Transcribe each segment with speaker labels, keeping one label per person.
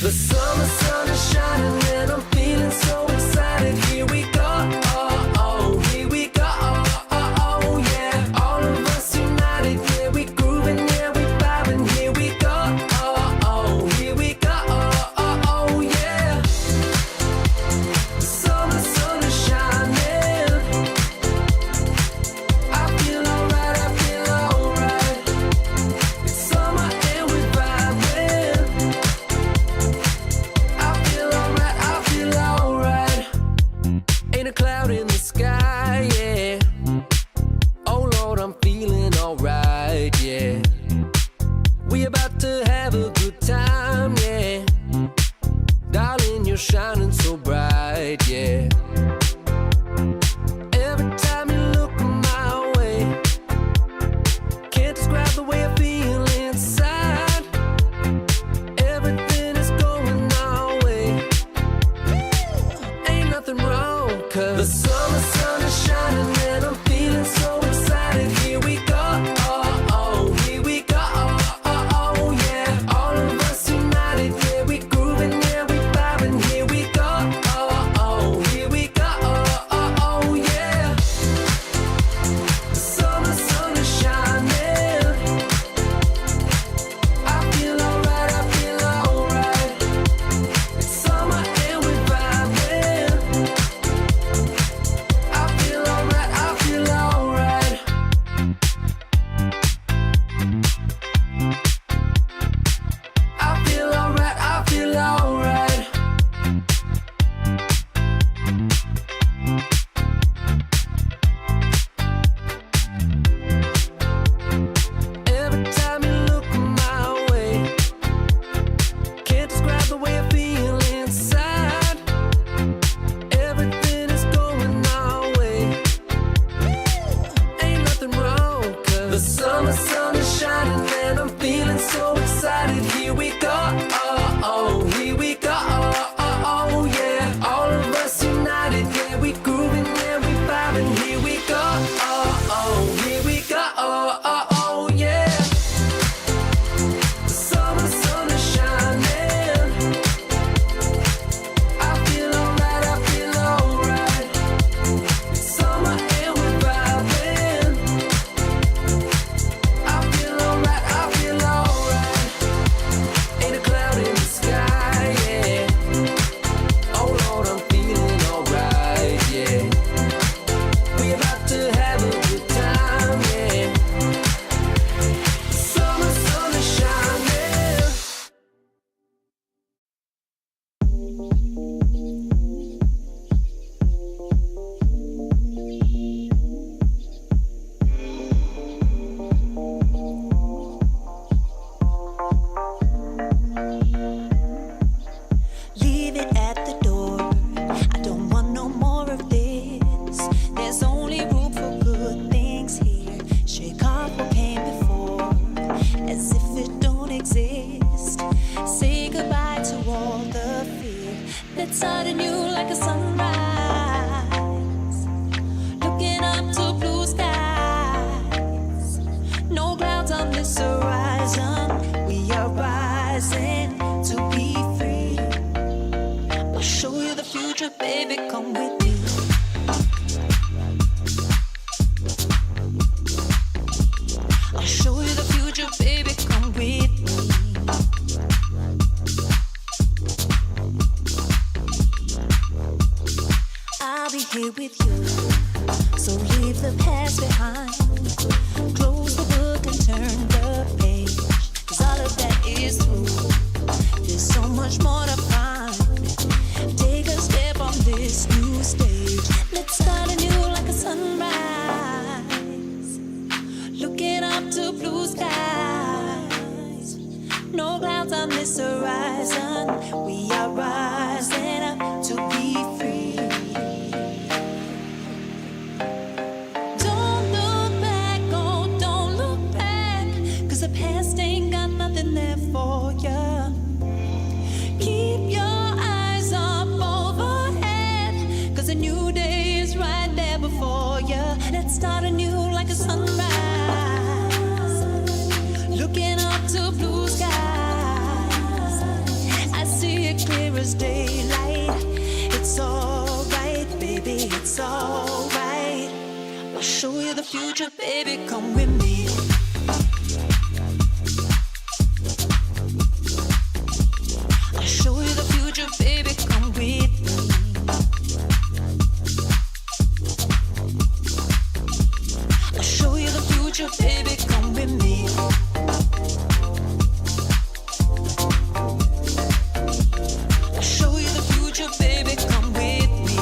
Speaker 1: The summer sun is shining and I'm feeling so excited. Here we go, oh, oh, here we go, oh, oh, oh, yeah. All of us united, yeah, we grooving, yeah, we vibing. Here we go, oh, oh, here we go, oh, oh, oh, yeah. The summer sun is shining. I feel alright, I feel alright. It's summer and we're vibing. I feel alright, I feel alright. Ain't a cloud in the sky, yeah. Oh Lord, I'm feeling alright, yeah. We about to have a good time, yeah. Darling, you're shining so bright, yeah. Every time you look my way, can't describe the way I feel inside. Everything is going our way. Ain't nothing wrong, cause the summer sun is shining and I'm feeling so excited. Here we go, oh, oh, here we go, oh, oh, oh, yeah. All of us united, yeah, we grooving, yeah, we vibing. Here we go, oh, oh, here we go, oh, oh, oh, yeah. The summer sun is shining. I feel alright, I feel alright. It's summer and we're vibing. I feel alright, I feel alright. I feel alright, I feel alright. Every time you look my way, can't describe the way I feel inside. Everything is going our way. Ain't nothing wrong, cause the summer sun is shining and I'm feeling so excited. Here we go, oh, oh, here we go, oh, oh, oh, yeah. All of us united, yeah, we grooving, yeah, we vibing. Here we go, oh, oh, here we go, oh, oh, oh, yeah. The summer sun is shining. I feel alright, I feel alright. It's summer and we're vibing. I feel alright, I feel alright. Ain't a cloud in the sky, yeah. Oh Lord, I'm feeling alright, yeah. We about to have a good time, yeah. The summer sun is shining.
Speaker 2: Leave it at the door. I don't want no more of this. There's only room for good things here. Chicago came before, as if it don't exist. Say goodbye to all the fear. Let's start anew like a sunrise. Looking up to blue skies. No clouds on this horizon. We are rising to be free. I'll show you the future, baby, come with me. I'll show you the future, baby, come with me. I'll be here with you, so leave the past behind. Close the book and turn the page, 'cause all of that is through. There's so much more to find. Take a step on this new stage. Let's start anew like a sunrise. Looking up to blue skies. No clouds on this horizon. We are rising up to be free. Don't look back, oh, don't look back, 'cause the past ain't got nothing there for ya. Keep your eyes up overhead, 'cause a new day is right there before ya. Let's start anew like a sunrise. Looking up to blue skies. I see it's daylight. It's alright, baby, it's alright. I'll show you the future, baby, come with me. I'll show you the future, baby, come with me. I'll show you the future, baby, come with me. I'll show you the future, baby, come with me.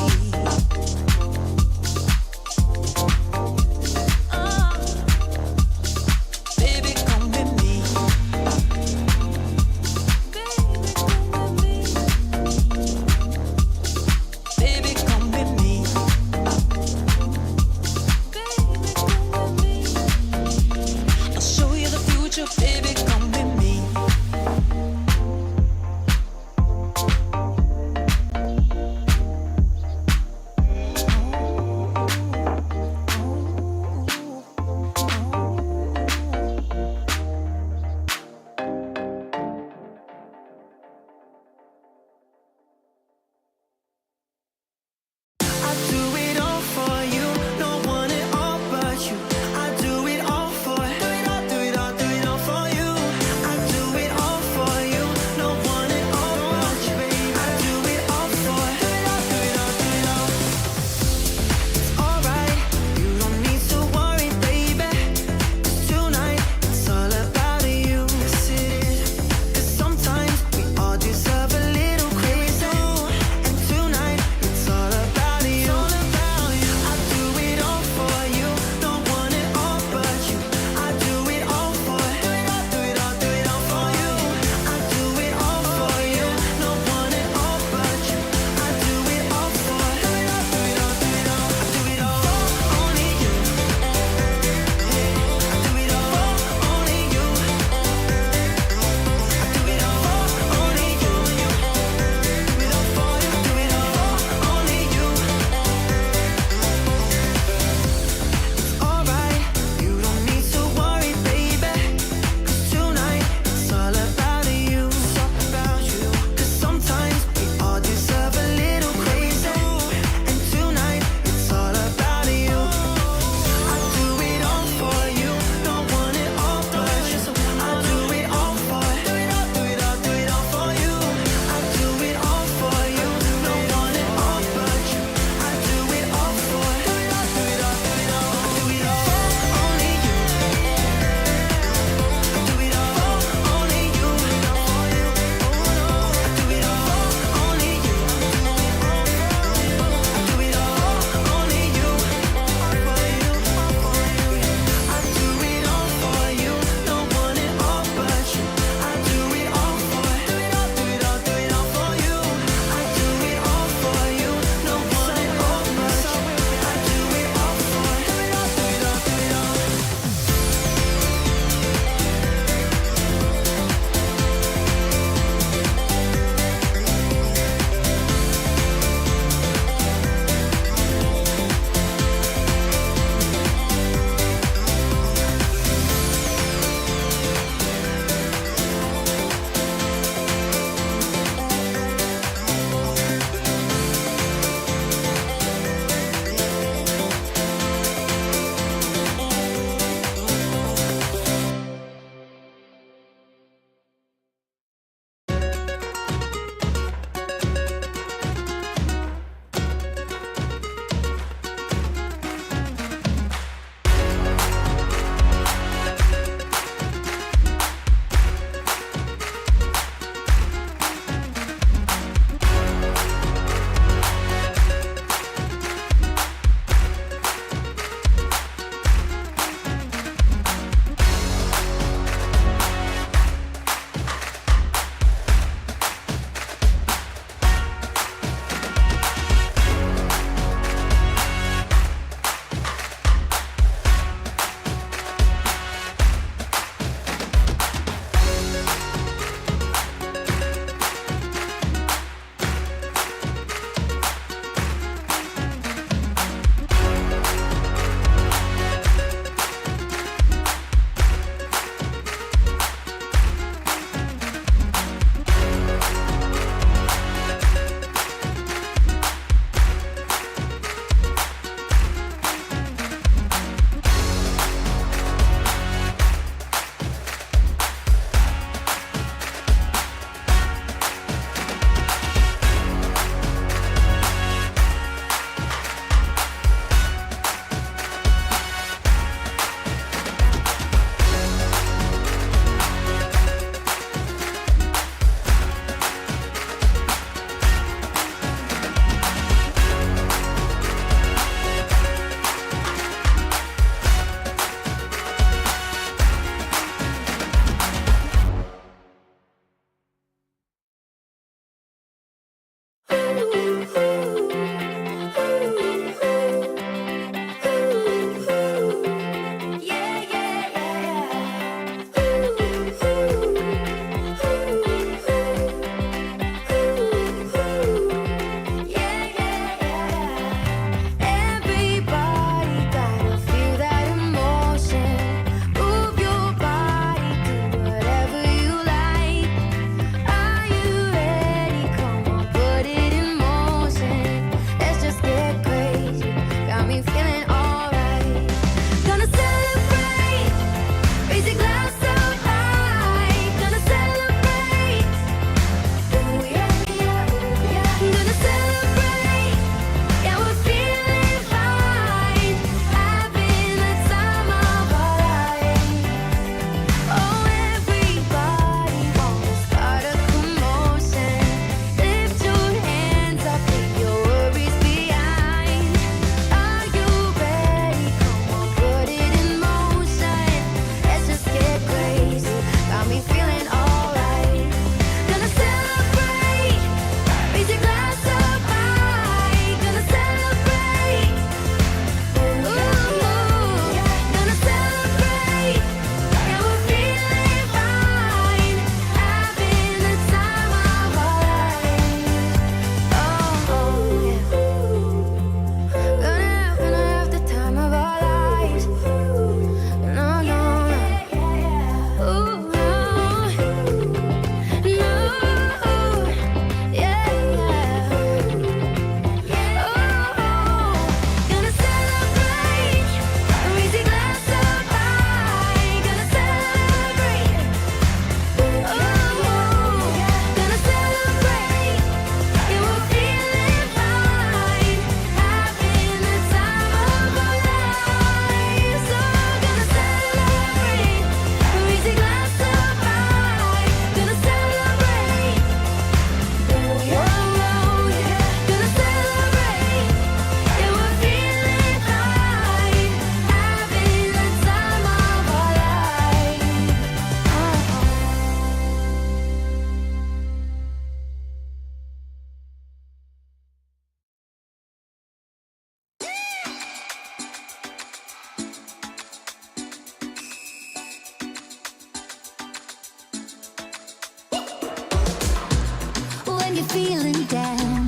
Speaker 2: you're feeling down,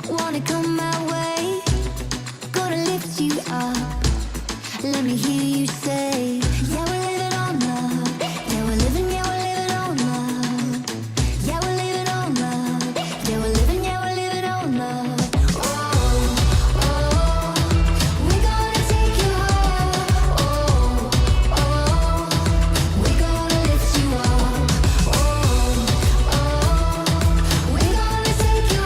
Speaker 2: wanna come my way, gonna lift you up. Let me hear you say, yeah, we're living on love. Yeah, we're living on love. Yeah, we're living on love. Yeah, we're living on love. Oh, oh, we're gonna take you higher. Oh, oh, we're gonna lift you up. Oh, oh, we're gonna take you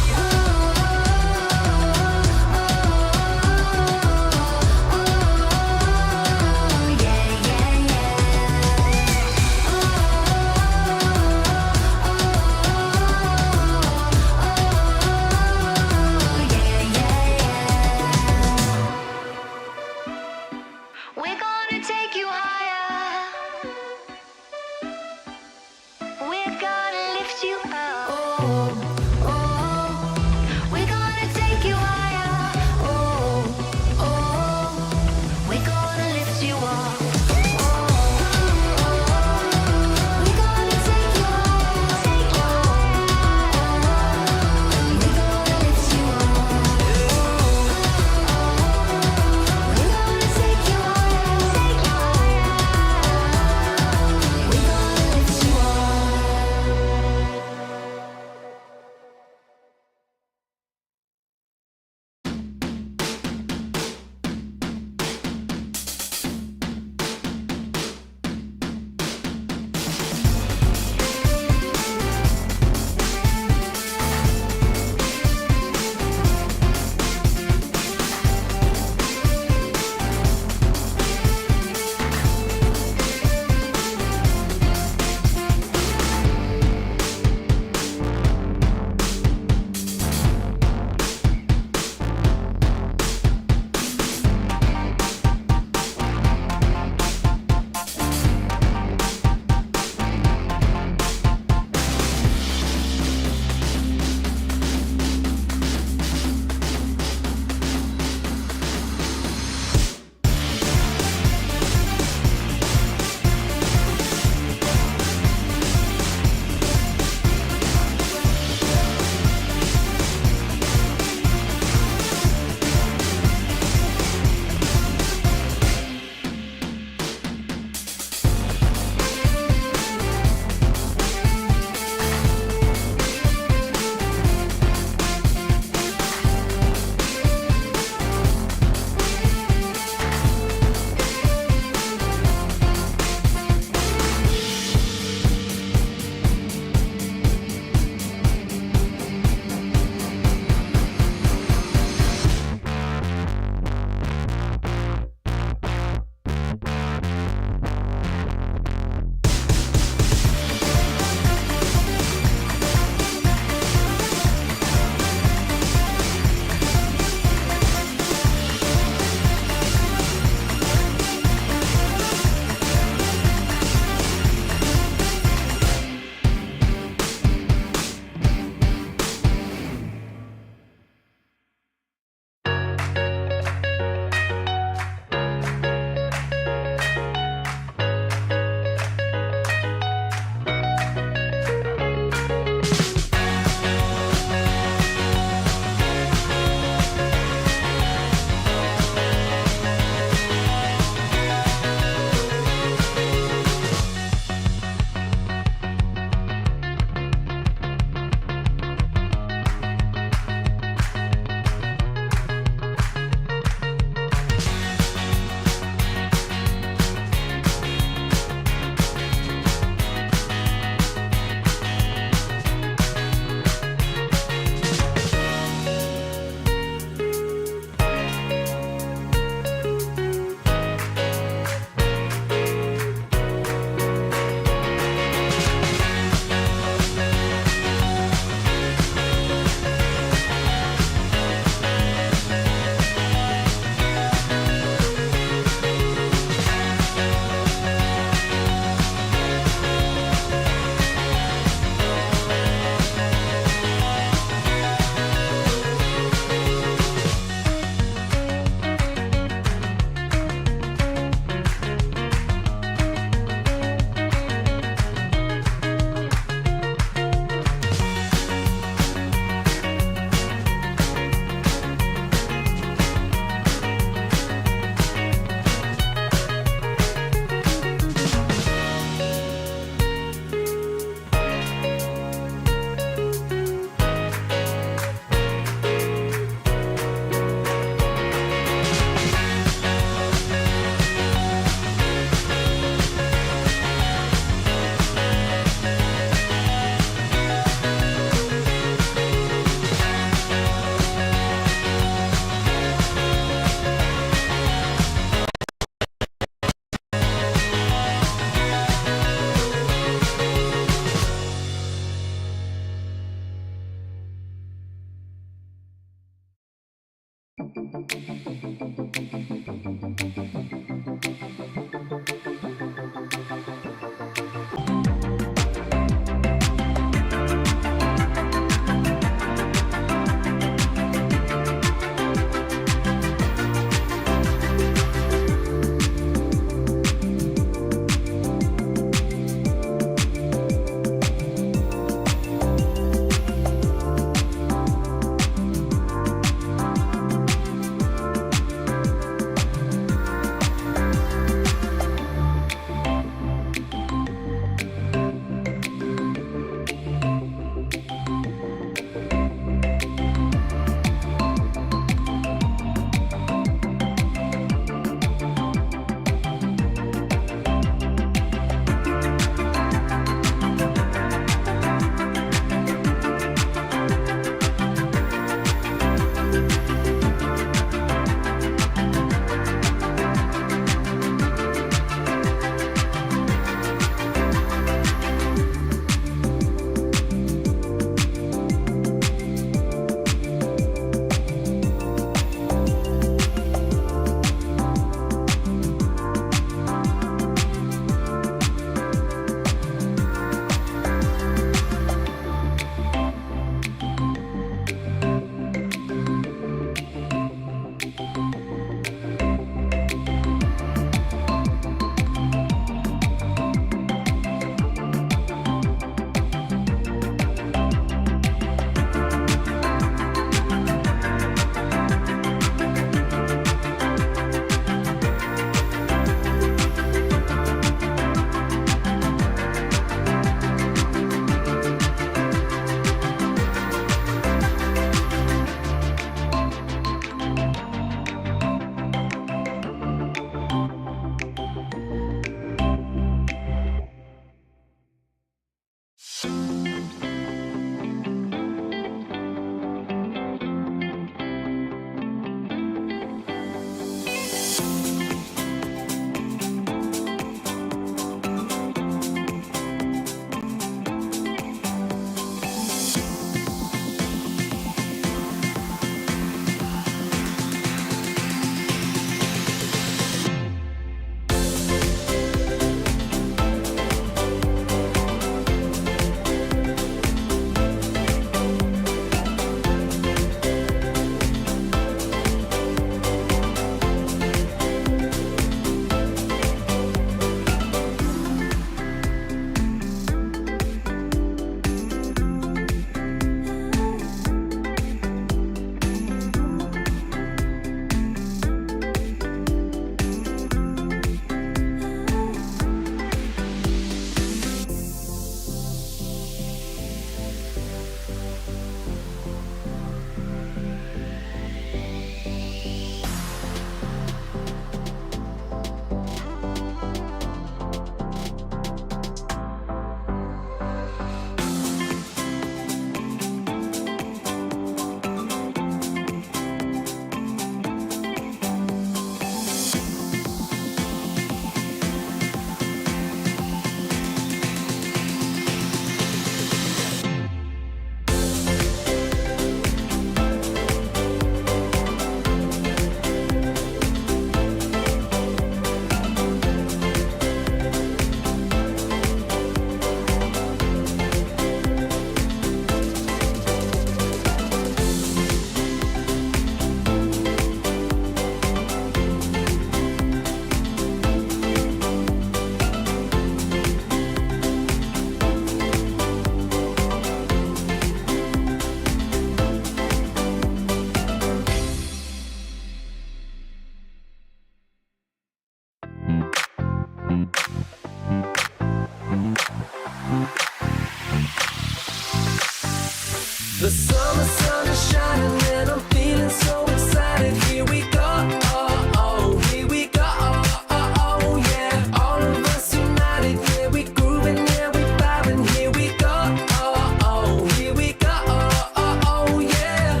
Speaker 1: The summer sun is shining and I'm feeling so excited. Here we go, oh, oh, here we go, oh, oh, oh, yeah. All of us united, yeah, we grooving, yeah, we vibing. Here we go, oh, oh, here we go, oh, oh, oh, yeah.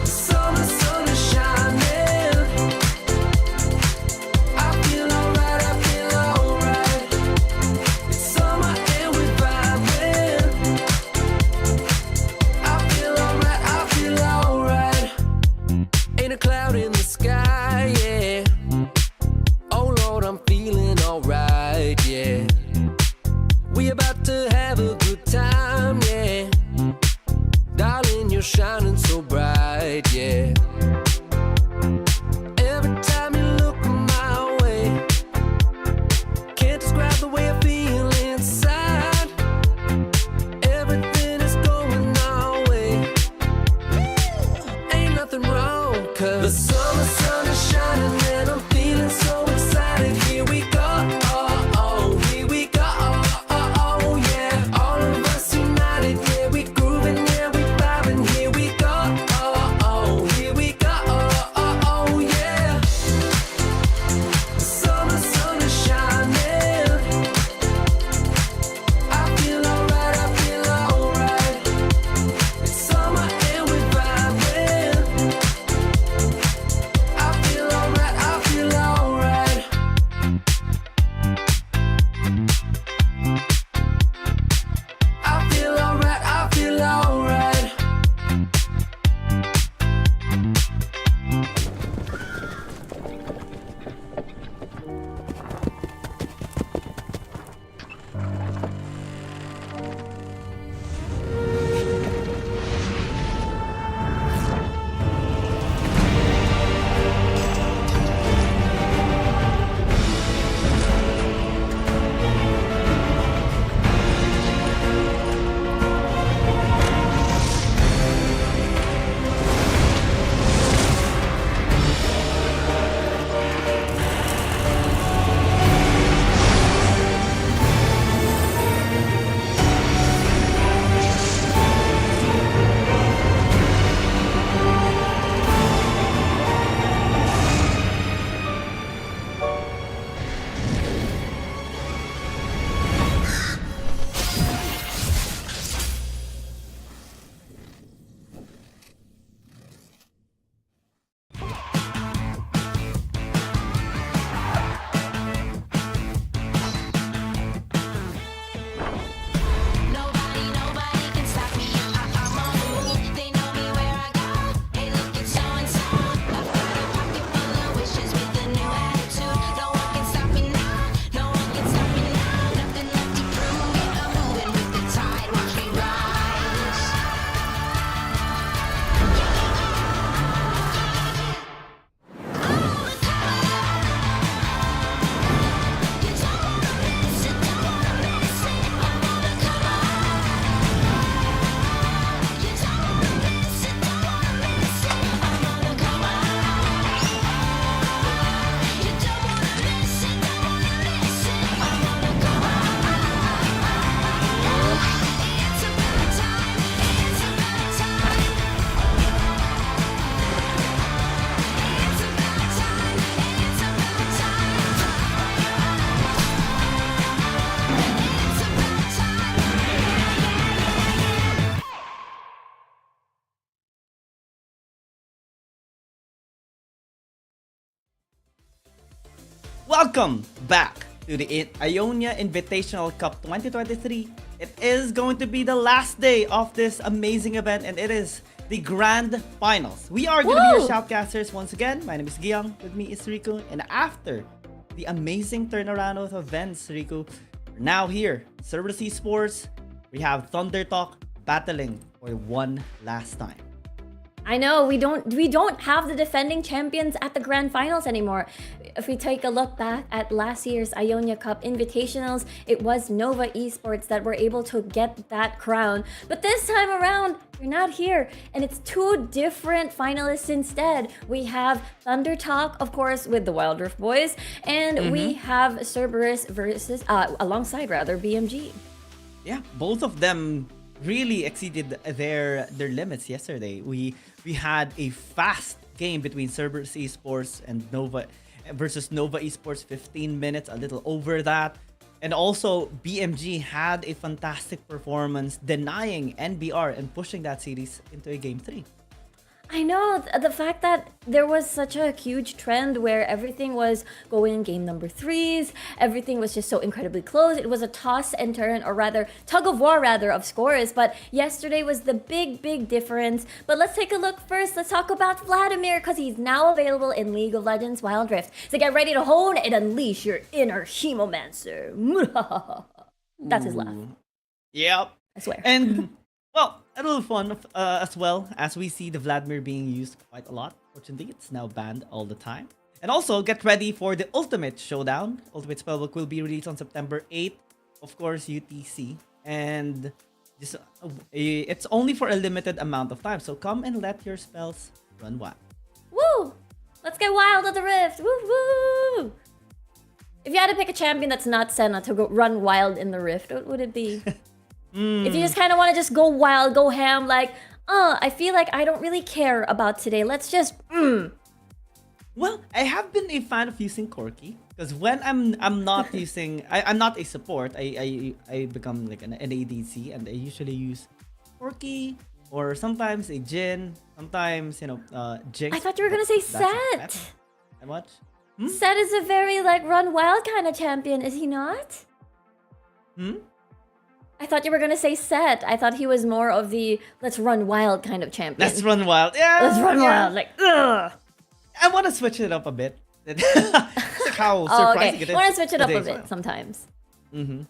Speaker 1: The summer sun is shining. I feel alright, I feel alright. It's summer and we're vibing. I feel alright, I feel alright. shining so bright, yeah. Every time you look my way, can't describe the way I feel inside. Everything is going our way. Ain't nothing wrong, 'cause the summer sun is shining and I'm feeling so excited. Here we go, oh, oh, here we go, oh, oh, oh, yeah. All of us united, yeah, we grooving, yeah, we vibing. Here we go, oh, oh, here we go, oh, oh, oh, yeah. The summer sun is shining. I feel alright, I feel alright. It's summer and we're vibing. I feel alright, I feel alright. I feel alright, I feel alright.
Speaker 2: Nobody can stop me. I'm on the move. They know me where I go. Hey, look, it's so and so. I've got a pocket full of wishes with a new attitude. No one can stop me now. No one can stop me now. Nothing left to prove. I'm moving with the tide. Watch me rise. You don't wanna miss it, don't wanna miss it. I'm on the come on. You don't wanna miss it, don't wanna miss it. I'm on the come on. You don't wanna miss it, don't wanna miss it. I'm on the come on. It's about time. It's about time. It's about time. It's about time. It's about time.
Speaker 3: Welcome back to the Ionia Invitational Cup 2023. It is going to be the last day of this amazing event, and it is the grand finals. We are going to be your shoutcasters once again. My name is Giang. With me is Riku. And after the amazing turnaround of events, Riku, we're now here. Cerberus Esports. We have Thunder Talk battling for one last time.
Speaker 4: I know we don't have the defending champions at the grand finals anymore. If we take a look back at last year's Ionia Cup Invitationals, it was Nova Esports that were able to get that crown. But this time around, you're not here, and it's two different finalists instead. We have Thunder Talk, of course, with the Wild Rift Boys, and we have Cerberus versus alongside BMG.
Speaker 3: Yeah, both of them really exceeded their limits yesterday. We had a fast game between Cerberus Esports and Nova versus Nova Esports, 15 minutes, a little over that. And also BMG had a fantastic performance, denying NBR and pushing that series into a game 3.
Speaker 4: I know, the fact that there was such a huge trend where everything was going in game number 3s, everything was just so incredibly close. It was a toss and turn, or rather, tug of war rather, of scores. But yesterday was the big difference. But let's take a look first. Let's talk about Vladimir, because he's now available in League of Legends Wild Rift. So get ready to hone and unleash your inner Chemomancer. That's his laugh.
Speaker 3: Yep.
Speaker 4: I swear.
Speaker 3: And Well, a little fun as well, as we see the Vladimir being used quite a lot. Fortunately, it's now banned all the time. And also, get ready for the Ultimate Showdown. Ultimate Spellbook will be released on September 8th. Of course, UTC. And just, it's only for a limited amount of time. So come and let your spells run wild.
Speaker 4: Woo! Let's get wild at the Rift! Woo woo! If you had to pick a champion that's not Senna to go run wild in the Rift, what would it be? If you just kind of want to just go wild, go ham, like, I feel like I don't really care about today. Let's just,
Speaker 3: Well, I have been a fan of using Corki because when I'm not using I'm not a support. I become like an ADC and I usually use Corki or sometimes a Jin, sometimes Jinx.
Speaker 4: I thought you were gonna say
Speaker 3: That's
Speaker 4: Set.
Speaker 3: And what?
Speaker 4: Set is a very like run wild kind of champion, is he not? I thought you were gonna say Set. I thought he was more of the let's run wild kind of champion.
Speaker 3: Let's run wild. Yeah.
Speaker 4: Let's run
Speaker 3: yeah.
Speaker 4: wild. Like, ugh.
Speaker 3: I want to switch it up a bit. It's like how
Speaker 4: Oh,
Speaker 3: surprising
Speaker 4: okay.
Speaker 3: it is.
Speaker 4: I want to switch it up a
Speaker 3: today's
Speaker 4: bit
Speaker 3: one.
Speaker 4: sometimes.
Speaker 3: Mm-hmm.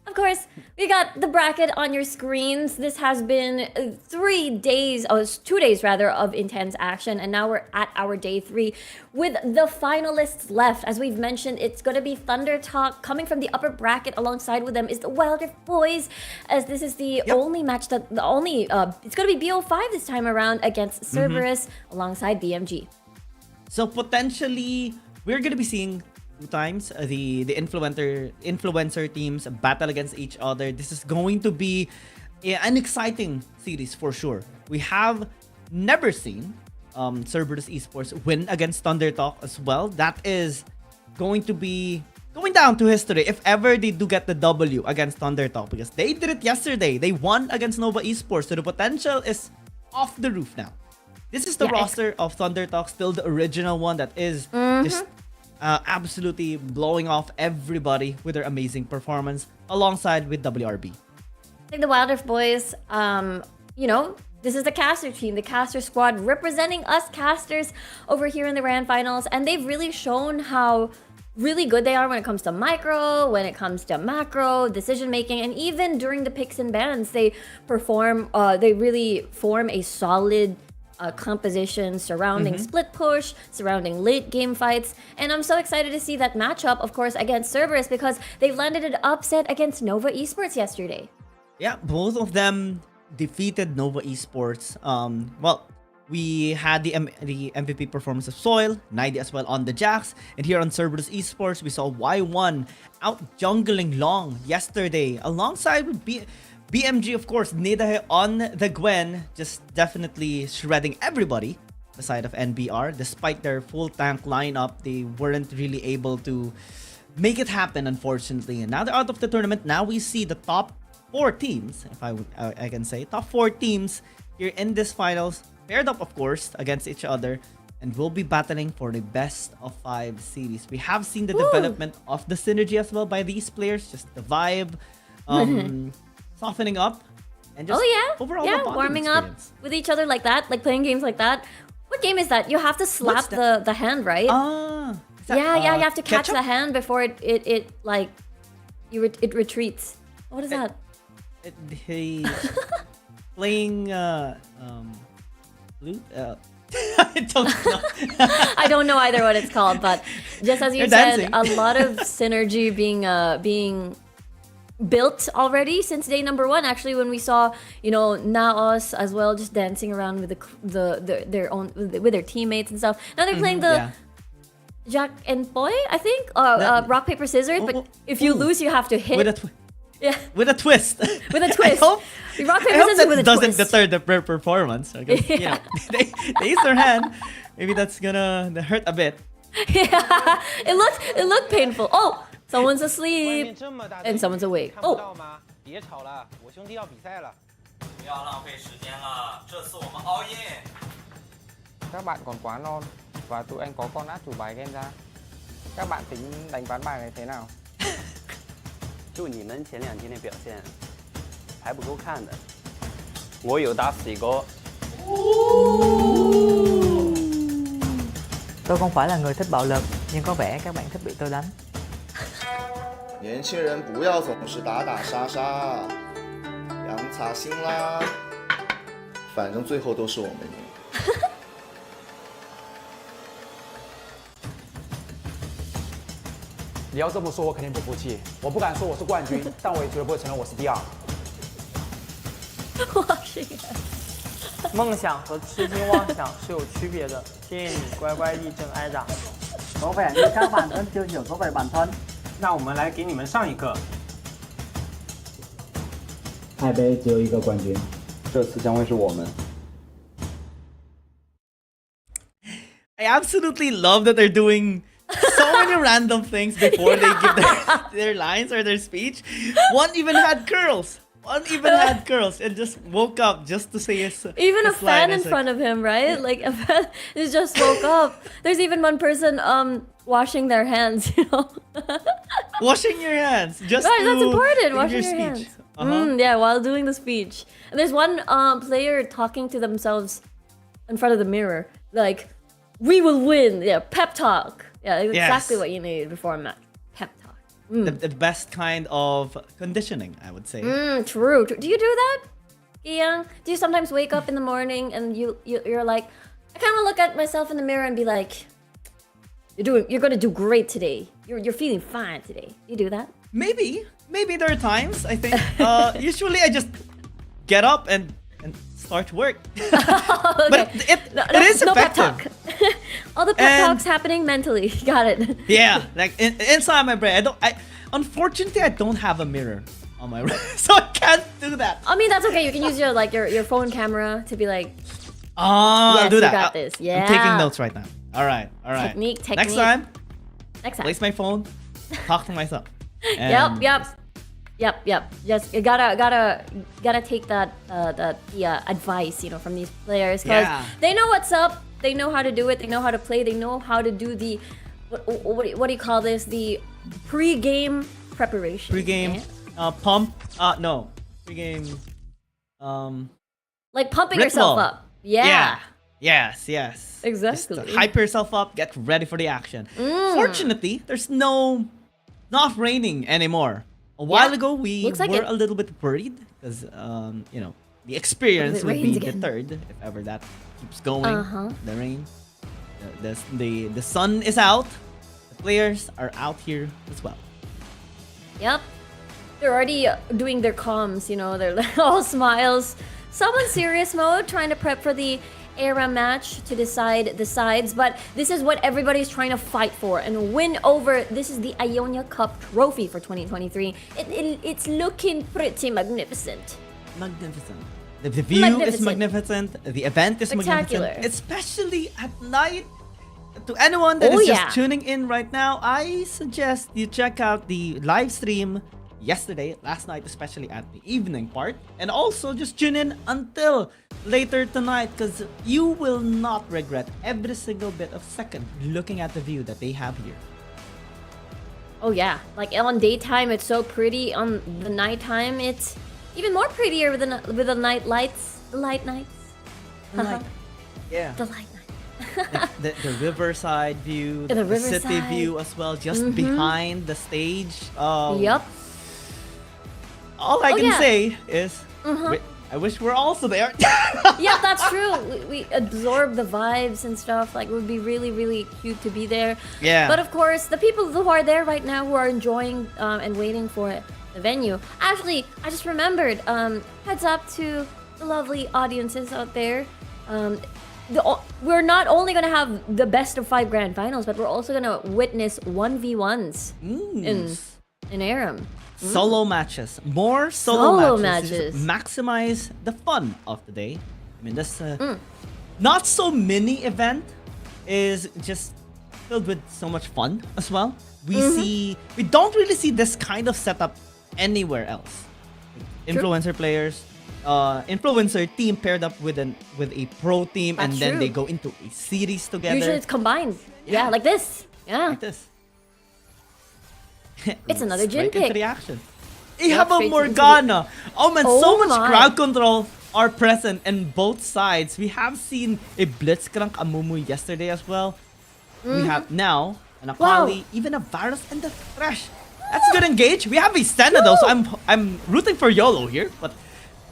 Speaker 4: Of course, we got the bracket on your screens. This has been 3 days, it's 2 days rather, of intense action, and now we're at our day 3 with the finalists left. As we've mentioned, it's going to be Thunder Talk. Coming from the upper bracket alongside with them is the Wild Rift Boys, as this is the only match that it's going to be BO5 this time around against Cerberus alongside BMG.
Speaker 3: So potentially, we're gonna be seeing 2 times the influencer teams battle against each other. This is going to be an exciting series for sure. We have never seen Cerberus Esports win against Thunder Talk as well. That is going to be going down to history if ever they do get the W against Thunder Talk, because they did it yesterday. They won against Nova Esports, so the potential is off the roof now. This is the roster of Thunder Talk, still the original one that is just absolutely blowing off everybody with their amazing performance alongside with WRB.
Speaker 4: I think the Wild Rift Boys, this is the caster team, the caster squad representing us casters over here in the Grand Finals, and they've really shown how really good they are when it comes to micro, when it comes to macro, decision making, and even during the picks and bans, they really form a solid composition surrounding split push, surrounding late game fights, and I'm so excited to see that matchup, of course, against Cerberus, because they landed an upset against Nova Esports yesterday.
Speaker 3: Yeah, both of them defeated Nova Esports. Well, we had the MVP performance of Soil, Naidi as well on the Jax, and here on Cerberus Esports, we saw Y1 out jungling Long yesterday, alongside with BMG, of course, Nidahe on the Gwen, just definitely shredding everybody aside of NBR. Despite their full tank lineup, they weren't really able to make it happen, unfortunately. And now they're out of the tournament. Now we see the top 4 teams, if I can say, top 4 teams here in this finals, paired up, of course, against each other, and will be battling for the best of 5 series. We have seen the development of the synergy as well by these players, just the vibe, softening up, and just overall the bonding
Speaker 4: warming
Speaker 3: experience.
Speaker 4: up with each other like that, like playing games like that. What game is that? You have to slap the hand, right?
Speaker 3: Is that,
Speaker 4: you have to catch
Speaker 3: ketchup?
Speaker 4: the hand before it retreats. What is that?
Speaker 3: He's playing flute. I don't know.
Speaker 4: I don't know either what it's called, but just as you
Speaker 3: You're
Speaker 4: said,
Speaker 3: dancing.
Speaker 4: a lot of synergy being built already since day number 1. Actually, when we saw Naos as well, just dancing around with with their teammates and stuff. Now they're playing the Jack and Boy, I think, rock paper scissors. But if you lose, you have to hit
Speaker 3: with a twist.
Speaker 4: with a twist.
Speaker 3: Rock
Speaker 4: Rock paper
Speaker 3: I hope
Speaker 4: scissors
Speaker 3: that
Speaker 4: with a
Speaker 3: doesn't
Speaker 4: twist.
Speaker 3: deter the performance. Because, they use their hand. Maybe that's gonna hurt a bit.
Speaker 4: Yeah, it looked painful. Oh, someone's asleep and someone's awake. Oh,
Speaker 5: 别吵了，我兄弟要比赛了。
Speaker 6: 不要浪费时间了，这次我们 all in。
Speaker 5: Các bạn còn quá non và tụi anh có con át chủ bài game ra. Các bạn tính đánh ván bài này thế nào?
Speaker 7: 就你们前2天的表现还不够看的，我有打死一个。
Speaker 8: Tôi không phải là người thích bạo lực, nhưng có vẻ các bạn thích bị tôi đánh.
Speaker 9: 年轻人不要总是打打杀杀，养擦星啦，反正最后都是我们赢。
Speaker 10: 你要这么说，我肯定不服气。我不敢说我是冠军，但我也绝对不会承认我是第二。
Speaker 4: 哇，是
Speaker 11: 梦想和痴心妄想是有区別嘅，建議你乖乖立正挨打。
Speaker 12: có vẻ như các bạn vẫn chưa hiểu dấu về bản thân.
Speaker 10: 那我们来给你们上一课。
Speaker 12: 海杯只有一个冠军，
Speaker 9: 这次将会是我们。
Speaker 3: I absolutely love that they're doing so many random things before they give their lines or their speech. One even had curls. One even had curls and just woke up just to say his
Speaker 4: even a
Speaker 3: his line.
Speaker 4: fan in
Speaker 3: It's
Speaker 4: front of him, right? Like a fan is just woke up. There's even one person washing their hands, you know.
Speaker 3: Washing your hands. Just
Speaker 4: Right, that's
Speaker 3: to
Speaker 4: important.
Speaker 3: give
Speaker 4: Washing
Speaker 3: your
Speaker 4: your
Speaker 3: speech.
Speaker 4: hands. Yeah, while doing the speech. And there's one player talking to themselves in front of the mirror, like, "We will win." Yeah, pep talk. Yeah, exactly
Speaker 3: Yes.
Speaker 4: what you need before a match. Pep talk.
Speaker 3: The best kind of conditioning, I would say.
Speaker 4: True. Do you do that, Giyang? Do you sometimes wake up in the morning and you're like, I kind of look at myself in the mirror and be like, you're gonna do great today. You're feeling fine today. You do that?
Speaker 3: Maybe there are times. I think usually I just get up and start work. But it is
Speaker 4: no pep
Speaker 3: effective.
Speaker 4: talk. All the pep talks happening mentally. Got it.
Speaker 3: Yeah, like inside my brain. Unfortunately, I don't have a mirror on my so I can't do that.
Speaker 4: I mean, that's okay. You can use your phone camera to be like,
Speaker 3: I'll
Speaker 4: yes,
Speaker 3: do that.
Speaker 4: you got this. Yeah.
Speaker 3: I'm taking notes right now. All right.
Speaker 4: Technique.
Speaker 3: Next time,
Speaker 4: Next time.
Speaker 3: place my phone, talk to myself.
Speaker 4: Yep. Just you gotta take that advice, you know, from these players because they know what's up. They know how to do it. They know how to play. They know how to do the what do you call this? The pre-game preparation.
Speaker 3: Pre-game pump. No. Pre-game.
Speaker 4: Like pumping
Speaker 3: ritual.
Speaker 4: yourself up. Yeah.
Speaker 3: Yes.
Speaker 4: Exactly.
Speaker 3: Just hype yourself up. Get ready for the action. Fortunately, there's not raining anymore. A while ago, we
Speaker 4: Looks like
Speaker 3: were
Speaker 4: it.
Speaker 3: a little bit worried because you know, the experience would be
Speaker 4: rains again.
Speaker 3: deterred if ever that keeps going. The rain, the sun is out. The players are out here as well.
Speaker 4: Yep. They're already doing their comms, you know, they're like all smiles. Some in serious mode, trying to prep for the ARAM match to decide the sides, but this is what everybody's trying to fight for and win over. This is the Ionia Cup trophy for 2023. It's looking pretty magnificent.
Speaker 3: Magnificent. The view is magnificent. The event is
Speaker 4: Spectacular.
Speaker 3: magnificent, especially at night. To anyone that is just tuning in right now, I suggest you check out the live stream last night, especially at the evening part, and also just tune in until later tonight because you will not regret every single bit of second looking at the view that they have here.
Speaker 4: Oh yeah, like on daytime it's so pretty. On the nighttime it's even more prettier with the night lights, the light nights.
Speaker 3: Yeah.
Speaker 4: The light night.
Speaker 3: the riverside view,
Speaker 4: The
Speaker 3: the city
Speaker 4: riverside.
Speaker 3: view as well, just behind the stage.
Speaker 4: Yep.
Speaker 3: All I can say is, I wish we're also there.
Speaker 4: Yeah, that's true. We absorb the vibes and stuff. Like, it would be really, really cute to be there.
Speaker 3: Yeah.
Speaker 4: But of course, the people who are there right now who are enjoying and waiting for the venue. Actually, I just remembered, heads up to the lovely audiences out there. We're not only going to have the best of 5 grand finals, but we're also going to witness 1v1s in ARAM.
Speaker 3: Solo matches. More solo matches.
Speaker 4: matches.
Speaker 3: Maximize the fun of the day. I mean, this not so mini event is just filled with so much fun as well. We don't really see this kind of setup anywhere else. Influencer players, influencer team paired up with a pro team, and then they go into a series together.
Speaker 4: Usually it's combined. Yeah, like this. Yeah.
Speaker 3: Like this.
Speaker 4: It's another Jin
Speaker 3: Straight into
Speaker 4: pick.
Speaker 3: the action. Ihaba
Speaker 4: straight into
Speaker 3: Morgana. Oh man, so
Speaker 4: Oh
Speaker 3: much
Speaker 4: my.
Speaker 3: crowd control are present in both sides. We have seen a Blitzcrank Amumu yesterday as well. We have now an Akali, even a Varus and the Thresh. That's good engage. We have a Senna though, so I'm rooting for YOLO here, but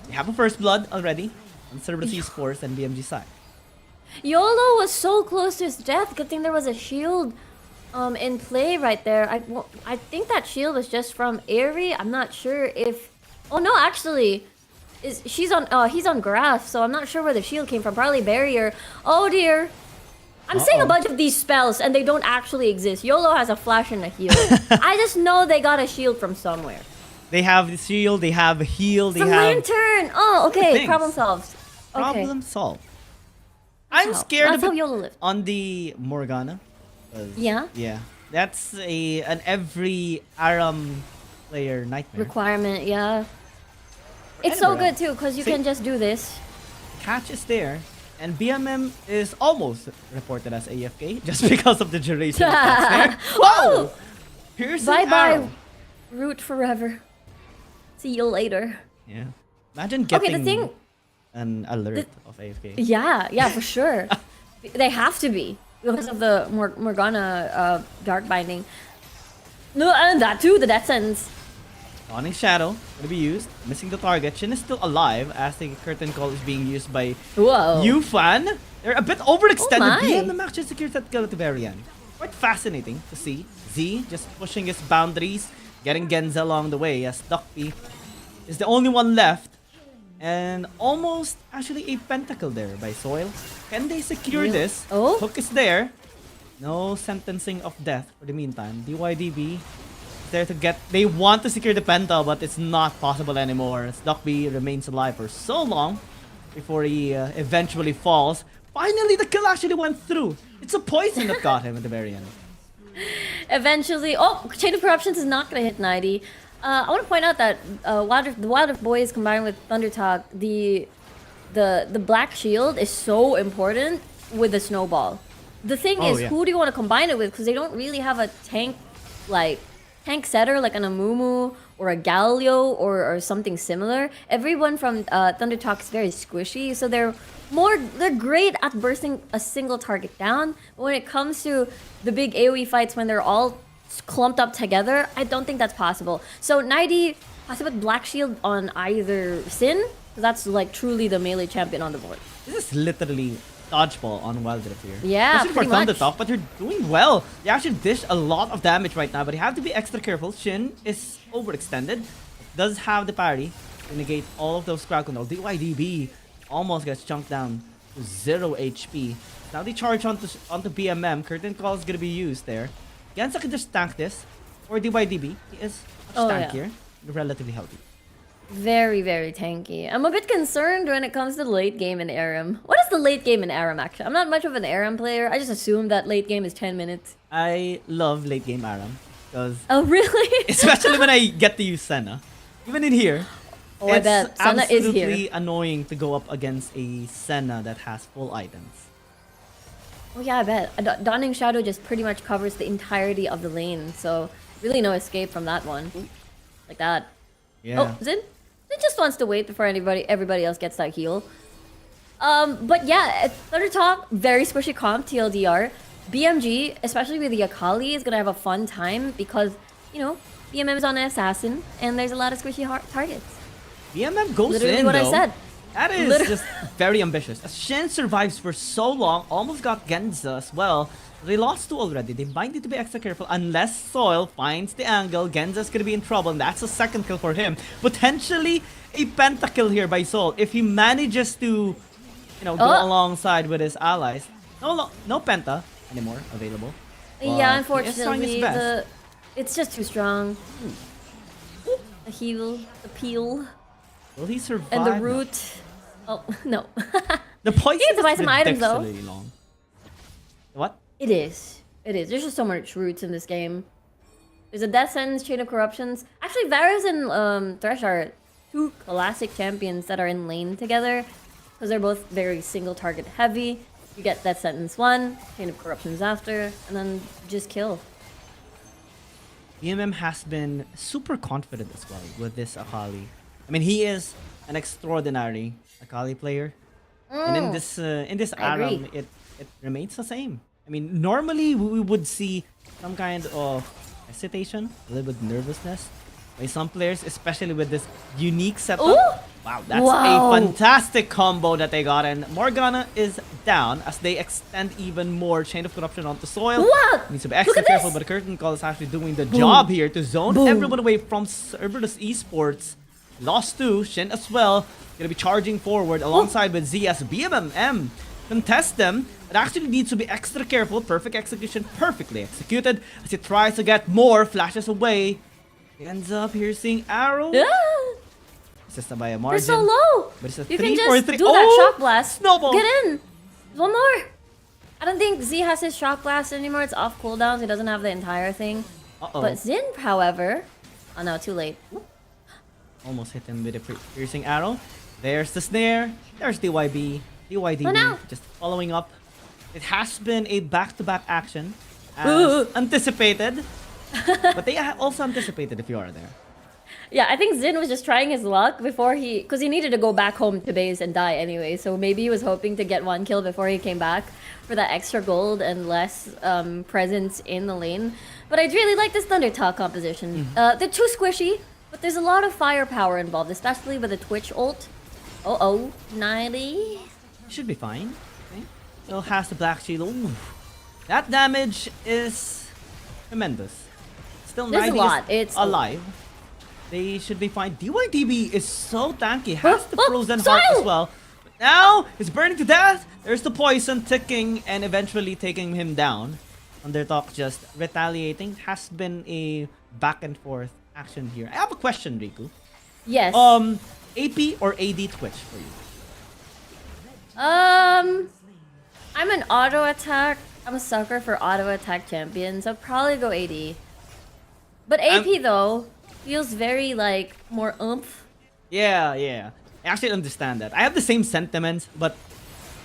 Speaker 3: They have a first blood already on Cerberus Esports and BMG side.
Speaker 4: YOLO was so close to his death. Good thing there was a shield in play right there. I think that shield was just from Airy. I'm not sure if... Oh no, actually, he's on grass, so I'm not sure where the shield came from. Probably barrier. Oh dear. I'm saying a bunch of these spells and they don't actually exist. YOLO has a flash and a heal. I just know they got a shield from somewhere.
Speaker 3: They have the shield, they have a heal, they
Speaker 4: The
Speaker 3: have...
Speaker 4: lantern! Oh, okay.
Speaker 3: things.
Speaker 4: Problem solved. Okay.
Speaker 3: Problem solved. I'm scared
Speaker 4: That's
Speaker 3: of
Speaker 4: how
Speaker 3: it
Speaker 4: YOLO lived.
Speaker 3: on the Morgana.
Speaker 4: Yeah?
Speaker 3: Yeah. That's an every ARAM player nightmare.
Speaker 4: Requirement, yeah. It's so
Speaker 3: Anyway,
Speaker 4: good too, because you
Speaker 3: see-
Speaker 4: can just do this.
Speaker 3: Catch is there. And BMM is almost reported as AFK just because of the duration. of that snare. Whoa! Piercing
Speaker 4: Bye-bye,
Speaker 3: arrow.
Speaker 4: root forever. See you later.
Speaker 3: Yeah. Imagine getting
Speaker 4: Okay, the thing...
Speaker 3: an alert of AFK.
Speaker 4: Yeah, for sure. They have to be because of the Morgana dark binding. No, and that too, the death sentence.
Speaker 3: Dawning Shadow gonna be used. Missing the target. Shin is still alive as the curtain call is being used by
Speaker 4: Whoa.
Speaker 3: Yufan. They're a bit overextended.
Speaker 4: Oh my.
Speaker 3: BMM actually secures that kill at the very end. Quite fascinating to see. Z just pushing his boundaries, getting Genza along the way as Duckby is the only one left. And almost actually a pentacle there by Soil. Can they secure this?
Speaker 4: Oh?
Speaker 3: Hook is there. No sentencing of death for the meantime. DYDB is there to get... They want to secure the penta, but it's not possible anymore. As Duckby remains alive for so long before he eventually falls. Finally, the kill actually went through. It's a poison that got him at the very end.
Speaker 4: Eventually, oh, Chain of Corruptions is not gonna hit 90. I want to point out that the Wild Rift Boys combined with Thunder Talk, the Black Shield is so important with the Snowball. The thing is, who do you want to combine it with? Because they don't really have a tank setter like an Amumu or a Galio or something similar. Everyone from Thunder Talk is very squishy, so they're great at bursting a single target down. But when it comes to the big AoE fights, when they're all clumped up together, I don't think that's possible. So 90 has to put Black Shield on either Sin, because that's like truly the melee champion on the board.
Speaker 3: This is literally dodgeball on Wild Rift here.
Speaker 4: Yeah,
Speaker 3: especially for
Speaker 4: pretty
Speaker 3: Thunder
Speaker 4: much.
Speaker 3: Talk, but they're doing well. They actually dish a lot of damage right now, but you have to be extra careful. Shin is overextended. Does have the parry to negate all of those crowd control. DYDB almost gets chunked down to 0 HP. Now they charge onto BMM. Curtain Call is gonna be used there. Genza can just tank this. Or DYDB. He is tankier. Relatively healthy.
Speaker 4: Very, very tanky. I'm a bit concerned when it comes to the late game in ARAM. What is the late game in ARAM actually? I'm not much of an ARAM player. I just assume that late game is 10 minutes.
Speaker 3: I love late game ARAM. Because
Speaker 4: Oh, really?
Speaker 3: especially when I get to use Senna. Even in here.
Speaker 4: Oh, I bet. Senna is here.
Speaker 3: absolutely annoying to go up against a Senna that has full items.
Speaker 4: Oh yeah, I bet. Dawning Shadow just pretty much covers the entirety of the lane, so really no escape from that one. Like that.
Speaker 3: Yeah.
Speaker 4: Oh, Zin just wants to wait before everybody else gets that heal. But yeah, Thunder Talk, very squishy comp, TLDR. BMG, especially with the Akali, is gonna have a fun time because, you know, BMM is on an assassin and there's a lot of squishy targets.
Speaker 3: BMM goes
Speaker 4: Literally
Speaker 3: in
Speaker 4: what
Speaker 3: though.
Speaker 4: I said.
Speaker 3: That is just very ambitious. As Shen survives for so long, almost got Genza as well. They lost two already. They might need to be extra careful unless Soil finds the angle. Genza's gonna be in trouble, and that's a second kill for him. Potentially a pentakill here by Soul if he manages to, you know, go alongside with his allies. No penta anymore available.
Speaker 4: Yeah,
Speaker 3: But he is trying his
Speaker 4: unfortunately,
Speaker 3: best.
Speaker 4: it's just too strong. The heal, the peel,
Speaker 3: Will he survive?
Speaker 4: and the
Speaker 3: No.
Speaker 4: root. Oh no.
Speaker 3: The poison
Speaker 4: You get to buy
Speaker 3: is
Speaker 4: some items, though.
Speaker 3: ridiculously long. What?
Speaker 4: It is. It is. There's just so much roots in this game. There's a Death Sentence, Chain of Corruptions. Actually, Varus and Thresh are two classic champions that are in lane together. Because they're both very single target heavy. You get Death Sentence 1, Chain of Corruptions after, and then just kill.
Speaker 3: BMM has been super confident as well with this Akali. I mean, he is an extraordinary Akali player. And in this
Speaker 4: I agree.
Speaker 3: ARAM, it remains the same. I mean, normally we would see some kind of hesitation, a little bit nervousness by some players, especially with this unique setup.
Speaker 4: Ooh!
Speaker 3: Wow, that's
Speaker 4: Wow.
Speaker 3: a fantastic combo that they got, and Morgana is down as they extend even more Chain of Corruption onto Soil.
Speaker 4: What?
Speaker 3: Needs to be
Speaker 4: Look
Speaker 3: extra
Speaker 4: at
Speaker 3: careful,
Speaker 4: this.
Speaker 3: but the Curtain Call is actually doing the job here to zone everyone away from Cerberus Esports. Lost 2, Shin as well, gonna be charging forward alongside with ZS BMM. Contest them, it actually needs to be extra careful. Perfect execution, perfectly executed as he tries to get more, flashes away. He ends up here seeing Arrow.
Speaker 4: Yeah.
Speaker 3: Assisted by a
Speaker 4: They're
Speaker 3: margin.
Speaker 4: so low.
Speaker 3: But it's a
Speaker 4: You
Speaker 3: 3
Speaker 4: can
Speaker 3: for
Speaker 4: just
Speaker 3: 3.
Speaker 4: do that shock blast.
Speaker 3: Snowball.
Speaker 4: Get in. One more. I don't think Z has his shock blast anymore. It's off cooldown, so he doesn't have the entire thing.
Speaker 3: Uh-oh.
Speaker 4: But Zin, however, oh no, too late.
Speaker 3: Almost hit him with a piercing arrow. There's the snare. There's DYB. DYDB
Speaker 4: Oh, no.
Speaker 3: just following up. It has been a back-to-back action as anticipated. But they also anticipated if you are there.
Speaker 4: Yeah, I think Zin was just trying his luck before because he needed to go back home to base and die anyway. So maybe he was hoping to get one kill before he came back for that extra gold and less presence in the lane. But I'd really like this Thunder Talk composition. They're too squishy, but there's a lot of firepower involved, especially with the Twitch ult. 90.
Speaker 3: Should be fine. Okay. Still has the Black Shield. Ooh. That damage is tremendous. Still
Speaker 4: There's a
Speaker 3: 90
Speaker 4: lot.
Speaker 3: is
Speaker 4: It's
Speaker 3: alive. They should be fine. DYDB is so tanky. Has the
Speaker 4: Oh,
Speaker 3: frozen heart
Speaker 4: Soil!
Speaker 3: as well. But now it's burning to death. There's the poison ticking and eventually taking him down. Undertalk just retaliating. Has been a back and forth action here. I have a question, Riku.
Speaker 4: Yes.
Speaker 3: AP or AD Twitch for you?
Speaker 4: I'm an auto attack. I'm a sucker for auto attack champions. I'll probably go AD. But AP though feels very like more oomph.
Speaker 3: Yeah, yeah. I actually understand that. I have the same sentiments, but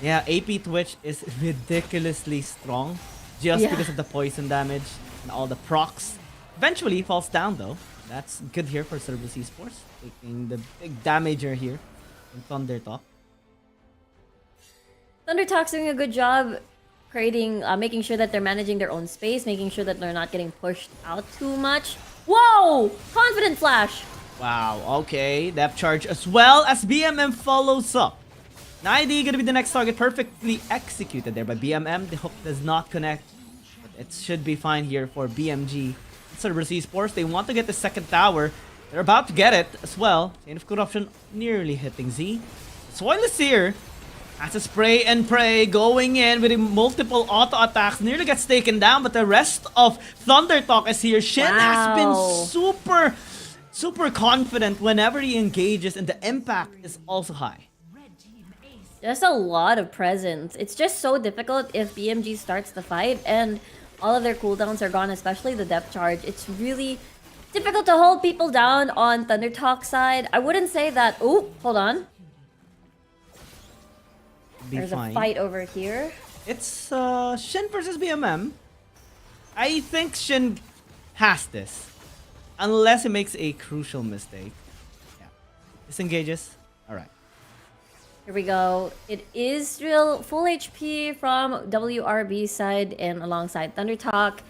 Speaker 3: yeah, AP Twitch is ridiculously strong just
Speaker 4: Yeah.
Speaker 3: because of the poison damage and all the procs. Eventually he falls down though. That's good here for Cerberus Esports, taking the big damager here in Thunder Talk.
Speaker 4: Thunder Talk's doing a good job creating, making sure that they're managing their own space, making sure that they're not getting pushed out too much. Whoa! Confident flash!
Speaker 3: Wow, okay. Depth charge as well as BMM follows up. 90 gonna be the next target, perfectly executed there by BMM. The hook does not connect, but it should be fine here for BMG. Cerberus Esports, they want to get the second tower. They're about to get it as well. Chain of Corruption nearly hitting Z. Soil is here. Has a spray and pray going in with multiple auto attacks. Nearly gets taken down, but the rest of Thunder Talk is here. Shin has been super confident whenever he engages, and the impact is also high.
Speaker 4: Just a lot of presence. It's just so difficult if BMG starts the fight and all of their cooldowns are gone, especially the depth charge. It's really difficult to hold people down on Thunder Talk side. I wouldn't say that. Oh, hold on. There's a fight over here.
Speaker 3: It's Shin versus BMM. I think Shin has this. Unless he makes a crucial mistake. Yeah. Disengages. Alright.
Speaker 4: Here we go. It is still full HP from WRB side and alongside Thunder Talk.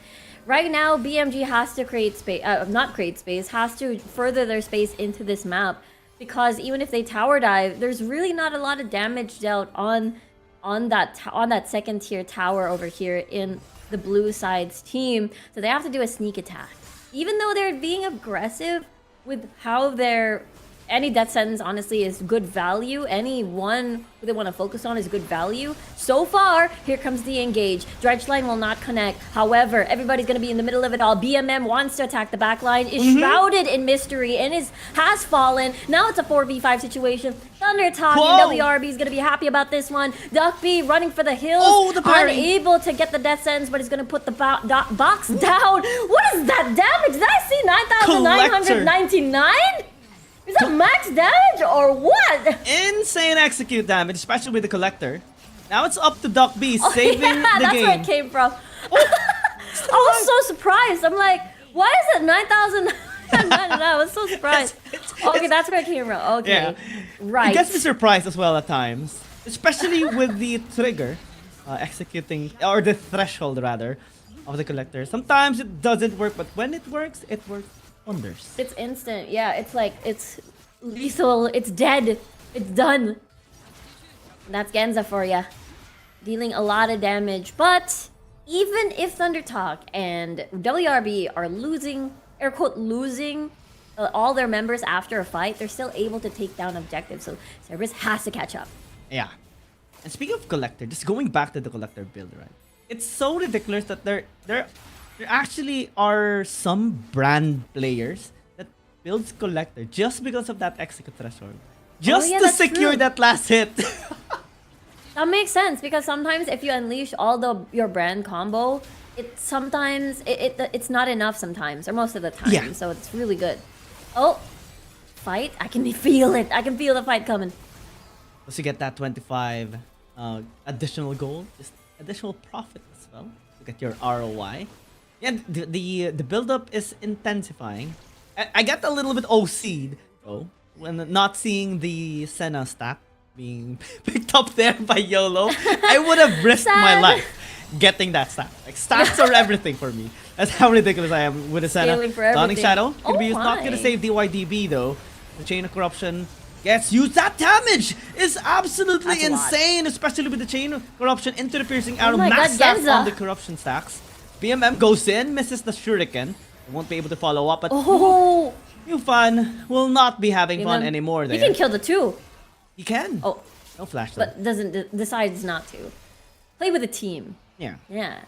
Speaker 4: Right now, BMG has to create space, not create space, has to further their space into this map. Because even if they tower dive, there's really not a lot of damage dealt on that second tier tower over here in the blue side's team. So they have to do a sneak attack. Even though they're being aggressive with how they're... Any death sentence, honestly, is good value. Any one who they want to focus on is good value. So far, here comes the engage. Dredge line will not connect. However, everybody's going to be in the middle of it all. BMM wants to attack the back line, is shrouded in mystery, and has fallen. Now it's a 4v5 situation. Thunder Talk and WRB is going to be happy about this one. Duck B running for the hills.
Speaker 3: Oh, the parry.
Speaker 4: Unable to get the death sentence, but he's going to put the box down. What is that damage? Did I see 9,999? Is that max damage or what?
Speaker 3: Insane execute damage, especially with the Collector. Now it's up to Duck B saving the
Speaker 4: that's
Speaker 3: game.
Speaker 4: where it came from. I was so surprised. I'm like, why is it 9,099? I was so surprised. Okay, that's where it came from. Okay,
Speaker 3: Yeah.
Speaker 4: right.
Speaker 3: It gets me surprised as well at times. Especially with the trigger executing, or the threshold rather, of the Collector. Sometimes it doesn't work, but when it works wonders.
Speaker 4: It's instant. Yeah, it's like, it's lethal. It's dead. It's done. That's Genza for ya. Dealing a lot of damage. But even if Thunder Talk and WRB are losing, air quote, losing all their members after a fight, they're still able to take down objectives. So Cerberus has to catch up.
Speaker 3: Yeah. And speaking of Collector, just going back to the Collector build, right? It's so ridiculous that there actually are some brand players that builds Collector just because of that execute threshold. Just to
Speaker 4: that's
Speaker 3: secure
Speaker 4: true.
Speaker 3: that last hit.
Speaker 4: That makes sense because sometimes if you unleash all your brand combo, it's not enough sometimes, or most of the time.
Speaker 3: Yeah.
Speaker 4: So it's really good. Oh, fight! I can feel it. I can feel the fight coming.
Speaker 3: Once you get that 25 additional gold, just additional profit as well. You get your ROI. And the build up is intensifying. I get a little bit OC'd though when not seeing the Senna stack being picked up there by YOLO. I would have risked my
Speaker 4: Sad.
Speaker 3: life getting that stack. Like stacks are everything for me. That's how ridiculous I am with the Senna.
Speaker 4: Scaling for
Speaker 3: Dawning
Speaker 4: everything.
Speaker 3: Shadow can be
Speaker 4: Oh
Speaker 3: used. Not gonna
Speaker 4: my.
Speaker 3: save DYDB though. The Chain of Corruption gets used. That damage is absolutely
Speaker 4: That's a lot.
Speaker 3: insane, especially with the Chain of Corruption into the Piercing Arrow.
Speaker 4: my God,
Speaker 3: Max stack
Speaker 4: Genza.
Speaker 3: on the Corruption stacks. BMM goes in, misses the Shuriken. Won't be able to follow up, but
Speaker 4: Oh,
Speaker 3: Yufan will not be having fun
Speaker 4: BMM.
Speaker 3: anymore there.
Speaker 4: You can kill the two.
Speaker 3: He can.
Speaker 4: Oh,
Speaker 3: No flash though.
Speaker 4: but decides not to. Play with a team.
Speaker 3: Yeah.
Speaker 4: Yeah.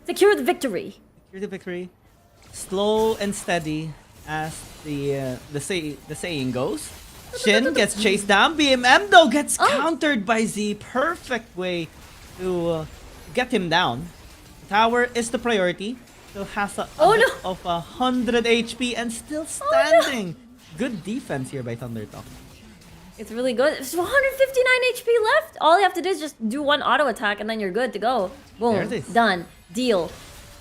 Speaker 4: Secure the victory.
Speaker 3: Here's the victory. Slow and steady as the saying goes. Shin gets chased down. BMM though gets countered by Z. Perfect way to get him down. Tower is the priority. Still has a
Speaker 4: Oh,
Speaker 3: bit
Speaker 4: no.
Speaker 3: of 100 HP and still standing. Good defense here by Thundertalk.
Speaker 4: It's really good. It's 159 HP left. All you have to do is just do one auto attack and then you're good to go. Boom.
Speaker 3: There it is.
Speaker 4: Done. Deal.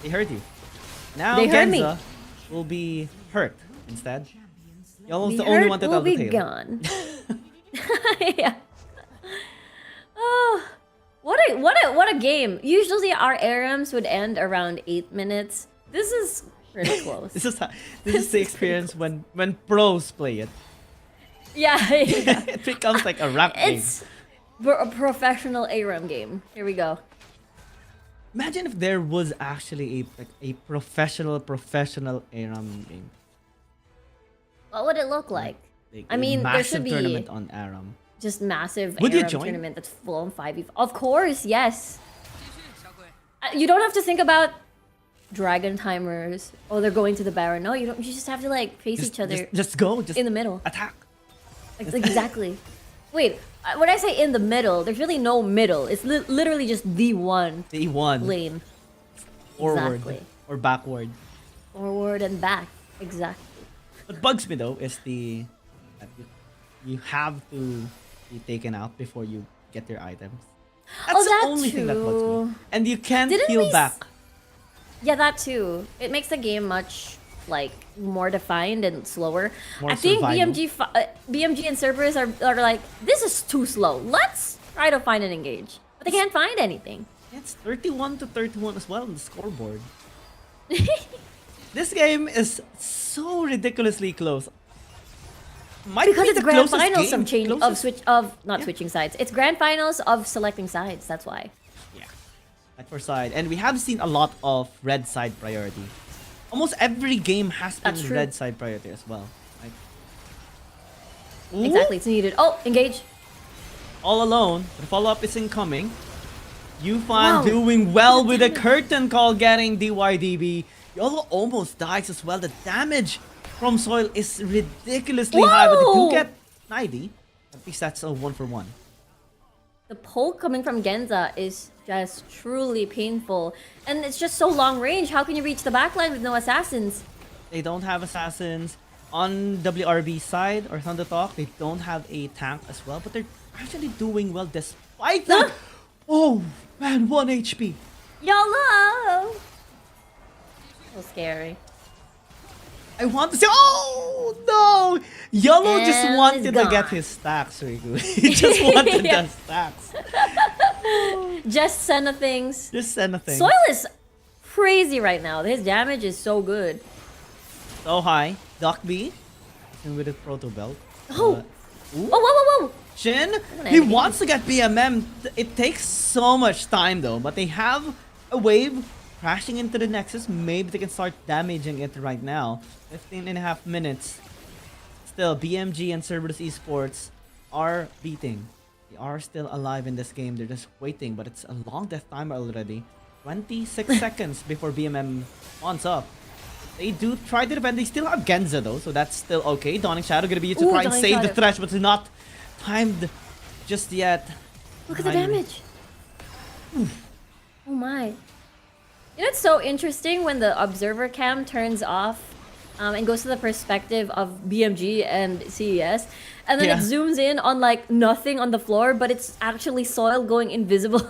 Speaker 3: They heard you. Now
Speaker 4: They heard me.
Speaker 3: Genza will be hurt instead. Yolo's
Speaker 4: The
Speaker 3: the only
Speaker 4: hurt
Speaker 3: one to
Speaker 4: will
Speaker 3: tell the
Speaker 4: be
Speaker 3: tale.
Speaker 4: gone. Yeah. Oh, what a game. Usually our ARAMs would end around 8 minutes. This is pretty close.
Speaker 3: This is the experience when pros play it.
Speaker 4: Yeah, yeah.
Speaker 3: It becomes like a rap game.
Speaker 4: It's a professional ARAM game. Here we go.
Speaker 3: Imagine if there was actually a professional ARAM game.
Speaker 4: What would it look like?
Speaker 3: Like
Speaker 4: I
Speaker 3: a
Speaker 4: mean, there should
Speaker 3: massive
Speaker 4: be
Speaker 3: tournament on ARAM.
Speaker 4: just massive
Speaker 3: Would you
Speaker 4: ARAM
Speaker 3: join?
Speaker 4: tournament that's full on 5v. Of course, yes. You don't have to think about dragon timers. Oh, they're going to the Baron. No, you don't. You just have to like face each other
Speaker 3: Just go. Just
Speaker 4: in the middle.
Speaker 3: attack.
Speaker 4: Exactly. Wait, when I say in the middle, there's really no middle. It's literally just the one
Speaker 3: The E1.
Speaker 4: lane.
Speaker 3: Forward
Speaker 4: Exactly.
Speaker 3: or backward.
Speaker 4: Forward and back. Exactly.
Speaker 3: What bugs me though is that you have to be taken out before you get your items. That's the
Speaker 4: that's
Speaker 3: only thing that bugs
Speaker 4: true.
Speaker 3: me. And you can't
Speaker 4: Didn't
Speaker 3: heal
Speaker 4: we
Speaker 3: back.
Speaker 4: Yeah, that too. It makes the game much like more defined and slower.
Speaker 3: More
Speaker 4: I think
Speaker 3: survival.
Speaker 4: BMG and Cerberus are like, this is too slow. Let's try to find and engage. But they can't find anything.
Speaker 3: It's 31 to 31 as well on the scoreboard. This game is so ridiculously close. Might
Speaker 4: Because
Speaker 3: be
Speaker 4: it's
Speaker 3: the
Speaker 4: grand
Speaker 3: closest
Speaker 4: finals
Speaker 3: game.
Speaker 4: of change of
Speaker 3: Closest-
Speaker 4: switch of not switching sides. It's grand finals of selecting sides. That's why.
Speaker 3: Yeah, side for side, and we have seen a lot of red side priority. Almost every game has been
Speaker 4: That's true.
Speaker 3: red side priority as well. Like, Ooh,
Speaker 4: Exactly, it's needed. Oh, engage.
Speaker 3: all alone. The follow up is incoming. Yufan
Speaker 4: Wow.
Speaker 3: doing well with a curtain call, getting DYDB. Yolo almost dies as well. The damage from Soil is ridiculously high, but they do
Speaker 4: Whoa.
Speaker 3: get 90. At least that's a 1-for-1.
Speaker 4: The poke coming from Genza is just truly painful. And it's just so long range. How can you reach the backline with no assassins?
Speaker 3: They don't have assassins. On WRB side, or Thunder Talk, they don't have a tank as well, but they're actually doing well despite that. Oh, man, 1 HP.
Speaker 4: YOLO! So scary.
Speaker 3: I want to say, oh, no! Yolo just
Speaker 4: And
Speaker 3: wanted
Speaker 4: it's
Speaker 3: to get
Speaker 4: gone.
Speaker 3: his stacks, Riku. He just wanted
Speaker 4: Yeah.
Speaker 3: the stacks.
Speaker 4: Just Senna things.
Speaker 3: Just send a thing.
Speaker 4: Soil is crazy right now. His damage is so good.
Speaker 3: So high. Doc B. And with a proto belt.
Speaker 4: Oh! Whoa, whoa, whoa, whoa!
Speaker 3: Shin,
Speaker 4: gonna
Speaker 3: he
Speaker 4: end the
Speaker 3: wants to get BMM. It takes so much time though, but they have a wave crashing into the Nexus. Maybe they can start damaging it right now. 15.5 minutes. Still, BMG and Cerberus Esports are beating. They are still alive in this game. They're just waiting, but it's a long death timer already. 26 seconds before BMM wants up. They do try to defend. They still have Genza though, so that's still okay. Dawning Shadow gonna be used to try and
Speaker 4: Dawning
Speaker 3: save the
Speaker 4: Shadow.
Speaker 3: Thresh, but it's not timed just yet.
Speaker 4: Look at the damage. Oh my. You know, it's so interesting when the observer cam turns off and goes to the perspective of BMG and CES, and then
Speaker 3: Yeah.
Speaker 4: it zooms in on like nothing on the floor, but it's actually soil going invisible.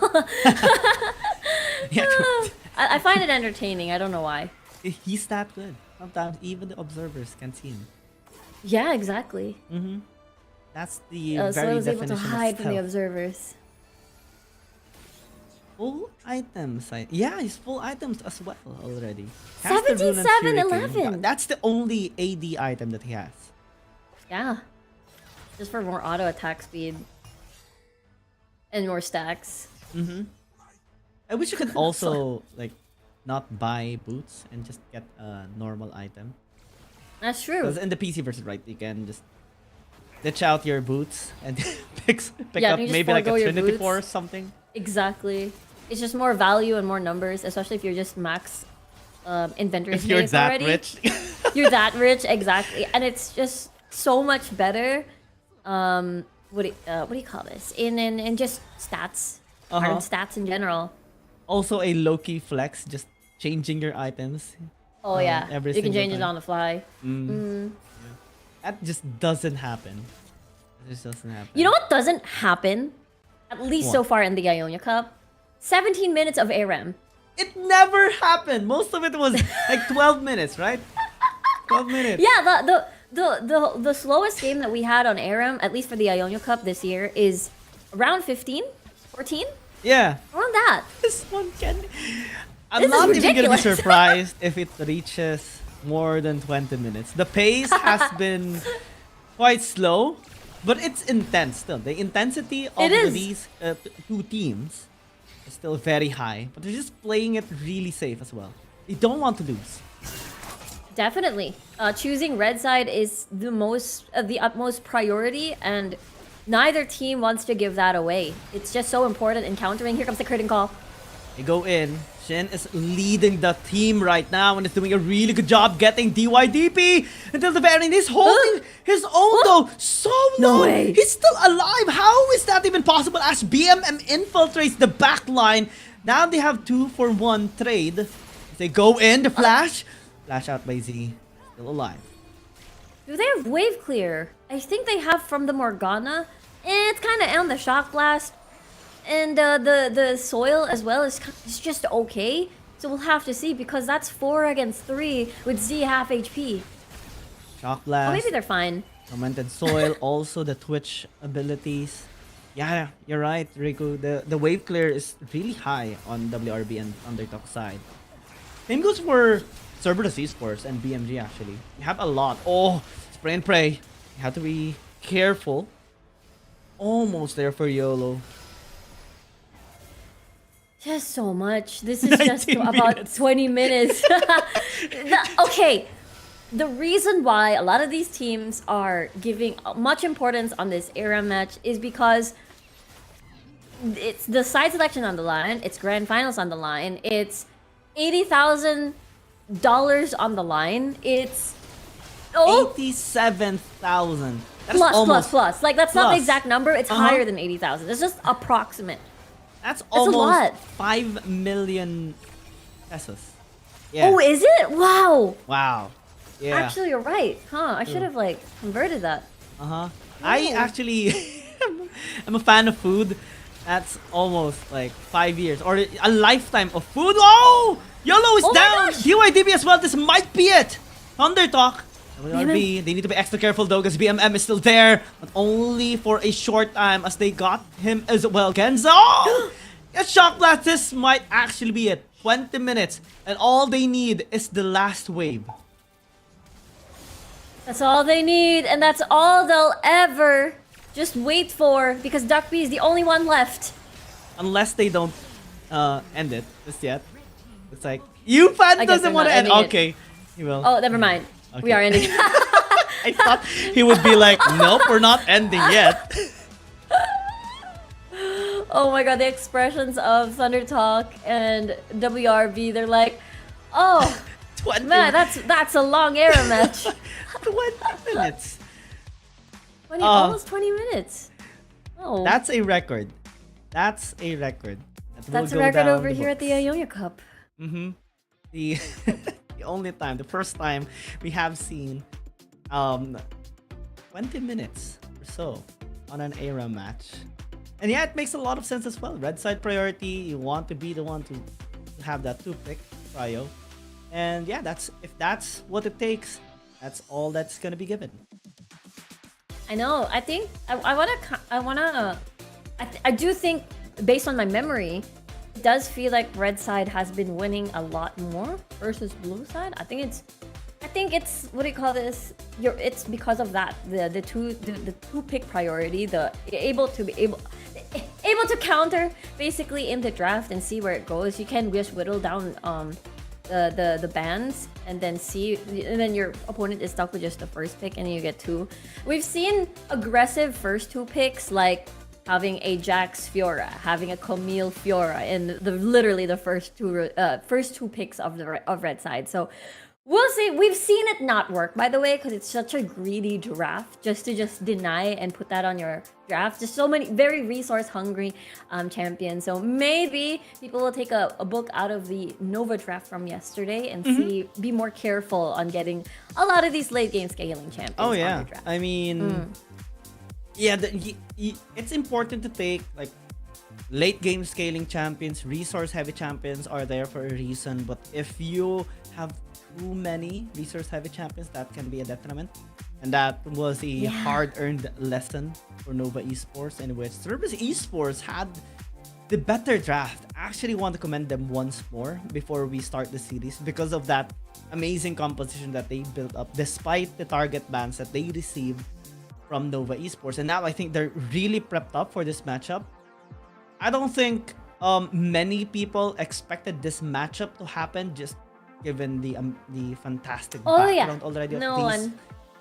Speaker 3: Yeah,
Speaker 4: I find it entertaining. I don't know why.
Speaker 3: he's that good. Sometimes even the observers can see him.
Speaker 4: Yeah, exactly.
Speaker 3: That's the
Speaker 4: So I
Speaker 3: very
Speaker 4: was able to
Speaker 3: definition
Speaker 4: hide
Speaker 3: of
Speaker 4: from the
Speaker 3: stealth.
Speaker 4: observers.
Speaker 3: Full items. Yeah, he's full items as well already. Has the Rune and
Speaker 4: 77-11.
Speaker 3: Shuriken. That's the only AD item that he has.
Speaker 4: Yeah. Just for more auto attack speed. And more stacks.
Speaker 3: I wish you could also like not buy boots and just get a normal item.
Speaker 4: That's true.
Speaker 3: Because in the PC version, right, you can just ditch out your boots and pick
Speaker 4: Yeah,
Speaker 3: up
Speaker 4: you just
Speaker 3: maybe like a
Speaker 4: forego your
Speaker 3: Trinity
Speaker 4: boots.
Speaker 3: Force or something.
Speaker 4: Exactly. It's just more value and more numbers, especially if you're just max inventory
Speaker 3: If you're
Speaker 4: space
Speaker 3: that
Speaker 4: already.
Speaker 3: rich.
Speaker 4: You're that rich, exactly. And it's just so much better. What do you call this? In just stats. Hard stats in general.
Speaker 3: Also a low-key flex, just changing your items.
Speaker 4: Oh yeah.
Speaker 3: every
Speaker 4: You can
Speaker 3: single
Speaker 4: change it
Speaker 3: time.
Speaker 4: on the fly.
Speaker 3: That just doesn't happen. It just doesn't happen.
Speaker 4: You know what doesn't happen? At least so
Speaker 3: What?
Speaker 4: far in the Ionia Cup? 17 minutes of ARAM.
Speaker 3: It never happened. Most of it was like 12 minutes, right? 12 minutes.
Speaker 4: Yeah, the slowest game that we had on ARAM, at least for the Ionia Cup this year, is around 15? 14?
Speaker 3: Yeah.
Speaker 4: Around that.
Speaker 3: This one can... I'm
Speaker 4: This is
Speaker 3: not even gonna be
Speaker 4: ridiculous.
Speaker 3: surprised if it reaches more than 20 minutes. The pace has been quite slow, but it's intense still. The intensity of
Speaker 4: It is.
Speaker 3: these two teams is still very high, but they're just playing it really safe as well. They don't want to lose.
Speaker 4: Definitely. Choosing red side is the utmost priority, and neither team wants to give that away. It's just so important in countering. Here comes the curtain call.
Speaker 3: They go in. Shin is leading the team right now and is doing a really good job getting DYDP until the very end. He's holding his own though. So
Speaker 4: No
Speaker 3: low.
Speaker 4: way.
Speaker 3: He's still alive. How is that even possible as BMM infiltrates the back line? Now they have 2-for-1 trade. They go in, the flash. Flash out by Z. Still alive.
Speaker 4: Do they have wave clear? I think they have from the Morgana. It's kind of on the shock blast. And the soil as well is just okay. So we'll have to see because that's 4 against 3 with Z half HP.
Speaker 3: Shock blast.
Speaker 4: Oh, maybe they're fine.
Speaker 3: Tormented soil. Also the Twitch abilities. Yeah, you're right, Riku. The wave clear is really high on WRB and Undertalk side. Same goes for Cerberus Esports and BMG actually. You have a lot. Oh, spray and pray. You have to be careful. Almost there for YOLO.
Speaker 4: Just so much. This is just
Speaker 3: 19
Speaker 4: about
Speaker 3: minutes.
Speaker 4: 20 minutes. Okay. The reason why a lot of these teams are giving much importance on this ARAM match is because it's the side selection on the line, it's grand finals on the line, it's $80,000 on the line, it's
Speaker 3: 87,000. That's almost,
Speaker 4: plus. Like that's not the
Speaker 3: plus.
Speaker 4: exact number. It's higher than 80,000. It's just approximate.
Speaker 3: That's
Speaker 4: a
Speaker 3: almost
Speaker 4: lot.
Speaker 3: 5 million pesos. Yeah.
Speaker 4: Oh, is it? Wow.
Speaker 3: Wow. Yeah.
Speaker 4: Actually, you're right. Huh? I should have like converted that.
Speaker 3: I actually I'm a fan of food. That's almost like 5 years or a lifetime of food. Oh! YOLO is
Speaker 4: Oh my
Speaker 3: down!
Speaker 4: gosh!
Speaker 3: DYDB as well. This might be it. Thunder Talk. WRB, they need to be extra careful though because BMM is still there. But only for a short time as they got him as well. Genzo! Oh! A shock blast. This might actually be it. 20 minutes. And all they need is the last wave.
Speaker 4: That's all they need, and that's all they'll ever just wait for, because Duck B is the only one left.
Speaker 3: Unless they don't end it just yet. It's like, UFan
Speaker 4: I guess
Speaker 3: doesn't
Speaker 4: they're
Speaker 3: want to
Speaker 4: not
Speaker 3: end.
Speaker 4: ending it.
Speaker 3: Okay, he will.
Speaker 4: Oh, never mind.
Speaker 3: Okay.
Speaker 4: We are ending.
Speaker 3: I thought he would be like, nope, we're not ending yet.
Speaker 4: Oh my god, the expressions of Thunder Talk and WRB, they're like, oh,
Speaker 3: 20
Speaker 4: man, that's a long ARAM match.
Speaker 3: 20 minutes.
Speaker 4: Almost 20 minutes. Oh.
Speaker 3: That's a record. That's a record.
Speaker 4: That's a record over here at the Ionia Cup.
Speaker 3: Mm-hmm. The the first time we have seen 20 minutes or so on an ARAM match. And yeah, it makes a lot of sense as well. Red side priority, you want to be the one to have that 2-pick trio. And yeah, if that's what it takes, that's all that's gonna be given.
Speaker 4: I know. I think I do think, based on my memory, it does feel like red side has been winning a lot more versus blue side. I think it's what do you call this? It's because of that, the two pick priority, the able to counter basically in the draft and see where it goes. You can just whittle down the bands and then your opponent is stuck with just the first pick and you get two. We've seen aggressive first two picks, like having a Jax Fiora, having a Camille Fiora in literally the first two picks of red side. So we'll see. We've seen it not work, by the way, because it's such a greedy draft just to deny and put that on your draft. Just so many very resource hungry champions. So maybe people will take a book out of the Nova draft from yesterday and be more careful on getting a lot of these late game scaling champions.
Speaker 3: Oh
Speaker 4: on
Speaker 3: yeah,
Speaker 4: their draft.
Speaker 3: I mean, yeah, it's important to take like late game scaling champions. Resource heavy champions are there for a reason, but if you have too many resource heavy champions, that can be a detriment. And that was a hard-earned lesson for Nova Esports, in which Cerberus Esports had the better draft. I actually want to commend them once more before we start the series because of that amazing composition that they built up despite the target bans that they received from Nova Esports. And now I think they're really prepped up for this matchup. I don't think many people expected this matchup to happen, just given the fantastic background already of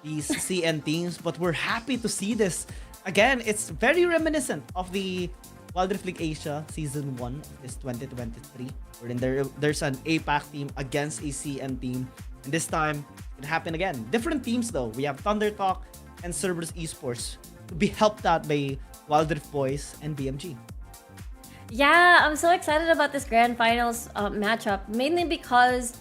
Speaker 3: these CN teams. But we're happy to see this. Again, it's very reminiscent of the Wild Rift League Asia Season 1 of this 2023. Wherein there's an APAC team against a CN team. And this time, it happened again. Different teams though. We have Thunder Talk and Cerberus Esports to be helped out by Wild Rift Boys and BMG.
Speaker 4: Yeah, I'm so excited about this Grand Finals matchup, mainly because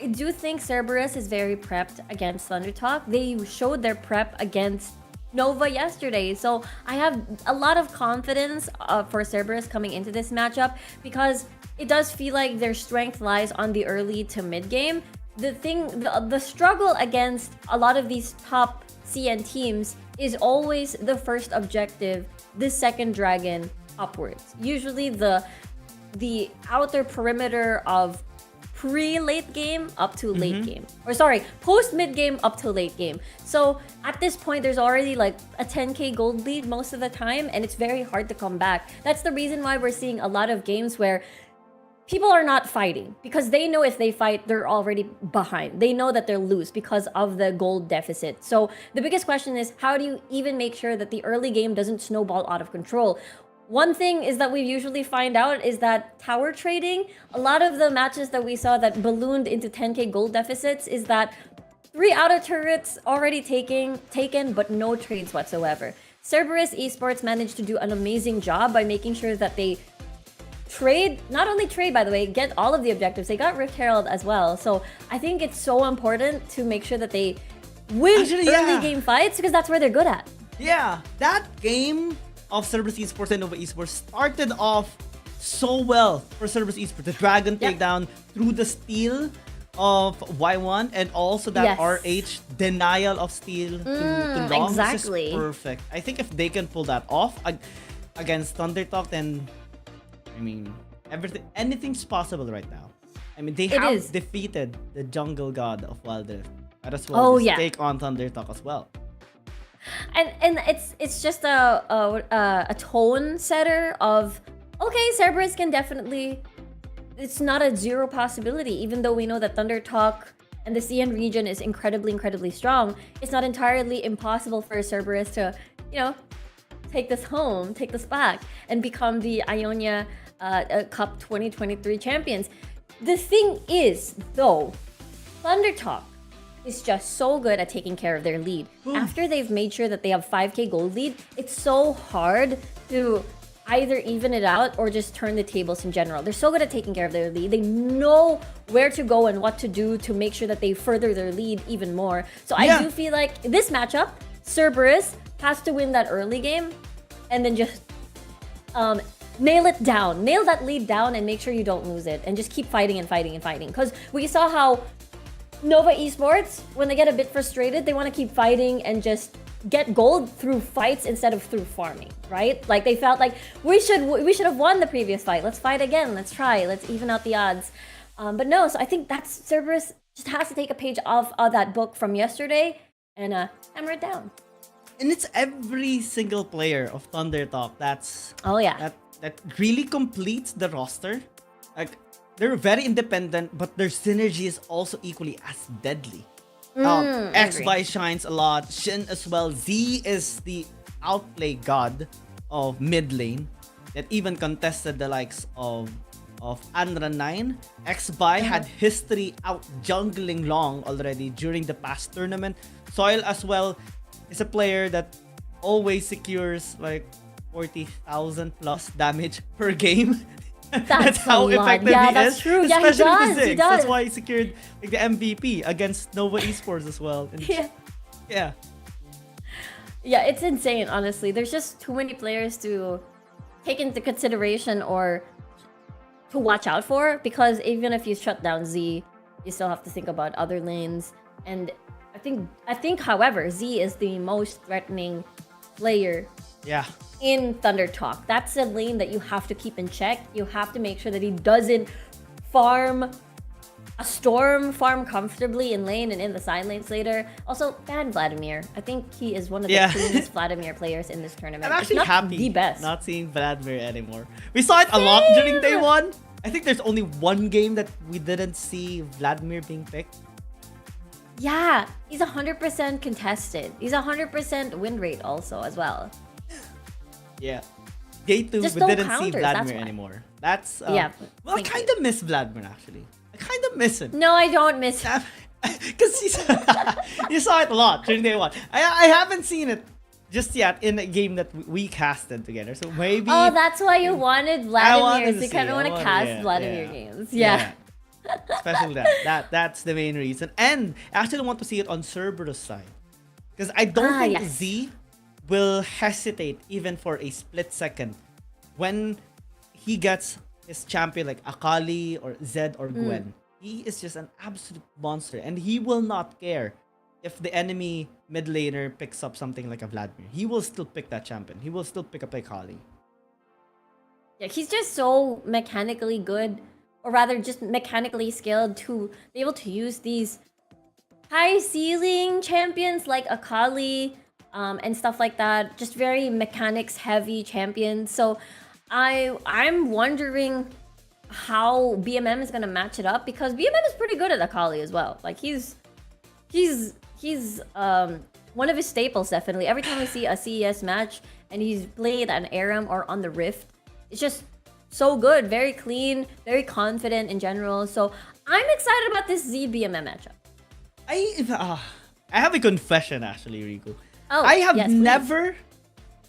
Speaker 4: I do think Cerberus is very prepped against Thunder Talk. They showed their prep against Nova yesterday. So I have a lot of confidence for Cerberus coming into this matchup because it does feel like their strength lies on the early to mid game. The struggle against a lot of these top CN teams is always the first objective, the second dragon upwards. Usually the outer perimeter of pre-late game up to late game. Or sorry, post-mid game up to late game. So at this point, there's already like a 10k gold lead most of the time, and it's very hard to come back. That's the reason why we're seeing a lot of games where people are not fighting, because they know if they fight, they're already behind. They know that they'll lose because of the gold deficit. So the biggest question is, how do you even make sure that the early game doesn't snowball out of control? One thing is that we usually find out is that tower trading, a lot of the matches that we saw that ballooned into 10k gold deficits is that 3 outer turrets already taken, but no trades whatsoever. Cerberus Esports managed to do an amazing job by making sure that they trade, not only trade, by the way, get all of the objectives. They got Rift Herald as well. So I think it's so important to make sure that they win early game fights, because that's where they're good at.
Speaker 3: Yeah, that game of Cerberus Esports and Nova Esports started off so well for Cerberus Esports. The Dragon takedown through the steal of Y1 and also that RH denial of steal to Long.
Speaker 4: Exactly.
Speaker 3: This is perfect. I think if they can pull that off against Thunder Talk, then I mean anything's possible right now. I mean, they have defeated the jungle god of Wild Rift. might as well
Speaker 4: Oh,
Speaker 3: just
Speaker 4: yeah.
Speaker 3: take on Thunder Talk as well.
Speaker 4: And it's just a tone setter of, okay, Cerberus can definitely, it's not a zero possibility, even though we know that Thunder Talk and the CN region is incredibly strong. It's not entirely impossible for Cerberus to, you know, take this home, take this back, and become the Ionia Cup 2023 champions. The thing is, though, Thunder Talk is just so good at taking care of their lead. After they've made sure that they have 5k gold lead, it's so hard to either even it out or just turn the tables in general. They're so good at taking care of their lead. They know where to go and what to do to make sure that they further their lead even more. So I do feel like this matchup, Cerberus has to win that early game and then just nail it down. Nail that lead down and make sure you don't lose it. And just keep fighting and fighting and fighting. Because we saw how Nova Esports, when they get a bit frustrated, they want to keep fighting and just get gold through fights instead of through farming, right? Like they felt like we should have won the previous fight. Let's fight again. Let's try. Let's even out the odds. But no, so I think that's Cerberus just has to take a page off of that book from yesterday and hammer it down.
Speaker 3: And it's every single player of Thunder Talk that's that really completes the roster. Like they're very independent, but their synergy is also equally as deadly. X-By shines a lot, Shin as well. Z is the outplay god of mid lane that even contested the likes of Anra 9. X-By had history out jungling Long already during the past tournament. Soil as well is a player that always secures like 40,000 plus damage per game. That's how effective he
Speaker 4: that's
Speaker 3: is.
Speaker 4: true.
Speaker 3: Especially
Speaker 4: He does.
Speaker 3: That's why he secured like the MVP against Nova Esports as well. And yeah,
Speaker 4: it's insane, honestly. There's just too many players to take into consideration or to watch out for, because even if you shut down Z, you still have to think about other lanes. And I think however, Z is the most threatening player in Thunder Talk. That's a lane that you have to keep in check. You have to make sure that he doesn't farm a storm, farm comfortably in lane and in the side lanes later. Also, ban Vladimir. I think he is one of the cleanest Vladimir players in this tournament.
Speaker 3: I'm actually happy
Speaker 4: the best.
Speaker 3: not seeing Vladimir anymore. We saw it a lot during day one. I think there's only one game that we didn't see Vladimir being picked.
Speaker 4: Yeah, he's 100% contested. He's 100% win rate also as well.
Speaker 3: Yeah. Day 2,
Speaker 4: Just
Speaker 3: we
Speaker 4: no
Speaker 3: didn't see
Speaker 4: counters,
Speaker 3: Vladimir
Speaker 4: that's why.
Speaker 3: anymore. That's
Speaker 4: Yeah,
Speaker 3: well, I kind of miss Vladimir actually. I kind of miss him.
Speaker 4: No, I don't miss him.
Speaker 3: Because you saw it a lot during day 1. I haven't seen it just yet in a game that we casted together. So maybe.
Speaker 4: Oh, that's why you wanted Vladimir.
Speaker 3: wanted
Speaker 4: So
Speaker 3: to
Speaker 4: you kind
Speaker 3: see,
Speaker 4: of want to cast Vladimir games. Yeah.
Speaker 3: Especially that's the main reason. And I actually want to see it on Cerberus side. Because I don't think Z will hesitate even for a split second when he gets his champion like Akali or Zed or Gwen. He is just an absolute monster, and he will not care if the enemy mid laner picks up something like a Vladimir. He will still pick that champion. He will still pick up Akali.
Speaker 4: Yeah, he's just so mechanically good, or rather just mechanically skilled to be able to use these high ceiling champions like Akali and stuff like that. Just very mechanics heavy champions. So I'm wondering how BMM is gonna match it up, because BMM is pretty good at Akali as well. Like he's one of his staples definitely. Every time we see a CES match and he's played an ARAM or on the Rift, it's just so good, very clean, very confident in general. So I'm excited about this Z BMM matchup.
Speaker 3: I have a confession actually, Rico.
Speaker 4: Oh,
Speaker 3: I have
Speaker 4: yes,
Speaker 3: never.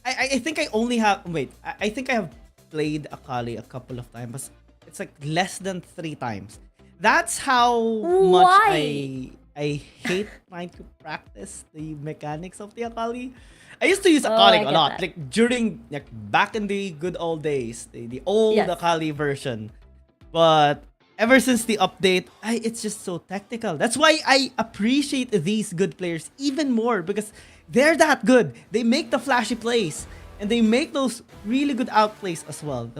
Speaker 3: I think I only have. Wait, I think I have played Akali a couple of times. It's like less than 3 times. That's how much I hate trying to practice the mechanics of the Akali. I used to use Akali a lot, like during back in the good old days, the old Akali version. But ever since the update, it's just so technical. That's why I appreciate these good players even more, because they're that good. They make the flashy plays, and they make those really good outplays as well.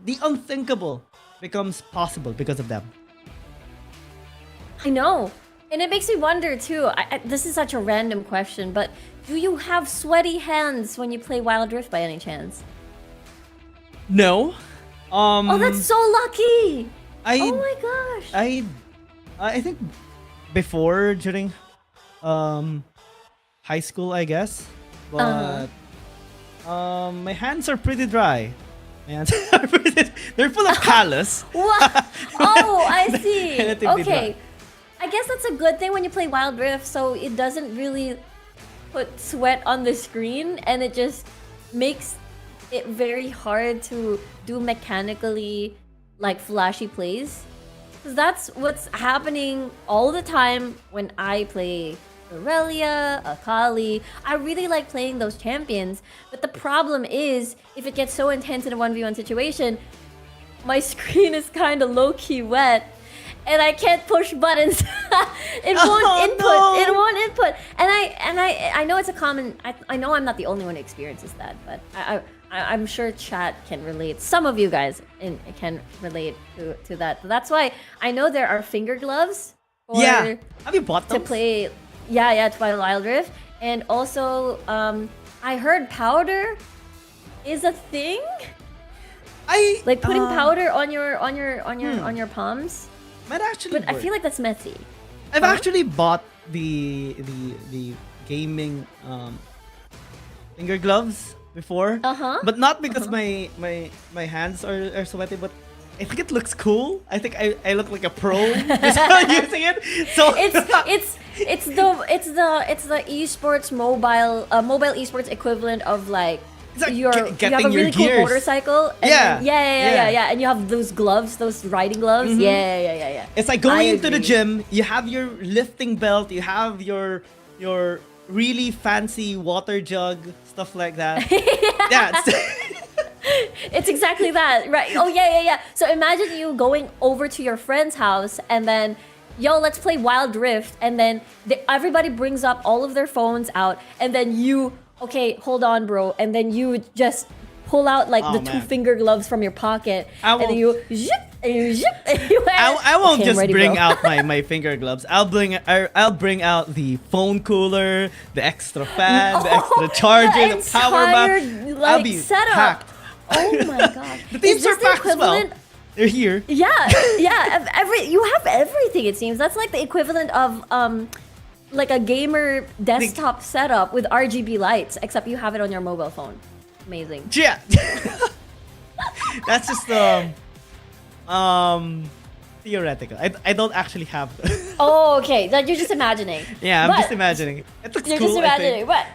Speaker 3: The unthinkable becomes possible because of them.
Speaker 4: I know. And it makes me wonder too. This is such a random question, but do you have sweaty hands when you play Wild Rift by any chance?
Speaker 3: No.
Speaker 4: Oh, that's so lucky!
Speaker 3: I
Speaker 4: Oh my gosh!
Speaker 3: I think before during high school, I guess, but my hands are pretty dry. My hands are they're full of callus.
Speaker 4: What? Oh, I see.
Speaker 3: Relatively
Speaker 4: Okay.
Speaker 3: dry.
Speaker 4: I guess that's a good thing when you play Wild Rift, so it doesn't really put sweat on the screen, and it just makes it very hard to do mechanically like flashy plays. Because that's what's happening all the time when I play Aurelia, Akali. I really like playing those champions, but the problem is if it gets so intense in a 1v1 situation, my screen is kind of low-key wet and I can't push buttons. It won't input.
Speaker 3: no.
Speaker 4: It won't input. And I know it's a common. I know I'm not the only one who experiences that, but I'm sure chat can relate. Some of you guys can relate to that. That's why I know there are finger gloves.
Speaker 3: Yeah. Have you bought
Speaker 4: to
Speaker 3: them?
Speaker 4: play? Yeah, to play Wild Rift, and also I heard powder is a thing. Like putting powder on your palms.
Speaker 3: Might actually
Speaker 4: But I
Speaker 3: work.
Speaker 4: feel like that's messy.
Speaker 3: I've actually bought the gaming finger gloves before, but not because my hands are sweaty, but I think it looks cool. I think I look like a pro just using it. So
Speaker 4: it's the esports mobile esports equivalent of like
Speaker 3: It's like
Speaker 4: you have a
Speaker 3: getting your
Speaker 4: really cool
Speaker 3: gears.
Speaker 4: motorcycle. And
Speaker 3: Yeah.
Speaker 4: then, yeah. And you have those gloves, those riding gloves. Yeah.
Speaker 3: It's like going
Speaker 4: I
Speaker 3: into the
Speaker 4: agree.
Speaker 3: gym. You have your lifting belt. You have your really fancy water jug, stuff like that. Yeah.
Speaker 4: It's exactly that, right? Oh yeah. So imagine you going over to your friend's house and then, yo, let's play Wild Rift, and then everybody brings up all of their phones out, and then you, okay, hold on, bro, and then you just pull out like the two finger gloves from your pocket, and then you zip, and you zip, and you wear it.
Speaker 3: I won't
Speaker 4: Okay, I'm
Speaker 3: just
Speaker 4: ready,
Speaker 3: bring
Speaker 4: bro.
Speaker 3: out my finger gloves. I'll bring out the phone cooler, the extra fan, the extra charger, the power bank.
Speaker 4: entire,
Speaker 3: I'll
Speaker 4: like,
Speaker 3: be
Speaker 4: setup.
Speaker 3: packed.
Speaker 4: Oh my god.
Speaker 3: The teams
Speaker 4: Is this
Speaker 3: are
Speaker 4: the
Speaker 3: packed as well.
Speaker 4: equivalent?
Speaker 3: They're here.
Speaker 4: Yeah. You have everything. It seems that's like the equivalent of like a gamer desktop setup with RGB lights, except you have it on your mobile phone. Amazing.
Speaker 3: Yeah. That's just theoretical. I don't actually have.
Speaker 4: Oh, okay. Like you're just imagining.
Speaker 3: Yeah, I'm
Speaker 4: But
Speaker 3: just imagining. It looks
Speaker 4: You're
Speaker 3: cool.
Speaker 4: just
Speaker 3: I think.
Speaker 4: imagining. But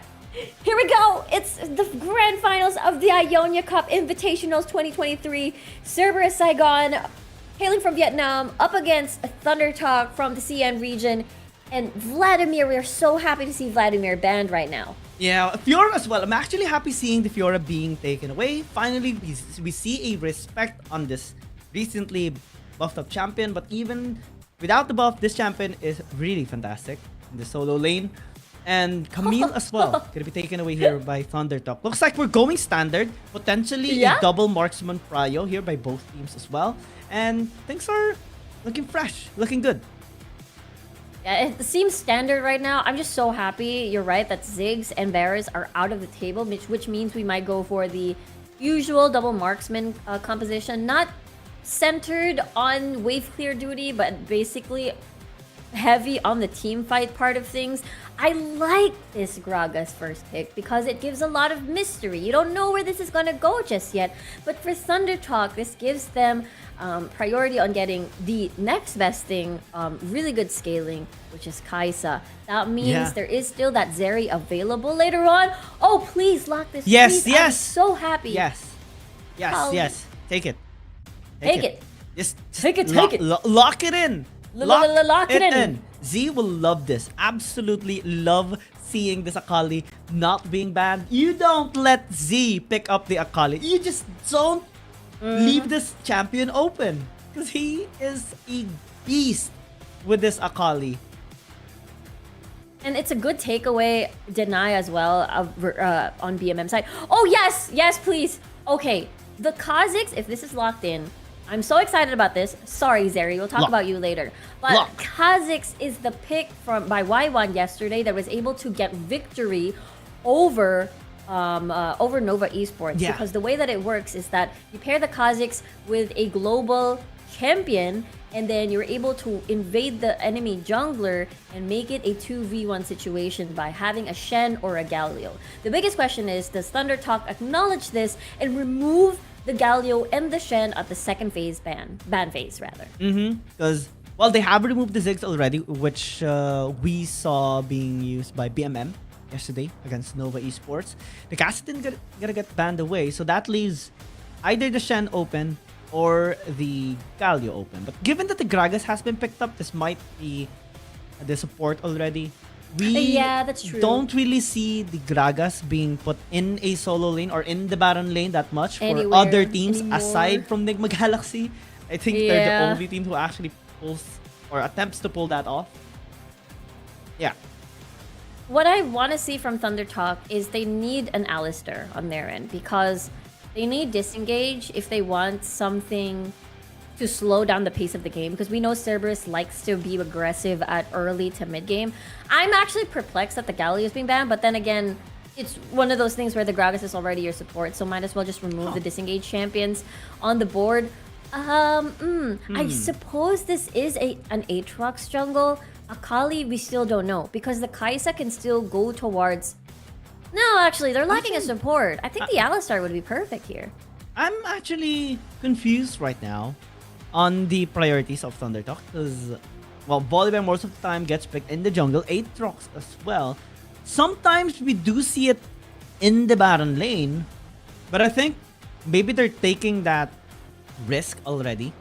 Speaker 4: here we go. It's the grand finals of the Ionia Cup Invitationals 2023. Cerberus Saigon, hailing from Vietnam, up against Thunder Talk from the CN region. And Vladimir, we are so happy to see Vladimir banned right now.
Speaker 3: Yeah, Fiora as well. I'm actually happy seeing the Fiora being taken away. Finally, we see a respect on this recently buffed up champion. But even without the buff, this champion is really fantastic in the solo lane. And Camille as well, gonna be taken away here by Thunder Talk. Looks like we're going standard. Potentially a double marksman prio here by both teams as well. And things are looking fresh, looking good.
Speaker 4: Yeah, it seems standard right now. I'm just so happy. You're right that Ziggs and Varus are out of the table, which means we might go for the usual double marksman composition. Not centered on wave clear duty, but basically heavy on the team fight part of things. I like this Gragas first pick because it gives a lot of mystery. You don't know where this is going to go just yet. But for Thunder Talk, this gives them priority on getting the next best thing, really good scaling, which is Kaisa. That means there is still that Zeri available later on. Oh, please lock this.
Speaker 3: Yes,
Speaker 4: please.
Speaker 3: yes.
Speaker 4: I'm so happy.
Speaker 3: Yes. Take it.
Speaker 4: Take it.
Speaker 3: Just
Speaker 4: Take it.
Speaker 3: lock it in.
Speaker 4: Lock it in.
Speaker 3: Z will love this. Absolutely love seeing this Akali not being banned. You don't let Z pick up the Akali. You just don't leave this champion open. Because he is a beast with this Akali.
Speaker 4: And it's a good takeaway, deny as well, on BMM side. Oh, yes, please. Okay, the Kazakhs, if this is locked in, I'm so excited about this. Sorry, Zeri, we'll talk
Speaker 3: Lock.
Speaker 4: about you later. But
Speaker 3: Lock.
Speaker 4: Kha'Zix is the pick by Y1 yesterday that was able to get victory over Nova Esports.
Speaker 3: Yeah.
Speaker 4: Because the way that it works is that you pair the Kha'Zix with a global champion, and then you're able to invade the enemy jungler and make it a 2v1 situation by having a Shen or a Galio. The biggest question is, does Thunder Talk acknowledge this and remove the Galio and the Shen at the second phase ban phase rather?
Speaker 3: Because, well, they have removed the Ziggs already, which we saw being used by BMM yesterday against Nova Esports. The Cassidy didn't gonna get banned away, so that leaves either the Shen open or the Galio open. But given that the Gragas has been picked up, this might be the support already. We
Speaker 4: Yeah, that's true.
Speaker 3: don't really see the Gragas being put in a solo lane or in the Baron lane that much for
Speaker 4: Anywhere
Speaker 3: other teams
Speaker 4: anymore.
Speaker 3: aside from Nigma Galaxy. I think they're the
Speaker 4: Yeah.
Speaker 3: only team who actually pulls or attempts to pull that off. Yeah.
Speaker 4: What I want to see from Thunder Talk is they need an Alistar on their end, because they need disengage if they want something to slow down the pace of the game, because we know Cerberus likes to be aggressive at early to mid game. I'm actually perplexed that the Galio is being banned, but then again, it's one of those things where the Gragas is already your support, so might as well just remove the disengage champions on the board. I suppose this is an Aatrox jungle. Akali, we still don't know, because the Kai'Sa can still go towards... No, actually, they're lacking a support. I think the Alistar would be perfect here.
Speaker 3: I'm actually confused right now on the priorities of Thunder Talk, because, well, Volibear most of the time gets picked in the jungle, Aatrox as well. Sometimes we do see it in the Baron lane, but I think maybe they're taking that risk already,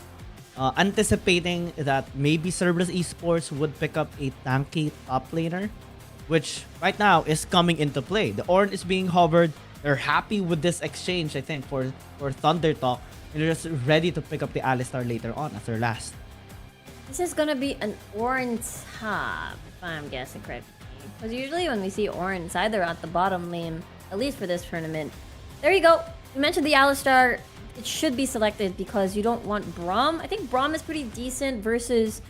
Speaker 3: anticipating that maybe Cerberus Esports would pick up a tanky top laner, which right now is coming into play. The Ornn is being hovered. They're happy with this exchange, I think, for Thunder Talk. And they're just ready to pick up the Alistar later on as their last.
Speaker 4: This is gonna be an Ornn top, if I'm guessing correctly. Because usually when we see Ornn, it's either at the bottom lane, at least for this tournament. There you go. You mentioned the Alistar. It should be selected because you don't want Braum. I think Braum is pretty decent versus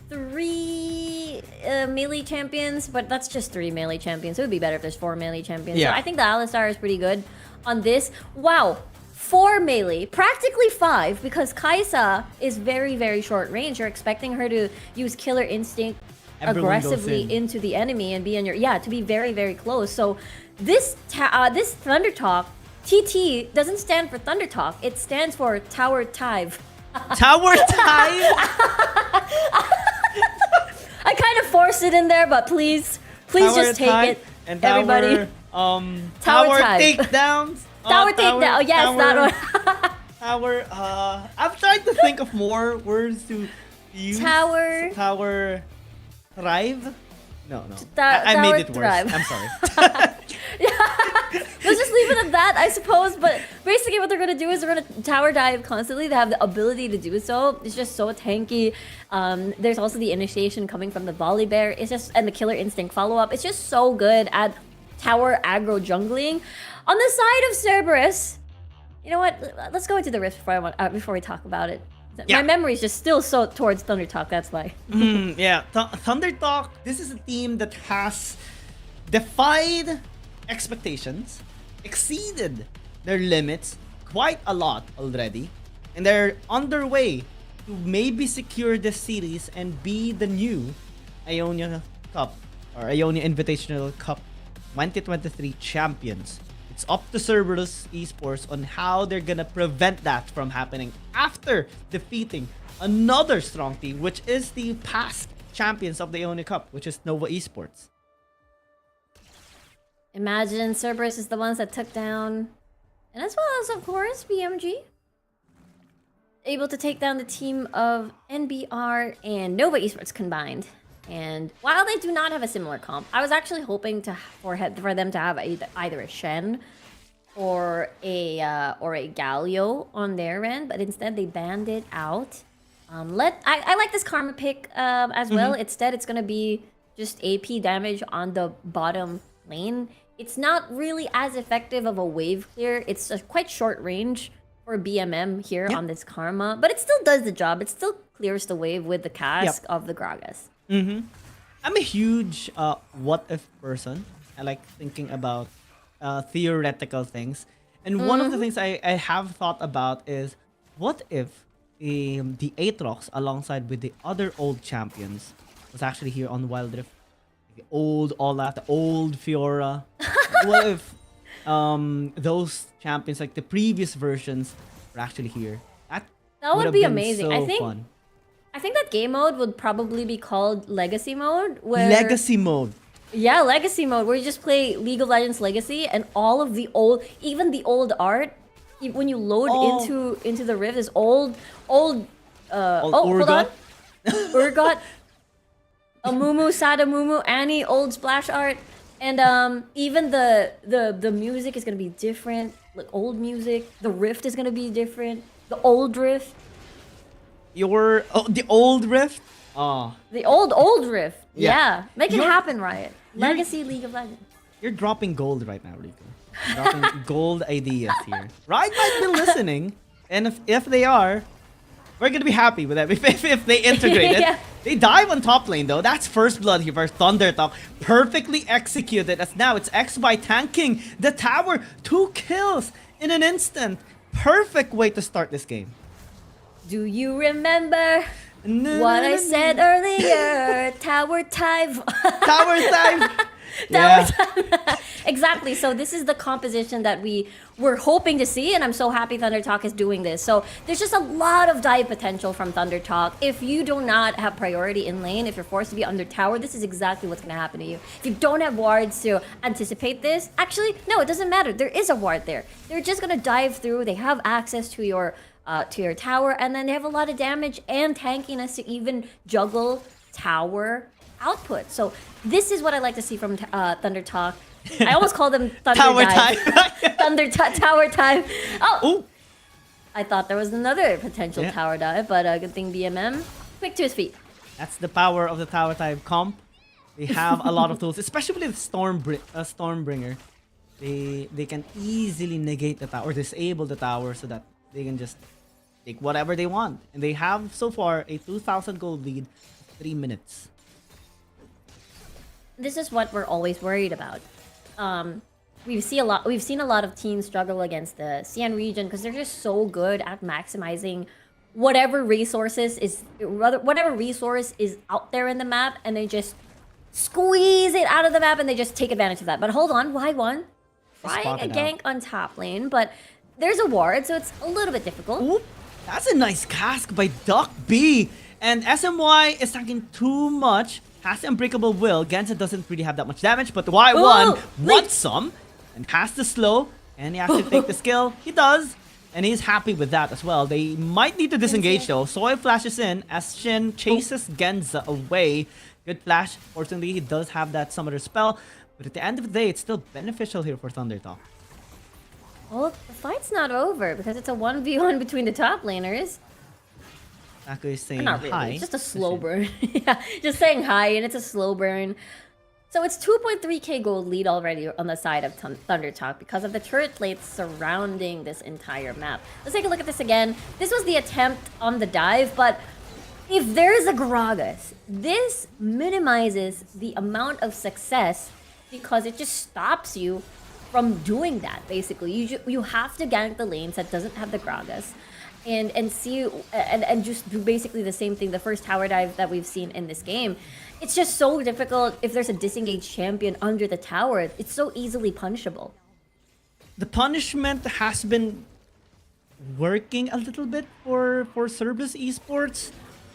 Speaker 4: 3 melee champions, but that's just 3 melee champions. It would be better if there's 4 melee champions.
Speaker 3: Yeah.
Speaker 4: So I think the Alistar is pretty good on this. Wow, 4 melee, practically 5, because Kai'Sa is very, very short range. You're expecting her to use Killer Instinct
Speaker 3: Everyone goes
Speaker 4: aggressively
Speaker 3: in.
Speaker 4: into the enemy and be on your... Yeah, to be very, very close. So this Thunder Talk, TT, doesn't stand for Thunder Talk. It stands for Tower Tive.
Speaker 3: Tower Tide?
Speaker 4: I kind of forced it in there, but please just take it,
Speaker 3: and
Speaker 4: everybody.
Speaker 3: Tower
Speaker 4: Tide.
Speaker 3: takedowns.
Speaker 4: Tower takedown. Oh, yes, that one.
Speaker 3: Tower. I'm trying to think of more words to use.
Speaker 4: Tower.
Speaker 3: Tower. Thrive. No. I
Speaker 4: Tower
Speaker 3: made it worse.
Speaker 4: thrive.
Speaker 3: I'm sorry.
Speaker 4: Let's just leave it at that, I suppose. But basically what they're going to do is they're going to tower dive constantly. They have the ability to do so. It's just so tanky. There's also the initiation coming from the Volibear. It's just, and the Killer Instinct follow-up. It's just so good at tower aggro jungling. On the side of Cerberus, you know what? Let's go into the Rift before we talk about it.
Speaker 3: Yeah.
Speaker 4: My memory is just still so towards Thunder Talk, that's why.
Speaker 3: Yeah, Thunder Talk, this is a team that has defied expectations, exceeded their limits quite a lot already, and they're on their way to maybe secure this series and be the new Ionia Cup or Ionia Invitational Cup 2023 champions. It's up to Cerberus Esports on how they're gonna prevent that from happening after defeating another strong team, which is the past champions of the Ionia Cup, which is Nova Esports.
Speaker 4: Imagine Cerberus is the ones that took down, and as well as, of course, BMG. Able to take down the team of NBR and Nova Esports combined. And while they do not have a similar comp, I was actually hoping for them to have either a Shen or a Galio on their end, but instead they banned it out. I like this Karma pick as well. Instead, it's gonna be just AP damage on the bottom lane. It's not really as effective of a wave clear. It's a quite short range for BMM here on this Karma, but it still does the job. It still clears the wave with the cask of the Gragas.
Speaker 3: I'm a huge what if person. I like thinking about theoretical things. And one of the things I have thought about is, what if the Aatrox alongside with the other old champions was actually here on Wild Rift? The old Olaf, the old Fiora. What if those champions, like the previous versions, were actually here?
Speaker 4: That would
Speaker 3: have
Speaker 4: be
Speaker 3: been
Speaker 4: amazing.
Speaker 3: so
Speaker 4: I think
Speaker 3: fun.
Speaker 4: that game mode would probably be called Legacy mode. Where
Speaker 3: Legacy mode.
Speaker 4: Yeah, Legacy mode, where you just play League of Legends Legacy, and all of the old, even the old art, when you load into the Rift, is old hold on, Urgot, Amumu, Sadamumu, Annie, old splash art, and even the music is gonna be different, like old music. The Rift is gonna be different. The old Rift.
Speaker 3: The old Rift. Oh.
Speaker 4: The old Rift.
Speaker 3: Yeah.
Speaker 4: Yeah. Make it happen, Riot. Legacy League of Legends.
Speaker 3: You're dropping gold right now, Rico. Dropping gold ideas here. Riot might be listening, and if they are, we're gonna be happy with that. If they integrate it. They dive on top lane though. That's first blood here for Thundertalk. Perfectly executed, as now it's X by tanking the tower. 2 kills in an instant. Perfect way to start this game.
Speaker 4: Do you remember what I said earlier? Tower time.
Speaker 3: Tower time.
Speaker 4: Tower time. Exactly. So this is the composition that we were hoping to see, and I'm so happy Thundertalk is doing this. So there's just a lot of dive potential from Thundertalk. If you do not have priority in lane, if you're forced to be under tower, this is exactly what's going to happen to you. If you don't have wards to anticipate this, actually, no, it doesn't matter. There is a ward there. They're just going to dive through. They have access to your tower, and then they have a lot of damage and tankiness to even juggle tower output. So this is what I like to see from Thundertalk. I almost call them Thunder
Speaker 3: Tower
Speaker 4: Dive.
Speaker 3: time.
Speaker 4: Tower time. Oh!
Speaker 3: Ooh.
Speaker 4: I thought there was another potential tower dive, but good thing BMM. Quick to his feet.
Speaker 3: That's the power of the tower type comp. They have a lot of tools, especially with Stormbringer. They can easily negate the tower, or disable the tower, so that they can just take whatever they want. And they have so far a 2,000 gold lead, 3 minutes.
Speaker 4: This is what we're always worried about. We've seen a lot of teams struggle against the CN region because they're just so good at maximizing whatever resource is out there in the map, and they just squeeze it out of the map and they just take advantage of that. But hold on, Y1 trying a gank on top lane, but there's a ward, so it's a little bit difficult.
Speaker 3: Ooh, that's a nice cask by Duck B, and SMY is taking too much. Has the Unbreakable Will. Genza doesn't really have that much damage, but Y1 wants some and has the slow, and he has to take the skill. He does, and he's happy with that as well. They might need to disengage though. Soil flashes in as Shin chases Genza away. Good flash. Fortunately, he does have that summoner spell, but at the end of the day, it's still beneficial here for Thundertalk.
Speaker 4: Well, the fight's not over because it's a 1v1 between the top laners.
Speaker 3: Taco is saying
Speaker 4: Not really.
Speaker 3: hi.
Speaker 4: It's just a slow burn. Yeah, just saying hi, and it's a slow burn. So it's 2.3k gold lead already on the side of Thundertalk because of the turret plates surrounding this entire map. Let's take a look at this again. This was the attempt on the dive, but if there's a Gragas, this minimizes the amount of success because it just stops you from doing that, basically. You have to gank the lanes that doesn't have the Gragas. And just do basically the same thing, the first tower dive that we've seen in this game. It's just so difficult if there's a disengaged champion under the tower. It's so easily punishable.
Speaker 3: The punishment has been working a little bit for Cerberus Esports,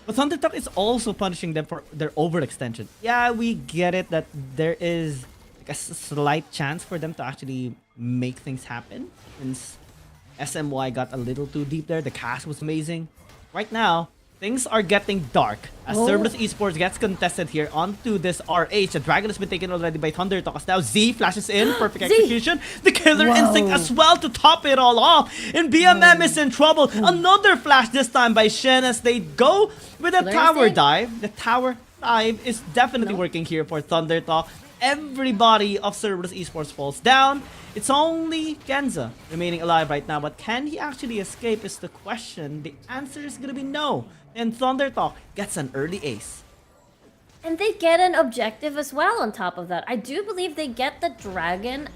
Speaker 3: but Thundertalk is also punishing them for their overextension. Yeah, we get it that there is like a slight chance for them to actually make things happen, since SMY got a little too deep there. The cast was amazing. Right now, things are getting dark as Cerberus Esports gets contested here onto this RH. The dragon has been taken already by Thundertalk. Now Z flashes in. Perfect execution. The killer instinct as well to top it all off. And BMM is in trouble. Another flash this time by Shen as they go with a tower dive. The tower dive is definitely working here for Thundertalk. Everybody of Cerberus Esports falls down. It's only Genza remaining alive right now, but can he actually escape is the question. The answer is gonna be no. And Thundertalk gets an early ace.
Speaker 4: And they get an objective as well on top of that. I do believe they get the Dragon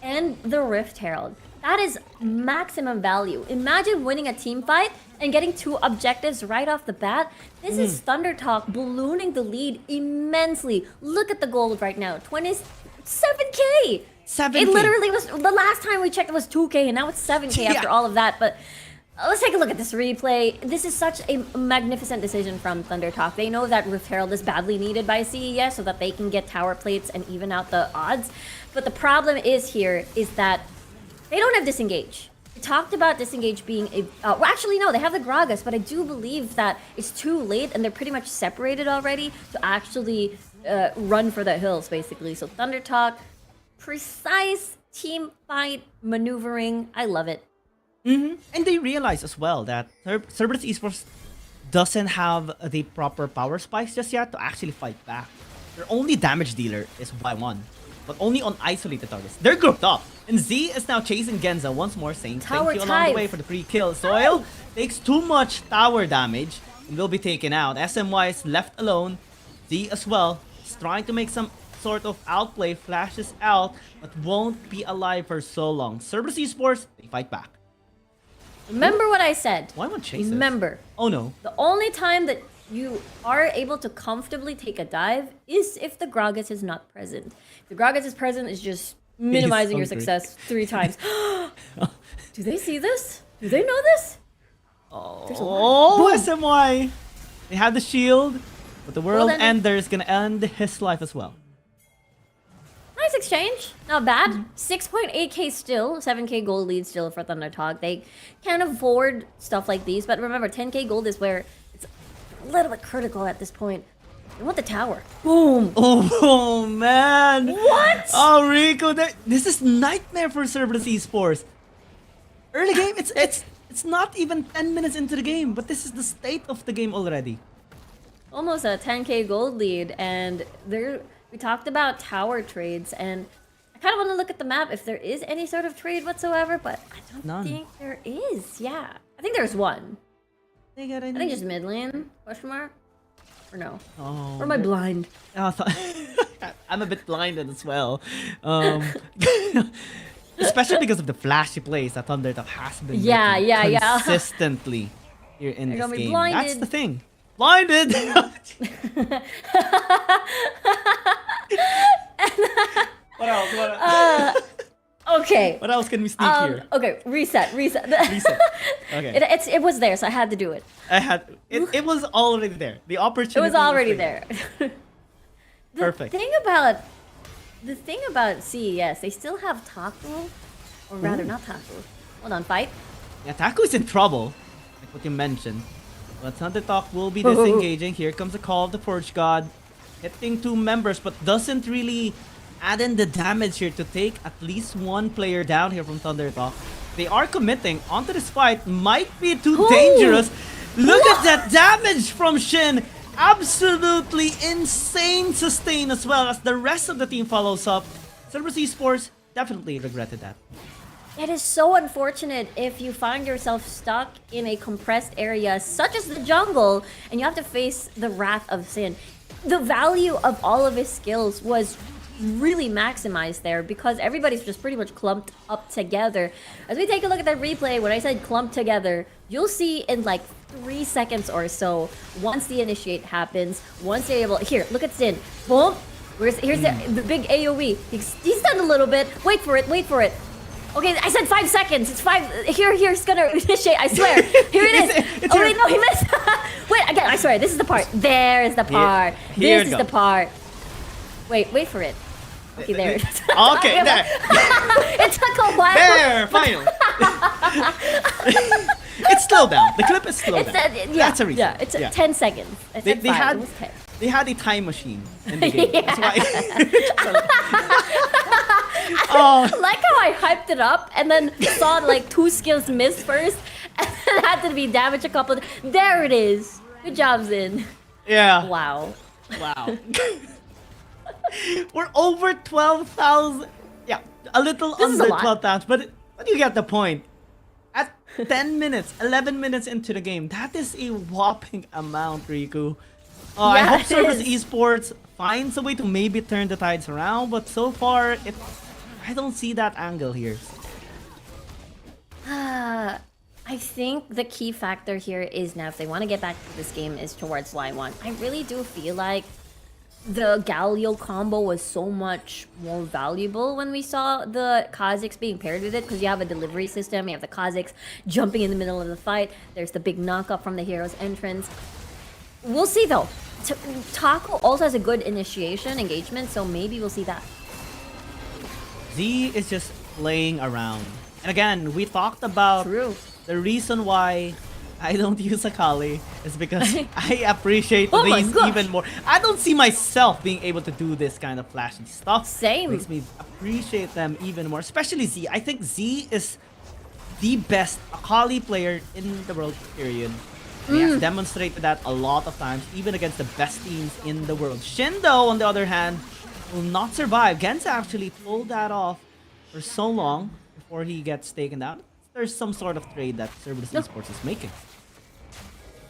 Speaker 4: and the Rift Herald. That is maximum value. Imagine winning a team fight and getting 2 objectives right off the bat. This is Thundertalk ballooning the lead immensely. Look at the gold right now, 27k.
Speaker 3: 7K.
Speaker 4: It literally was, the last time we checked it was 2k and now it's 7k after all of that. But let's take a look at this replay. This is such a magnificent decision from Thundertalk. They know that Rift Herald is badly needed by CES so that they can get tower plates and even out the odds. But the problem is here is that they don't have Disengage. We talked about Disengage being a... well, actually, no, they have the Gragas, but I do believe that it's too late and they're pretty much separated already to actually run for the hills, basically. So Thundertalk, precise team fight maneuvering. I love it.
Speaker 3: And they realize as well that Cerberus Esports doesn't have the proper power spikes just yet to actually fight back. Their only damage dealer is Y1, but only on isolated targets. They're grouped up. And Z is now chasing Genza once more, saying
Speaker 4: Tower
Speaker 3: thank you along the
Speaker 4: type.
Speaker 3: way for the free kill. Soil takes too much tower damage and will be taken out. SMY is left alone. Z as well is trying to make some sort of outplay, flashes out, but won't be alive for so long. Cerberus Esports, they fight back.
Speaker 4: Remember what I said.
Speaker 3: Why won't chase
Speaker 4: Remember.
Speaker 3: Oh no.
Speaker 4: The only time that you are able to comfortably take a dive is if the Gragas is not present. If the Gragas is present, it's just minimizing your
Speaker 3: hungry.
Speaker 4: success 3 times. Do they see this? Do they know this?
Speaker 3: Oh, SMY! They have the shield, but the World
Speaker 4: then-
Speaker 3: Ender is gonna end his life as well.
Speaker 4: Nice exchange. Not bad. 6.8k still. 7k gold lead still for Thundertalk. They can't afford stuff like these, but remember, 10k gold is where it's a little bit critical at this point. They want the tower. Boom!
Speaker 3: Oh man!
Speaker 4: What?
Speaker 3: Oh Rico, this is nightmare for Cerberus Esports. Early game, it's not even 10 minutes into the game, but this is the state of the game already.
Speaker 4: Almost a 10k gold lead, and we talked about tower trades, and I kind of want to look at the map if there is any sort of trade whatsoever, but I don't
Speaker 3: None.
Speaker 4: think there is. Yeah, I think there's one.
Speaker 3: They got
Speaker 4: I think just mid lane, question mark, or no?
Speaker 3: Oh,
Speaker 4: Or am I blind?
Speaker 3: I'm a bit blinded as well. Especially because of the flashy plays that Thundertalk has been making consistently here in
Speaker 4: You're
Speaker 3: this
Speaker 4: gonna be
Speaker 3: game.
Speaker 4: blinded.
Speaker 3: That's the thing. Blinded! What else?
Speaker 4: Okay.
Speaker 3: What else can we sneak here?
Speaker 4: Okay, reset.
Speaker 3: Reset. Okay.
Speaker 4: It was there, so I had to do it.
Speaker 3: It was already there. The opportunity
Speaker 4: It was already
Speaker 3: there.
Speaker 4: there.
Speaker 3: Perfect.
Speaker 4: The thing about CES, they still have Taku, or rather not Taku. Hold on, fight.
Speaker 3: Yeah, Taku is in trouble, like what you mentioned. But Thundertalk will be disengaging. Here comes the call of the Forge God, hitting 2 members, but doesn't really add in the damage here to take at least 1 player down here from Thundertalk. They are committing onto this fight. Might be too dangerous. Look at that damage from Shin. Absolutely insane sustain as well as the rest of the team follows up. Cerberus Esports definitely regretted that.
Speaker 4: It is so unfortunate if you find yourself stuck in a compressed area such as the jungle and you have to face the Wrath of Sin. The value of all of his skills was really maximized there because everybody's just pretty much clumped up together. As we take a look at that replay, when I said clumped together, you'll see in like 3 seconds or so, once the initiate happens, once they're able... Here, look at Sin. Boom! Here's the big AoE. He's stunned a little bit. Wait for it, wait for it. Okay, I said 5 seconds. It's 5. Here's gonna initiate. I swear. Here it is. Oh wait, no, he missed. Wait, again. I swear. This is the part. There's the part. This is the part. Wait for it. Okay, there.
Speaker 3: Okay, there.
Speaker 4: It took a while.
Speaker 3: There, finally. It's slowed down. The clip is slowed down. That's a reason.
Speaker 4: Yeah, it's 10 seconds. I said 5. It was 10.
Speaker 3: They had a time machine in the game. That's why.
Speaker 4: Like how I hyped it up and then saw like 2 skills miss first and then had to be damaged a couple. There it is. Good job, Zin.
Speaker 3: Yeah.
Speaker 4: Wow.
Speaker 3: Wow. We're over 12,000. Yeah, a little
Speaker 4: This is a
Speaker 3: under
Speaker 4: lot.
Speaker 3: 12 times, but you get the point. At 10 minutes, 11 minutes into the game, that is a whopping amount, Riku. I
Speaker 4: Yeah,
Speaker 3: hope
Speaker 4: it
Speaker 3: Service
Speaker 4: is.
Speaker 3: Esports finds a way to maybe turn the tides around, but so far, I don't see that angle here.
Speaker 4: I think the key factor here is now if they want to get back to this game is towards line 1. I really do feel like the Galio combo was so much more valuable when we saw the Kazakhs being paired with it, because you have a delivery system, you have the Kazakhs jumping in the middle of the fight, there's the big knockup from the hero's entrance. We'll see though. Taco also has a good initiation engagement, so maybe we'll see that.
Speaker 3: Z is just playing around. And again, we talked about
Speaker 4: True.
Speaker 3: the reason why I don't use Akali is because I appreciate
Speaker 4: Oh my
Speaker 3: these
Speaker 4: gosh.
Speaker 3: even more. I don't see myself being able to do this kind of flashy stuff.
Speaker 4: Same.
Speaker 3: Makes me appreciate them even more, especially Z. I think Z is the best Akali player in the world, period. He has demonstrated that a lot of times, even against the best teams in the world. Shindo, on the other hand, will not survive. Genza actually pulled that off for so long before he gets taken down. There's some sort of trade that Cerberus Esports is making.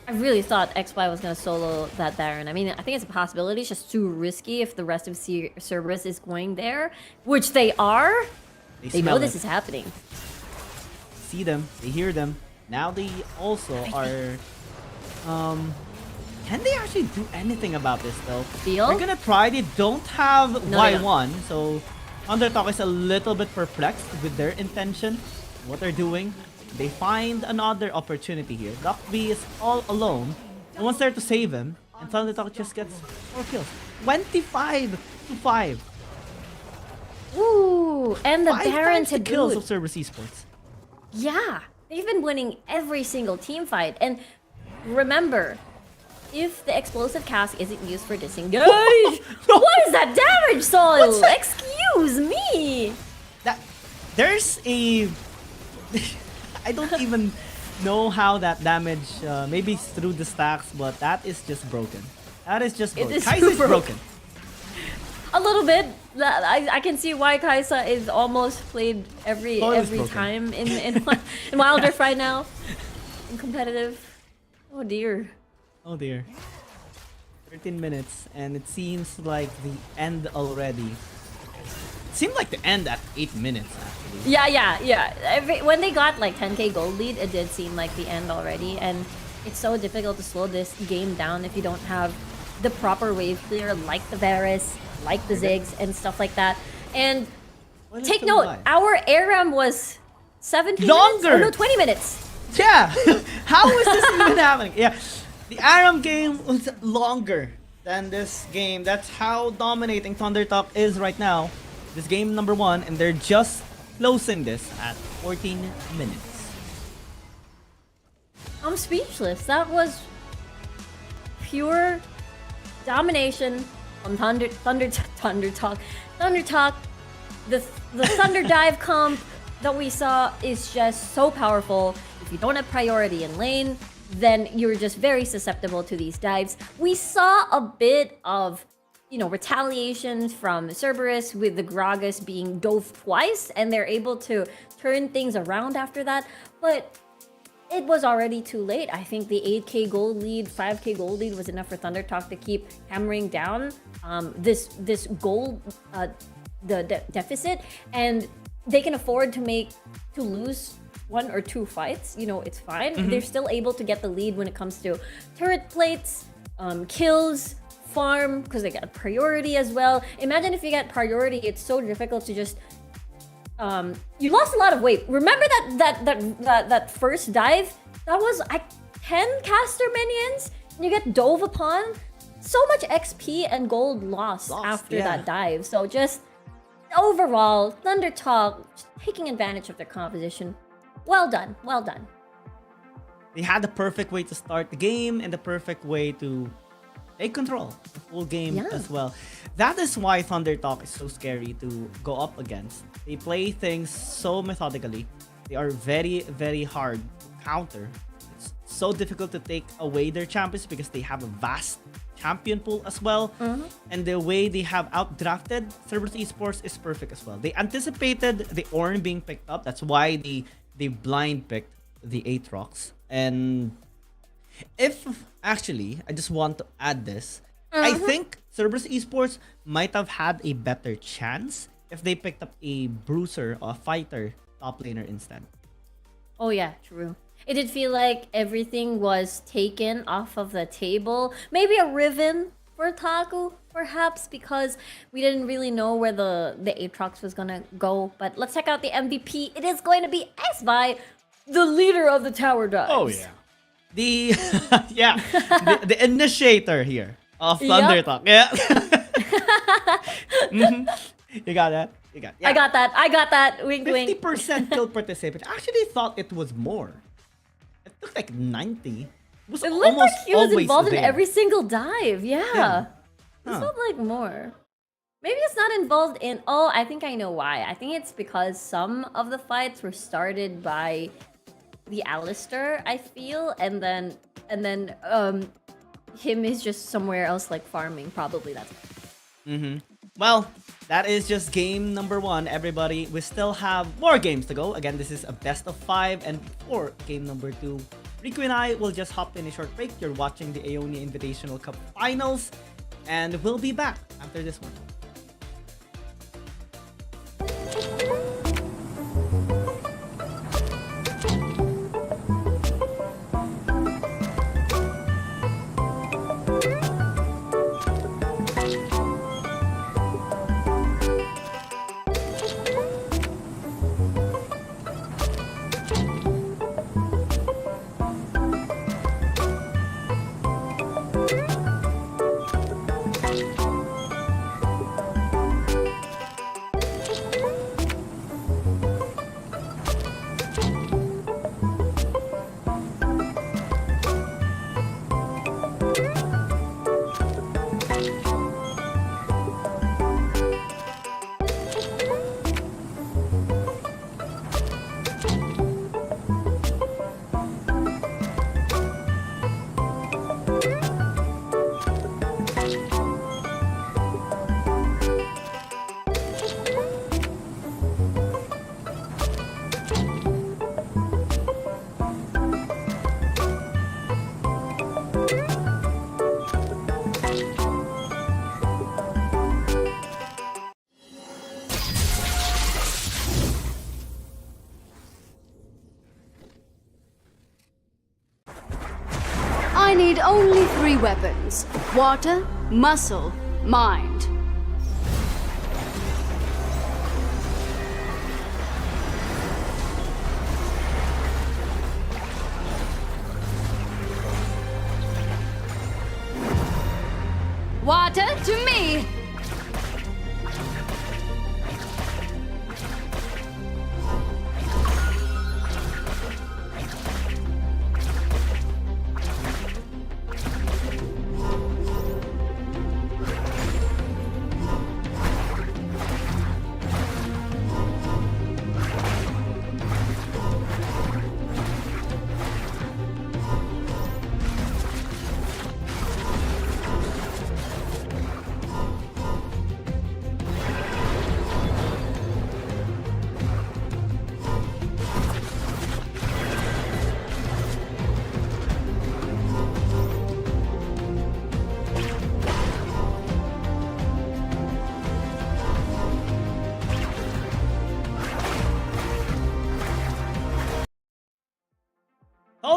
Speaker 4: I really thought XY was going to solo that Baron. I mean, I think it's a possibility. It's just too risky if the rest of Cerberus is going there, which they are. They know
Speaker 3: smell
Speaker 4: this
Speaker 3: it.
Speaker 4: is happening.
Speaker 3: See them, they hear them. Now they also are... can they actually do anything about this though?
Speaker 4: Feel?
Speaker 3: They're gonna try. They don't have
Speaker 4: No, they
Speaker 3: Y1, so Undertalk is a little bit perplexed with their intention, what they're doing. They find another opportunity here. Duckby is all alone. No one's there to save him, and Thundertalk just gets 4 kills. 25-5.
Speaker 4: Ooh, and the
Speaker 3: 5
Speaker 4: Baron
Speaker 3: times
Speaker 4: to
Speaker 3: the kills
Speaker 4: boot.
Speaker 3: of Cerberus Esports.
Speaker 4: Yeah, they've been winning every single team fight. And remember, if the explosive cask isn't used for disengage, what is that damage, Sol? Excuse me.
Speaker 3: There's a... I don't even know how that damage... maybe it's through the stacks, but that is just broken. That is just broken.
Speaker 4: is
Speaker 3: Kai'Sa's
Speaker 4: broken.
Speaker 3: broken.
Speaker 4: A little bit. I can see why Kaisa is almost played every
Speaker 3: broken.
Speaker 4: time in Wild Rift right now. In competitive. Oh dear.
Speaker 3: Oh dear. 13 minutes, and it seems like the end already. It seemed like the end at 8 minutes, actually.
Speaker 4: Yeah. When they got like 10k gold lead, it did seem like the end already, and it's so difficult to slow this game down if you don't have the proper wave clear, like the Varus, like the Ziggs, and stuff like that. And
Speaker 3: Well,
Speaker 4: take
Speaker 3: it's
Speaker 4: note,
Speaker 3: alive.
Speaker 4: our ARAM was 17
Speaker 3: Longer!
Speaker 4: minutes? Oh, no, 20 minutes.
Speaker 3: Yeah! How is this even happening? Yeah, the ARAM game was longer than this game. That's how dominating Thundertalk is right now. This game number 1, and they're just closing this at 14 minutes.
Speaker 4: I'm speechless. That was pure domination on Thundertalk. Thundertalk, the Thunder Dive comp that we saw is just so powerful. If you don't have priority in lane, then you're just very susceptible to these dives. We saw a bit of, retaliation from Cerberus with the Gragas being dove twice, and they're able to turn things around after that. But it was already too late. I think the 8k gold lead, 5k gold lead was enough for Thundertalk to keep hammering down this gold deficit, and they can afford to lose 1 or 2 fights. It's fine. They're still able to get the lead when it comes to turret plates, kills, farm, because they got priority as well. Imagine if you get priority, it's so difficult to just you lost a lot of weight. Remember that first dive? That was 10 caster minions, and you get dove upon. So much XP and gold lost after that dive. So just overall, Thundertalk taking advantage of their composition. Well done, well done.
Speaker 3: They had the perfect way to start the game and the perfect way to take control of the full game as well. That is why Thundertalk is so scary to go up against. They play things so methodically. They are very, very hard to counter. It's so difficult to take away their champions because they have a vast champion pool as well. And the way they have outdrafted Cerberus Esports is perfect as well. They anticipated the Ornn being picked up. That's why they blind picked the Aatrox. And if actually, I just want to add this. I think Cerberus Esports might have had a better chance if they picked up a bruiser or a fighter top laner instead.
Speaker 4: Oh yeah, true. It did feel like everything was taken off of the table. Maybe a Riven for Taku, perhaps, because we didn't really know where the Aatrox was gonna go. But let's check out the MVP. It is going to be S by the leader of the Tower Dives.
Speaker 3: Oh yeah. The the initiator here of Thunder Talk. Yeah. You got that? You got. Yeah.
Speaker 4: I got that. Wink, wink.
Speaker 3: 50% kill participation. I actually thought it was more. It looked like 90.
Speaker 4: It looked like he was involved in
Speaker 3: there.
Speaker 4: every single dive. Yeah. This
Speaker 3: Huh.
Speaker 4: felt like more. Maybe it's not involved in... Oh, I think I know why. I think it's because some of the fights were started by the Alistair, I feel, and then him is just somewhere else like farming. Probably that's why.
Speaker 3: Well, that is just game number 1, everybody. We still have more games to go. Again, this is a best of 5, and for game number 2, Riku and I will just hop in a short break. You're watching the Ionia Invitational Cup Finals, and we'll be back after this one.
Speaker 13: I need only 3 weapons: water, muscle, mind. Water to me!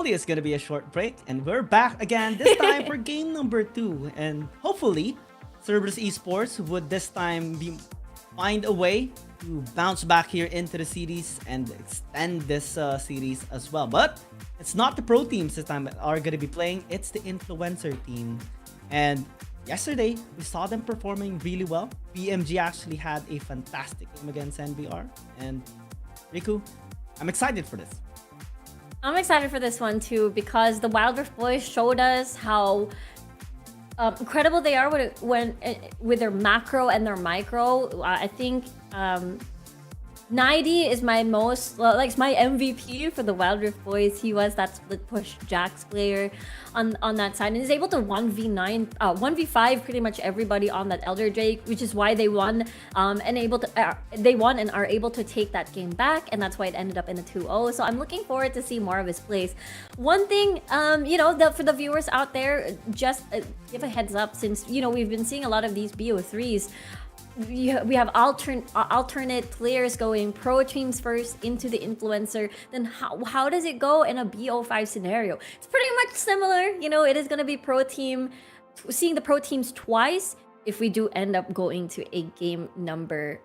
Speaker 3: It's gonna be a short break, and we're back again, this time for game number 2. And hopefully, Cerberus Esports would this time find a way to bounce back here into the series and extend this series as well. But it's not the pro teams this time that are gonna be playing, it's the influencer team. And yesterday, we saw them performing really well. BMG actually had a fantastic game against NBR. And Riku, I'm excited for this.
Speaker 4: I'm excited for this one too, because the Wild Rift boys showed us how incredible they are with their macro and their micro. I think 90 is my most, like, my MVP for the Wild Rift boys. He was that split push Jax player on that side and is able to 1v5 pretty much everybody on that Elder Drake, which is why they won they won and are able to take that game back, and that's why it ended up in a 2-0. So I'm looking forward to see more of his plays. One thing, you know, for the viewers out there, just give a heads up, since, you know, we've been seeing a lot of these BO3s. We have alternate players going pro teams first into the influencer. Then how does it go in a BO5 scenario? It's pretty much similar. You know, it is going to be seeing the pro teams twice if we do end up going to a game number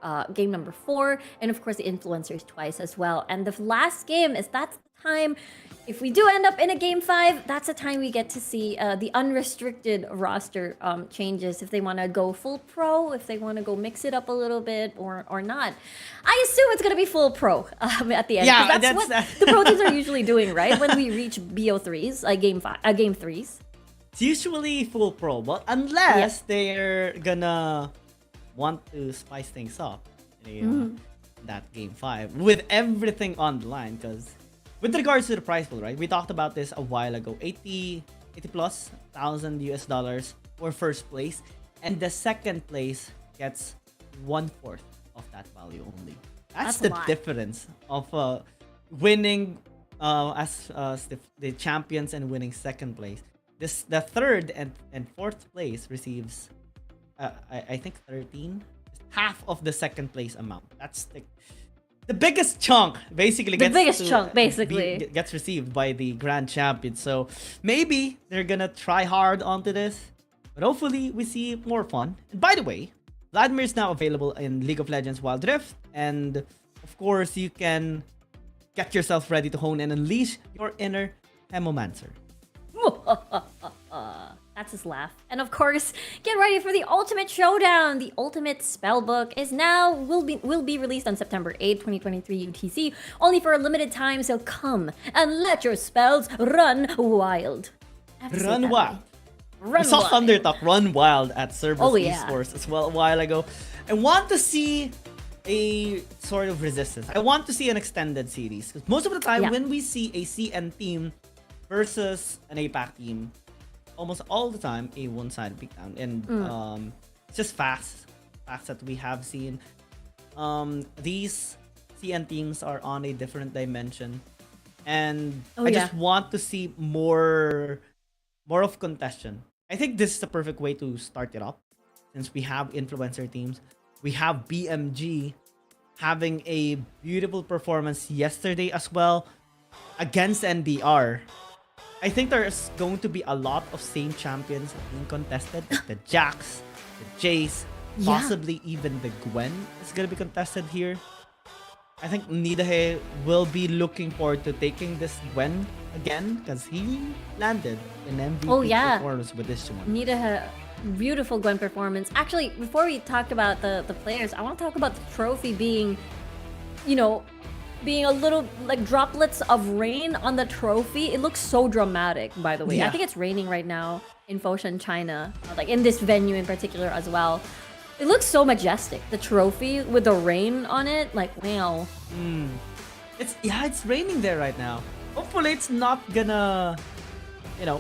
Speaker 4: 4, and of course the influencers twice as well. And the last game that's the time. If we do end up in a game 5, that's the time we get to see the unrestricted roster changes. If they want to go full pro, if they want to go mix it up a little bit, or not. I assume it's going to be full pro at the end.
Speaker 3: Yeah,
Speaker 4: that's what the pro teams are usually doing, right? When we reach BO3s, game 3s.
Speaker 3: It's usually full pro, but unless they're gonna want to spice things up in that game 5 with everything on the line, because with regards to the prize pool, right? We talked about this a while ago. 80 plus thousand US dollars for first place, and the second place gets 1/4 of that value only. That's the difference of winning as the champions and winning second place. The third and fourth place receives, I think 13, half of the second place amount. That's the biggest chunk, basically. Gets received by the grand champion. So maybe they're gonna try hard onto this, but hopefully we see more fun. And by the way, Vladimir is now available in League of Legends Wild Rift, and of course you can get yourself ready to hone and unleash your inner Hemomancer.
Speaker 4: That's his laugh. And of course, get ready for the Ultimate Showdown. The Ultimate Spellbook will be released on September 8, 2023 UTC, only for a limited time. So come and let your spells run wild.
Speaker 3: Run wild. I saw Thundertalk run wild at Cerberus Esports as well a while ago. I want to see a sort of resistance. I want to see an extended series, because most of the time when we see a CN team versus an APAC team, almost all the time a one-sided beatdown, and it's just facts that we have seen. These CN teams are on a different dimension, and I just want to see more of contention. I think this is the perfect way to start it up, since we have influencer teams. We have BMG having a beautiful performance yesterday as well against NBR. I think there's going to be a lot of same champions being contested. Like the Jax, the Jace, possibly even the Gwen is going to be contested here. I think Nidahe will be looking forward to taking this Gwen again, because he landed an MVP performance with this one.
Speaker 4: Nidahe, beautiful Gwen performance. Actually, before we talk about the players, I want to talk about the trophy being, you know, being a little like droplets of rain on the trophy. It looks so dramatic, by the way. I think it's raining right now in Foshan, China, like in this venue in particular as well. It looks so majestic, the trophy with the rain on it. Like, wow.
Speaker 3: It's raining there right now. Hopefully it's not gonna, you know,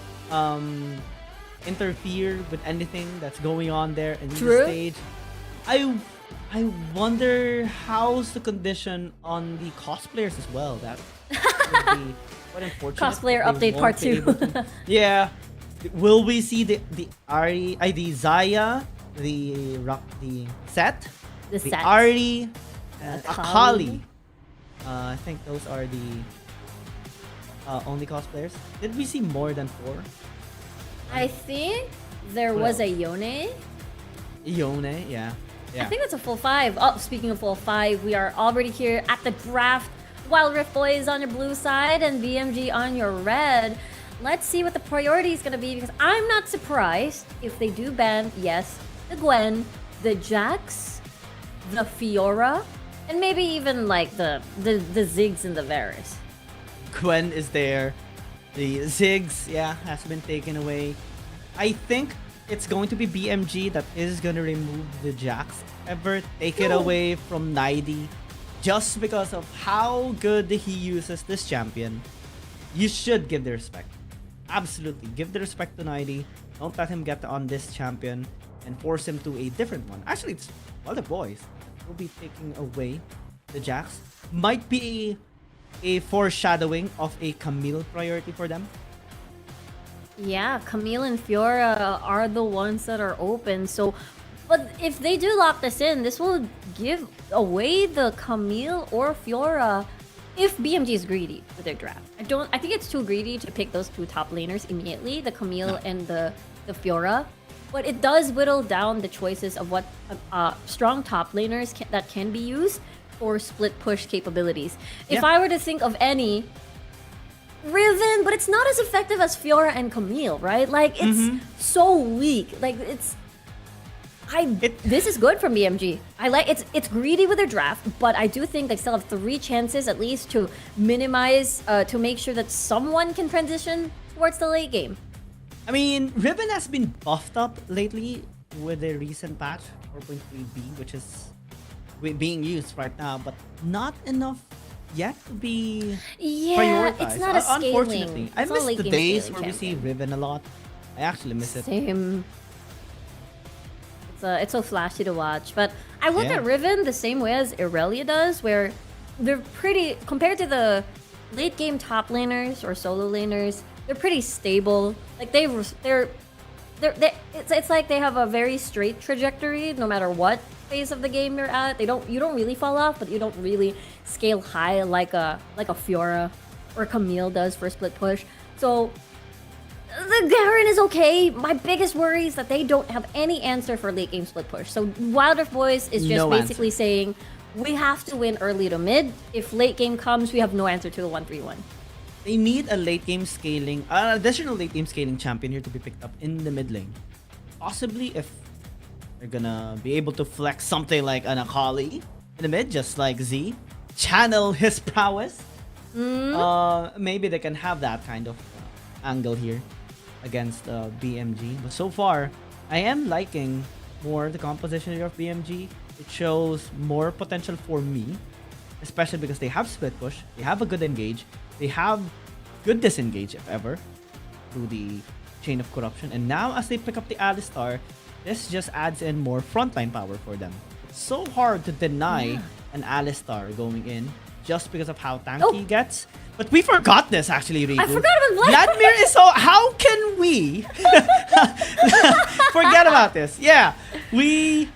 Speaker 3: interfere with anything that's going on there in the stage. I wonder how's the condition on the cosplayers as well. That would be quite unfortunate.
Speaker 4: Cosplayer update part 2.
Speaker 3: Yeah. Will we see the Zaya, the Set, the Ari, and Akali? I think those are the only cosplayers. Did we see more than 4?
Speaker 4: I think there was a Yone.
Speaker 3: Yeah.
Speaker 4: I think that's a full 5. Oh, speaking of full 5, we are already here at the draft. Wild Rift Boys on your blue side and BMG on your red. Let's see what the priority is going to be, because I'm not surprised if they do ban, the Gwen, the Jax, the Fiora, and maybe even like the Ziggs and the Varus.
Speaker 3: Gwen is there. The Ziggs, has been taken away. I think it's going to be BMG that is going to remove the Jax. Take it away from 90. just because of how good he uses this champion, you should give the respect. Absolutely, give the respect to 90. Don't let him get on this champion and force him to a different one. Actually, it's all the boys will be taking away the Jax. Might be a foreshadowing of a Camille priority for them.
Speaker 4: Yeah, Camille and Fiora are the ones that are open. So, but if they do lock this in, this will give away the Camille or Fiora if BMG is greedy with their draft. I think it's too greedy to pick those two top laners immediately, the Camille and the Fiora. But it does whittle down the choices of what strong top laners that can be used for split push capabilities. If I were to think of any, Riven, but it's not as effective as Fiora and Camille, right? Like, it's so weak. Like, this is good from BMG. I like it's greedy with their draft, but I do think they still have 3 chances at least to minimize, to make sure that someone can transition towards the late game.
Speaker 3: I mean, Riven has been buffed up lately with the recent patch 4.3b, which is being used right now, but not enough yet to be prioritized.
Speaker 4: It's not a scaling.
Speaker 3: Unfortunately, I
Speaker 4: It's
Speaker 3: miss
Speaker 4: not a
Speaker 3: the
Speaker 4: late game
Speaker 3: days
Speaker 4: scaling
Speaker 3: where we see
Speaker 4: champion.
Speaker 3: Riven a lot. I actually miss it.
Speaker 4: Same. It's so flashy to watch, but I look at Riven the same way as Irelia does, where they're pretty compared to the late game top laners or solo laners. They're pretty stable. Like it's like they have a very straight trajectory no matter what phase of the game you're at. You don't really fall off, but you don't really scale high like a Fiora or Camille does for split push. So the Garen is okay. My biggest worry is that they don't have any answer for late game split push. So Wild Rift Boys is just basically saying we have to win early to mid. If late game comes, we have no answer to the 1-3-1.
Speaker 3: They need a late game scaling, an additional late game scaling champion here to be picked up in the mid lane. Possibly if they're gonna be able to flex something like an Akali in the mid, just like Z, channel his prowess. Maybe they can have that kind of angle here against BMG. But so far, I am liking more the composition here of BMG. It shows more potential for me, especially because they have split push, they have a good engage, they have good disengage if ever through the chain of corruption, and now as they pick up the Alistar, this just adds in more frontline power for them. It's so hard to deny an Alistar going in just because of how tanky he gets. But we forgot this actually, Riku.
Speaker 4: I forgot about
Speaker 3: Vladimir is so. How can we forget about this? Yeah, we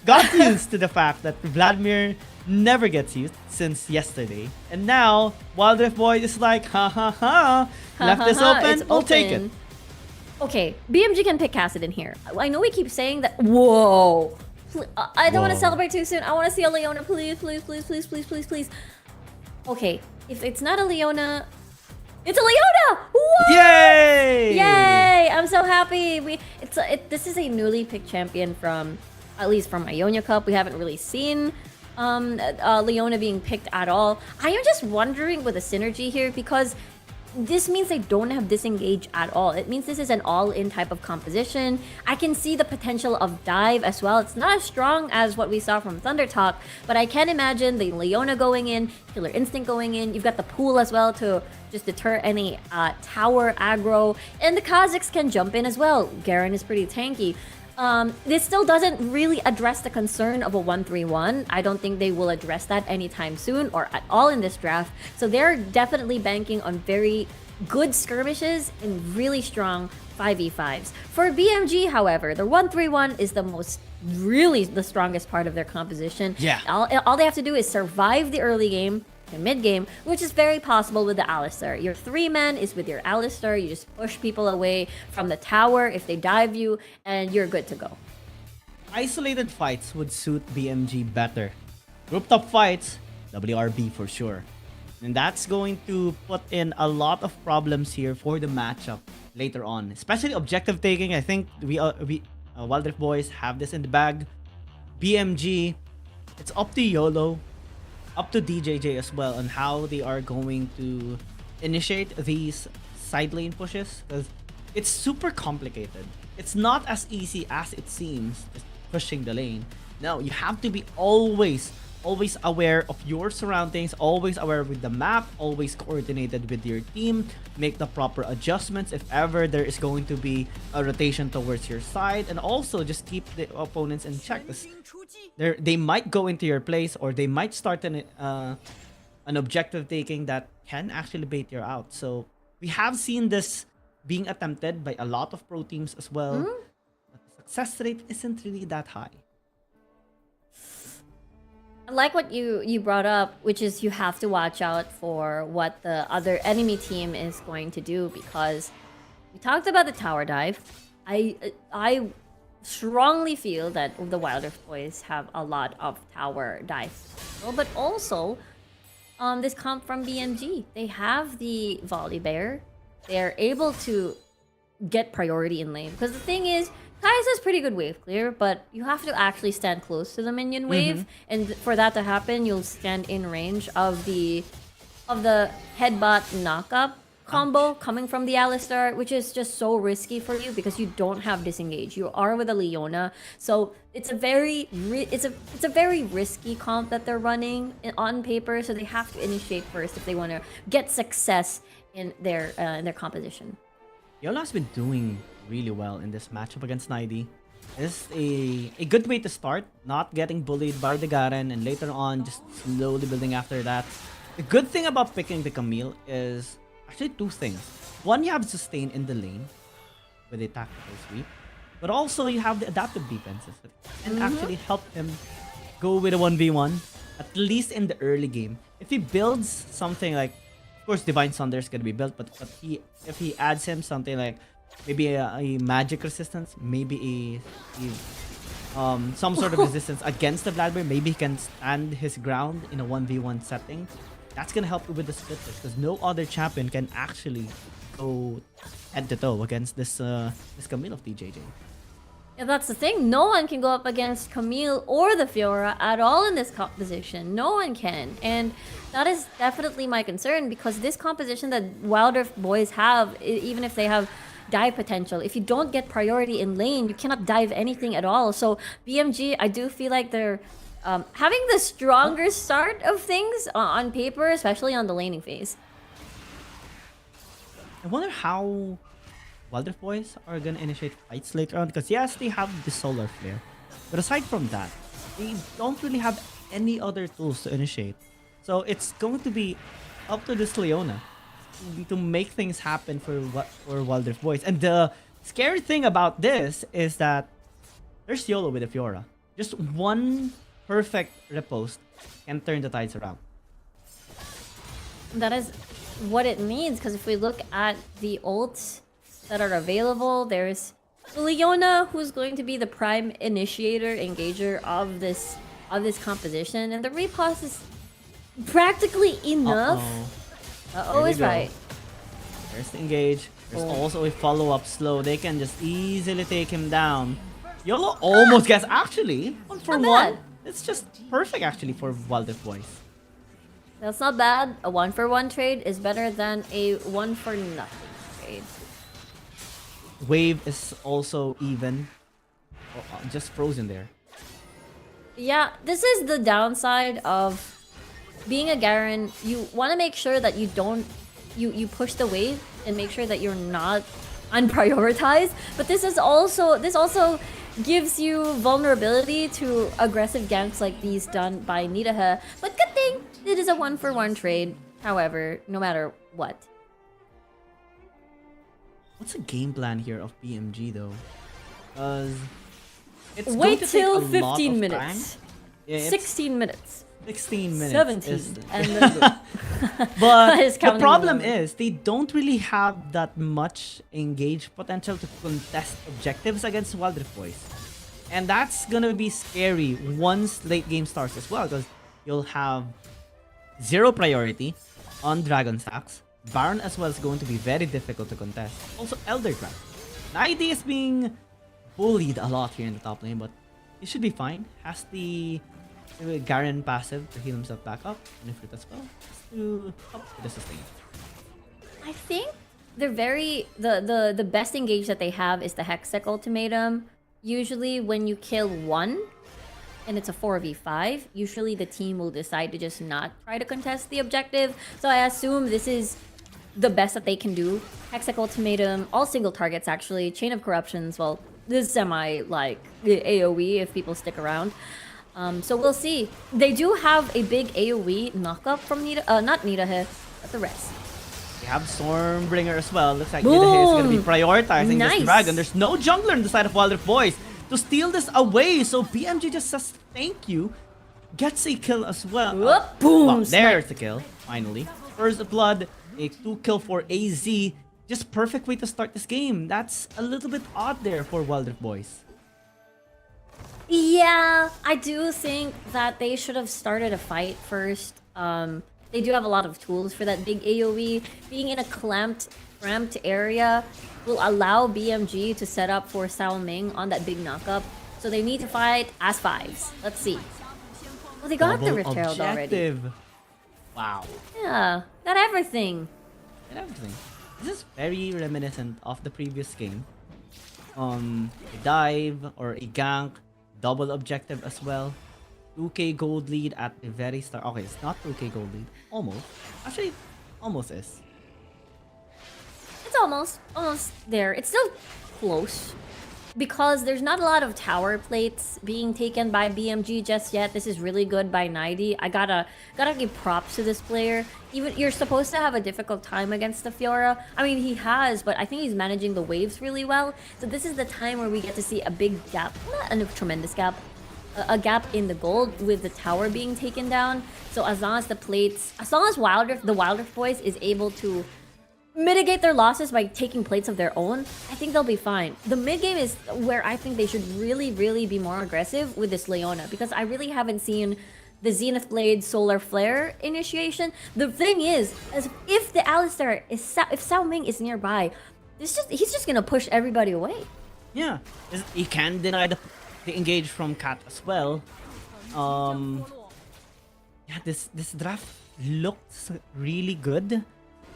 Speaker 3: got used to the fact that Vladimir never gets used since yesterday, and now Wild Rift Boy is like, ha ha ha, left this open, we'll take it.
Speaker 4: Okay, BMG can pick Kassadin here. I know we keep saying that. Whoa. I don't want to celebrate too soon. I want to see a Leona, please, please, please, please, please, please, please. Okay, if it's not a Leona, it's a Leona! Whoa!
Speaker 3: Yay!
Speaker 4: Yay! I'm so happy. This is a newly picked champion from, at least from Ionia Cup. We haven't really seen Leona being picked at all. I am just wondering with the synergy here, because this means they don't have disengage at all. It means this is an all-in type of composition. I can see the potential of dive as well. It's not as strong as what we saw from Thunder Talk, but I can imagine the Leona going in, Killer Instinct going in. You've got the pool as well to just deter any tower aggro, and the Kazakhs can jump in as well. Garen is pretty tanky. This still doesn't really address the concern of a 1-3-1. I don't think they will address that anytime soon or at all in this draft. So they're definitely banking on very good skirmishes and really strong 5v5s. For BMG, however, the 1-3-1 is really the strongest part of their composition.
Speaker 3: Yeah.
Speaker 4: All they have to do is survive the early game, the mid game, which is very possible with the Alistar. Your 3-man is with your Alistar. You just push people away from the tower if they dive you, and you're good to go.
Speaker 3: Isolated fights would suit BMG better. Group top fights, WRB for sure. And that's going to put in a lot of problems here for the matchup later on. Especially objective taking. I think Wild Rift Boys have this in the bag. BMG, it's up to YOLO, up to DJJ as well on how they are going to initiate these side lane pushes, because it's super complicated. It's not as easy as it seems just pushing the lane. No, you have to be always always aware of your surroundings, always aware with the map, always coordinated with your team, make the proper adjustments if ever there is going to be a rotation towards your side, and also just keep the opponents in check. They might go into your place, or they might start an objective taking that can actually bait you out. So we have seen this being attempted by a lot of pro teams as well, but the success rate isn't really that high.
Speaker 4: I like what you brought up, which is you have to watch out for what the other enemy team is going to do, because we talked about the tower dive. I strongly feel that the Wild Rift boys have a lot of tower dive, but also this comp from BMG, they have the volley bear. They're able to get priority in lane, because the thing is, Kai'Sa's pretty good wave clear, but you have to actually stand close to the minion wave, and for that to happen, you'll stand in range of the headbutt knockup combo coming from the Alistar, which is just so risky for you because you don't have disengage. You are with a Leona, so it's a very risky comp that they're running on paper. So they have to initiate first if they want to get success in their composition.
Speaker 3: Yola's been doing really well in this matchup against Naidy. It's a good way to start, not getting bullied by the Garen, and later on just slowly building after that. The good thing about picking the Camille is actually two things. One, you have sustain in the lane with a tactical sweep, but also you have the adaptive defenses that can actually help him go with a 1v1, at least in the early game. If he builds something like, of course, Divine Sunder is gonna be built, but if he adds him something like maybe a magic resistance, maybe some sort of resistance against the Vladimir, maybe he can stand his ground in a 1v1 setting. That's gonna help you with the splitters, because no other champion can actually go head to toe against this Camille of TJJ.
Speaker 4: Yeah, that's the thing. No one can go up against Camille or the Fiora at all in this composition. No one can. And that is definitely my concern, because this composition that Wild Rift boys have, even if they have dive potential, if you don't get priority in lane, you cannot dive anything at all. So BMG, I do feel like they're having the stronger start of things on paper, especially on the laning phase.
Speaker 3: I wonder how Wild Rift boys are gonna initiate fights later on, because yes, they have the Solar Flare, but aside from that, they don't really have any other tools to initiate. So it's going to be up to this Leona to make things happen for Wild Rift boys. And the scary thing about this is that there's YOLO with the Fiora. Just one perfect riposte can turn the tides around.
Speaker 4: That is what it means, because if we look at the ults that are available, there's Leona, who's going to be the prime initiator, engager of this composition, and the riposte is practically enough. Uh-oh is right.
Speaker 3: There's the engage. There's also a follow-up slow. They can just easily take him down. YOLO almost gets actually 1-for-1. It's just perfect actually for Wild Rift boys.
Speaker 4: That's not bad. A 1-for-1 trade is better than a 1-for-nothing trade.
Speaker 3: Wave is also even. Just frozen there.
Speaker 4: Yeah, this is the downside of being a Garen. You want to make sure that you don't you push the wave and make sure that you're not unprioritized. But this also gives you vulnerability to aggressive ganks like these done by Nidaha. But good thing it is a 1-for-1 trade. However, no matter what.
Speaker 3: What's the game plan here of BMG though? Because it's
Speaker 4: wait
Speaker 3: going to
Speaker 4: till
Speaker 3: take a
Speaker 4: 15
Speaker 3: lot of
Speaker 4: minutes.
Speaker 3: time. Yeah,
Speaker 4: 16 minutes.
Speaker 3: 16 minutes.
Speaker 4: 17. And
Speaker 3: but
Speaker 4: Is
Speaker 3: the
Speaker 4: counting
Speaker 3: problem
Speaker 4: down.
Speaker 3: is they don't really have that much engaged potential to contest objectives against Wild Rift boys. And that's gonna be scary once late game starts as well, because you'll have zero priority on Dragon stacks. Baron as well is going to be very difficult to contest. Also Elder Craft. Naidy is being bullied a lot here in the top lane, but he should be fine. Has the Garen passive to heal himself back up, and if it as well, just to help with the sustain.
Speaker 4: I think they're the best engage that they have is the Hextech ultimatum. Usually when you kill one, and it's a 4v5, usually the team will decide to just not try to contest the objective. So I assume this is the best that they can do. Hextech Ultimatum, all single targets actually. Chain of Corruptions, well, this is semi like AoE if people stick around. So we'll see. They do have a big AoE knockup from not Nidahe, but the rest.
Speaker 3: We have Stormbringer as well. Looks like Nidahe is going to be prioritizing this dragon. There's no jungler on the side of Wild Rift Boys to steal this away. So BMG just says thank you. Gets a kill as well.
Speaker 4: Boom!
Speaker 3: Well, there's the kill, finally. First blood, a 2-kill for AZ. Just perfect way to start this game. That's a little bit odd there for Wild Rift Boys.
Speaker 4: Yeah, I do think that they should have started a fight first. They do have a lot of tools for that big AoE. Being in a cramped area will allow BMG to set up for Sao Ming on that big knockup. So they need to fight as fives. Let's see. Oh, they got the Rift Herald already.
Speaker 3: Wow.
Speaker 4: Yeah, got everything.
Speaker 3: This is very reminiscent of the previous game. A dive or a gank, double objective as well. 2k gold lead at the very start. Okay, it's not 2k gold lead. Almost. Actually, almost is.
Speaker 4: It's almost there. It's still close. Because there's not a lot of tower plates being taken by BMG just yet. This is really good by 90. I gotta give props to this player. Even you're supposed to have a difficult time against the Fiora. I mean, he has, but I think he's managing the waves really well. So this is the time where we get to see a big gap, not a tremendous gap, a gap in the gold with the tower being taken down. So as long as the Wild Rift Boys is able to mitigate their losses by taking plates of their own, I think they'll be fine. The mid game is where I think they should really be more aggressive with this Leona, because I really haven't seen the Zenith Blade Solar Flare initiation. The thing is, as if the Alistar if Sao Ming is nearby, he's just gonna push everybody away.
Speaker 3: Yeah, he can deny the engage from Cat as well. Yeah, this draft looks really good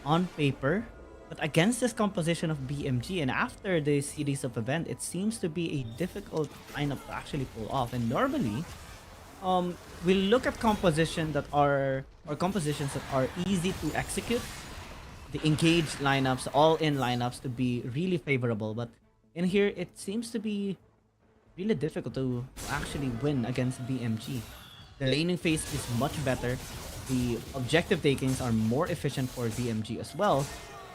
Speaker 3: on paper, but against this composition of BMG and after the series of event, it seems to be a difficult lineup to actually pull off. And normally, we look at compositions that are easy to execute. The engaged lineups, all-in lineups, to be really favorable. But in here, it seems to be really difficult to actually win against BMG. The laning phase is much better. The objective takings are more efficient for BMG as well.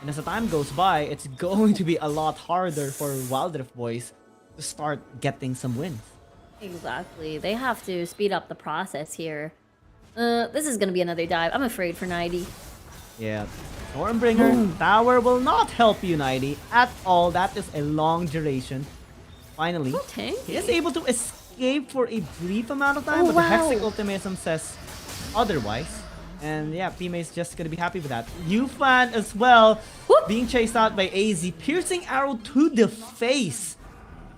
Speaker 3: And as the time goes by, it's going to be a lot harder for Wild Rift Boys to start getting some wins.
Speaker 4: Exactly. They have to speed up the process here. This is gonna be another dive. I'm afraid for 90.
Speaker 3: Yeah. Stormbringer Tower will not help you, 90, at all. That is a long duration. Finally, he is able to escape for a brief amount of time, but the Hextech Ultimatum says otherwise. And yeah, Pima is just gonna be happy with that. Yufan as well, being chased out by AZ. Piercing arrow to the face.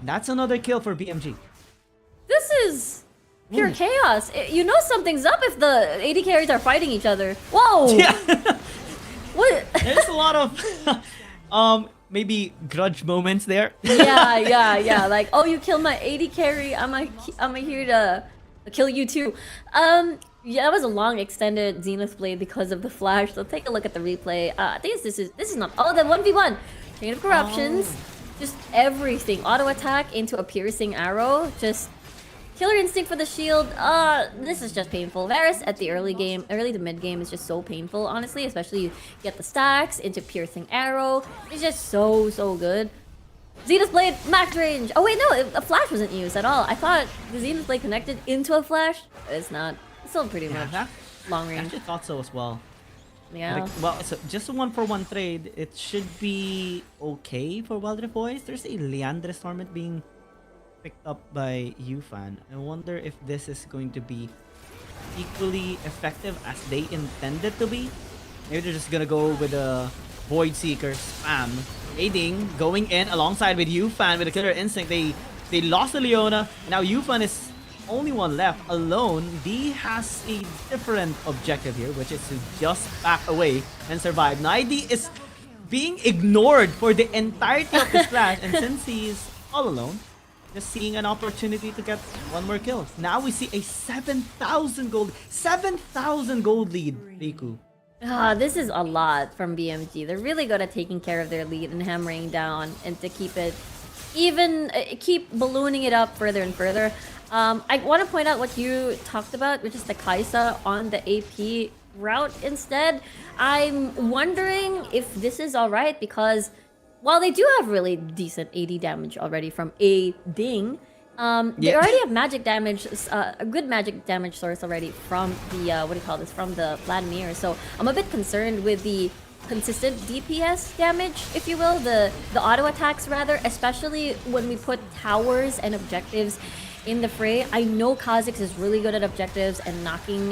Speaker 3: That's another kill for BMG.
Speaker 4: This is pure chaos. You know something's up if the AD carries are fighting each other. Whoa!
Speaker 3: Yeah.
Speaker 4: What?
Speaker 3: There's a lot of maybe grudge moments there.
Speaker 4: yeah. Like, oh, you killed my AD carry. I'm here to kill you too. Yeah, that was a long extended Zenith Blade because of the flash. So take a look at the replay. I think this is not. Oh, the 1v1 Chain of Corruptions. Just everything. Auto attack into a piercing arrow. Just Killer Instinct for the shield. This is just painful. Varus at the early to mid game is just so painful, honestly. Especially you get the stacks into piercing arrow. It's just so good. Zenith Blade max range. Oh wait, no, a flash wasn't used at all. I thought the Zenith Blade connected into a flash. It's not. It's still pretty much long range.
Speaker 3: I actually thought so as well.
Speaker 4: Yeah.
Speaker 3: Like, well, it's just a 1-for-1 trade. It should be okay for Wild Rift Boys. There's a Leandris Torment being picked up by Yufan. I wonder if this is going to be equally effective as they intended to be. Maybe they're just gonna go with a Void Seeker spam. Aiding, going in alongside with Yufan with a Killer Instinct. They lost the Leona. Now Yufan is only one left alone. D has a different objective here, which is to just back away and survive. Naidi is being ignored for the entirety of this clash, and since he's all alone, just seeing an opportunity to get one more kill. Now we see a 7,000 gold lead, Riku.
Speaker 4: This is a lot from BMG. They're really good at taking care of their lead and hammering down and to keep it even, keep ballooning it up further and further. I want to point out what you talked about, which is the Kaisa on the AP route instead. I'm wondering if this is alright because while they do have really decent AD damage already from a Ding, they already have magic damage, a good magic damage source already from the, from the Vladimir. So I'm a bit concerned with the consistent DPS damage, if you will, the auto attacks rather, especially when we put towers and objectives in the fray. I know Kha'Zix is really good at objectives and knocking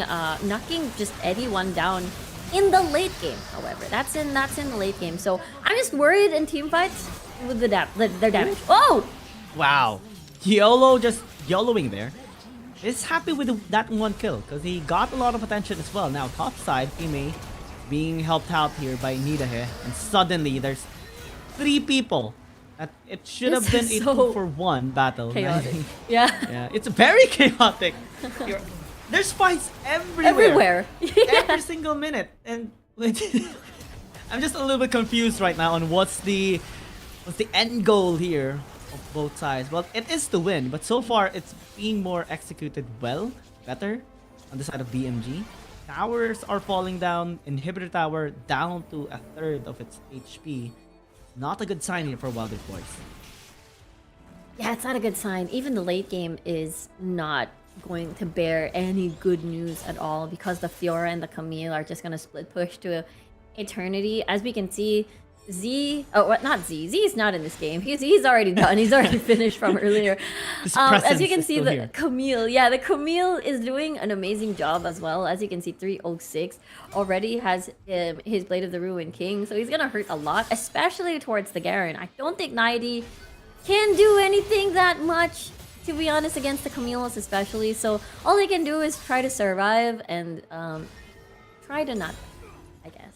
Speaker 4: just anyone down in the late game. However, that's in the late game. So I'm just worried in team fights with their damage. Oh,
Speaker 3: wow, YOLO just YOLOing there. Is happy with that one kill because he got a lot of attention as well. Now top side, Ime being helped out here by Nidahe, and suddenly there's 3 people. It should have been a 2-for-1 battle.
Speaker 4: Chaotic. Yeah.
Speaker 3: Yeah, it's very chaotic. There's fights everywhere. Every single minute. And I'm just a little bit confused right now on what's the end goal here of both sides. Well, it is to win, but so far it's being more executed better on the side of BMG. Towers are falling down. Inhibitor tower down to 1/3 of its HP. Not a good sign here for Wilder Boys.
Speaker 4: Yeah, it's not a good sign. Even the late game is not going to bear any good news at all because the Fiora and the Camille are just going to split push to eternity. As we can see, Z... Oh, what? Not Z. Z is not in this game. He's already done. He's already finished from earlier. As you can see, the Camille... Yeah, the Camille is doing an amazing job as well. As you can see, 306 already has his Blade of the Ruin King. So he's going to hurt a lot, especially towards the Garen. I don't think 90 can do anything that much, to be honest, against the Camille's especially. So all he can do is try to survive and try to not, I guess.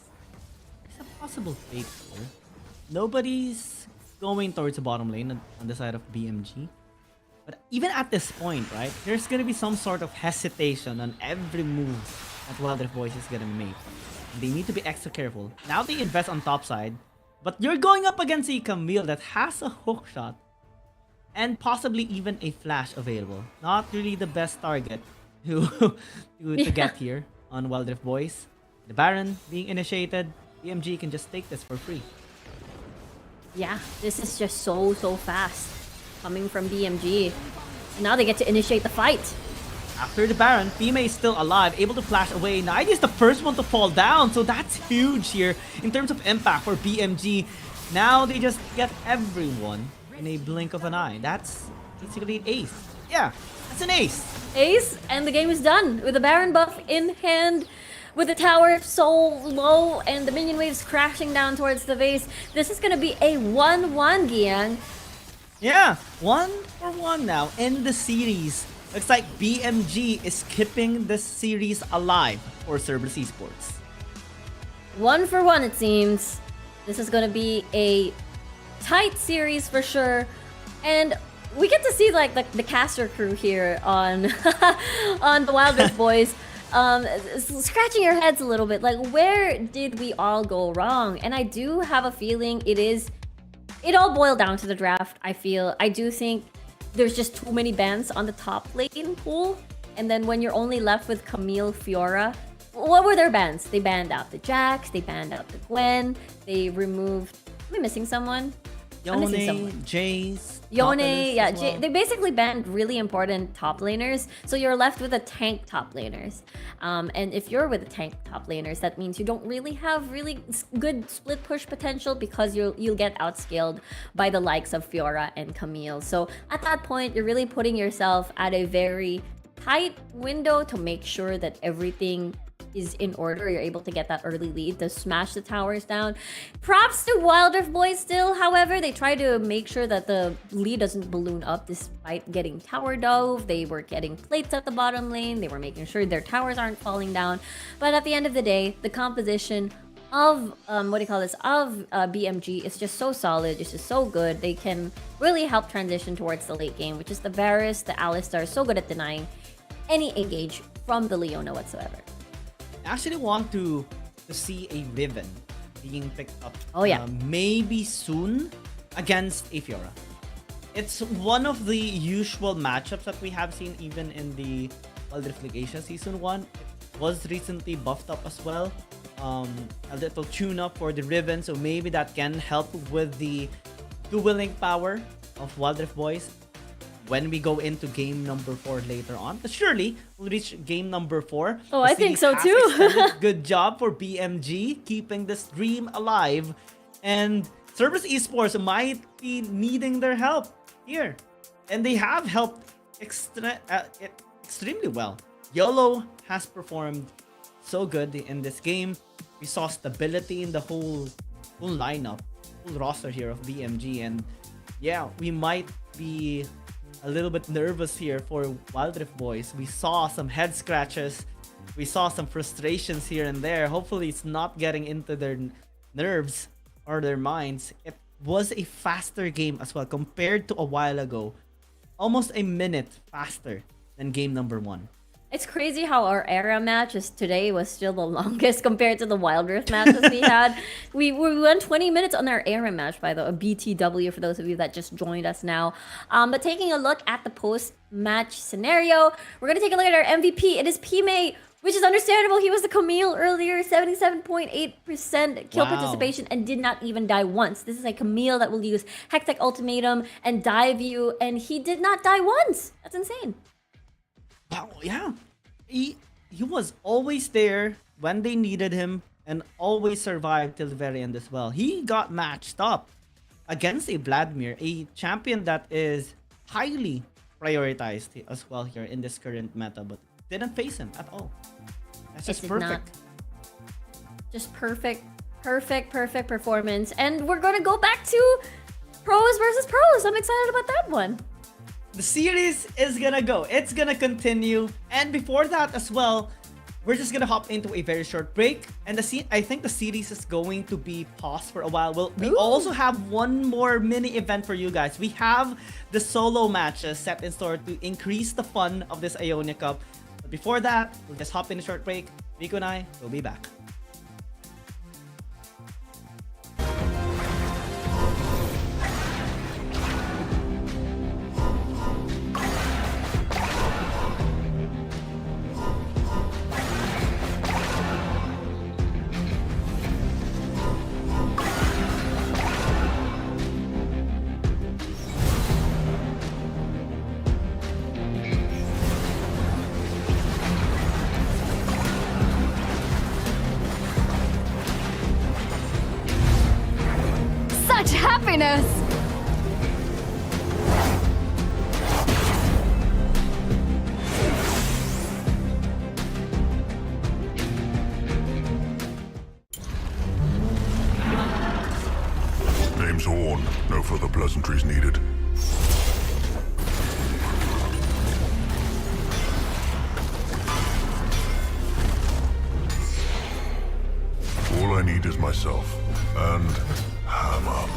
Speaker 3: There's a possible fate here. Nobody's going towards the bottom lane on the side of BMG. But even at this point, right, there's gonna be some sort of hesitation on every move that Wilder Boys is gonna make. They need to be extra careful. Now they invest on top side, but you're going up against a Camille that has a hook shot and possibly even a flash available. Not really the best target to get here on Wilder Boys. The Baron being initiated, BMG can just take this for free.
Speaker 4: Yeah, this is just so fast coming from BMG. Now they get to initiate the fight.
Speaker 3: After the Baron, Fime is still alive, able to flash away. Naidi is the first one to fall down, so that's huge here in terms of impact for BMG. Now they just get everyone in a blink of an eye. That's basically an ace. Yeah, that's an ace.
Speaker 4: Ace, and the game is done with the Baron buff in hand. With the tower so low and the minion waves crashing down towards the base, this is gonna be a 1-1, Giang.
Speaker 3: Yeah, 1-for-1 now in the series. Looks like BMG is keeping this series alive for Cerberus Esports.
Speaker 4: 1-for-1 it seems. This is gonna be a tight series for sure. And we get to see like the caster crew here on on the Wild Rift Boys. Scratching your heads a little bit, like where did we all go wrong? And I do have a feeling it all boiled down to the draft. I do think there's just too many bans on the top lane pool, and then when you're only left with Camille, Fiora, what were their bans? They banned out the Jax, they banned out the Gwen, they removed... Am I missing someone?
Speaker 3: Yone, Jace,
Speaker 4: Yone, yeah, well. They basically banned really important top laners, so you're left with a tank top laners. And if you're with a tank top laners, that means you don't really have really good split push potential because you'll get outscaled by the likes of Fiora and Camille. So at that point, you're really putting yourself at a very tight window to make sure that everything is in order. You're able to get that early lead to smash the towers down. Props to Wild Rift Boys still, however, they try to make sure that the lead doesn't balloon up despite getting tower dove. They were getting plates at the bottom lane. They were making sure their towers aren't falling down. But at the end of the day, the composition of BMG is just so solid. It's just so good. They can really help transition towards the late game, which is the Varus, the Alistar, so good at denying any engage from the Leona whatsoever.
Speaker 3: I actually want to see a Riven being picked up.
Speaker 4: Oh, yeah.
Speaker 3: Maybe soon against a Fiora. It's one of the usual matchups that we have seen even in the Wild Rift League Asia Season 1. It was recently buffed up as well. A little tune-up for the Riven, so maybe that can help with the dueling power of Wild Rift Boys when we go into game number 4 later on. But surely, we'll reach game number 4.
Speaker 4: Oh,
Speaker 3: The
Speaker 4: I think
Speaker 3: series
Speaker 4: so
Speaker 3: has
Speaker 4: too.
Speaker 3: extended. Good job for BMG keeping this dream alive. And Cerberus Esports might be needing their help here. And they have helped extremely well. YOLO has performed so good in this game. We saw stability in the whole lineup, whole roster here of BMG. And yeah, we might be a little bit nervous here for Wild Rift Boys. We saw some head scratches. We saw some frustrations here and there. Hopefully it's not getting into their nerves or their minds. It was a faster game as well compared to a while ago. Almost a minute faster than game number 1.
Speaker 4: It's crazy how our ARAM match today was still the longest compared to the Wild Rift matches we had. We went 20 minutes on our ARAM match, by the way, BTW for those of you that just joined us now. But taking a look at the post-match scenario, we're going to take a look at our MVP. It is Pime, which is understandable. He was the Camille earlier, 77.8% kill participation and did not even die once. This is a Camille that will use Hectic Ultimatum and dive you, and he did not die once. That's insane.
Speaker 3: Wow, yeah. He was always there when they needed him and always survived till the very end as well. He got matched up against a Vladimir, a champion that is highly prioritized as well here in this current meta, but didn't face him at all. That's just perfect.
Speaker 4: Just perfect performance. And we're gonna go back to pros versus pros. I'm excited about that one.
Speaker 3: The series is gonna go. It's gonna continue. And before that as well, we're just gonna hop into a very short break. And I think the series is going to be paused for a while. We also have one more mini event for you guys. We have the solo matches set in store to increase the fun of this Ionia Cup. But before that, we'll just hop in a short break. Rico and I will be back.
Speaker 13: Such happiness!
Speaker 14: Name's Horn. No further pleasantries needed. All I need is myself and hammer.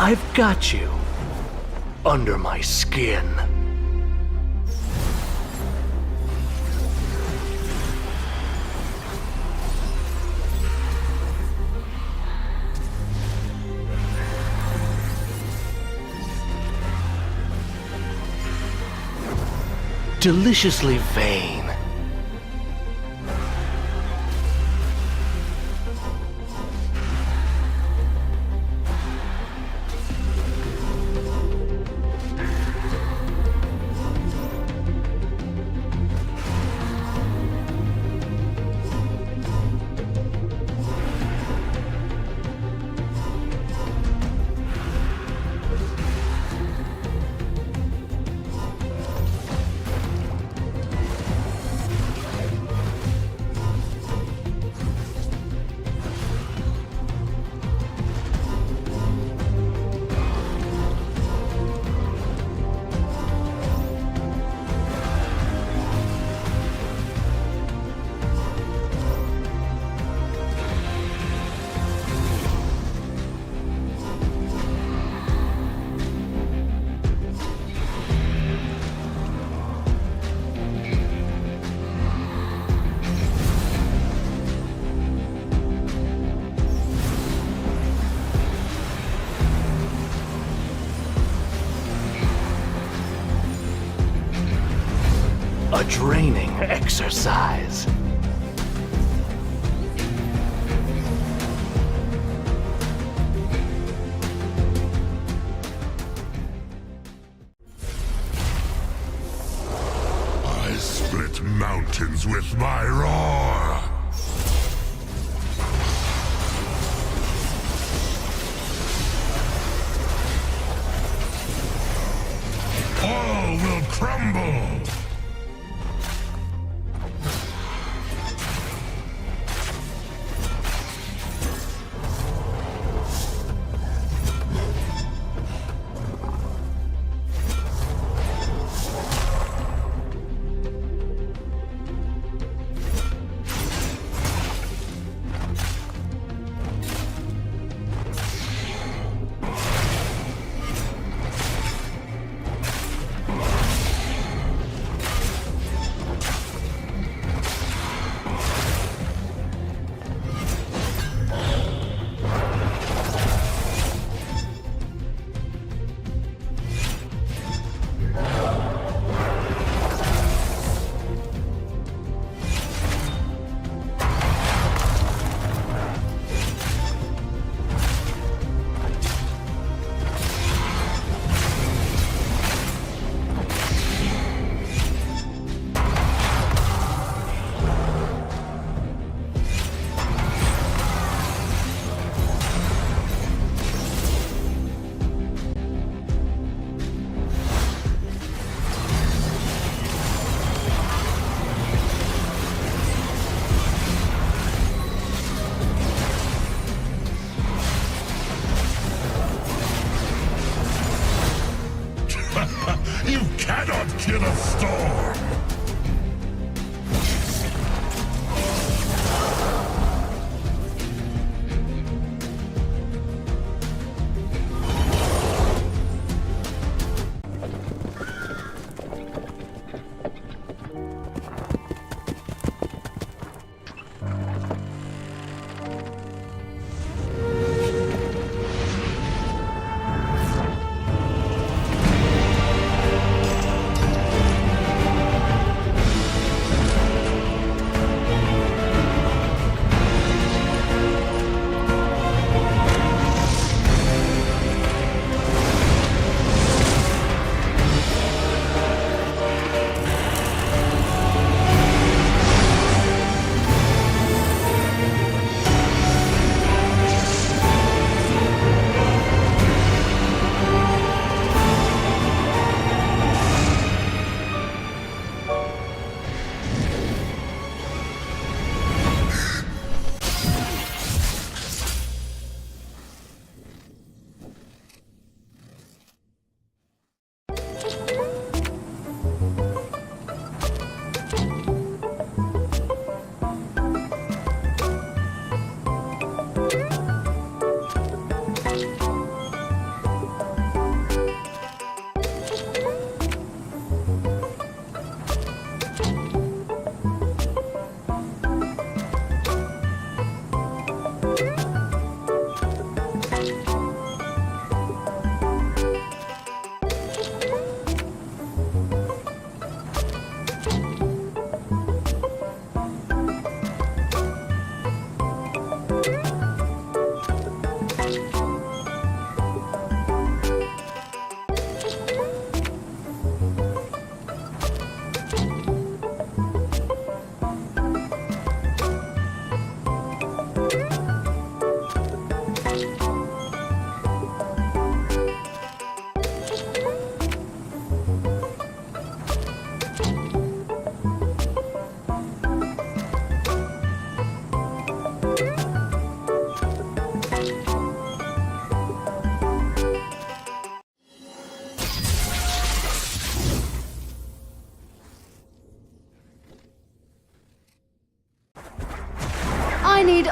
Speaker 15: I've got you under my skin. Deliciously vain. A draining exercise.
Speaker 14: I split mountains with my roar. All will crumble. You cannot kill a storm!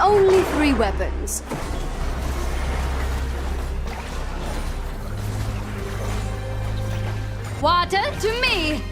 Speaker 13: only 3 weapons. Water to me!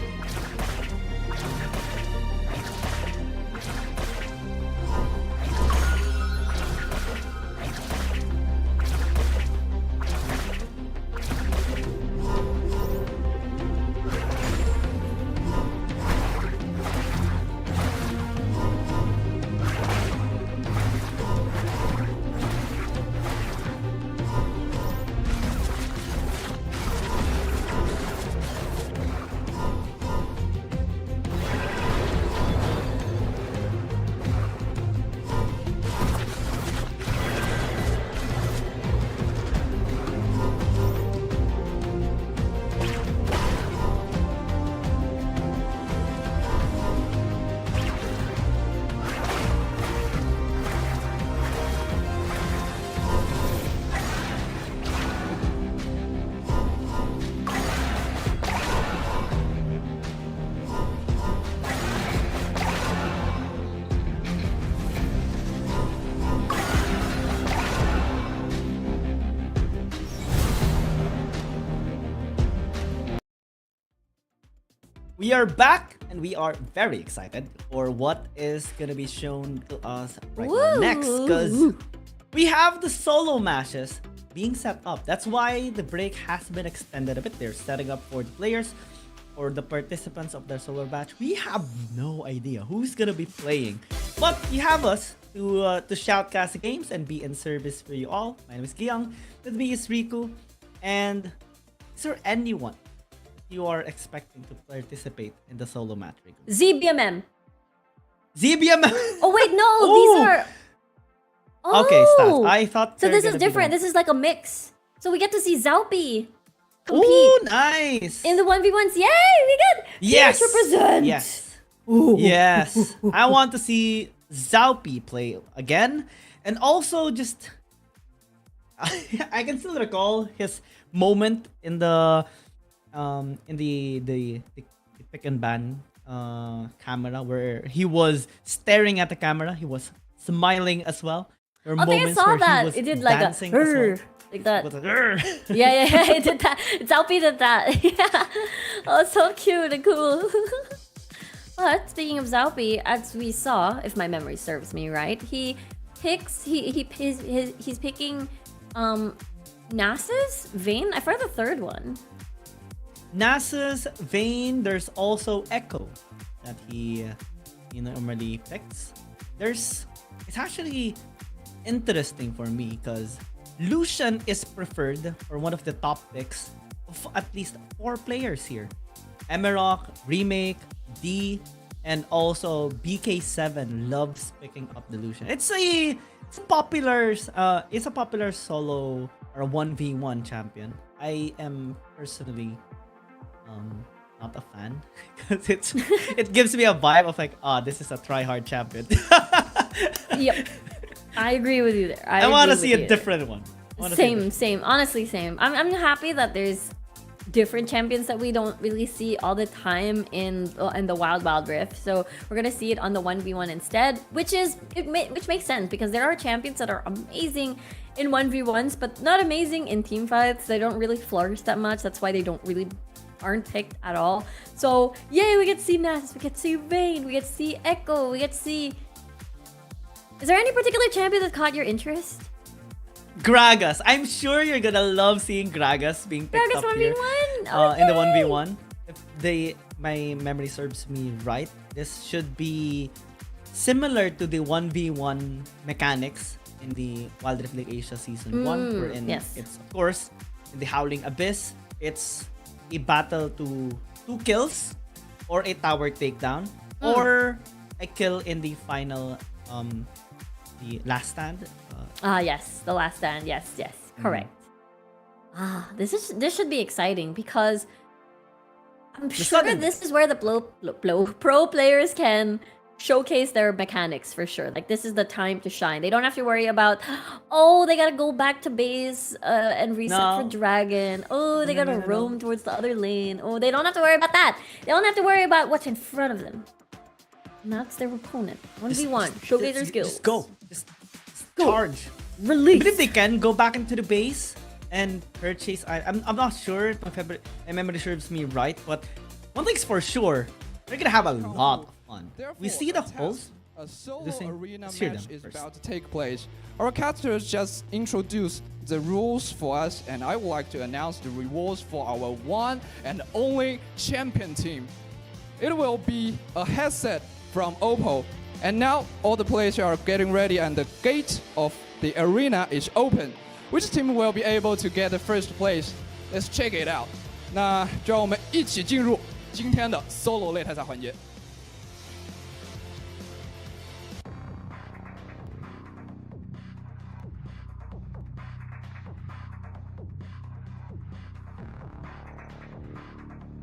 Speaker 3: We are back and we are very excited for what is gonna be shown to us right now next, because we have the solo matches being set up. That's why the break has been extended a bit. They're setting up for the players or the participants of their solo match. We have no idea who's gonna be playing, but you have us to shoutcast the games and be in service for you all. My name is Giyang, with me is Riku, and is there anyone you are expecting to participate in the solo match, Riku?
Speaker 4: ZBMM.
Speaker 3: ZBMM.
Speaker 4: Oh wait, no, these are. Oh.
Speaker 3: Okay, stats. I thought
Speaker 4: so. This is different. This is like a mix. So we get to see Zalpi compete.
Speaker 3: Oh, nice.
Speaker 4: In the 1v1s. Yay! We get
Speaker 3: yes.
Speaker 4: represent.
Speaker 3: Yes.
Speaker 4: Ooh.
Speaker 3: Yes. I want to see Zalpi play again, and also just I can still recall his moment in the pick and ban camera, where he was staring at the camera. He was smiling as well. There were
Speaker 4: I
Speaker 3: moments
Speaker 4: saw
Speaker 3: where
Speaker 4: that.
Speaker 3: he was
Speaker 4: It did like a
Speaker 3: dancing as well.
Speaker 4: like that.
Speaker 3: With a
Speaker 4: yeah, it did that. Zalpi did that. Yeah. Oh, so cute and cool. But speaking of Zalpi, as we saw, if my memory serves me right, he's picking Nasus, Vayne. I forgot the third one.
Speaker 3: Nasus, Vayne. There's also Echo that he normally picks. It's actually interesting for me because Lucian is preferred for one of the top picks of at least 4 players here. Emerok, Remake, D, and also BK7 loves picking up the Lucian. It's a popular solo or 1v1 champion. I am personally not a fan because it gives me a vibe of like, this is a try-hard champion.
Speaker 4: Yep, I agree with you there.
Speaker 3: I want to see a different one.
Speaker 4: Same. Honestly, same. I'm happy that there's different champions that we don't really see all the time in the Wild Rift. So we're gonna see it on the 1v1 instead, which makes sense because there are champions that are amazing in 1v1s, but not amazing in team fights. They don't really flourish that much. That's why they aren't picked at all. So yay, we get to see Nasus, we get to see Vayne, we get to see Echo, we get to see. Is there any particular champion that caught your interest?
Speaker 3: Gragas. I'm sure you're gonna love seeing Gragas being picked up here.
Speaker 4: 1v1?
Speaker 3: In the 1v1. If my memory serves me right, this should be similar to the 1v1 mechanics in the Wild Rift League Asia Season 1. Wherein it's, of course, in the Howling Abyss, it's a battle to 2 kills or a tower takedown or a kill in the final the last stand.
Speaker 4: Yes, the last stand. Yes, correct. This should be exciting because I'm sure this is where the pro players can showcase their mechanics for sure. Like, this is the time to shine. They don't have to worry about, they gotta go back to base and reset for dragon. They gotta roam towards the other lane. They don't have to worry about that. They don't have to worry about what's in front of them. And that's their opponent. 1v1. Showcase their skills.
Speaker 3: Just go. charge.
Speaker 4: Release.
Speaker 3: Even if they can go back into the base and purchase, I'm not sure if my memory serves me right, but one thing's for sure, they're gonna have a lot of fun. We see the host.
Speaker 16: A solo
Speaker 3: This thing-
Speaker 16: arena
Speaker 3: let's hear
Speaker 16: match
Speaker 3: them
Speaker 16: is
Speaker 3: first.
Speaker 16: about to take place. Our casters just introduced the rules for us, and I would like to announce the rewards for our one and only champion team. It will be a headset from Oppo. And now all the players are getting ready, and the gate of the arena is open. Which team will be able to get the first place? Let's check it out. 那就让我们一起进入今天的 solo 擂台赛环节。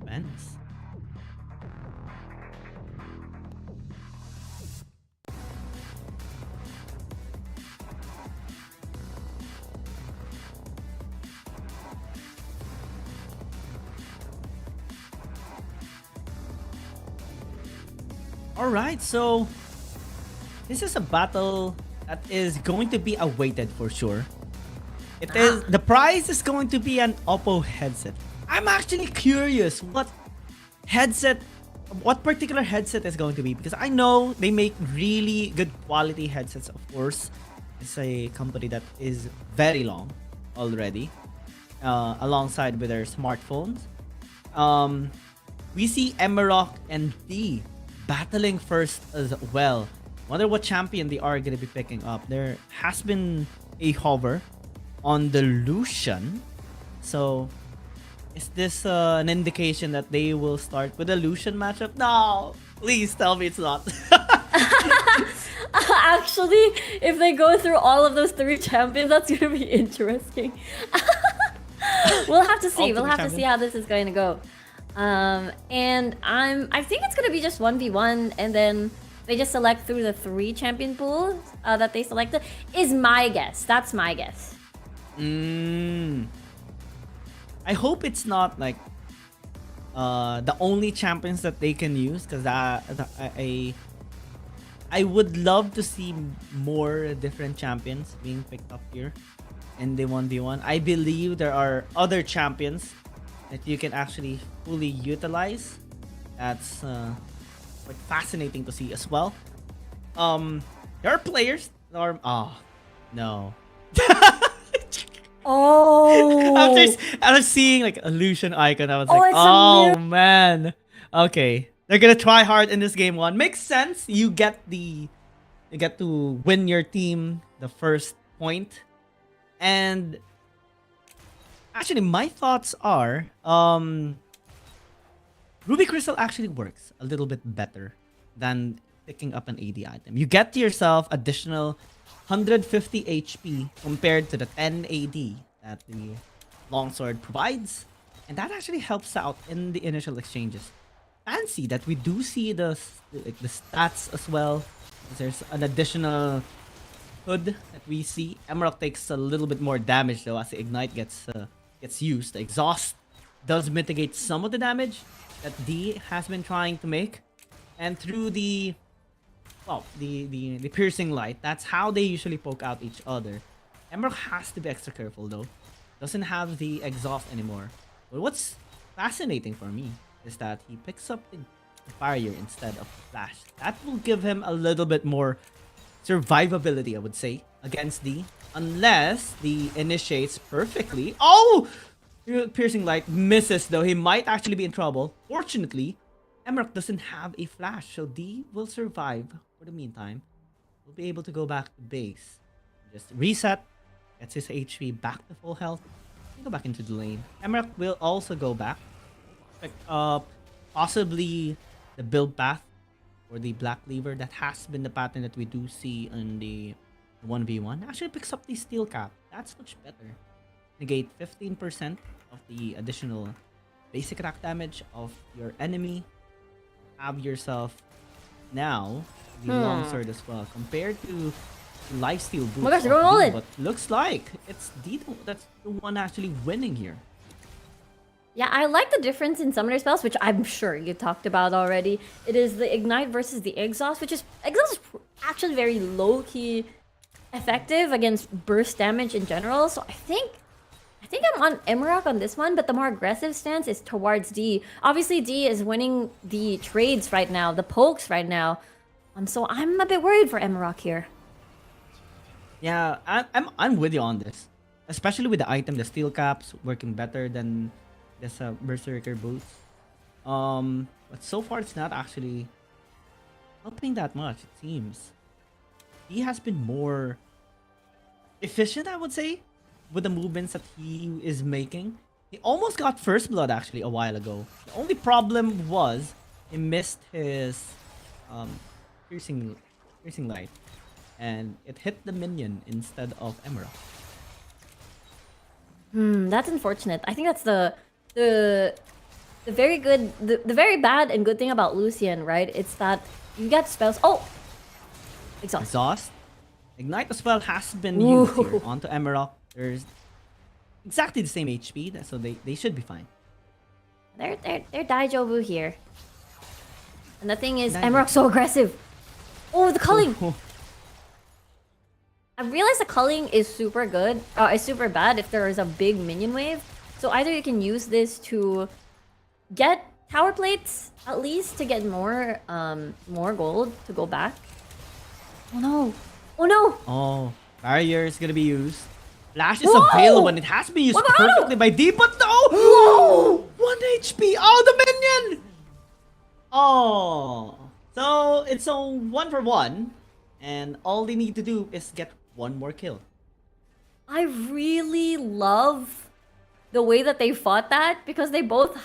Speaker 3: Vents. Alright, so this is a battle that is going to be awaited for sure. It is the prize is going to be an Oppo headset. I'm actually curious what particular headset is going to be, because I know they make really good quality headsets, of course. It's a company that is very long already, alongside with their smartphones. We see Emerald and D battling first as well. Wonder what champion they are going to be picking up. There has been a hover on the Lucian. So, is this an indication that they will start with a Lucian matchup? No! Please tell me it's not.
Speaker 4: Actually, if they go through all of those 3 champions, that's gonna be interesting. We'll have to see. We'll have to see how this is going to go. And I think it's gonna be just 1v1, and then they just select through the 3 champion pools that they selected. Is my guess. That's my guess.
Speaker 3: I hope it's not like the only champions that they can use, because I would love to see more different champions being picked up here in the 1v1. I believe there are other champions that you can actually fully utilize. That's quite fascinating to see as well. There are players that are... Oh, no.
Speaker 4: Oh!
Speaker 3: I was seeing like a Lucian icon. I was like, oh man. Okay. They're gonna try hard in this game 1. Makes sense. You get to win your team the first point. And actually, my thoughts are Ruby Crystal actually works a little bit better than picking up an AD item. You get to yourself additional 150 HP compared to the 10 AD that the longsword provides, and that actually helps out in the initial exchanges. Fancy that we do see the stats as well. There's an additional hood that we see. Emerald takes a little bit more damage though as the ignite gets used. The exhaust does mitigate some of the damage that D has been trying to make, and through the piercing light, that's how they usually poke out each other. Emerald has to be extra careful though. Doesn't have the exhaust anymore. But what's fascinating for me is that he picks up the barrier instead of the flash. That will give him a little bit more survivability, I would say, against D. Unless D initiates perfectly. Oh! Piercing light misses though. He might actually be in trouble. Fortunately, Emerald doesn't have a flash, so D will survive for the meantime. We'll be able to go back to base. Just reset, gets his HP back to full health, and go back into the lane. Emerald will also go back. Pick up possibly the build path or the black lever. That has been the pattern that we do see in the 1v1. Actually picks up the steel cap. That's much better. Negate 15% of the additional basic attack damage of your enemy. Have yourself now the longsword as well, compared to lifesteal boots.
Speaker 4: Oh my gosh, they're rolling.
Speaker 3: But looks like it's Dito that's the one actually winning here.
Speaker 4: Yeah, I like the difference in summoner spells, which I'm sure you talked about already. It is the ignite versus the exhaust, which is exhaust is actually very low key effective against burst damage in general. So I think I'm on Emerald on this one, but the more aggressive stance is towards D. Obviously, D is winning the trades right now, the pokes right now. So I'm a bit worried for Emerald here.
Speaker 3: Yeah, I'm with you on this, especially with the item, the steel caps working better than this berserker boots. But so far it's not actually helping that much. It seems he has been more efficient, I would say, with the movements that he is making. He almost got first blood actually a while ago. The only problem was he missed his piercing light, and it hit the minion instead of Emerald.
Speaker 4: That's unfortunate. I think that's the very good, the very bad and good thing about Lucian, right? It's that you get spells. Oh, exhaust.
Speaker 3: Ignite the spell has been used here onto Emerald. There's exactly the same HP, so they should be fine.
Speaker 4: They're Daijobu here. And the thing is, Emerald's so aggressive. Oh, the culling! I realized the culling is super good, is super bad if there is a big minion wave. So either you can use this to get tower plates, at least to get more gold to go back. Oh no! Oh no!
Speaker 3: Oh, barrier is gonna be used. Flash is available and it has to be used perfectly by D, but no! Whoa! 1 HP! Oh, the minion! Oh. So it's a 1-for-1, and all they need to do is get one more kill.
Speaker 4: I really love the way that they fought that, because they both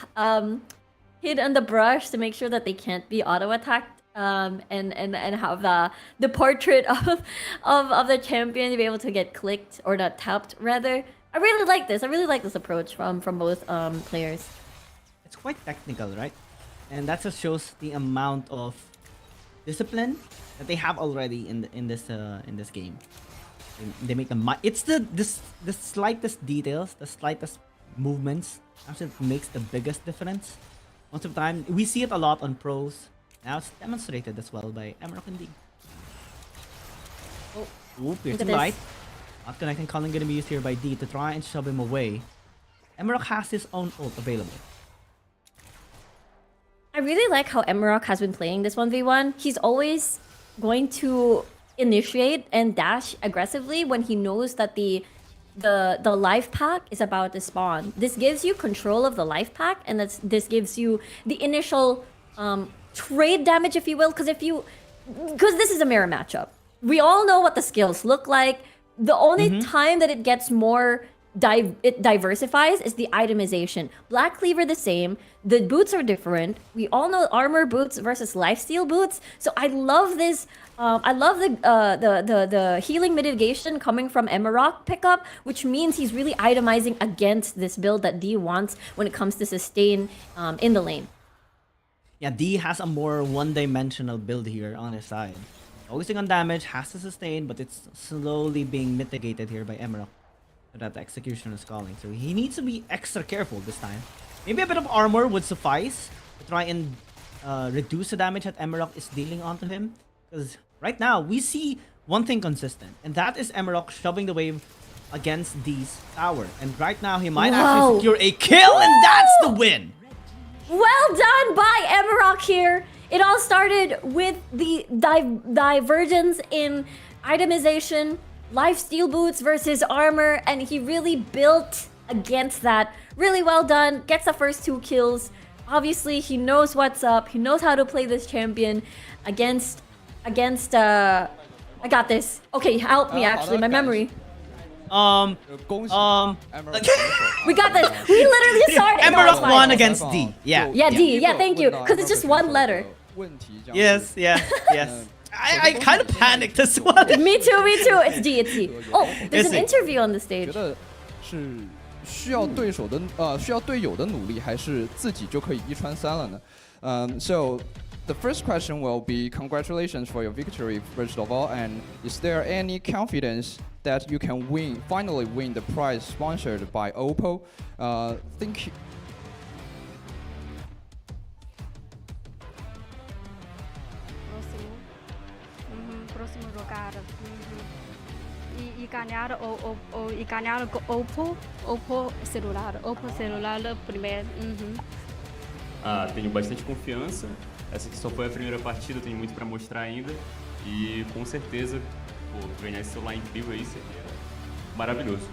Speaker 4: hid on the brush to make sure that they can't be auto-attacked. And have the portrait of the champion to be able to get clicked or not tapped rather. I really like this. I really like this approach from both players.
Speaker 3: It's quite technical, right? And that just shows the amount of discipline that they have already in this game. They make it's the slightest details, the slightest movements actually makes the biggest difference. Most of the time, we see it a lot on pros. Now it's demonstrated as well by Emerald and D. Oh, piercing light. Not connecting Colin gonna be used here by D to try and shove him away. Emerald has his own ult available.
Speaker 4: I really like how Emerald has been playing this 1v1. He's always going to initiate and dash aggressively when he knows that the life pack is about to spawn. This gives you control of the life pack, and this gives you the initial trade damage, if you will, because this is a mirror matchup. We all know what the skills look like. The only time that it gets more it diversifies is the itemization. Black Cleaver the same. The boots are different. We all know armor boots versus lifesteal boots. So I love this. I love the healing mitigation coming from Emerald pickup, which means he's really itemizing against this build that D wants when it comes to sustain in the lane.
Speaker 3: Yeah, D has a more one-dimensional build here on his side. Focusing on damage, has to sustain, but it's slowly being mitigated here by Emerald. So that the execution is calling. So he needs to be extra careful this time. Maybe a bit of armor would suffice to try and reduce the damage that Emerald is dealing onto him. Because right now, we see one thing consistent, and that is Emerald shoving the wave against D's tower. And right now, he might actually secure a kill, and that's the win!
Speaker 4: Well done by Emerald here. It all started with the divergence in itemization, lifesteal boots versus armor, and he really built against that. Really well done. Gets the first 2 kills. Obviously, he knows what's up. He knows how to play this champion against I got this. Okay, help me actually, my memory. We got this. We literally started.
Speaker 3: Emerald won against D. Yeah.
Speaker 4: Yeah, D. Yeah, thank you. Because it's just one letter.
Speaker 3: Yes. I kind of panicked as well.
Speaker 4: Me too. It's D. Oh, there's an interview on the stage.
Speaker 16: 需要对手的需要队友的努力，还是自己就可以1穿3了呢？So the first question will be congratulations for your victory first of all, and is there any confidence that you can finally win the prize sponsored by Oppo? Think.
Speaker 17: Próximo lugar.
Speaker 13: ganhar e ganhar Oppo celular primeiro.
Speaker 17: Tenho bastante confiança. Essa aqui só foi a primeira partida, tenho muito para mostrar ainda. E com certeza, ganhar esse celular incrível aí seria maravilhoso.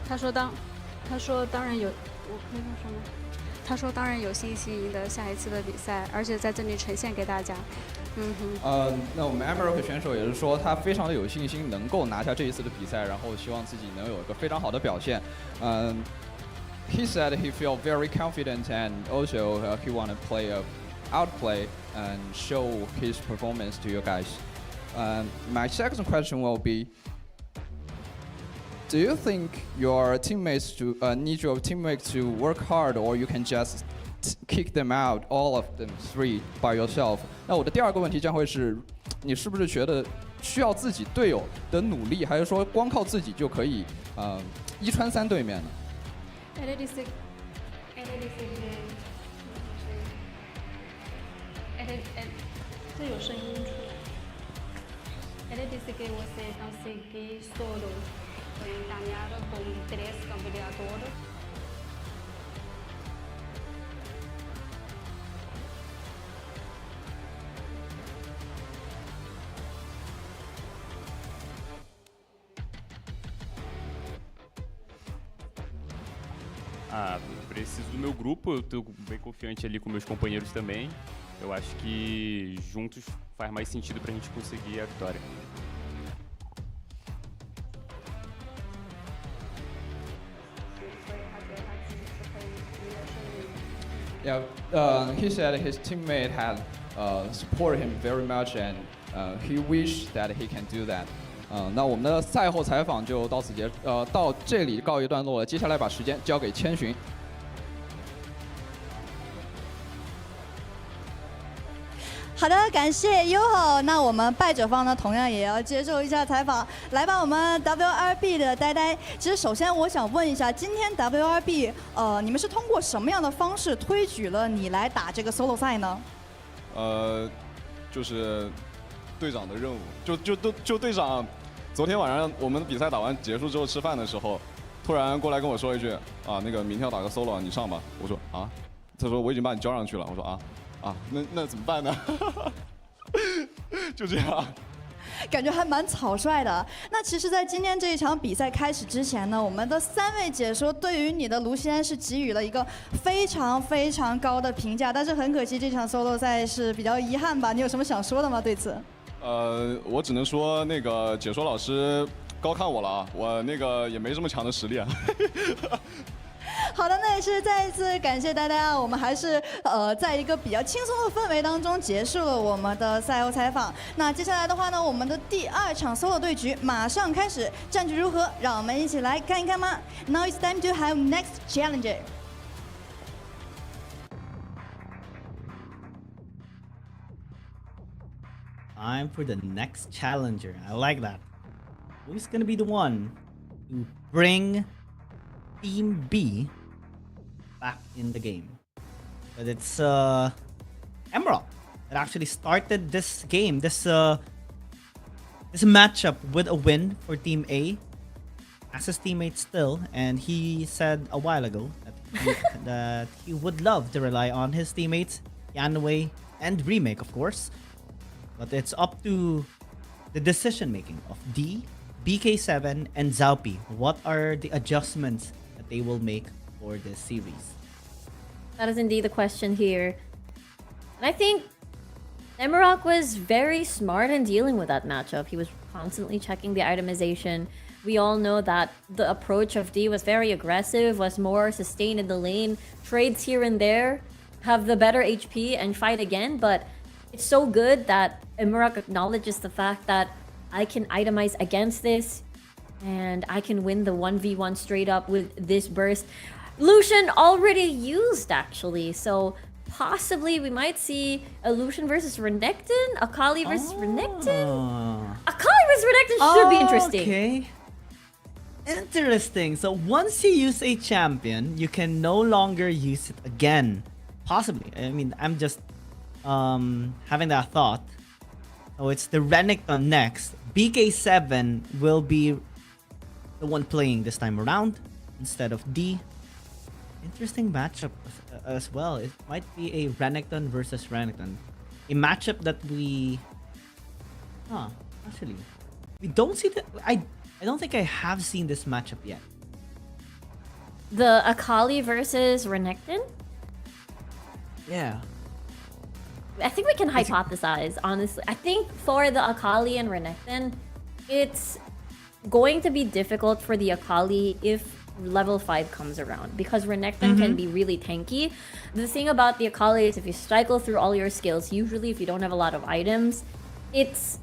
Speaker 13: 他说当然有，我可以说什么？他说当然有信心赢得下一次的比赛，而且在这里呈现给大家。
Speaker 16: 那我们 Emerald 选手也是说他非常的有信心能够拿下这一次的比赛，然后希望自己能有一个非常好的表现。He said he feel very confident and also he want to play a outplay and show his performance to you guys. My second question will be, do you think your teammates need your teammates to work hard, or you can just kick them out, all of them three by yourself? 那我的第二个问题将会是，你是不是觉得需要自己队友的努力，还是说光靠自己就可以一穿三对面呢？
Speaker 13: 这有声音出来。Ele disse que você conseguiu solo ganhar com 3 campeonatos.
Speaker 17: Preciso do meu grupo, eu estou bem confiante ali com meus companheiros também. Eu acho que juntos faz mais sentido pra gente conseguir a vitória.
Speaker 16: Yeah, he said his teammate had supported him very much, and he wished that he can do that. 那我们的赛后采访就到这里告一段落了。接下来把时间交给千寻。
Speaker 18: 好的，感谢优好。那我们败者方呢，同样也要接受一下采访。来吧，我们 WRB 的呆呆。其实首先我想问一下，今天 WRB 你们是通过什么样的方式推举了你来打这个 solo 赛呢？
Speaker 19: 就是队长的任务，就队长。昨天晚上我们比赛打完结束之后吃饭的时候，突然过来跟我说一句那个明天要打个 solo， 你上吧。我说啊，他说我已经把你交上去了。我说那怎么办呢？就这样。
Speaker 18: 感觉还蛮草率的。那其实，在今天这一场比赛开始之前呢，我们的3位解说对于你的卢锡安是给予了一个非常非常高的评价，但是很可惜这场 solo 赛是比较遗憾吧？你有什么想说的吗？对此？
Speaker 19: 我只能说那个解说老师高看我了啊，我那个也没这么强的实力啊。
Speaker 18: 好的，那也是再一次感谢大家，我们还是在一个比较轻松的氛围当中结束了我们的赛后采访。那接下来的话呢，我们的第2场 solo 对局马上开始，战局如何？让我们一起来看一看吧。Now it's time to have next challenger.
Speaker 3: Time for the next challenger. I like that. Who's gonna be the one to bring Team B back in the game? But it's Emerald that actually started this game, this matchup with a win for Team A as his teammate still, and he said a while ago that he would love to rely on his teammates, Yanwei and Remake, of course. But it's up to the decision making of D, BK7, and Zaupi. What are the adjustments that they will make for this series?
Speaker 4: That is indeed the question here. And I think Emerald was very smart in dealing with that matchup. He was constantly checking the itemization. We all know that the approach of D was very aggressive, was more sustained in the lane, trades here and there, have the better HP and fight again, but it's so good that Emerald acknowledges the fact that I can itemize against this and I can win the 1v1 straight up with this burst. Lucian already used actually, so possibly we might see a Lucian versus Renekton, Akali versus Renekton. Akali versus Renekton should be interesting.
Speaker 3: Okay. Interesting. So once you use a champion, you can no longer use it again. Possibly. I mean, I'm just having that thought. Oh, it's the Renekton next. BK7 will be the one playing this time around instead of D. Interesting matchup as well. It might be a Renekton versus Renekton. A matchup that we... actually, we don't see the... I don't think I have seen this matchup yet.
Speaker 4: The Akali versus Renekton?
Speaker 3: Yeah.
Speaker 4: I think we can hypothesize, honestly. I think for the Akali and Renekton, it's going to be difficult for the Akali if level 5 comes around, because Renekton can be really tanky. The thing about the Akali is if you cycle through all your skills, usually if you don't have a lot of items, it's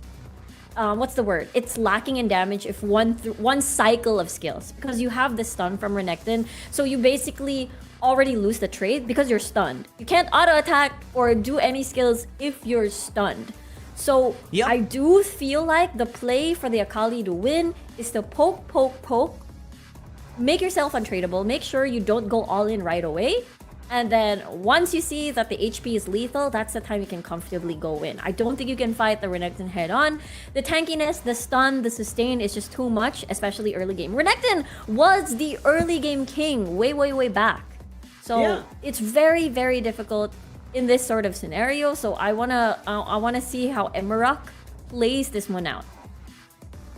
Speaker 4: what's the word? It's lacking in damage if one cycle of skills, because you have the stun from Renekton, so you basically already lose the trade because you're stunned. You can't auto attack or do any skills if you're stunned. So I do feel like the play for the Akali to win is to poke, make yourself untradeable, make sure you don't go all in right away, and then once you see that the HP is lethal, that's the time you can comfortably go in. I don't think you can fight the Renekton head on. The tankiness, the stun, the sustain is just too much, especially early game. Renekton was the early game king way back. So it's very, very difficult in this sort of scenario. So I wanna see how Emerok plays this one out.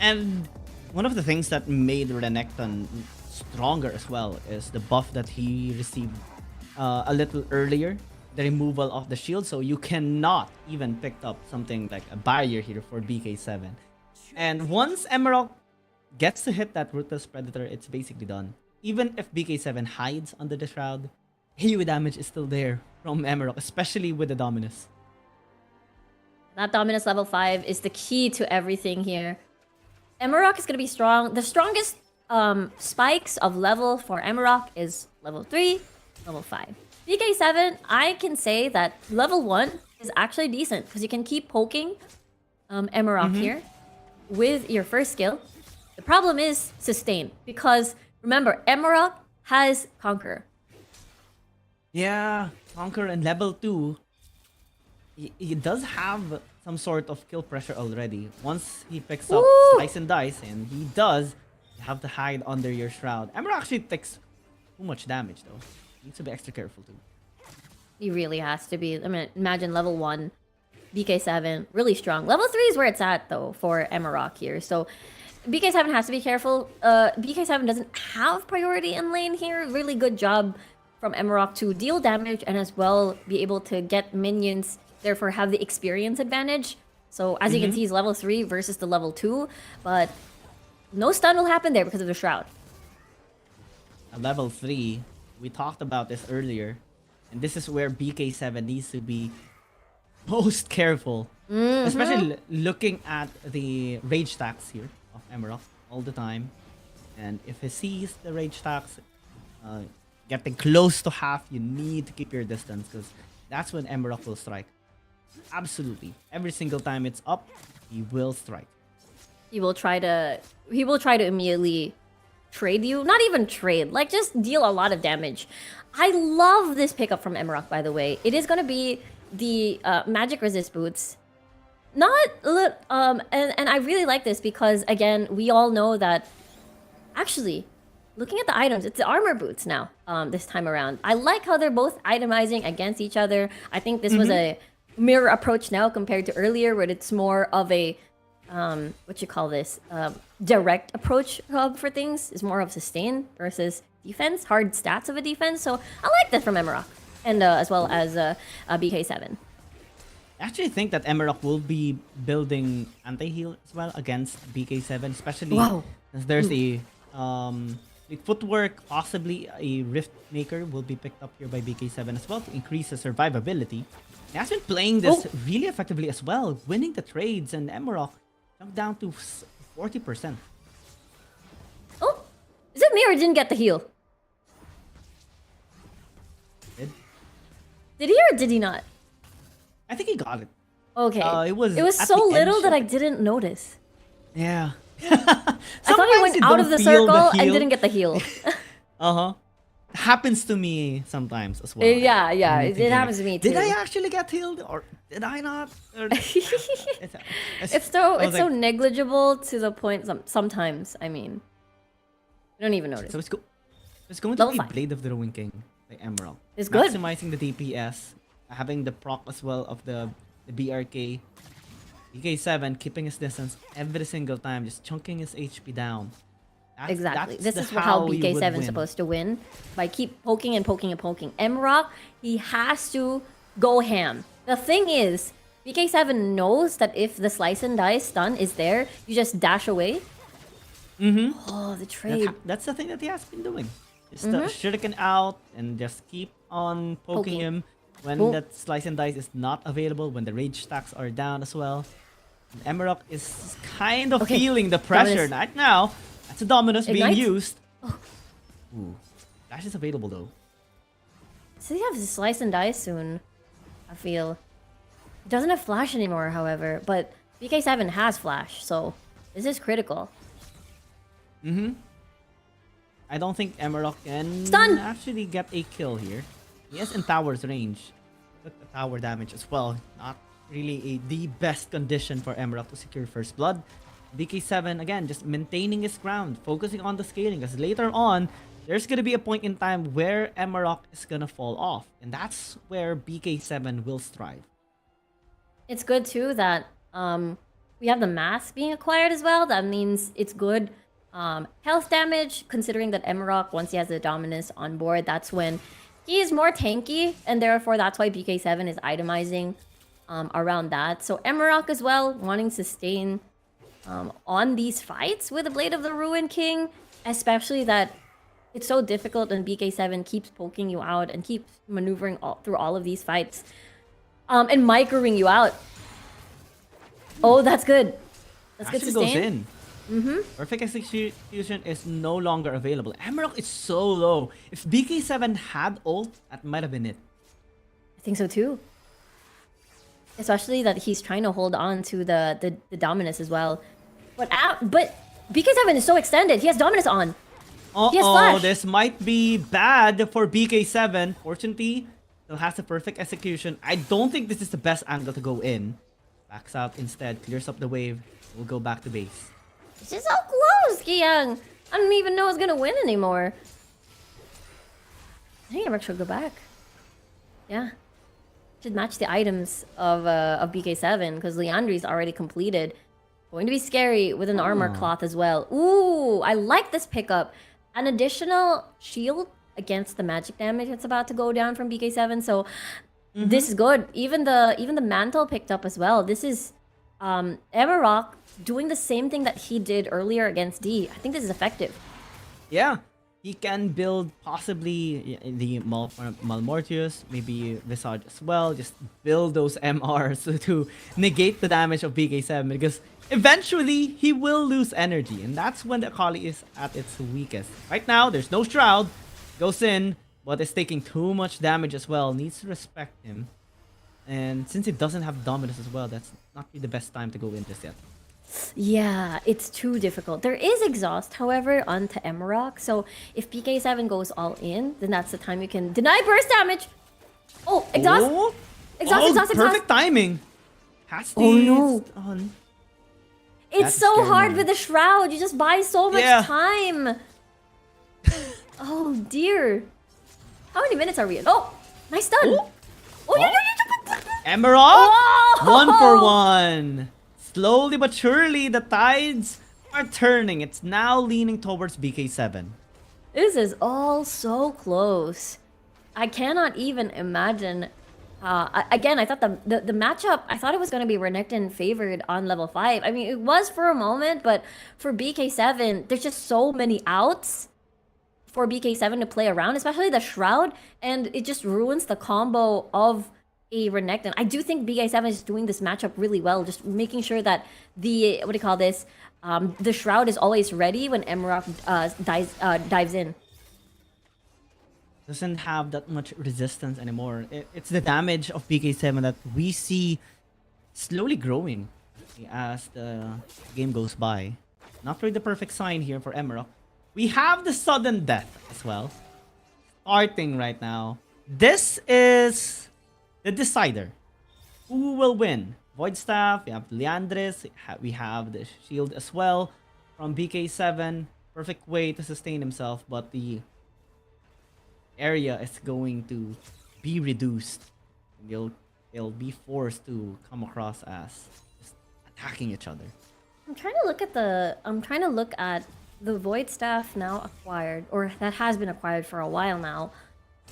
Speaker 3: And one of the things that made Renekton stronger as well is the buff that he received a little earlier, the removal of the shield, so you cannot even pick up something like a barrier here for BK7. And once Emerald gets to hit that Ruthless Predator, it's basically done. Even if BK7 hides under the shroud, AoE damage is still there from Emerald, especially with the Dominus.
Speaker 4: That Dominus level 5 is the key to everything here. Emerald is going to be strong. The strongest spikes of level for Emerald is level 3, level 5. BK7, I can say that level 1 is actually decent because you can keep poking Emerald here with your first skill. The problem is sustain, because remember, Emerald has Conqueror.
Speaker 3: Yeah, Conqueror and level 2, he does have some sort of kill pressure already. Once he picks up Slice and Dice, and he does, you have to hide under your shroud. Emerald actually takes too much damage though. Needs to be extra careful too.
Speaker 4: He really has to be. I mean, imagine level 1, BK7, really strong. Level 3 is where it's at though for Emerald here. So BK7 has to be careful. BK7 doesn't have priority in lane here. Really good job from Emerald to deal damage and as well be able to get minions, therefore have the experience advantage. So as you can see, he's level 3 versus the level 2, but no stun will happen there because of the shroud.
Speaker 3: At level 3, we talked about this earlier, and this is where BK7 needs to be most careful, especially looking at the rage stacks here of Emerald all the time. And if he sees the rage stacks getting close to half, you need to keep your distance, because that's when Emerald will strike. Absolutely, every single time it's up, he will strike.
Speaker 4: He will try to immediately trade you. Not even trade, like just deal a lot of damage. I love this pickup from Emerald, by the way. It is going to be the magic resist boots. And I really like this because, again, we all know that actually looking at the items, it's the armor boots now this time around. I like how they're both itemizing against each other. I think this was a mirror approach now compared to earlier, where it's more of a what you call this, direct approach for things. Is more of sustain versus defense, hard stats of a defense. So I like that from Emerald, and as well as BK7.
Speaker 3: I actually think that Emerald will be building anti-heal as well against BK7, especially as there's a footwork, possibly a Rift Maker will be picked up here by BK7 as well to increase the survivability. He has been playing this really effectively as well, winning the trades, and Emerald jumped down to 40%.
Speaker 4: Oh, is it me or didn't get the heal? Did he or did he not?
Speaker 3: I think he got it.
Speaker 4: Okay.
Speaker 3: It was
Speaker 4: so little that I didn't notice.
Speaker 3: Yeah.
Speaker 4: I thought he went out of the circle and didn't get the heal.
Speaker 3: Happens to me sometimes as well.
Speaker 4: Yeah, it happens to me too.
Speaker 3: Did I actually get healed? Or Did I not?
Speaker 4: It's so negligible to the point sometimes. I mean, I don't even notice.
Speaker 3: So it's going to
Speaker 4: Level
Speaker 3: be
Speaker 4: 5.
Speaker 3: Blade of the Ruin King by Emerald.
Speaker 4: It's good.
Speaker 3: Maximizing the DPS, having the proc as well of the BRK. BK7 keeping his distance every single time, just chunking his HP down.
Speaker 4: Exactly.
Speaker 3: That's
Speaker 4: This is
Speaker 3: how
Speaker 4: how
Speaker 3: you would
Speaker 4: BK7 is
Speaker 3: win.
Speaker 4: supposed to win. By keep poking and poking and poking. Emrock, he has to go ham. The thing is, BK7 knows that if the slice and dice stun is there, you just dash away.
Speaker 3: Mm-hmm.
Speaker 4: Oh, the trade.
Speaker 3: That's the thing that he has been doing. Just
Speaker 4: Mhm.
Speaker 3: shuriken out and just keep on poking him when
Speaker 4: Boom.
Speaker 3: that slice and dice is not available, when the rage stacks are down as well. And Emerald is kind of
Speaker 4: Okay.
Speaker 3: feeling the pressure
Speaker 4: Dominus.
Speaker 3: right now. That's a Dominus being
Speaker 4: Ignite?
Speaker 3: used. Ooh. Dash is available though.
Speaker 4: So he has slice and dice soon, I feel. He doesn't have flash anymore, however, but BK7 has flash, so this is critical.
Speaker 3: Mm-hmm. I don't think Emerald can
Speaker 4: Stun!
Speaker 3: actually get a kill here. He is in tower's range. But the tower damage as well. Not really the best condition for Emerald to secure first blood. BK7 again just maintaining his ground, focusing on the scaling, because later on there's gonna be a point in time where Emerald is gonna fall off, and that's where BK7 will strive.
Speaker 4: It's good too that we have the mask being acquired as well. That means it's good health damage, considering that Emerald, once he has the Dominus on board, that's when he is more tanky, and therefore that's why BK7 is itemizing around that. So Emerald as well, wanting to sustain on these fights with the Blade of the Ruin King, especially that it's so difficult and BK7 keeps poking you out and keeps maneuvering through all of these fights. And microing you out. Oh, that's good. That's good
Speaker 3: Actually
Speaker 4: sustain.
Speaker 3: goes in.
Speaker 4: Mm-hmm.
Speaker 3: Perfect execution is no longer available. Emerald is so low. If BK7 had ult, that might have been it.
Speaker 4: I think so too. Especially that he's trying to hold on to the Dominus as well. But BK7 is so extended. He has Dominus on. He has
Speaker 3: Uh-oh,
Speaker 4: flash.
Speaker 3: this might be bad for BK7. Fortunately, still has a perfect execution. I don't think this is the best angle to go in. Backs out instead, clears up the wave. We'll go back to base.
Speaker 4: This is so close, Kiyang. I don't even know who's gonna win anymore. I think Emerald should go back. Yeah. Should match the items of BK7 because Leandri's already completed. Going to be scary with an armor cloth as well. Ooh, I like this pickup. An additional shield against the magic damage that's about to go down from BK7. So this is good. Even the mantle picked up as well. This is Emerald doing the same thing that he did earlier against D. I think this is effective.
Speaker 3: Yeah, he can build possibly the Malmortius, maybe Visage as well. Just build those MRs to negate the damage of BK7 because eventually he will lose energy, and that's when the Akali is at its weakest. Right now, there's no Shroud. Goes in, but it's taking too much damage as well. Needs to respect him. And since it doesn't have Dominus as well, that's not really the best time to go in just yet.
Speaker 4: Yeah, it's too difficult. There is exhaust, however, onto Emerald. So if BK7 goes all in, then that's the time you can deny burst damage. Oh, exhaust!
Speaker 3: Oh,
Speaker 4: Exhaust.
Speaker 3: perfect timing. Has
Speaker 4: Oh,
Speaker 3: these
Speaker 4: no.
Speaker 3: on.
Speaker 4: It's
Speaker 3: That's
Speaker 4: so
Speaker 3: scary
Speaker 4: hard
Speaker 3: moment.
Speaker 4: with the Shroud. You just buy so much
Speaker 3: Yeah.
Speaker 4: time. Oh, dear. How many minutes are we in? Oh, nice stun. Oh, yeah.
Speaker 3: Emerald,
Speaker 4: Oh!
Speaker 3: 1-for-1. Slowly but surely, the tides are turning. It's now leaning towards BK7.
Speaker 4: This is all so close. I cannot even imagine. Again, I thought the matchup, I thought it was going to be Renekton favored on level 5. I mean, it was for a moment, but for BK7, there's just so many outs for BK7 to play around, especially the Shroud, and it just ruins the combo of a Renekton. I do think BK7 is doing this matchup really well, just making sure that the, the Shroud is always ready when Emerald dives in.
Speaker 3: Doesn't have that much resistance anymore. It's the damage of BK7 that we see slowly growing as the game goes by. Not really the perfect sign here for Emerald. We have the sudden death as well. Starting right now. This is the decider. who will win? Void Staff, we have Leandris, we have the shield as well from BK7. Perfect way to sustain himself, but the area is going to be reduced. They'll be forced to come across as just attacking each other.
Speaker 4: I'm trying to look at the Void Staff now acquired, or that has been acquired for a while now.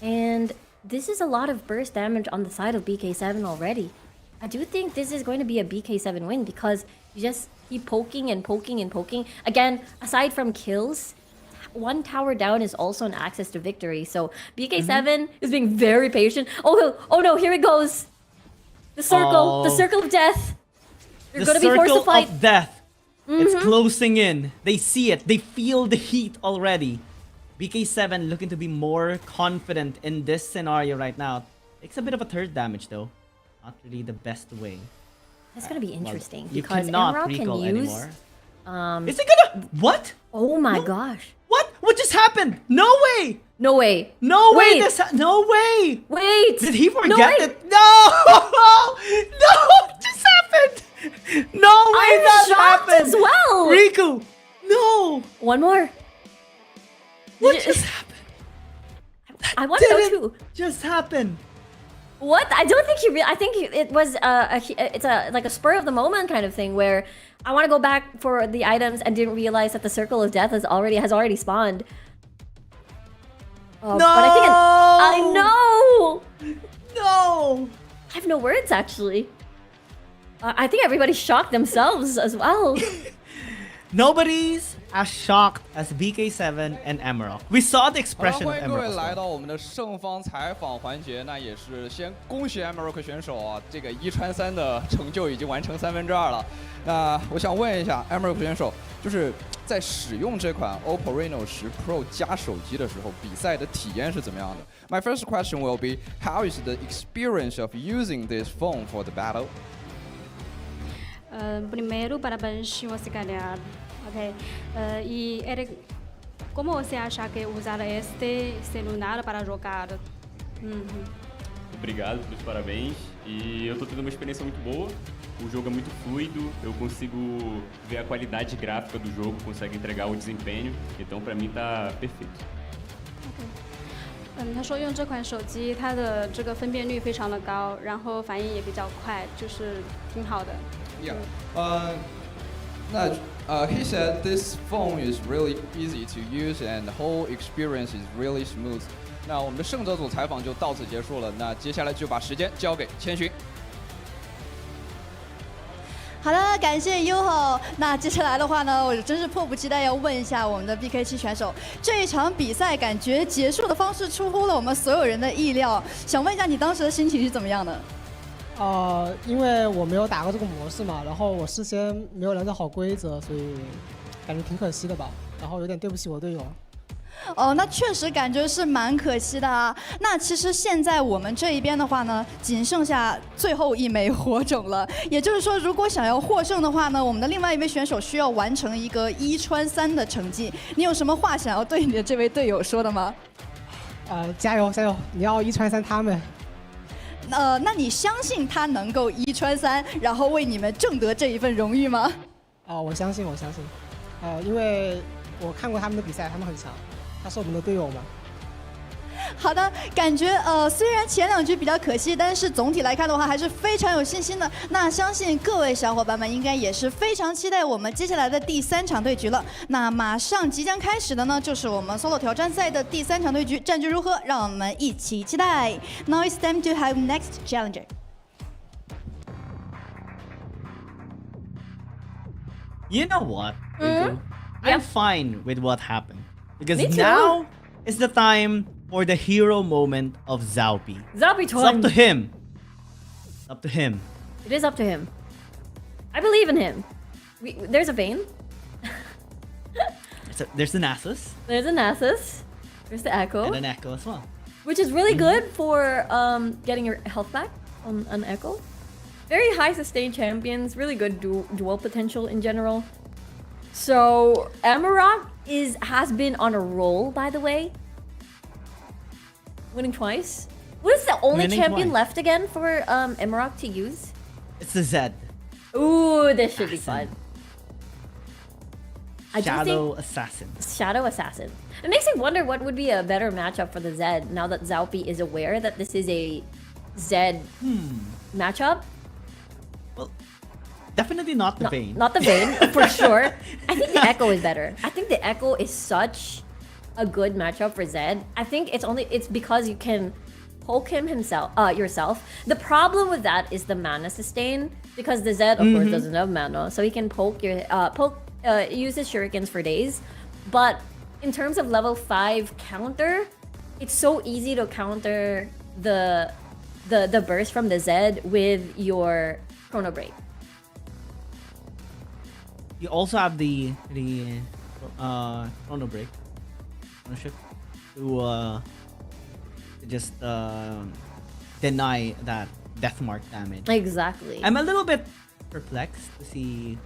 Speaker 4: And this is a lot of burst damage on the side of BK7 already. I do think this is going to be a BK7 win because you just keep poking and poking and poking. Again, aside from kills, one tower down is also an access to victory. So BK7 is being very patient. Oh no, here it goes. The circle of death. You're going to be forced to fight.
Speaker 3: The circle of death. It's closing in. They see it. They feel the heat already. BK7 looking to be more confident in this scenario right now. Takes a bit of a third damage though. Not really the best way.
Speaker 4: That's going to be interesting
Speaker 3: Well, you
Speaker 4: because
Speaker 3: cannot
Speaker 4: Emerald
Speaker 3: recall
Speaker 4: can use...
Speaker 3: anymore. Is it gonna... What?
Speaker 4: Oh my gosh.
Speaker 3: What? What just happened? No way!
Speaker 4: No way.
Speaker 3: No way!
Speaker 4: Wait.
Speaker 3: No way!
Speaker 4: Wait!
Speaker 3: Did he forget
Speaker 4: wait.
Speaker 3: it? No! No! What just happened? No way
Speaker 4: I'm
Speaker 3: that
Speaker 4: shocked
Speaker 3: happened!
Speaker 4: as well!
Speaker 3: Riku! No!
Speaker 4: One more.
Speaker 3: What just happened?
Speaker 4: I want to know
Speaker 3: Didn't
Speaker 4: too.
Speaker 3: just happened.
Speaker 4: What? I don't think I think it was it's like a spur of the moment kind of thing where I want to go back for the items and didn't realize that the circle of death has already spawned. Oh,
Speaker 3: No!
Speaker 4: But I think I know.
Speaker 3: No!
Speaker 4: I have no words actually. I think everybody shocked themselves as well.
Speaker 3: Nobody's as shocked as BK7 and Emerald. We saw the expression of
Speaker 16: 欢迎各位
Speaker 3: Emerald.
Speaker 16: 来到我们的胜方采访环节。那也是先恭喜 Emerald 选手啊，这个1穿3的成就已经完成2/3了。那我想问一下 Emerald 选手，就是在使用这款 OPPO Reno 10 Pro 加手机的时候，比赛的体验是怎么样的 ？My first question will be, how is the experience of using this phone for the battle?
Speaker 13: Primeiro, parabéns você ganhar. Ok. E como você acha que usar este celular para jogar?
Speaker 17: Obrigado pelos parabéns. E eu tô tendo uma experiência muito boa. O jogo é muito fluido, eu consigo ver a qualidade gráfica do jogo, consigo entregar o desempenho. Então, pra mim, tá perfeito.
Speaker 13: 他说用这款手机，它的这个分辨率非常的高，然后反应也比较快，就是挺好的。
Speaker 16: Yeah. He said this phone is really easy to use and the whole experience is really smooth. 那我们的胜者组采访就到此结束了。那接下来就把时间交给千寻。
Speaker 18: 好的，感谢 Yuho。那接下来的话呢，我真是迫不及待要问一下我们的 BK7 选手，这一场比赛感觉结束的方式出乎了我们所有人的意料。想问一下你当时的心情是怎么样的？
Speaker 20: 因为我没有打过这个模式嘛，然后我事先没有了解好规则，所以感觉挺可惜的吧。然后有点对不起我队友。
Speaker 18: 哦，那确实感觉是蛮可惜的啊。那其实现在我们这一边的话呢，仅剩下最后一枚火种了。也就是说，如果想要获胜的话呢，我们的另外一位选手需要完成一个1穿3的成绩。你有什么话想要对你的这位队友说的吗？
Speaker 20: 加油加油！你要1穿3他们。
Speaker 18: 那你相信他能够1穿3，然后为你们挣得这一份荣誉吗？
Speaker 20: 我相信，因为我看过他们的比赛，他们很强，他是我们的队友嘛。
Speaker 18: 好的，感觉虽然前2局比较可惜，但是总体来看的话还是非常有信心的。那相信各位小伙伴们应该也是非常期待我们接下来的第3场对局了。那马上即将开始的呢，就是我们 solo 挑战赛的第3场对局，战局如何？让我们一起期待。Now it's time to have next challenger.
Speaker 3: You know what, Riku? I'm fine with what happened. Because
Speaker 4: Me too.
Speaker 3: now is the time for the hero moment of Zaupi.
Speaker 4: Zaupi
Speaker 3: It's up to him. It's up to him.
Speaker 4: It is up to him. I believe in him. There's a Vayne.
Speaker 3: There's the Nasus.
Speaker 4: There's a Nasus. There's the Echo.
Speaker 3: And an Echo as well.
Speaker 4: Which is really good for getting your health back on an Echo. Very high sustain champions. Really good dual potential in general. So Amarok has been on a roll, by the way. Winning twice. What is that? the only
Speaker 3: Winning
Speaker 4: champion
Speaker 3: twice.
Speaker 4: left again for Emerald to use?
Speaker 3: It's the Zed.
Speaker 4: Ooh, this should be fun. I do
Speaker 3: Shadow
Speaker 4: think
Speaker 3: Assassin.
Speaker 4: Shadow Assassin. It makes me wonder what would be a better matchup for the Zed now that Zaupi is aware that this is a Zed matchup.
Speaker 3: Definitely not the Vayne.
Speaker 4: Not the Vayne, for sure. I think the Echo is better. I think the Echo is such a good matchup for Zed. I think it's because you can poke him yourself. The problem with that is the mana sustain, because the Zed of course doesn't have mana, so he can use his shurikens for days. But in terms of level 5 counter, it's so easy to counter the burst from the Zed with your Chrono Break.
Speaker 3: You also have the Chrono Break ownership to just deny that death mark damage.
Speaker 4: Exactly.
Speaker 3: I'm a little bit perplexed to see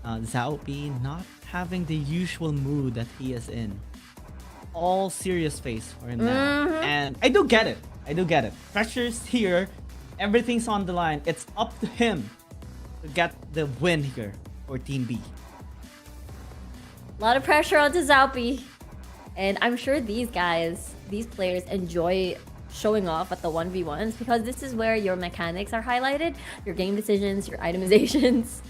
Speaker 3: Zaupi not having the usual mood that he is in. All serious face for him now. And I do get it. Pressure's here. Everything's on the line. It's up to him to get the win here for Team B.
Speaker 4: A lot of pressure onto Zaupi. And I'm sure these players enjoy showing off at the 1v1s because this is where your mechanics are highlighted, your game decisions, your itemizations.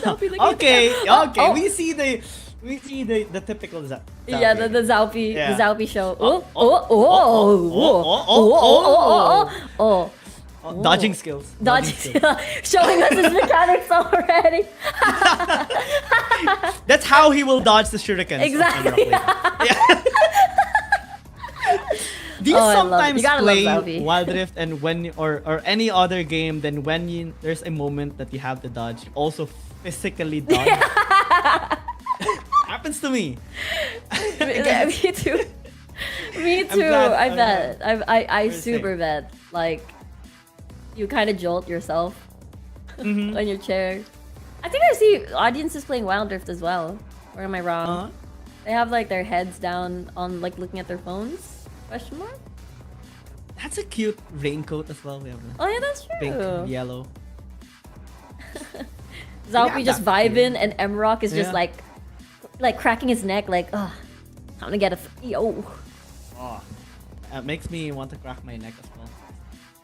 Speaker 3: Okay. We see the typical Zaupi.
Speaker 4: Yeah, the Zaupi show.
Speaker 3: Dodging skills.
Speaker 4: Showing us his mechanics already.
Speaker 3: That's how he will dodge the shurikens.
Speaker 4: Exactly.
Speaker 3: Do you sometimes
Speaker 4: you
Speaker 3: play Wild Rift and or any other game, then when there's a moment that you have to dodge, you also physically dodge? Happens to me.
Speaker 4: Me too. I bet. I super bet. Like, you kind of jolt yourself on your chair. I think I see audiences playing Wild Rift as well. Or am I wrong? They have like their heads down on like looking at their phones. Question mark?
Speaker 3: That's a cute raincoat as well. We have
Speaker 4: Oh yeah, that's true.
Speaker 3: pink, yellow.
Speaker 4: Zaupi just vibing, and Emrock is just like cracking his neck, like, oh, time to get a yo.
Speaker 3: Oh, that makes me want to crack my neck as well.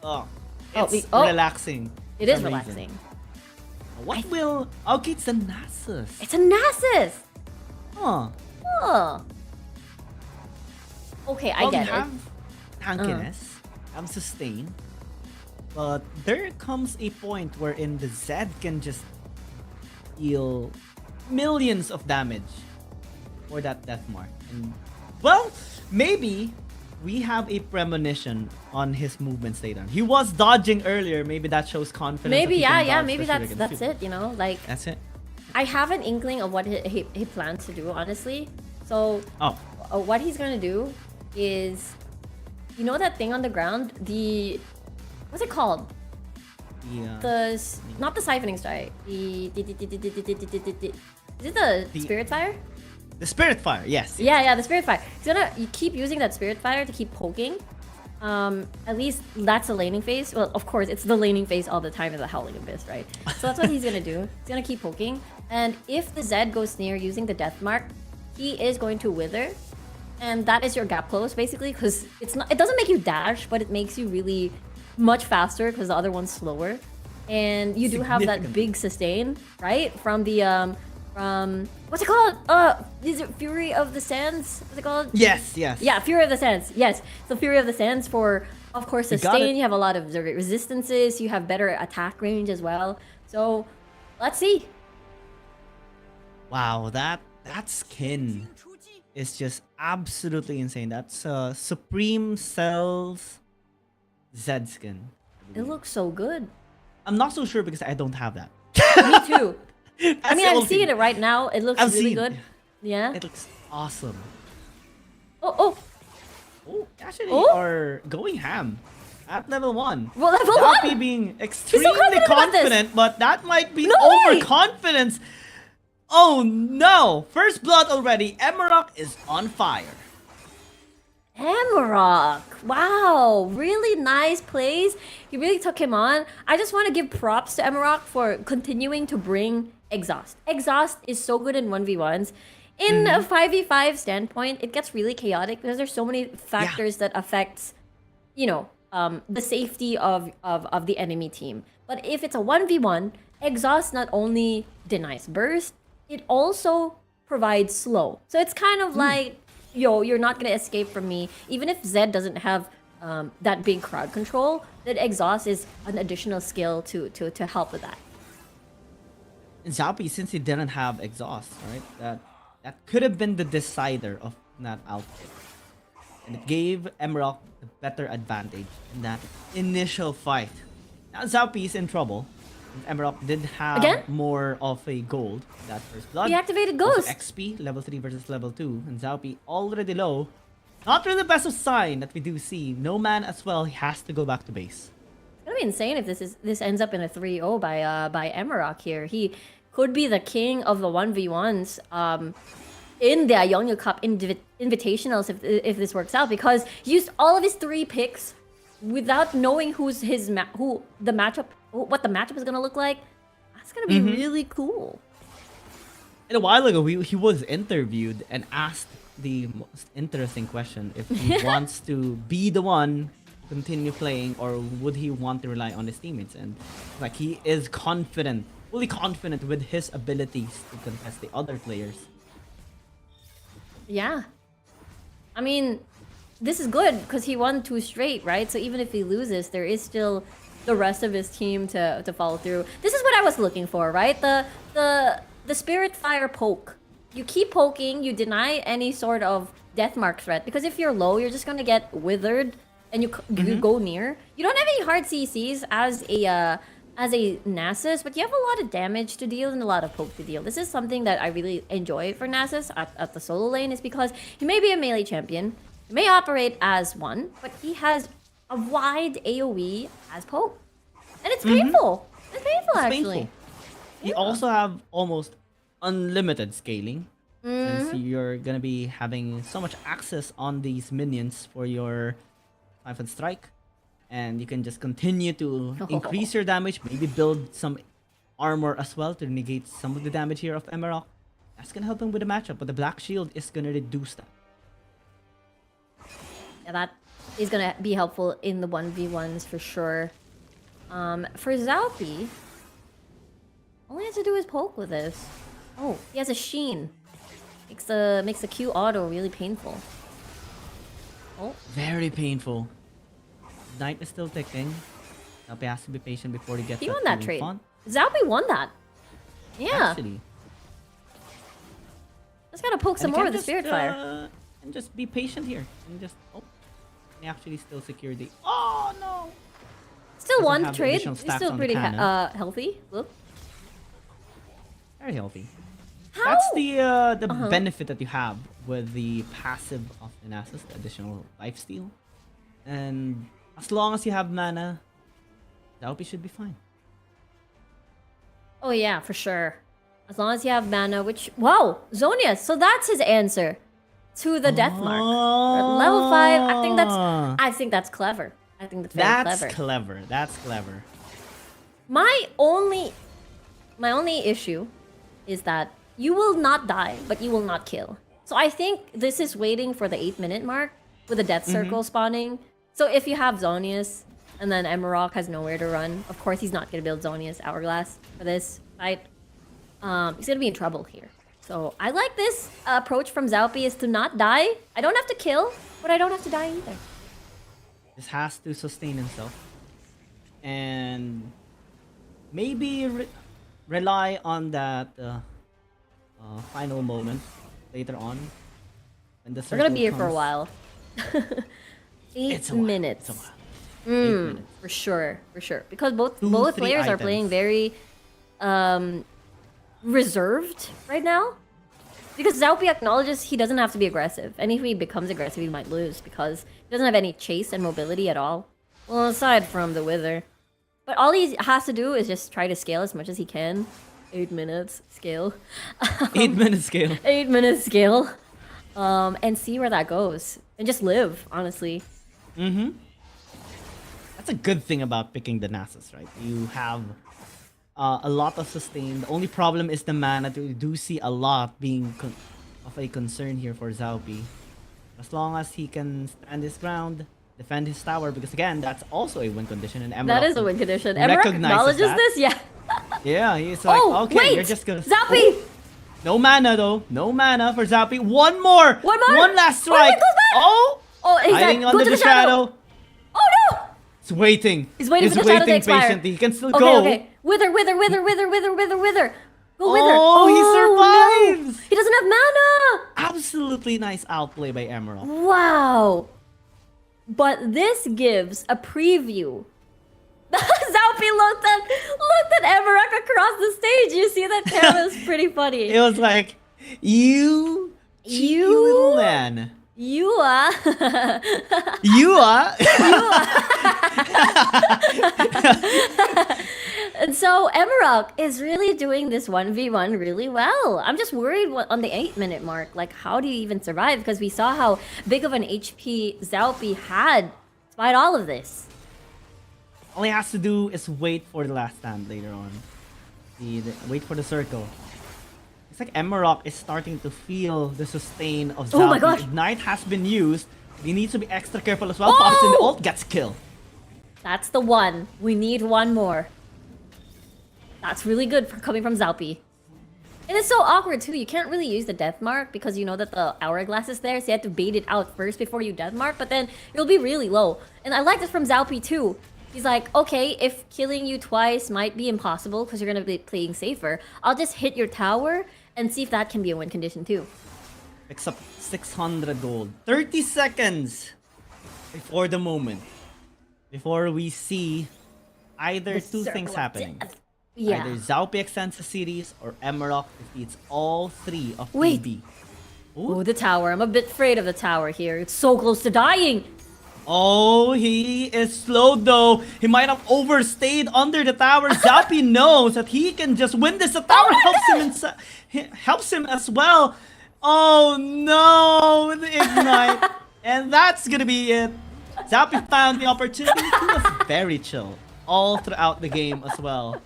Speaker 4: Oh,
Speaker 3: it's relaxing.
Speaker 4: It is relaxing.
Speaker 3: What will? Okay, it's a Nasus.
Speaker 4: It's a Nasus.
Speaker 3: Huh.
Speaker 4: Okay, I get it.
Speaker 3: Have tankiness, have sustain, but there comes a point wherein the Zed can just deal millions of damage for that death mark. And well, maybe we have a premonition on his movements later. He was dodging earlier. Maybe that shows confidence.
Speaker 4: Maybe maybe that's it. You know, like
Speaker 3: that's it.
Speaker 4: I have an inkling of what he plans to do, honestly. So what he's gonna do is, you know that thing on the ground, what's it called? Not the siphoning strike. Is it the spirit fire?
Speaker 3: The spirit fire, yes.
Speaker 4: Yeah, the spirit fire. You keep using that spirit fire to keep poking. At least that's the laning phase. Well, of course, it's the laning phase all the time in the Howling Abyss, right? So that's what he's gonna do. He's gonna keep poking. And if the Zed goes near using the death mark, he is going to wither. And that is your gap close, basically, because it doesn't make you dash, but it makes you really much faster because the other one's slower. And you do have that big sustain, right? From the what's it called? Is it Fury of the Sands? What's it called?
Speaker 3: Yes.
Speaker 4: Yeah, Fury of the Sands. Yes. So Fury of the Sands for, of course, sustain. You have a lot of resistances. You have better attack range as well. So let's see.
Speaker 3: Wow, that skin is just absolutely insane. That's Supreme Cells Zed skin.
Speaker 4: It looks so good.
Speaker 3: I'm not so sure because I don't have that.
Speaker 4: Me too. I mean, I'm seeing it right now. It looks really good. Yeah.
Speaker 3: It looks awesome.
Speaker 4: Oh,
Speaker 3: actually, are going ham at level 1.
Speaker 4: Well, level
Speaker 3: Zaupi
Speaker 4: 1?
Speaker 3: being extremely confident, but that might be
Speaker 4: way.
Speaker 3: overconfidence. Oh no! First blood already. Emerald is on fire.
Speaker 4: Emerald. Wow, really nice plays. He really took him on. I just want to give props to Emerald for continuing to bring Exhaust. Exhaust is so good in 1v1s. In a 5v5 standpoint, it gets really chaotic because there's so many factors that affects, you know, the safety of the enemy team. But if it's a 1v1, Exhaust not only denies burst, it also provides slow. So it's kind of like, yo, you're not gonna escape from me. Even if Zed doesn't have that big crowd control, that Exhaust is an additional skill to help with that.
Speaker 3: And Xiaopi, since he didn't have exhaust, right? That could have been the decider of that outfit. And it gave Emerald a better advantage in that initial fight. Now Xiaopi is in trouble. Emerald did have more of a gold that first blood.
Speaker 4: He activated
Speaker 3: Also
Speaker 4: Ghost.
Speaker 3: XP, level 3 versus level 2. And Xiaopi already low. Not really the best of sign that we do see. No man as well, he has to go back to base.
Speaker 4: It's gonna be insane if this ends up in a 3-0 by Emerald here. He could be the king of the 1v1s in the Ionia Cup Invitationals if this works out, because he used all of his 3 picks without knowing what the matchup is gonna look like. That's gonna be really cool.
Speaker 3: And a while ago, he was interviewed and asked the most interesting question: if he wants to be the one continue playing, or would he want to rely on his teammates? And like, he is confident, fully confident with his abilities to contest the other players.
Speaker 4: Yeah, I mean, this is good because he won 2 straight, right? So even if he loses, there is still the rest of his team to follow through. This is what I was looking for, right? The Spirit Fire poke. You keep poking, you deny any sort of deathmark threat, because if you're low, you're just gonna get withered and you go near. You don't have any hard CCs as a Nasus, but you have a lot of damage to deal and a lot of poke to deal. This is something that I really enjoy for Nasus at the solo lane, is because he may be a melee champion, he may operate as one, but he has a wide AoE as poke. And it's painful. It's painful, actually.
Speaker 3: Painful. You also have almost unlimited scaling, since you're gonna be having so much access on these minions for your Typhon Strike. And you can just continue to increase your damage, maybe build some armor as well to negate some of the damage here of Emerald. That's gonna help him with the matchup, but the Black Shield is gonna reduce that.
Speaker 4: Yeah, that is gonna be helpful in the 1v1s for sure. For Xiaopi, all he has to do is poke with this. Oh, he has a Sheen. Makes the Q auto really painful. Oh,
Speaker 3: very painful. Night is still ticking. Xiaopi has to be patient before he gets.
Speaker 4: He won that trade. Xiaopi won that. Yeah.
Speaker 3: Actually.
Speaker 4: Just gotta poke some more with the Spirit Fire.
Speaker 3: And just be patient here. And just he actually still secure the. Oh no!
Speaker 4: Still won the trade. He's still pretty healthy. Look.
Speaker 3: Very healthy. That's the benefit that you have with the passive of the Nasus, the additional lifesteal. And as long as you have mana, Xiaopi should be fine.
Speaker 4: Oh yeah, for sure. As long as you have mana, which... Wow! Zonius! So that's his answer to the death mark. At level 5, I think that's clever. I think that's very clever.
Speaker 3: That's clever.
Speaker 4: My only issue is that you will not die, but you will not kill. So I think this is waiting for the 8-minute mark with the death circle spawning. So if you have Zonius and then Emerald has nowhere to run, of course he's not going to build Zonius Hourglass for this fight. He's going to be in trouble here. So I like this approach from Xiaopi, is to not die. I don't have to kill, but I don't have to die either.
Speaker 3: Just has to sustain himself. And maybe rely on that final moment later on. When the
Speaker 4: We're going to be here
Speaker 3: comes.
Speaker 4: for a while. 8 minutes.
Speaker 3: It's a while. 8 minutes.
Speaker 4: For sure. Because both players are playing very reserved right now. Because Xiaopi acknowledges he doesn't have to be aggressive. And if he becomes aggressive, he might lose because he doesn't have any chase and mobility at all. Well, aside from the Wither. But all he has to do is just try to scale as much as he can. 8 minutes scale.
Speaker 3: 8 minute scale.
Speaker 4: 8 minute scale. And see where that goes. And just live, honestly.
Speaker 3: Mm-hmm. That's a good thing about picking the Nasus, right? You have a lot of sustain. The only problem is the mana. You do see a lot being of a concern here for Zaupi. As long as he can stand his ground, defend his tower, because again, that's also a win condition. And Emerald
Speaker 4: That is a win condition. Emerald acknowledges
Speaker 3: that.
Speaker 4: this, yeah.
Speaker 3: Yeah, he's like, okay,
Speaker 4: wait,
Speaker 3: you're just gonna...
Speaker 4: Zaupi!
Speaker 3: Oh, no mana though. No mana for Zaupi. One more!
Speaker 4: One more!
Speaker 3: One last strike! Oh!
Speaker 4: He's
Speaker 3: hiding
Speaker 4: like,
Speaker 3: under
Speaker 4: go to
Speaker 3: the shadow.
Speaker 4: Oh no!
Speaker 3: He's waiting.
Speaker 4: He's waiting for the shadow to expire.
Speaker 3: Patiently. He can still
Speaker 4: Okay,
Speaker 3: go.
Speaker 4: okay. Wither, wither, wither, wither, wither, wither, wither. Go wither.
Speaker 3: Oh, he survives!
Speaker 4: No. He doesn't have mana!
Speaker 3: Absolutely nice outplay by Emerald.
Speaker 4: Wow. But this gives a preview. Zaupi looked at Everak across the stage. You see that camera is pretty funny.
Speaker 3: It was like, you cheeky little man.
Speaker 4: You are.
Speaker 3: You are.
Speaker 4: And so Emerald is really doing this 1v1 really well. I'm just worried on the 8-minute mark. Like, how do you even survive? Because we saw how big of an HP Zaupi had despite all of this.
Speaker 3: All he has to do is wait for the last stand later on. Wait for the circle. It's like Emerald is starting to feel the sustain of Zaupi.
Speaker 4: Oh my gosh.
Speaker 3: Ignite has been used. He needs to be extra careful as well. Pops in the ult, gets killed.
Speaker 4: That's the one. We need one more. That's really good for coming from Zaupi. And it's so awkward too. You can't really use the death mark because you know that the hourglass is there, so you have to bait it out first before you death mark, but then you'll be really low. And I like this from Zaupi too. He's like, okay, if killing you twice might be impossible because you're gonna be playing safer, I'll just hit your tower and see if that can be a win condition too.
Speaker 3: Picks up 600 gold. 30 seconds before the moment. Before we see either two things happening.
Speaker 4: Yeah.
Speaker 3: Either Zaupi extends the series or Emerald defeats all three of
Speaker 4: Wait.
Speaker 3: PB.
Speaker 4: Ooh, the tower. I'm a bit afraid of the tower here. It's so close to dying.
Speaker 3: Oh, he is slowed though. He might have overstayed under the tower. Zaupi knows that he can just win this. The tower helps him as well. Oh no, the ignite. And that's gonna be it. Zaupi found the opportunity. He was very chill all throughout the game as well.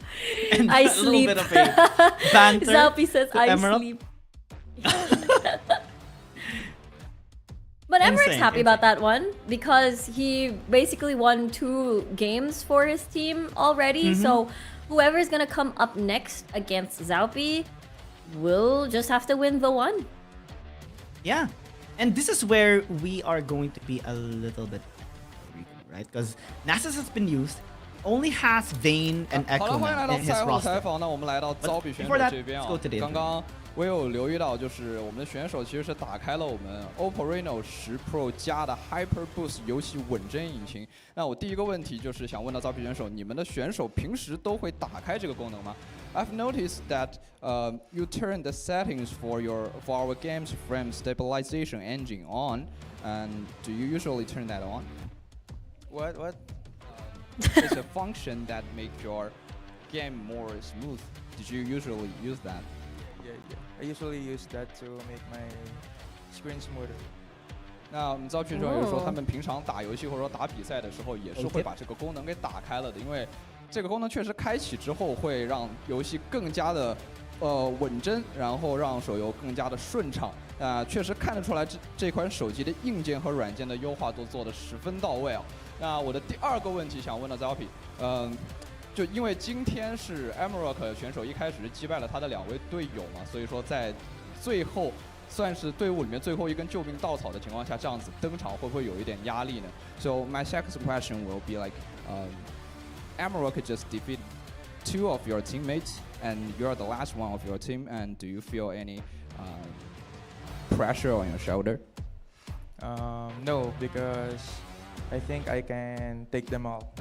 Speaker 3: And
Speaker 4: I
Speaker 3: a
Speaker 4: sleep.
Speaker 3: little bit of a banter.
Speaker 4: Zaupi says,
Speaker 3: to
Speaker 4: I
Speaker 3: Emerald.
Speaker 4: sleep. But Emmerich's
Speaker 3: Insane,
Speaker 4: happy about that one because he basically won 2 games for his team already. So whoever's gonna come up next against Zaupi will just have to win the one.
Speaker 3: Yeah. And this is where we are going to be a little bit right? Because Nasus has been used, only has Vayne and
Speaker 16: 好了，
Speaker 3: Echo
Speaker 16: 欢迎来
Speaker 3: now
Speaker 16: 到
Speaker 3: in his
Speaker 16: 赛后
Speaker 3: roster.
Speaker 16: 采访。那我们来到遭比选手
Speaker 3: Before that,
Speaker 16: 这边
Speaker 3: let's
Speaker 16: 啊
Speaker 3: go to the
Speaker 16: 刚刚我有留意到，就是我们的选手其实是打开了我们 OPPO Reno 10 Pro 加的 Hyper Boost 游戏稳帧引擎。那我第一个问题就是想问到遭比选手，你们的选手平时都会打开这个功能吗 ？I've noticed that you turn the settings for our game's frame stabilization engine on, and do you usually turn that on?
Speaker 21: What?
Speaker 16: It's a function that makes your game more smooth. Did you usually use that?
Speaker 21: Yeah. I usually use that to make my screen smoother.
Speaker 16: 那我们遭选手也说，他们平常打游戏或者说打比赛的时候，也是会把这个功能给打开了的，因为这个功能确实开启之后会让游戏更加的稳帧，然后让手游更加的顺畅。确实看得出来这款手机的硬件和软件的优化都做得十分到位啊。那我的第二个问题想问到 Zaupi， 就因为今天是 Emerald 选手一开始击败了他的2位队友嘛，所以说在最后算是队伍里面最后一根救命稻草的情况下，这样子登场会不会有一点压力呢 ？So my second question will be like, Emerald just defeat 2 of your teammates, and you're the last one of your team. And do you feel any pressure on your shoulder?
Speaker 21: No, because I think I can take them all.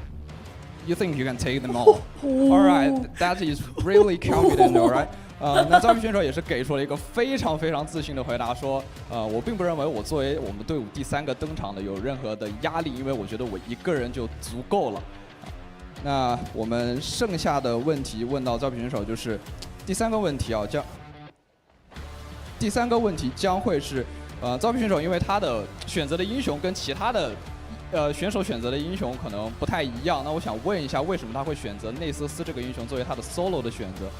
Speaker 16: You think you can take them all? All right, that is really confident, all right. 那遭遇选手也是给出了一个非常非常自信的回答，说，我并不认为我作为我们队伍第3个登场的有任何的压力，因为我觉得我一个人就足够了。那我们剩下的问题问到遭遇选手，就是第3个问题啊，第3个问题将会是，遭遇选手因为他的选择的英雄跟其他的选手选择的英雄可能不太一样。那我想问一下，为什么他会选择内瑟斯这个英雄作为他的 solo 的选择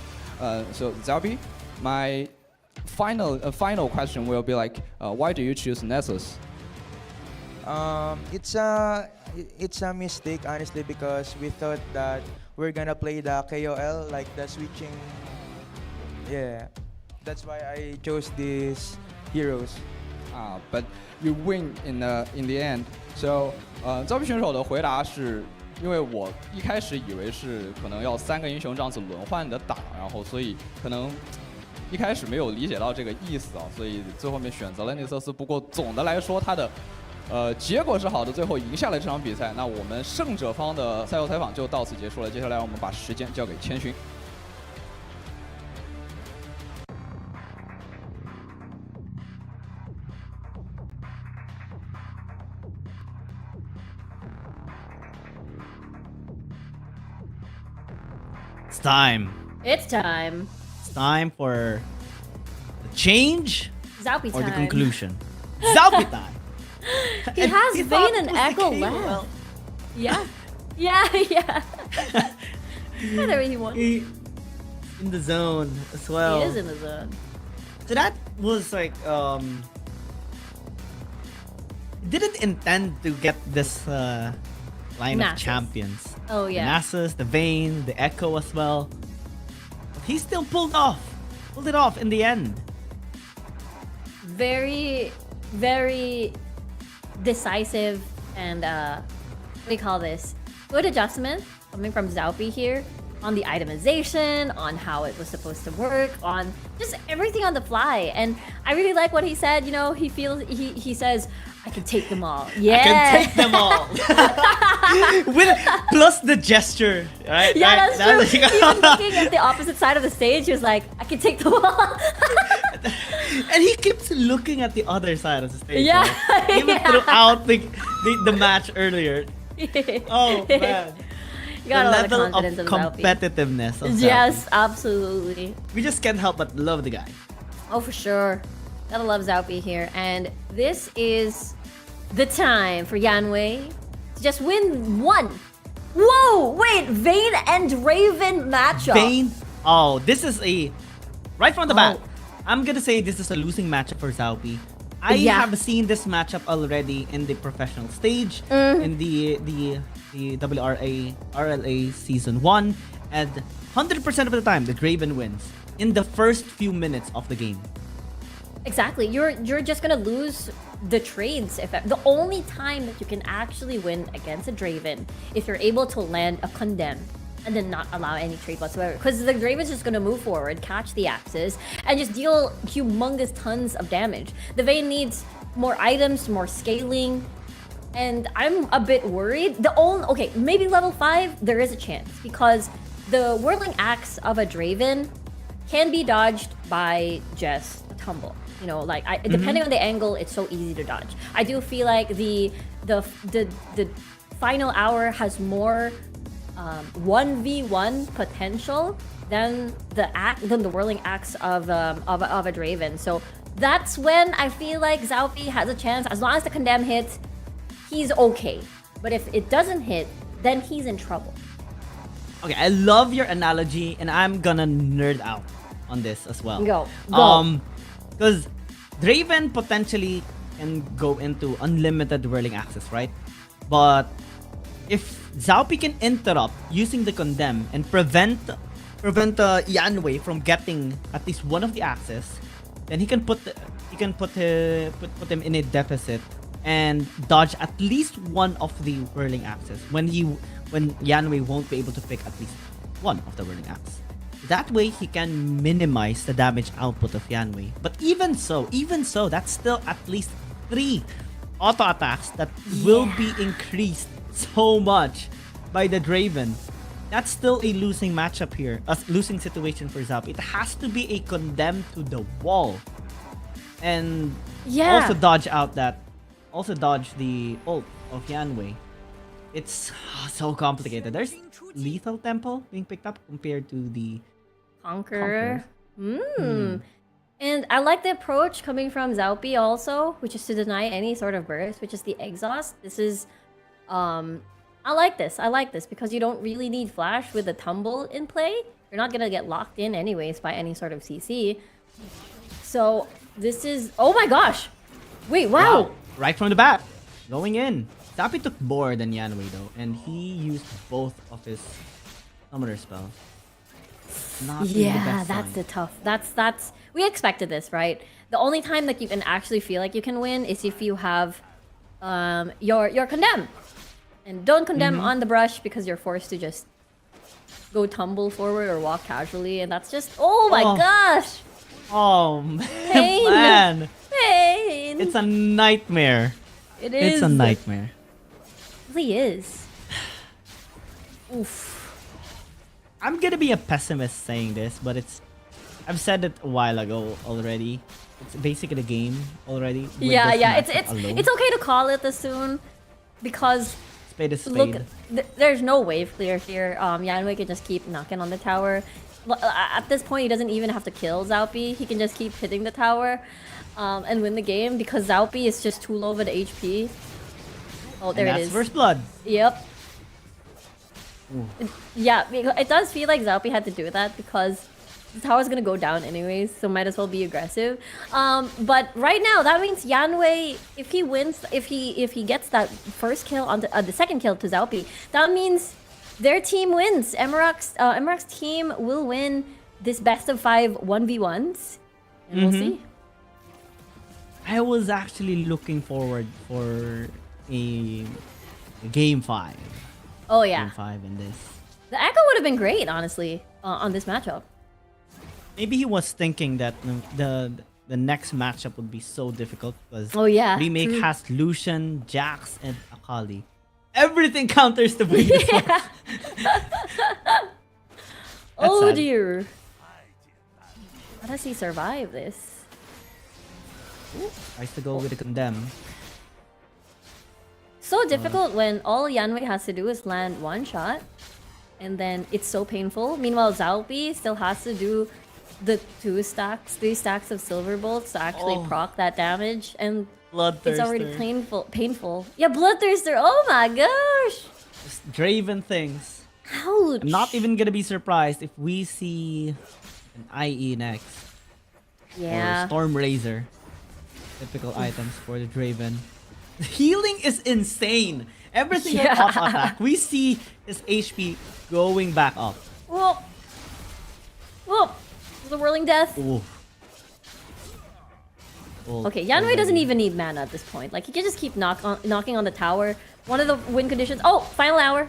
Speaker 16: ？So Zalbi, my final question will be like, why do you choose Nessus?
Speaker 21: It's a mistake, honestly, because we thought that we're gonna play the KOL, like the switching. Yeah, that's why I chose these heroes.
Speaker 16: But you win in the end. So, Zalbi 选手的回答是，因为我一开始以为是可能要3个英雄这样子轮换的打，然后所以可能一开始没有理解到这个意思啊，所以最后面选择了内瑟斯。不过总的来说，他的结果是好的，最后赢下了这场比赛。那我们胜者方的赛后采访就到此结束了。接下来我们把时间交给千寻。
Speaker 3: It's time.
Speaker 4: It's time.
Speaker 3: It's time for the change
Speaker 4: Zalpi
Speaker 3: or the
Speaker 4: time.
Speaker 3: conclusion. Zalpi time.
Speaker 4: He has Vayne and Echo left. Yeah. Yeah. Either way he won.
Speaker 3: He in the zone as well.
Speaker 4: He is in the zone.
Speaker 3: So that was like didn't intend to get this line of
Speaker 4: Nasus.
Speaker 3: champions.
Speaker 4: Oh yeah.
Speaker 3: The Nasus, the Vayne, the Echo as well. But he still pulled it off in the end.
Speaker 4: Very, very decisive and what do you call this? Good adjustment coming from Zalpi here on the itemization, on how it was supposed to work, on just everything on the fly. And I really like what he said. You know, he says, I can take them all. Yeah.
Speaker 3: I can take them all. Plus the gesture, right?
Speaker 4: Yeah,
Speaker 3: right?
Speaker 4: that's true. Even looking at the opposite side of the stage, he was like, I can take them all.
Speaker 3: And he keeps looking at the other side of the stage.
Speaker 4: Yeah.
Speaker 3: Right? Even throughout the match earlier. Oh man.
Speaker 4: You got
Speaker 3: the
Speaker 4: a lot
Speaker 3: level
Speaker 4: of confidence
Speaker 3: of
Speaker 4: in Zalpi.
Speaker 3: competitiveness of
Speaker 4: Yes,
Speaker 3: Zalpi.
Speaker 4: absolutely.
Speaker 3: We just can't help but love the guy.
Speaker 4: Oh, for sure. Gotta love Zalpi here. And this is the time for Yanwei to just win one. Whoa, wait, Vayne and Raven matchup.
Speaker 3: Vayne. Oh, this is right from the bat. I'm gonna say this is a losing matchup for Zalpi. I have seen this matchup already in the professional stage, in the RLA Season 1, and 100% of the time, the Draven wins in the first few minutes of the game.
Speaker 4: Exactly. You're just gonna lose the trades. The only time that you can actually win against a Draven if you're able to land a Condemn and then not allow any trade whatsoever. Because the Draven's just gonna move forward, catch the axes, and just deal humongous tons of damage. The Vayne needs more items, more scaling, and I'm a bit worried. Maybe level 5, there is a chance, because the Whirling Axe of a Draven can be dodged by just a tumble. You know, like depending on the angle, it's so easy to dodge. I do feel like the final hour has more 1v1 potential than the Whirling Axe of a Draven. So that's when I feel like Zalpi has a chance. As long as the Condemn hits, he's okay. But if it doesn't hit, then he's in trouble.
Speaker 3: Okay, I love your analogy, and I'm gonna nerd out on this as well.
Speaker 4: Go.
Speaker 3: Because Draven potentially can go into unlimited Whirling Axes, right? But if Zalpi can interrupt using the Condemn and prevent Yanwei from getting at least one of the axes, then he can put him in a deficit and dodge at least one of the Whirling Axes when Yanwei won't be able to pick at least one of the Whirling Axe. That way he can minimize the damage output of Yanwei. But even so, that's still at least 3 auto attacks that will be increased so much by the Draven. That's still a losing matchup here, a losing situation for Zalpi. It has to be a Condemn to the wall, and also dodge the ult of Yanwei. It's so complicated. There's lethal tempo being picked up compared to the
Speaker 4: Conqueror. And I like the approach coming from Zalpi also, which is to deny any sort of burst, which is the exhaust. This is I like this. I like this because you don't really need flash with the tumble in play. You're not gonna get locked in anyways by any sort of CC. So this is... Oh my gosh! Wait, wow!
Speaker 3: Right from the bat. Going in. Zappy took more than Yanwei though, and he used both of his summoner spells. Not really the best
Speaker 4: that's
Speaker 3: sign.
Speaker 4: the tough. That's we expected this, right? The only time that you can actually feel like you can win is if you have your condemn. And don't condemn on the brush because you're forced to just go tumble forward or walk casually, and that's just... Oh my gosh!
Speaker 3: Oh
Speaker 4: Pain.
Speaker 3: man!
Speaker 4: Pain!
Speaker 3: It's a nightmare.
Speaker 4: It is.
Speaker 3: It's a nightmare.
Speaker 4: It really is. Oof.
Speaker 3: I'm gonna be a pessimist saying this, but I've said it a while ago already. It's basically the game already. with
Speaker 4: Yeah,
Speaker 3: this
Speaker 4: yeah.
Speaker 3: matchup alone.
Speaker 4: It's okay to call it this soon because
Speaker 3: Spade is spade.
Speaker 4: look, there's no wave clear here. Yanwei can just keep knocking on the tower. At this point, he doesn't even have to kill Zaupi. He can just keep hitting the tower and win the game because Zaupi is just too low of an HP. Oh, there
Speaker 3: And
Speaker 4: it
Speaker 3: that's
Speaker 4: is.
Speaker 3: first blood.
Speaker 4: Yep. Yeah, it does feel like Zaupi had to do that because the tower's gonna go down anyways, so might as well be aggressive. But right now, that means Yanwei, if he wins, if he gets that first kill on the second kill to Zaupi, that means their team wins. Emerald's team will win this best of 5 1v1s, and we'll see.
Speaker 3: I was actually looking forward for a game 5.
Speaker 4: Oh yeah,
Speaker 3: Game 5 in this.
Speaker 4: the Echo would have been great, honestly, on this matchup.
Speaker 3: Maybe he was thinking that the next matchup would be so difficult because Remake
Speaker 4: true.
Speaker 3: has Lucian, Jax, and Akali. Everything counters to win this one.
Speaker 4: Oh
Speaker 3: sad.
Speaker 4: dear. How does he survive this?
Speaker 3: Tries to go with the condemn.
Speaker 4: So difficult when all Yanwei has to do is land one shot, and then it's so painful. Meanwhile, Zaupi still has to do the 3 stacks of silver bolts to actually proc that damage, and it's already painful. Yeah, Bloodthirster. Oh my gosh.
Speaker 3: Just Draven things.
Speaker 4: Ouch.
Speaker 3: I'm not even gonna be surprised if we see an IE next.
Speaker 4: Yeah.
Speaker 3: Or Storm Razor. Typical items for the Draven. The healing is insane. Every single auto attack, we see his HP going back up.
Speaker 4: Whoa. Whoa. The whirling death.
Speaker 3: Ooh.
Speaker 4: Okay, Yanwei doesn't even need mana at this point. Like, he can just keep knocking on the tower. One of the win conditions. Oh, final hour.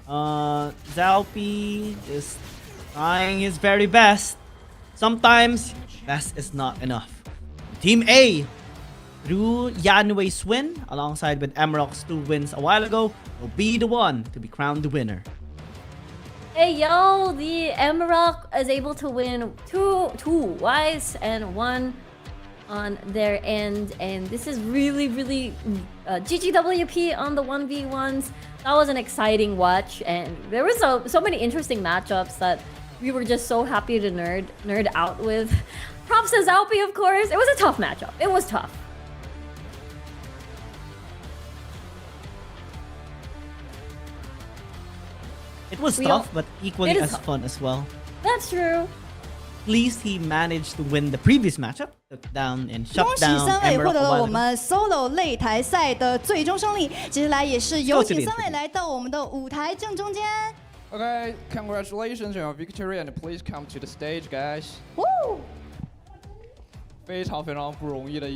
Speaker 3: Zaupi is trying his very best. Sometimes, best is not enough. Team A, through Yanwei's win, alongside with Emerald's 2 wins a while ago, will be the one to be crowned the winner.
Speaker 4: Hey yo, the Emerald is able to win two Ys and 1 on their end, and this is really GGWP on the 1v1s. That was an exciting watch, and there was so many interesting matchups that we were just so happy to nerd out with. Props to Zaupi, of course. It was a tough matchup. It was tough.
Speaker 3: It was tough, but equally as fun as well.
Speaker 4: That's true.
Speaker 3: At least he managed to win the previous matchup, took down and shut
Speaker 18: 恭喜
Speaker 3: down
Speaker 18: 三位获
Speaker 3: Emerald
Speaker 18: 得
Speaker 3: a
Speaker 18: 了
Speaker 3: while
Speaker 18: 我
Speaker 3: ago.
Speaker 18: 们 solo 擂台赛的最终胜利。接下来也是有请三位来到我们的舞台正中间。
Speaker 16: Okay, congratulations on your victory and please come to the stage, guys.
Speaker 18: Woo!
Speaker 16: 非常不容易的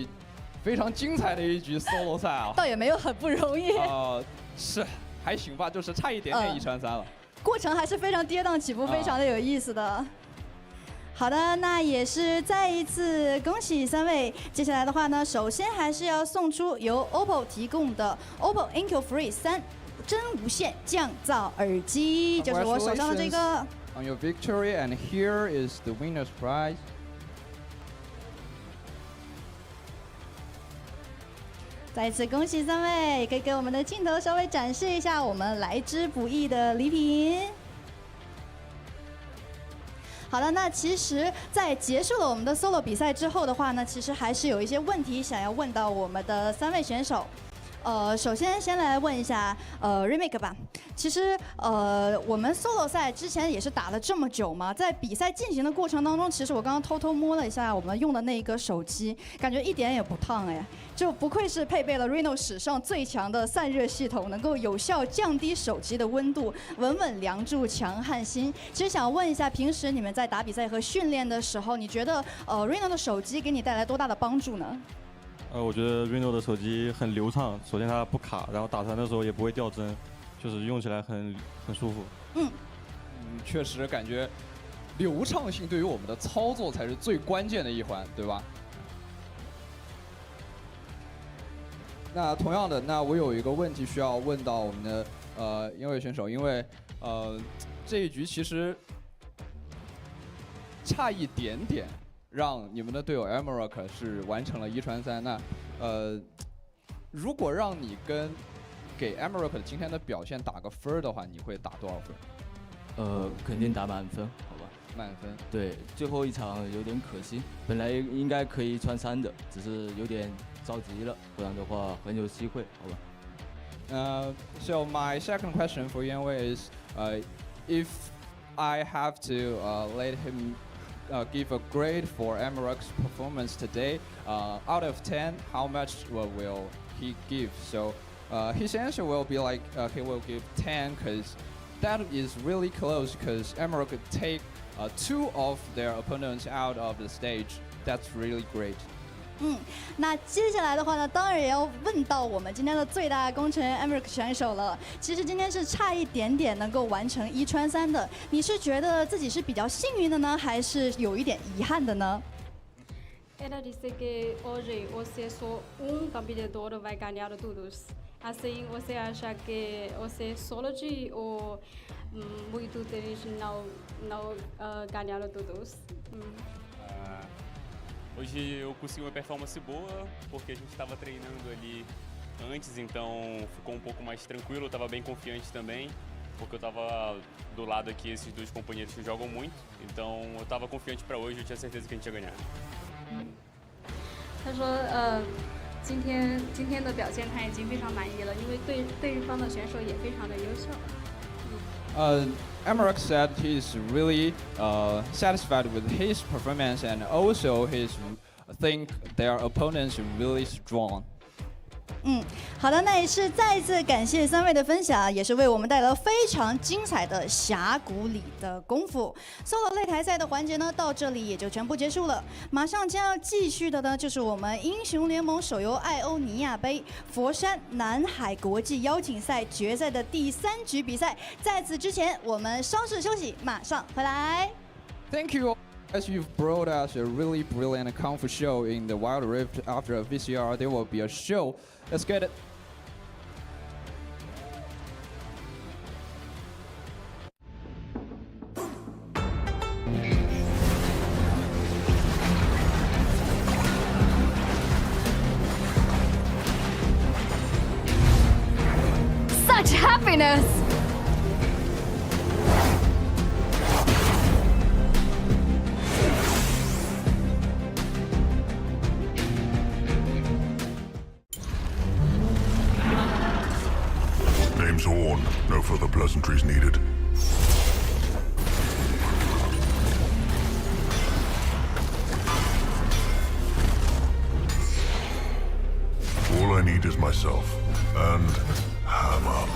Speaker 16: 非常精彩的一局 solo 赛啊。
Speaker 18: 倒也没有很不容易。
Speaker 16: 是还行吧，就是差一点点1传3了。
Speaker 18: 过程还是非常跌宕起伏，非常的有意思的。好的，那也是再一次恭喜三位。接下来的话呢，首先还是要送出由 OPPO 提供的 OPPO Enco Free 3真无线降噪耳机，就是我手上的这个。
Speaker 16: On your victory, and here is the winner's prize.
Speaker 18: 再次恭喜三位，可以给我们的镜头稍微展示一下我们来之不易的礼品。好的，那其实，在结束了我们的 solo 比赛之后的话呢，其实还是有一些问题想要问到我们的3位选手。首先来问一下remake 吧。其实我们 solo 赛之前也是打了这么久嘛，在比赛进行的过程当中，其实我刚刚偷偷摸了一下我们用的那个手机，感觉一点也不烫哎，就不愧是配备了 Reno 史上最强的散热系统，能够有效降低手机的温度，稳稳量住强悍心。其实想问一下，平时你们在打比赛和训练的时候，你觉得Reno 的手机给你带来多大的帮助呢？
Speaker 1: 我觉得 Reno 的手机很流畅，首先它不卡，然后打团的时候也不会掉帧，就是用起来很舒服。
Speaker 16: 确实感觉流畅性对于我们的操作才是最关键的一环，对吧？那同样的，那我有一个问题需要问到我们的音乐选手，因为这一局其实差一点点，让你们的队友 Amarok 是完成了1传3。那如果让你给 Amarok 今天的表现打个分的话，你会打多少分？
Speaker 22: 肯定打满分，好吧？
Speaker 16: 满分。
Speaker 22: 对，最后一场有点可惜，本来应该可以穿3的，只是有点着急了，不然的话很有机会，好吧
Speaker 16: ？So my second question for Yanwei is, if I have to let him give a grade for Amarok's performance today, out of 10, how much will he give? So his answer will be like he will give 10 because that is really close because Amarok could take 2 of their opponents out of the stage. That's really great.
Speaker 18: 那接下来的话呢，当然也要问到我们今天的最大功臣 Amarok 选手了。其实今天是差一点点能够完成1传3的，你是觉得自己是比较幸运的呢，还是有一点遗憾的呢
Speaker 13: ？Era disse que hoje você só competidor vai ganhar todos. Assim, você acha que você solo ou muito deles não ganharam todos?
Speaker 17: Hoje eu consegui uma performance boa, porque a gente estava treinando ali antes, então ficou um pouco mais tranquilo, eu estava bem confiante também, porque eu estava do lado aqui esses 2 companheiros que jogam muito, então eu estava confiante para hoje, eu tinha certeza que a gente ia ganhar.
Speaker 13: 他说今天的表现他已经非常满意了，因为对方的选手也非常的优秀。
Speaker 16: Amarok said he is really satisfied with his performance and also think their opponents are really strong.
Speaker 18: 好的，那也是再一次感谢3位的分享，也是为我们带来了非常精彩的峡谷里的功夫。solo 擂台赛的环节呢，到这里也就全部结束了。马上将要继续的呢，就是我们英雄联盟手游艾欧尼亚杯佛山南海国际邀请赛决赛的第3局比赛。在此之前，我们稍事休息，马上回来。
Speaker 16: Thank you. As you've brought us a really brilliant Kung Fu show in the Wild Rift after a VCR, there will be a show. Let's get it.
Speaker 23: Such happiness!
Speaker 14: Name's Horn. No further pleasantries needed. All I need is myself and hammer.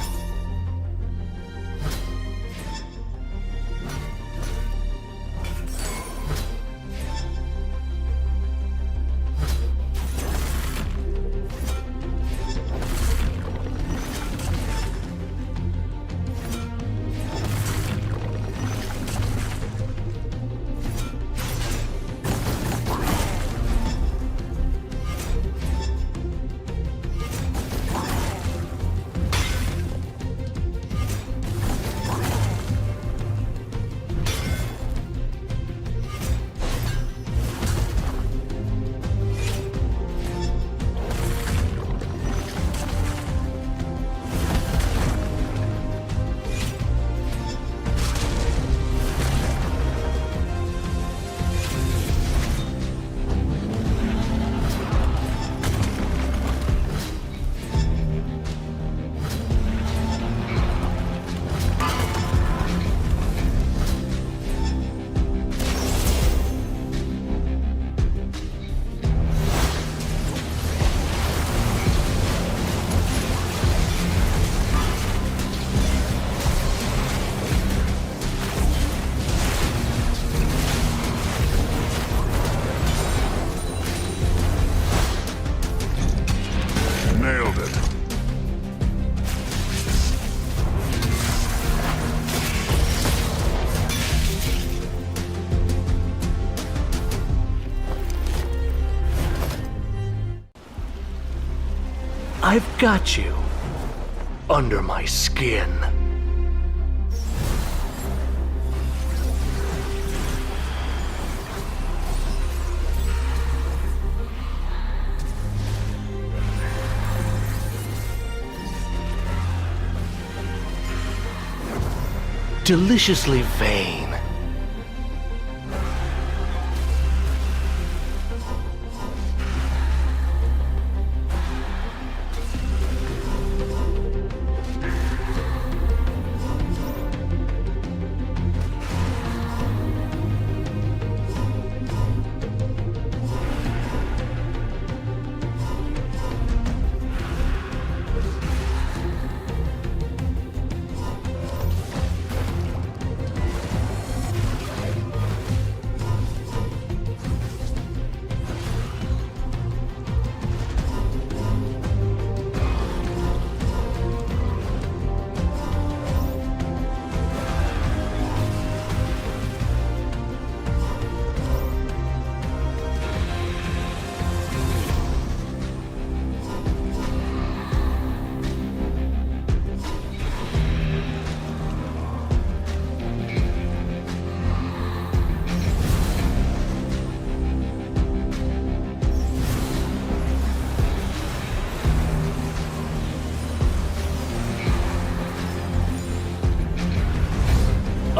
Speaker 15: I've got you under my skin. Deliciously vain.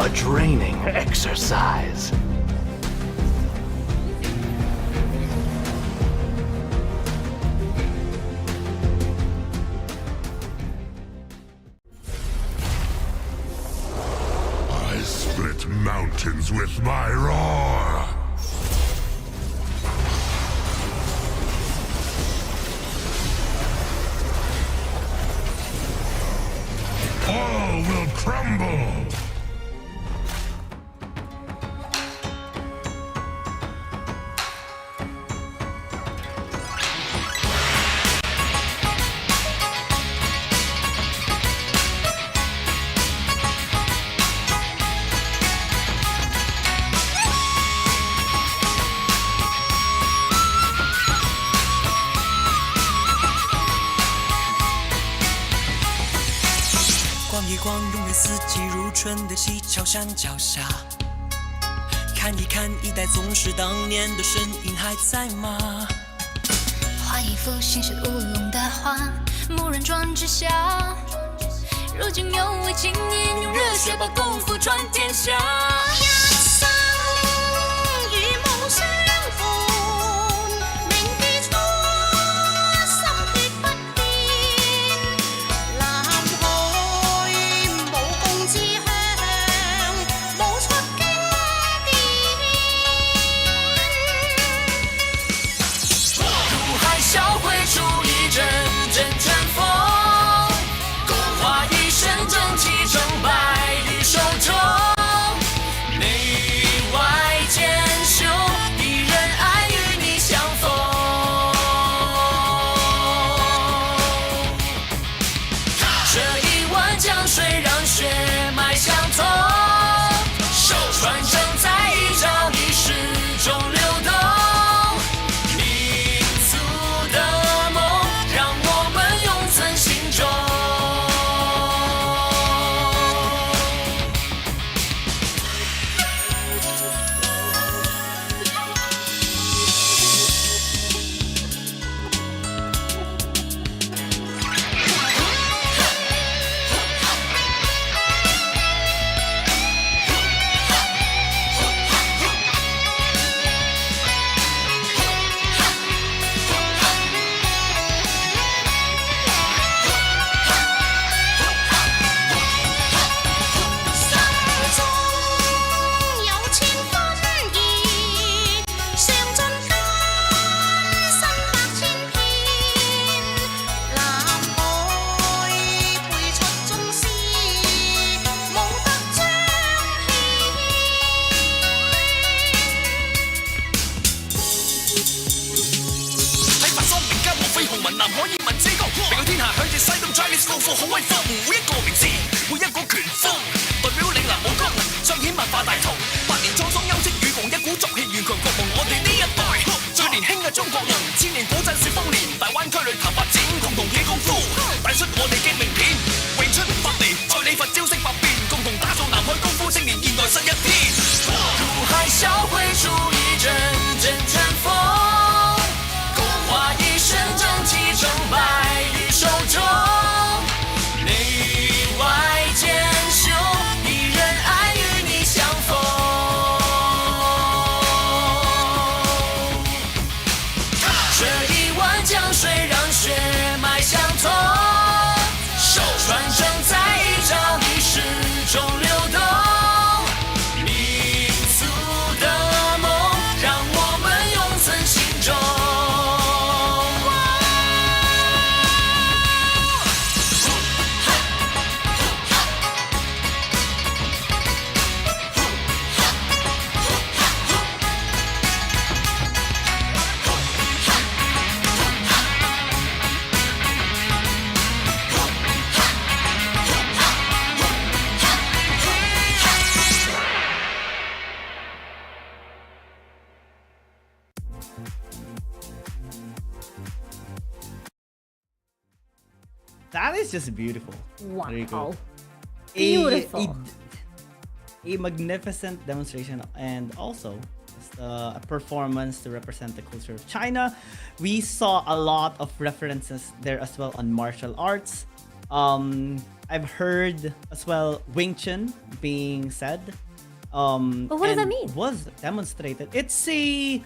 Speaker 15: A draining exercise.
Speaker 14: I split mountains with my roar. All will crumble.
Speaker 2: 光永远四季如春的西樵山脚下，看一看一代宗师当年的身影还在吗？
Speaker 23: 换一幅心事乌龙的画，蓦然转之下，如今有位青年用热血把功夫传天下。一生与夢相伴，銘記初心血不變。南海武功之鄉，舞出經典。
Speaker 2: 入海笑會出一陣陣陣風。一身正气成败于手中，内外兼修，一人爱与你相逢。这一碗江水让血脉相通，传承在一朝一夕中流动。民族的梦，让我们永存心中。可以問這個，令到天下響隻西東 Chinese 高呼好威風，每一個名字，每一個拳風，代表嶺南武功，彰顯文化大同。百年滄桑休戚與共，一股作氣源強國夢。我哋呢一代最年輕嘅中國人，千年古鎮說豐年，大灣區裏頭發展，共同嘅功夫。
Speaker 3: That is just beautiful.
Speaker 4: Wow.
Speaker 3: There you go.
Speaker 4: Beautiful.
Speaker 3: A magnificent demonstration, and also just a performance to represent the culture of China. We saw a lot of references there as well on martial arts. I've heard as well Wing Chun being said.
Speaker 4: But what does that
Speaker 3: and
Speaker 4: mean?
Speaker 3: Was demonstrated. It's a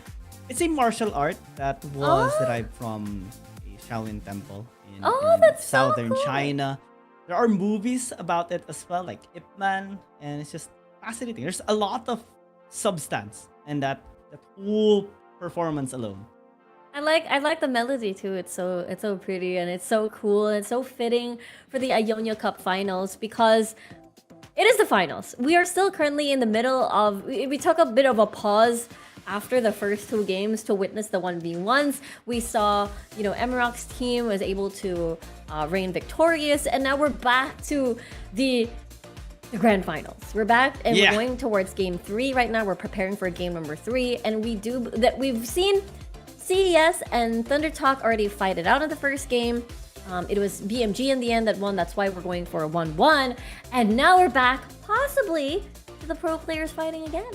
Speaker 3: martial art that was derived from a Shaolin temple in
Speaker 4: that's so
Speaker 3: southern
Speaker 4: cool.
Speaker 3: China. There are movies about it as well, like Ip Man, and it's just fascinating. There's a lot of substance in that whole performance alone.
Speaker 4: I like the melody too. It's so pretty and it's so cool and it's so fitting for the Ionia Cup finals because it is the finals. We are still currently in the middle of. We took a bit of a pause after the first 2 games to witness the 1v1s. We saw, Emeroc's team was able to reign victorious, and now we're back to the grand finals. We're back and we're going towards game 3 right now. We're preparing for game number 3, and we've seen CES and Thunder Talk already fight it out in the first game. It was BMG in the end that won. That's why we're going for a 1-1. And now we're back, possibly, to the pro players fighting again.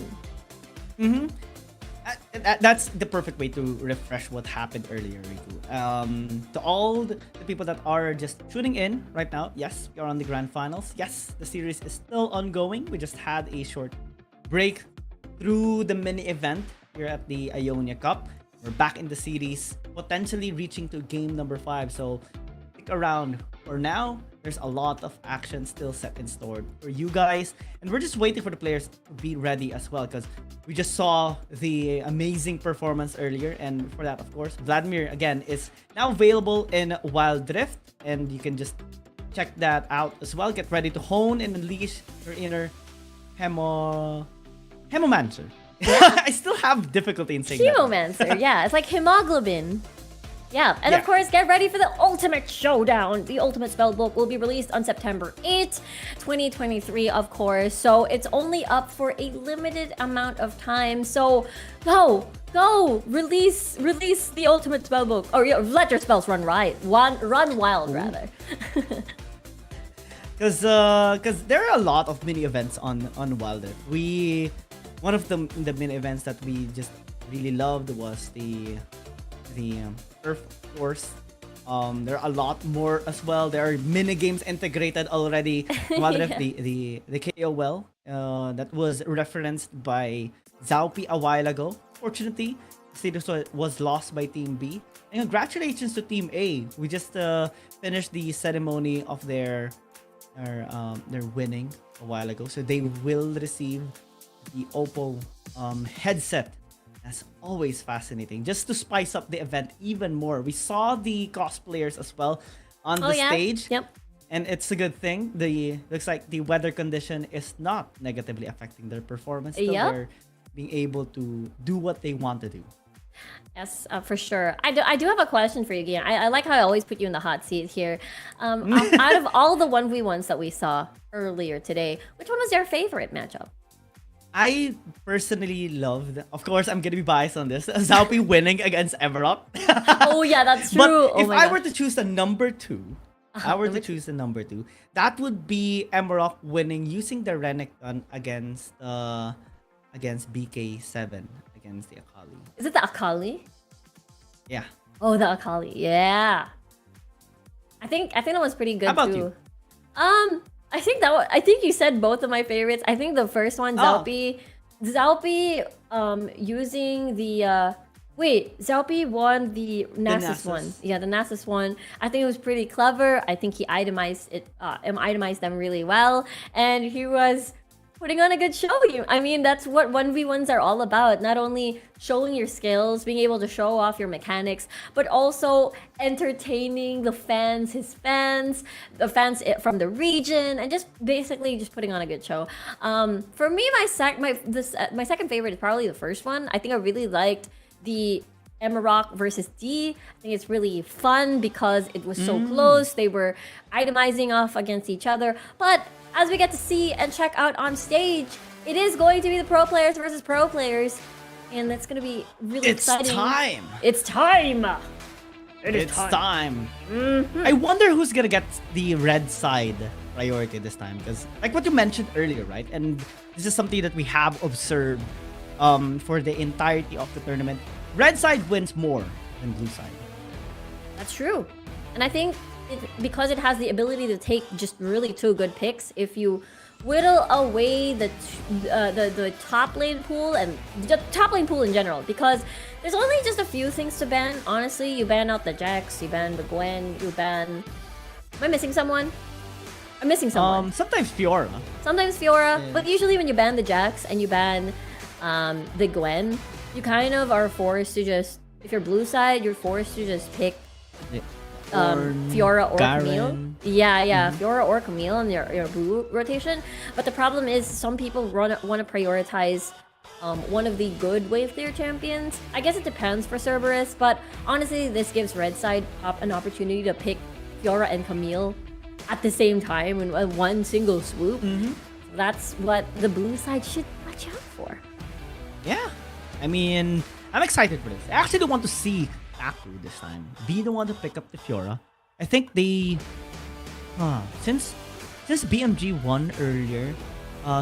Speaker 3: That's the perfect way to refresh what happened earlier, Riku. To all the people that are just tuning in right now, yes, we are on the grand finals. Yes, the series is still ongoing. We just had a short break through the mini event here at the Ionia Cup. We're back in the series, potentially reaching to game number 5. So stick around. For now, there's a lot of action still set in store for you guys. And we're just waiting for the players to be ready as well, because we just saw the amazing performance earlier. And for that, of course, Vladimir, again, is now available in Wild Rift. And you can just check that out as well. Get ready to hone and unleash your inner Hemomancer. I still have difficulty in saying that.
Speaker 4: Hemomancer, yeah. It's like hemoglobin. Yeah, and of course, get ready for the Ultimate Showdown. The Ultimate Spellbook will be released on September 8th, 2023, of course. So it's only up for a limited amount of time. So go, release the Ultimate Spellbook, or let your spells run wild, rather.
Speaker 3: Because there are a lot of mini events on Wilder. One of the mini events that we just really loved was the Earth Force. There are a lot more as well. There are mini games integrated already. Wilder, the KOL that was referenced by Zaupi a while ago. Fortunately, status was lost by Team B. And congratulations to Team A. We just finished the ceremony of their winning a while ago. So they will receive the Oppo headset. As always, fascinating. Just to spice up the event even more. We saw the cosplayers as well on the stage.
Speaker 4: Yep.
Speaker 3: And it's a good thing. Looks like the weather condition is not negatively affecting their performance. Still, they're being able to do what they want to do.
Speaker 4: Yes, for sure. I do have a question for you, Gian. I like how I always put you in the hot seat here. Out of all the 1v1s that we saw earlier today, which one was your favorite matchup?
Speaker 3: I personally loved, of course, I'm gonna be biased on this, Zaupi winning against Emerald.
Speaker 4: Oh yeah, that's true.
Speaker 3: But if I were to choose the number 2, that would be Emerald winning using the Renekton against BK7 against the Akali.
Speaker 4: Is it the Akali?
Speaker 3: Yeah.
Speaker 4: Oh, the Akali. Yeah. I think that was pretty good.
Speaker 3: How about
Speaker 4: too.
Speaker 3: you?
Speaker 4: I think you said both of my favorites. I think the first one, Zaupi using the Zaupi won the Nasus one. Yeah, the Nasus one. I think it was pretty clever. I think he itemized them really well, and he was putting on a good show. I mean, that's what 1v1s are all about. Not only showing your skills, being able to show off your mechanics, but also entertaining the fans, the fans from the region, and just basically just putting on a good show. For me, my second favorite is probably the first one. I think I really liked the Emerald versus D. I think it's really fun because it was so close. They were itemizing off against each other. But as we get to see and check out on stage, it is going to be the pro players versus pro players. And that's going to be really exciting.
Speaker 3: It's time!
Speaker 4: It's time!
Speaker 3: It's time. I wonder who's gonna get the red side priority this time, because like what you mentioned earlier, right? And this is something that we have observed for the entirety of the tournament. Red side wins more than blue side.
Speaker 4: That's true. And I think because it has the ability to take just really two good picks, if you whittle away the top lane pool and the top lane pool in general, because there's only just a few things to ban. Honestly, you ban out the Jax, you ban the Gwen, you ban... Am I missing someone? I'm missing someone.
Speaker 3: Sometimes Fiora.
Speaker 4: Sometimes Fiora, but usually when you ban the Jax and you ban the Gwen, you kind of are forced to just... If you're blue side, you're forced to just pick Fiora or Camille. Yeah, Fiora or Camille in your blue rotation. But the problem is some people want to prioritize one of the good wave clear champions. I guess it depends for Cerberus, but honestly, this gives red side an opportunity to pick Fiora and Camille at the same time in one single swoop. That's what the blue side should watch out for.
Speaker 3: Yeah, I mean, I'm excited for this. I actually want to see Aku this time be the one to pick up the Fiora. I think they since BMG won earlier,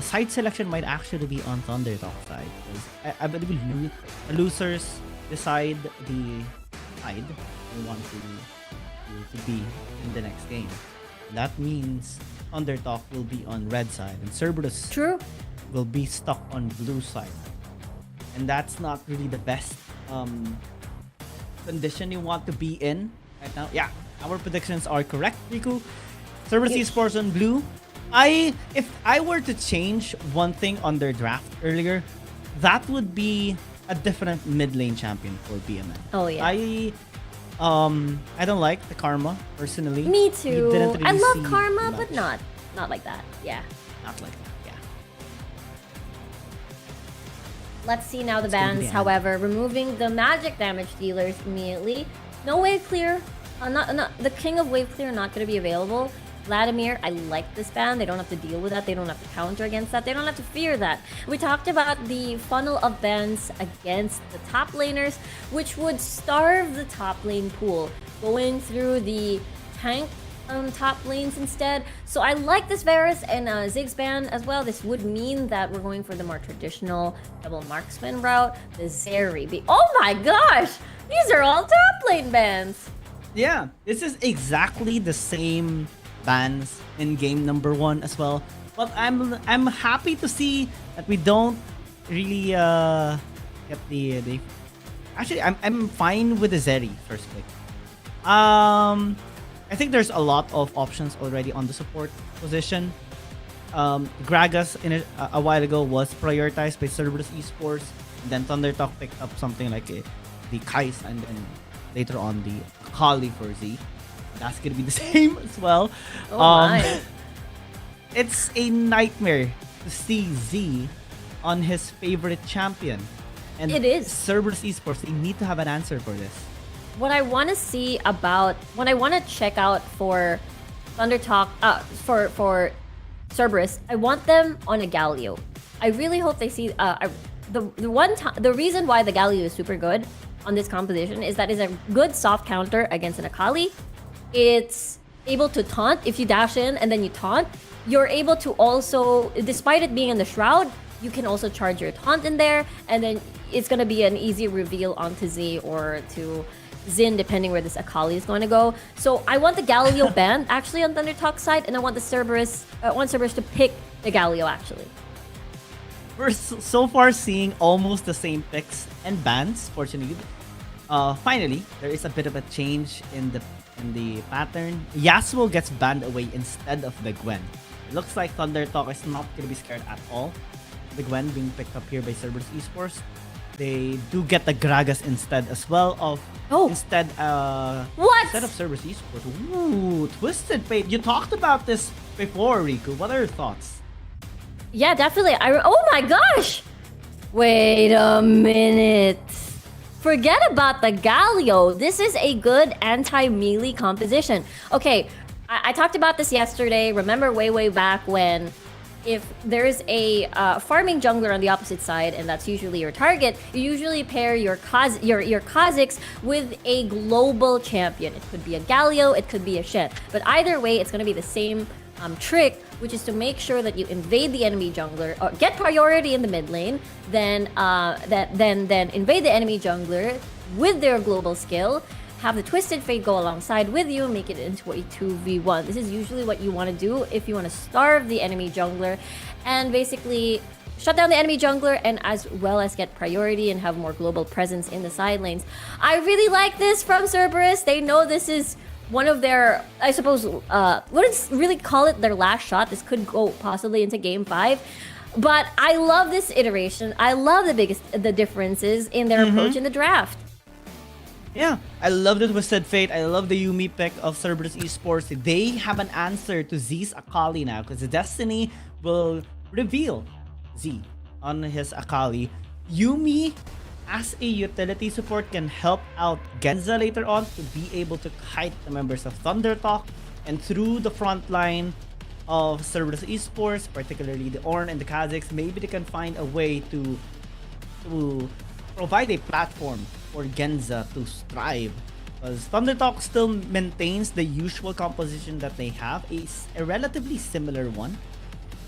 Speaker 3: side selection might actually be on Thundertalk side, because I believe losers decide the side they want to be in the next game. That means Thundertalk will be on red side and Cerberus will be stuck on blue side, and that's not really the best condition you want to be in right now. Yeah, our predictions are correct, Riku. Cerberus Esports on blue. If I were to change one thing on their draft earlier, that would be a different mid lane champion for BMN.
Speaker 4: Oh yeah.
Speaker 3: I don't like the Karma personally.
Speaker 4: Me too.
Speaker 3: Really
Speaker 4: I love Karma, but not like that. Yeah.
Speaker 3: Not like that. Yeah.
Speaker 4: Let's see now the bans, however, removing the magic damage dealers immediately. No wave clear. Not the king of wave clear not going to be available. Vladimir, I like this ban. They don't have to deal with that. They don't have to counter against that. They don't have to fear that. We talked about the funnel of bans against the top laners, which would starve the top lane pool, going through the tank top lanes instead. So I like this Varus and Ziggs ban as well. This would mean that we're going for the more traditional double marksman route. The Zeri. Oh my gosh! These are all top lane bans!
Speaker 3: Yeah, this is exactly the same bans in game number 1 as well. But I'm happy to see that we don't really get the actually I'm fine with the Zeri first pick. I think there's a lot of options already on the support position. Gragas a while ago was prioritized by Cerberus Esports, and then Thundertalk picked up something like the Kais, and then later on the Akali for Z. That's gonna be the same as well.
Speaker 4: Oh my.
Speaker 3: It's a nightmare to see Z on his favorite champion. And
Speaker 4: it is.
Speaker 3: Cerberus Esports, they need to have an answer for this.
Speaker 4: What I want to see about, what I want to check out for Thundertalk, for Cerberus, I want them on a Galio. I really hope they see, the reason why the Galio is super good on this composition is that it's a good soft counter against an Akali. It's able to taunt. If you dash in and then you taunt, you're able to also, despite it being in the Shroud, you can also charge your taunt in there, and then it's going to be an easy reveal onto Z or to Xin, depending where this Akali is going to go. So I want the Galio banned actually on Thundertalk side, and I want the Cerberus, to pick the Galio actually.
Speaker 3: We're so far seeing almost the same picks and bans, fortunately. Finally, there is a bit of a change in the pattern. Yasuo gets banned away instead of the Gwen. It looks like Thundertalk is not going to be scared at all. The Gwen being picked up here by Cerberus Esports. They do get the Gragas instead as well of instead of Cerberus Esports. Ooh, Twisted Fate. You talked about this before, Riku. What are your thoughts?
Speaker 4: Yeah, definitely. Oh my gosh! Wait a minute. Forget about the Galio. This is a good anti-melee composition. Okay, I talked about this yesterday. Remember way back when if there's a farming jungler on the opposite side, and that's usually your target, you usually pair your Kha'Zix with a global champion. It could be a Galio, it could be a Shen. But either way, it's going to be the same trick, which is to make sure that you invade the enemy jungler, or get priority in the mid lane, then invade the enemy jungler with their global skill, have the Twisted Fate go alongside with you, make it into a 2v1. This is usually what you want to do if you want to starve the enemy jungler and basically shut down the enemy jungler, and as well as get priority and have more global presence in the side lanes. I really like this from Cerberus. They know this is one of their, I suppose, what is really call it their last shot. This could go possibly into game 5. But I love this iteration. I love the differences in their approach in the draft.
Speaker 3: Yeah, I love the Twisted Fate. I love the Yuumi pick of Cerberus Esports. They have an answer to Z's Akali now, because the Destiny will reveal Z on his Akali. Yuumi, as a utility support, can help out Genza later on to be able to kite the members of Thundertalk, and through the front line of Cerberus Esports, particularly the Ornn and the Kha'Zix, maybe they can find a way to provide a platform for Genza to strive. Because Thundertalk still maintains the usual composition that they have, a relatively similar one.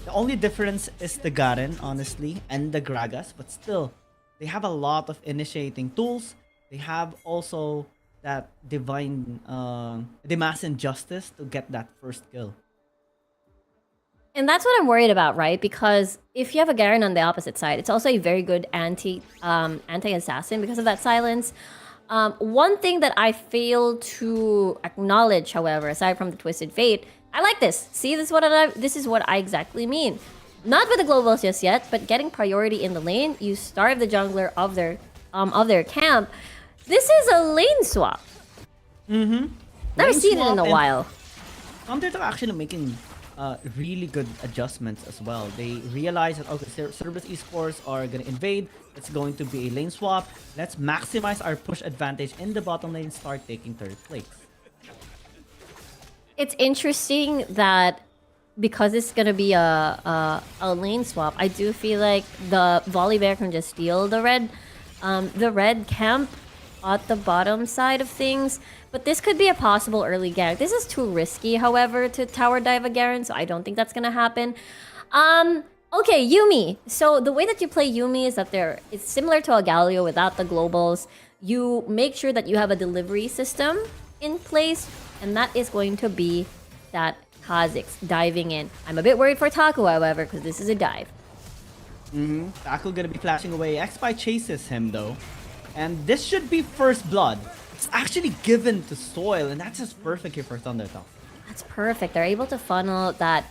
Speaker 3: The only difference is the Garen, honestly, and the Gragas, but still, they have a lot of initiating tools. They have also that divine, the mass injustice to get that first kill.
Speaker 4: And that's what I'm worried about, right? Because if you have a Garen on the opposite side, it's also a very good anti-assassin because of that silence. One thing that I fail to acknowledge, however, aside from the Twisted Fate, I like this. See, this is what I exactly mean. Not with the globals just yet, but getting priority in the lane. You starve the jungler of their camp. This is a lane swap. Never seen it in a while.
Speaker 3: They're actually making really good adjustments as well. They realize that, okay, Cerberus Esports are going to invade. It's going to be a lane swap. Let's maximize our push advantage in the bottom lane, start taking third place.
Speaker 4: It's interesting that because it's going to be a lane swap, I do feel like the Volibear can just steal the red camp at the bottom side of things. But this could be a possible early Garen. This is too risky, however, to tower dive a Garen, so I don't think that's gonna happen. Okay, Yuumi. So the way that you play Yuumi is that it's similar to a Galio without the globals. You make sure that you have a delivery system in place, and that is going to be that Kha'Zix diving in. I'm a bit worried for Taco, however, because this is a dive.
Speaker 3: Taco gonna be flashing away. Xpy chases him though. And this should be first blood. It's actually given to Soil, and that's just perfect here for Thundertalk.
Speaker 4: That's perfect. They're able to funnel that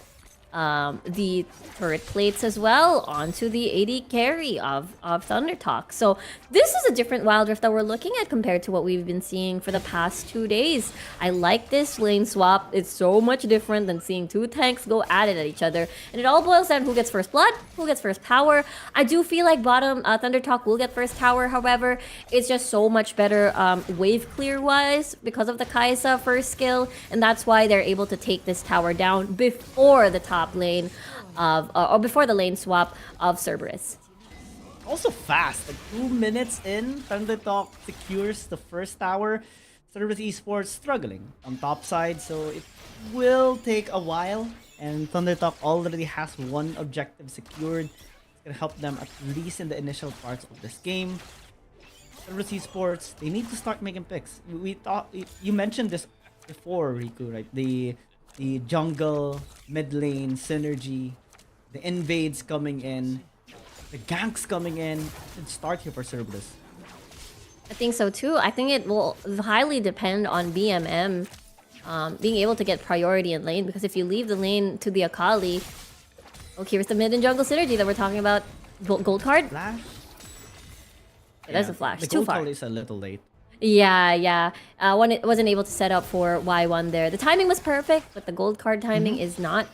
Speaker 4: the turret plates as well onto the AD carry of Thundertalk. So this is a different Wild Rift that we're looking at compared to what we've been seeing for the past 2 days. I like this lane swap. It's so much different than seeing two tanks go at it at each other. And it all boils down to who gets first blood, who gets first power. I do feel like bottom Thundertalk will get first tower, however. It's just so much better wave clear-wise because of the Kai'Sa first skill. And that's why they're able to take this tower down before the top lane of or before the lane swap of Cerberus.
Speaker 3: Also fast, like 2 minutes in, Thundertalk secures the first tower. Cerberus Esports struggling on top side, so it will take a while. And Thundertalk already has one objective secured. It's gonna help them at least in the initial parts of this game. Cerberus Esports, they need to start making picks. We thought you mentioned this before, Riku, right? The jungle, mid lane, synergy, the invades coming in, the ganks coming in. It should start here for Cerberus.
Speaker 4: I think so too. I think it will highly depend on BMM being able to get priority in lane, because if you leave the lane to the Akali, okay, here's the mid and jungle synergy that we're talking about. Gold card?
Speaker 3: Flash?
Speaker 4: There's a flash.
Speaker 3: The
Speaker 4: Too
Speaker 3: gold
Speaker 4: far.
Speaker 3: card is a little late.
Speaker 4: Yeah. When it wasn't able to set up for Y1 there. The timing was perfect, but the gold card timing is not.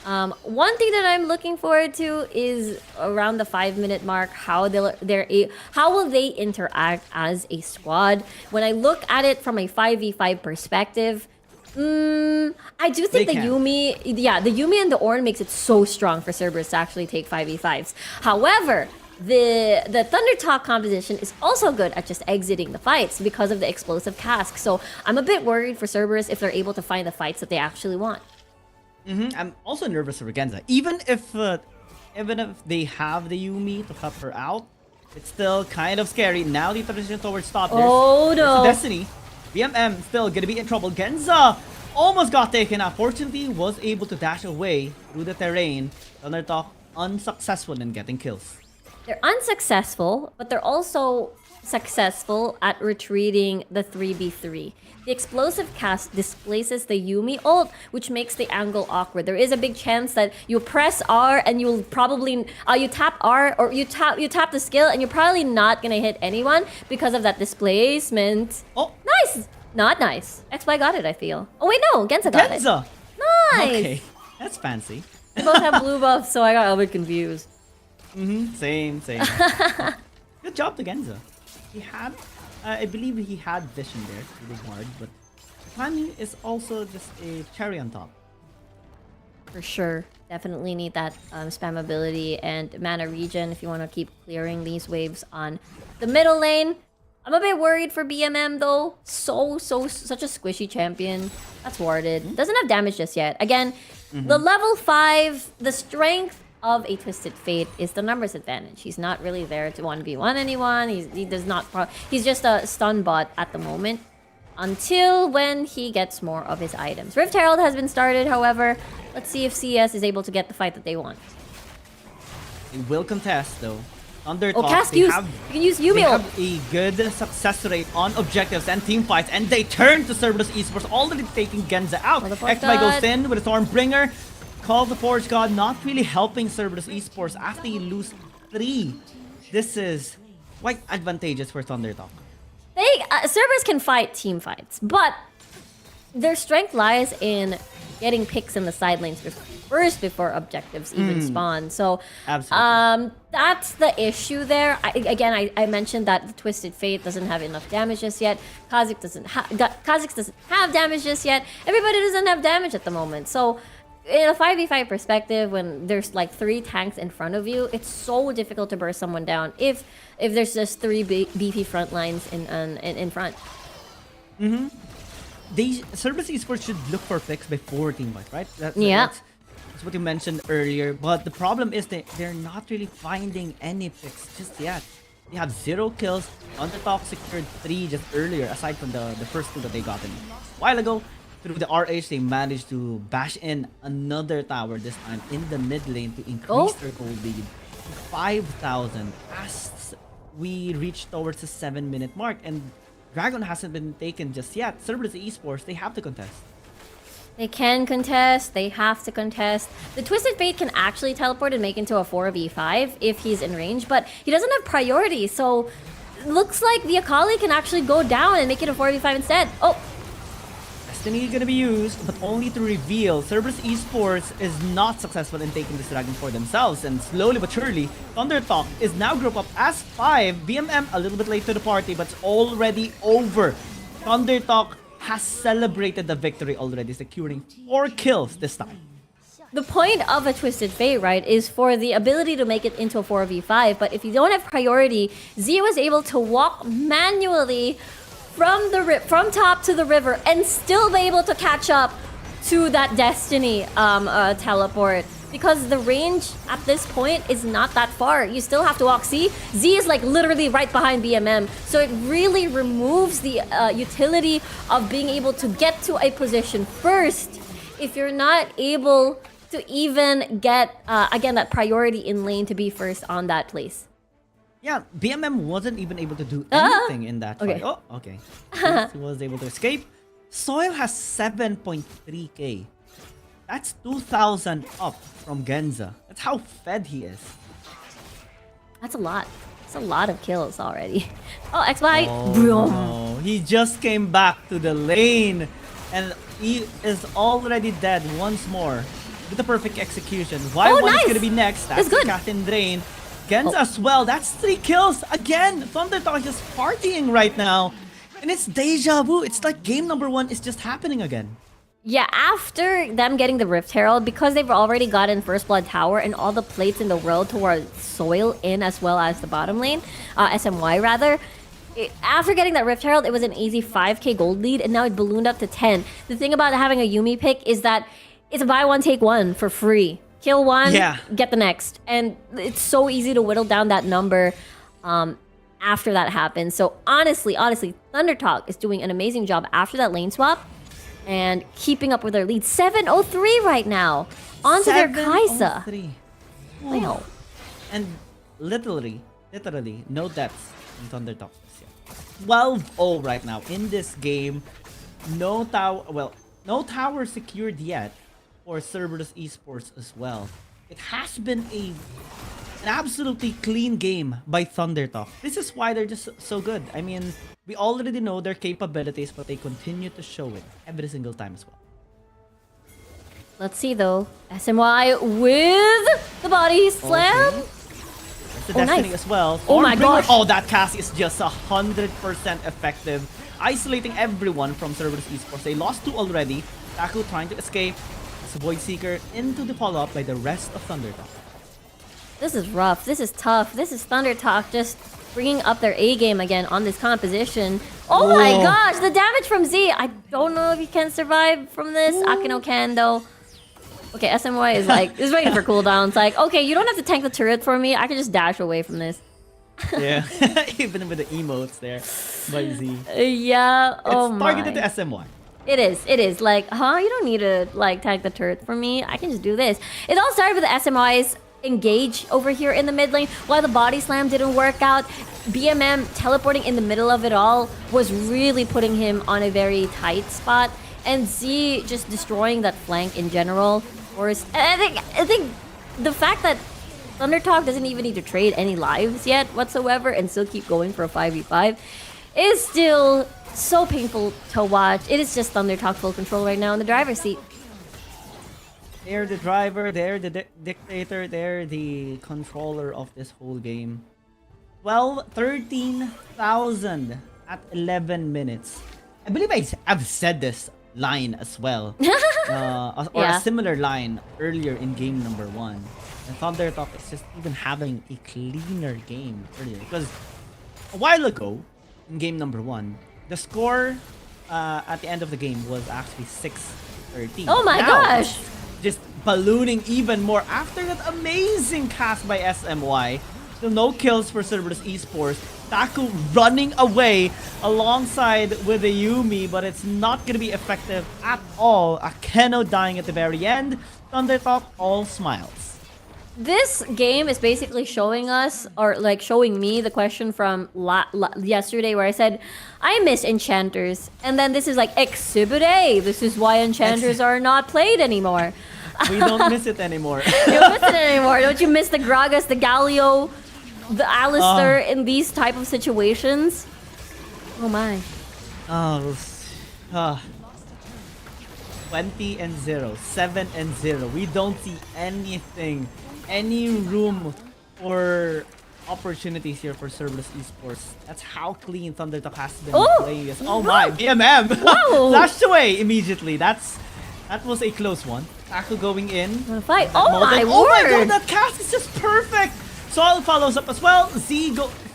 Speaker 4: One thing that I'm looking forward to is around the 5-minute mark, how will they interact as a squad. When I look at it from a 5v5 perspective, I do think the Yuumi, the Yuumi and the Ornn makes it so strong for Cerberus to actually take 5v5s. However, the Thunder Talk composition is also good at just exiting the fights because of the explosive cask. So I'm a bit worried for Cerberus if they're able to find the fights that they actually want.
Speaker 3: I'm also nervous for Genza. Even if they have the Yuumi to help her out, it's still kind of scary. Now the transition towards top.
Speaker 4: Oh no!
Speaker 3: Destiny. BMM still gonna be in trouble. Genza almost got taken out. Fortunately, was able to dash away through the terrain. Thunder Talk unsuccessful in getting kills.
Speaker 4: They're unsuccessful, but they're also successful at retreating the 3v3. The explosive cast displaces the Yuumi ult, which makes the angle awkward. There is a big chance that you press R and you'll probably you tap R or you tap the skill and you're probably not gonna hit anyone because of that displacement.
Speaker 3: Oh,
Speaker 4: nice! Not nice. XY got it, I feel. Oh wait, no, Genza got it. Nice.
Speaker 3: Okay, that's fancy.
Speaker 4: They both have blue buffs, so I got a bit confused.
Speaker 3: Same. Good job to Genza. He had, I believe he had vision there really hard, but timing is also just a cherry on top.
Speaker 4: For sure. Definitely need that spam ability and mana regen if you want to keep clearing these waves on the middle lane. I'm a bit worried for BMM though. Such a squishy champion. That's warded. Doesn't have damage just yet. Again, the level 5, the strength of a Twisted Fate is the numbers advantage. He's not really there to 1v1 anyone. He does not. He's just a stun bot at the moment until when he gets more of his items. Rift Herald has been started, however. Let's see if CES is able to get the fight that they want.
Speaker 3: They will contest though. Thunder
Speaker 4: Talk,
Speaker 3: Talk,
Speaker 4: you can use Yuumi.
Speaker 3: They have a good success rate on objectives and team fights, and they turn to Cerberus Esports, already taking Genza out. XY goes in with a Stormbringer. Call the Forge God, not really helping Cerberus Esports after you lose 3. This is quite advantageous for Thunder Talk.
Speaker 4: Cerberus can fight team fights, but their strength lies in getting picks in the side lanes first before objectives even spawn. So that's the issue there. I mentioned that the Twisted Fate doesn't have enough damage just yet. Kha'Zix doesn't have damage just yet. Everybody doesn't have damage at the moment. So in a 5v5 perspective, when there's like 3 tanks in front of you, it's so difficult to burst someone down if there's just 3 beefy front lines in front.
Speaker 3: Cerberus Esports should look for picks before team fight, right? That's what you mentioned earlier. But the problem is they're not really finding any picks just yet. They have 0 kills. Thunder Talk secured 3 just earlier, aside from the first 2 that they got in a while ago. Through the RH, they managed to bash in another tower this time in the mid lane to increase their gold lead to 5,000 as we reach towards the 7-minute mark. And Dragon hasn't been taken just yet. Cerberus Esports, they have to contest.
Speaker 4: They can contest. They have to contest. The Twisted Fate can actually teleport and make into a 4v5 if he's in range, but he doesn't have priority. So looks like the Akali can actually go down and make it a 4v5 instead. Oh.
Speaker 3: Destiny is gonna be used, but only to reveal Cerberus Esports is not successful in taking this dragon for themselves, and slowly but surely, Thunder Talk is now grouped up as 5. BMM a little bit late to the party, but it's already over. Thunder Talk has celebrated the victory already, securing 4 kills this time.
Speaker 4: The point of a Twisted Fate, right, is for the ability to make it into a 4v5, but if you don't have priority, Z was able to walk manually from top to the river and still be able to catch up to that Destiny teleport, because the range at this point is not that far. You still have to walk. See, Z is like literally right behind BMM, so it really removes the utility of being able to get to a position first if you're not able to even get again that priority in lane to be first on that place.
Speaker 3: Yeah, BMM wasn't even able to do anything in that fight. Oh, okay. He was able to escape. Soil has 7.3k. That's 2,000 up from Genza. That's how fed he is.
Speaker 4: That's a lot. That's a lot of kills already. Oh, XY.
Speaker 3: Oh, no. He just came back to the lane. And he is already dead once more. With the perfect execution. Y1 is going to be next. That's good. Captain Drain. Genza as well. That's 3 kills. Again, Thunder Talk is just partying right now. And it's deja vu. It's like game number 1 is just happening again.
Speaker 4: Yeah, after them getting the Rift Herald, because they've already gotten First Blood Tower and all the plates in the world towards Soil in as well as the bottom lane, SMY rather, after getting that Rift Herald, it was an easy 5k gold lead, and now it ballooned up to 10. The thing about having a Yuumi pick is that it's a buy one, take one for free. Kill one, get the next. And it's so easy to whittle down that number after that happens. So honestly, ThunderTalk is doing an amazing job after that lane swap and keeping up with their lead. 703 right now. Onto their Kaisa.
Speaker 3: Wow. And literally, no deaths in ThunderTalk. 12-0 right now in this game. No tower secured yet for Cerberus Esports as well. It has been an absolutely clean game by ThunderTalk. This is why they're just so good. I mean, we already know their capabilities, but they continue to show it every single time as well.
Speaker 4: Let's see though. SMY with the body slam.
Speaker 3: Okay. The Destiny
Speaker 4: nice.
Speaker 3: as well.
Speaker 4: Oh my gosh.
Speaker 3: Oh, that cast is just 100% effective. Isolating everyone from Cerberus Esports. They lost 2 already. Taku trying to escape. As a Void Seeker into the follow-up by the rest of ThunderTalk.
Speaker 4: This is rough. This is tough. This is ThunderTalk just bringing up their A game again on this composition. Oh my gosh, the damage from Z. I don't know if he can survive from this. Akino can though. Okay, SMY is like, is waiting for cooldown. It's like, okay, you don't have to tank the turret for me. I can just dash away from this.
Speaker 3: Yeah, even with the emotes there by Z.
Speaker 4: Yeah,
Speaker 3: it's targeted to SMY.
Speaker 4: It is. Like, you don't need to, like, tank the turret for me. I can just do this. It all started with the SMY's engage over here in the mid lane. While the body slam didn't work out, BMM teleporting in the middle of it all was really putting him on a very tight spot. And Z just destroying that flank in general. Of course, I think the fact that ThunderTalk doesn't even need to trade any lives yet whatsoever and still keep going for a 5v5 is still so painful to watch. It is just ThunderTalk full control right now in the driver's seat.
Speaker 3: They're the driver, they're the dictator, they're the controller of this whole game. 13,000 at 11 minutes. I believe I've said this line as well. Or a similar line earlier in game number 1. And ThunderTalk is just even having a cleaner game earlier. Because a while ago, in game number 1, the score at the end of the game was actually 6-13.
Speaker 4: Oh my gosh!
Speaker 3: Just ballooning even more after that amazing cast by SMY. Still no kills for Cerberus Esports. Taku running away alongside with the Yuumi, but it's not going to be effective at all. Akeno dying at the very end. ThunderTalk all smiles.
Speaker 4: This game is basically showing us, or like showing me, the question from yesterday where I said, I miss enchanters. And then this is like Exhibit A. This is why enchanters are not played anymore.
Speaker 3: We don't miss it anymore.
Speaker 4: You don't miss it anymore. Don't you miss the Gragas, the Galio, the Alistair in these type of situations? Oh my.
Speaker 3: 20-0, 7-0. We don't see anything, any room for opportunities here for Cerberus Esports. That's how clean ThunderTalk has been playing this. Oh my, BMM! Flashed away immediately. That was a close one. Taku going in.
Speaker 4: Fight. Oh my
Speaker 3: god,
Speaker 4: word!
Speaker 3: That cast is just perfect! Sol follows up as well. Z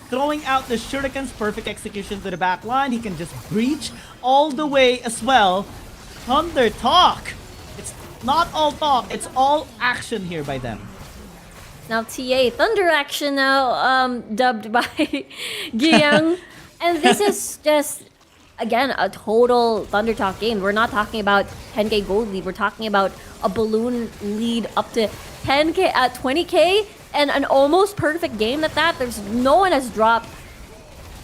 Speaker 3: throwing out the shurikens. Perfect execution to the back line. He can just breach all the way as well. ThunderTalk! It's not all talk, it's all action here by them.
Speaker 4: Now TA Thunder Action now dubbed by Giyang. And this is just, again, a total ThunderTalk game. We're not talking about 10k gold lead. We're talking about a balloon lead up to 10k, 20k, and an almost perfect game at that. There's no one has dropped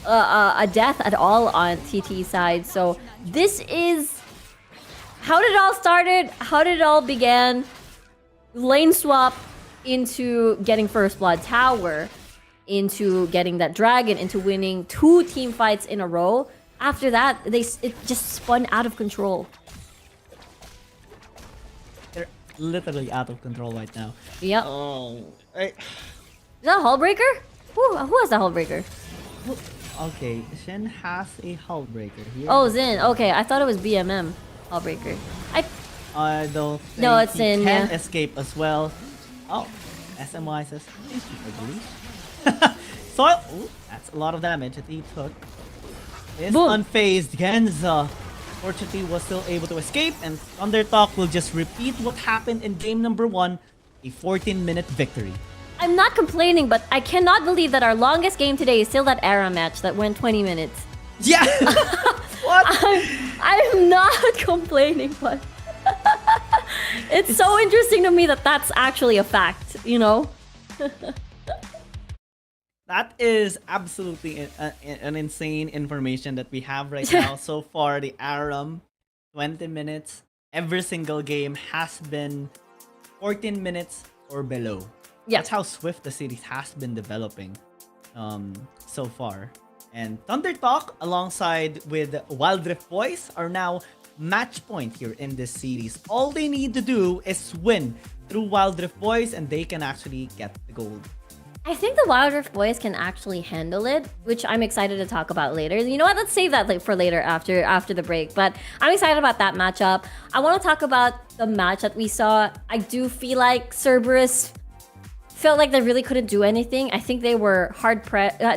Speaker 4: a death at all on TT side. So this is how it all started, how it all began. Lane swap into getting First Blood Tower, into getting that dragon, into winning 2 team fights in a row. After that, it just spun out of control.
Speaker 3: They're literally out of control right now.
Speaker 4: Yep.
Speaker 3: Oh.
Speaker 4: Is that a Hullbreaker? Who has the Hullbreaker?
Speaker 3: Okay, Shen has a Hullbreaker here.
Speaker 4: Oh, Zin. Okay, I thought it was BMM. Breaker.
Speaker 3: I don't think
Speaker 4: No, it's
Speaker 3: he
Speaker 4: in,
Speaker 3: can
Speaker 4: yeah.
Speaker 3: escape as well. Oh, SMY says, thank you for belief. Soil, ooh, that's a lot of damage that he took. Is unfazed. Genza, fortunately, was still able to escape, and Thunder Talk will just repeat what happened in game number 1, a 14-minute victory.
Speaker 4: I'm not complaining, but I cannot believe that our longest game today is still that ARAM match that went 20 minutes.
Speaker 3: Yeah! What?
Speaker 4: I'm not complaining, but it's so interesting to me that that's actually a fact, you know?
Speaker 3: That is absolutely an insane information that we have right now. So far, the ARAM, 20 minutes. Every single game has been 14 minutes or below.
Speaker 4: Yeah.
Speaker 3: That's how swift the series has been developing so far. And Thunder Talk, alongside with Wild Rift Boys, are now match point here in this series. All they need to do is win through Wild Rift Boys, and they can actually get the gold.
Speaker 4: I think the Wild Rift Boys can actually handle it, which I'm excited to talk about later. You know what? Let's save that for later after the break. But I'm excited about that matchup. I want to talk about the match that we saw. I do feel like Cerberus felt like they really couldn't do anything. I think they were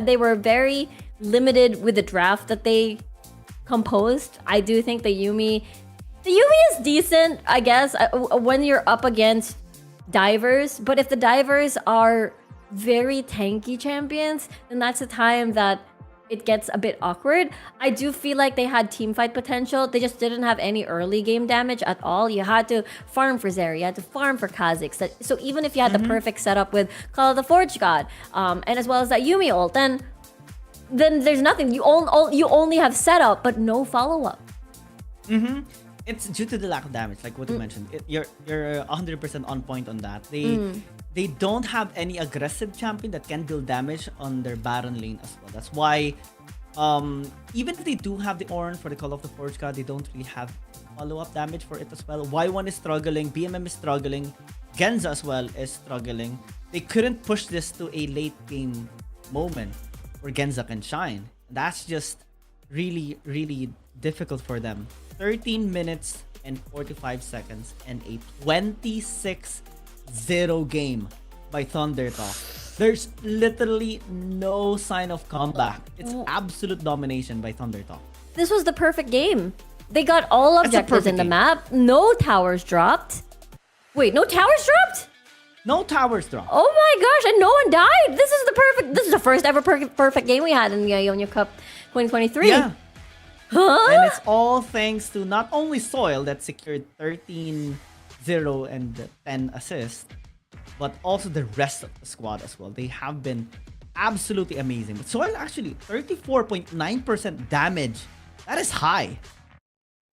Speaker 4: they were very limited with the draft that they composed. I do think the Yuumi is decent, I guess, when you're up against divers. But if the divers are very tanky champions, then that's the time that it gets a bit awkward. I do feel like they had teamfight potential. They just didn't have any early game damage at all. You had to farm for Zeri, you had to farm for Kha'Zix. So even if you had the perfect setup with Call of the Forge God, and as well as that Yuumi ult, then there's nothing. You only have setup, but no follow-up.
Speaker 3: It's due to the lack of damage, like what you mentioned. You're 100% on point on that. They don't have any aggressive champion that can deal damage on their Baron lane as well. That's why, even if they do have the Ornn for the Call of the Forge God, they don't really have follow-up damage for it as well. Y1 is struggling, BMM is struggling, Genza as well is struggling. They couldn't push this to a late game moment where Genza can shine. That's just really, really difficult for them. 13 minutes and 45 seconds and a 26-0 game by Thunder Talk. There's literally no sign of comeback. It's absolute domination by Thunder Talk.
Speaker 4: This was the perfect game. They got all objectives in the map. No towers dropped. Wait, no towers dropped?
Speaker 3: No towers dropped.
Speaker 4: Oh my gosh, and no one died. This is the first ever perfect game we had in the Ionia Cup 2023.
Speaker 3: Yeah.
Speaker 4: Huh?
Speaker 3: And it's all thanks to not only Soil that secured 13-0 and 10 assists, but also the rest of the squad as well. They have been absolutely amazing. But Soil actually 34.9% damage. That is high.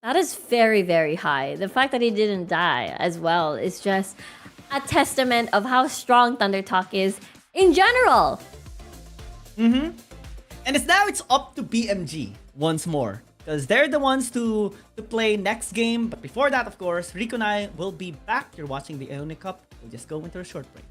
Speaker 4: That is very, very high. The fact that he didn't die as well is just a testament of how strong Thunder Talk is in general.
Speaker 3: And it's up to BMG once more, because they're the ones to play next game. But before that, of course, Rico and I will be back. You're watching the Ionia Cup. We'll just go into a short break.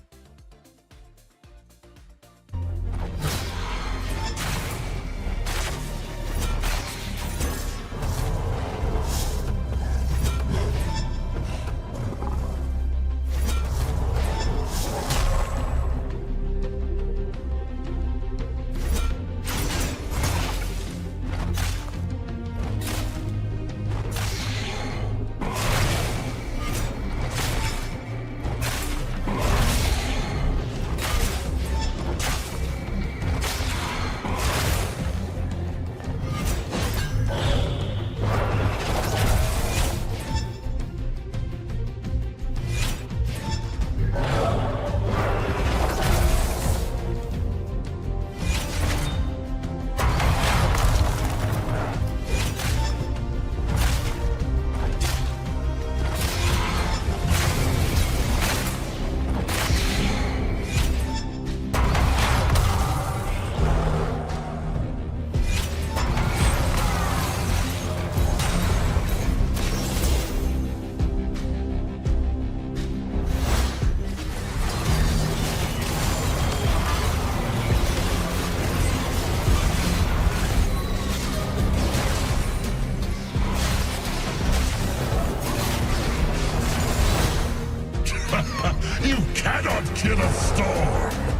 Speaker 14: cannot kill a storm!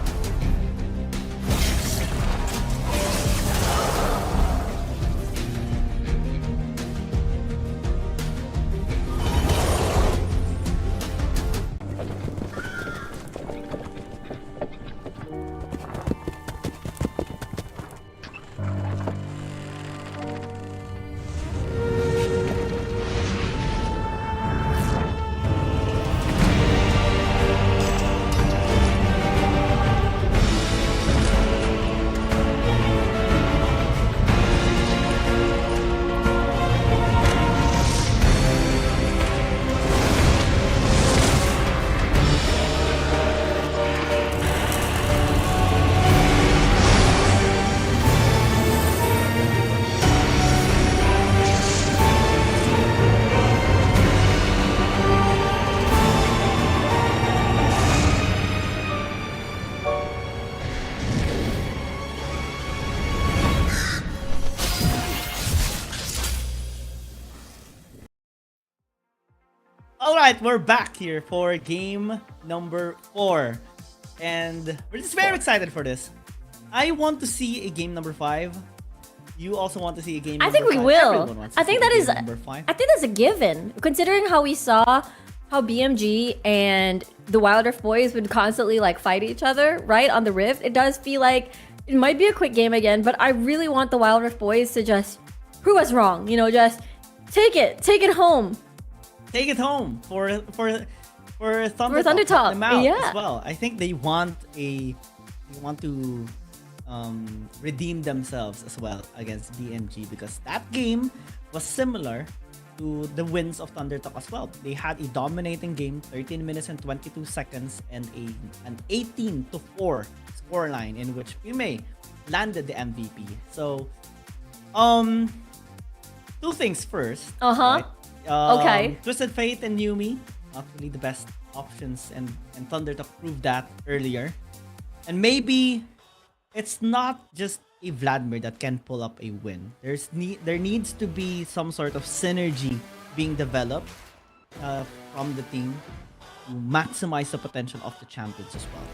Speaker 3: Alright, we're back here for game number 4. And we're just very excited for this. I want to see a game number 5. You also want to see a game number 5.
Speaker 4: I think we will. I think that is.
Speaker 3: Number 5.
Speaker 4: I think that's a given, considering how we saw how BMG and the Wild Rift Boys would constantly like fight each other, right, on the Rift. It does feel like it might be a quick game again, but I really want the Wild Rift Boys to just prove us wrong. You know, just take it home.
Speaker 3: Take it home for Thunder
Speaker 4: Talk. Yeah.
Speaker 3: As well. I think they want to redeem themselves as well against BMG, because that game was similar to the wins of Thunder Talk as well. They had a dominating game, 13 minutes and 22 seconds, and an 18-4 scoreline in which Pime landed the MVP. So, two things first. Right?
Speaker 4: Okay.
Speaker 3: Twisted Fate and Yumi, not really the best options, and Thunder Talk proved that earlier. And maybe it's not just a Vladimir that can pull up a win. There needs to be some sort of synergy being developed from the team to maximize the potential of the champions as well.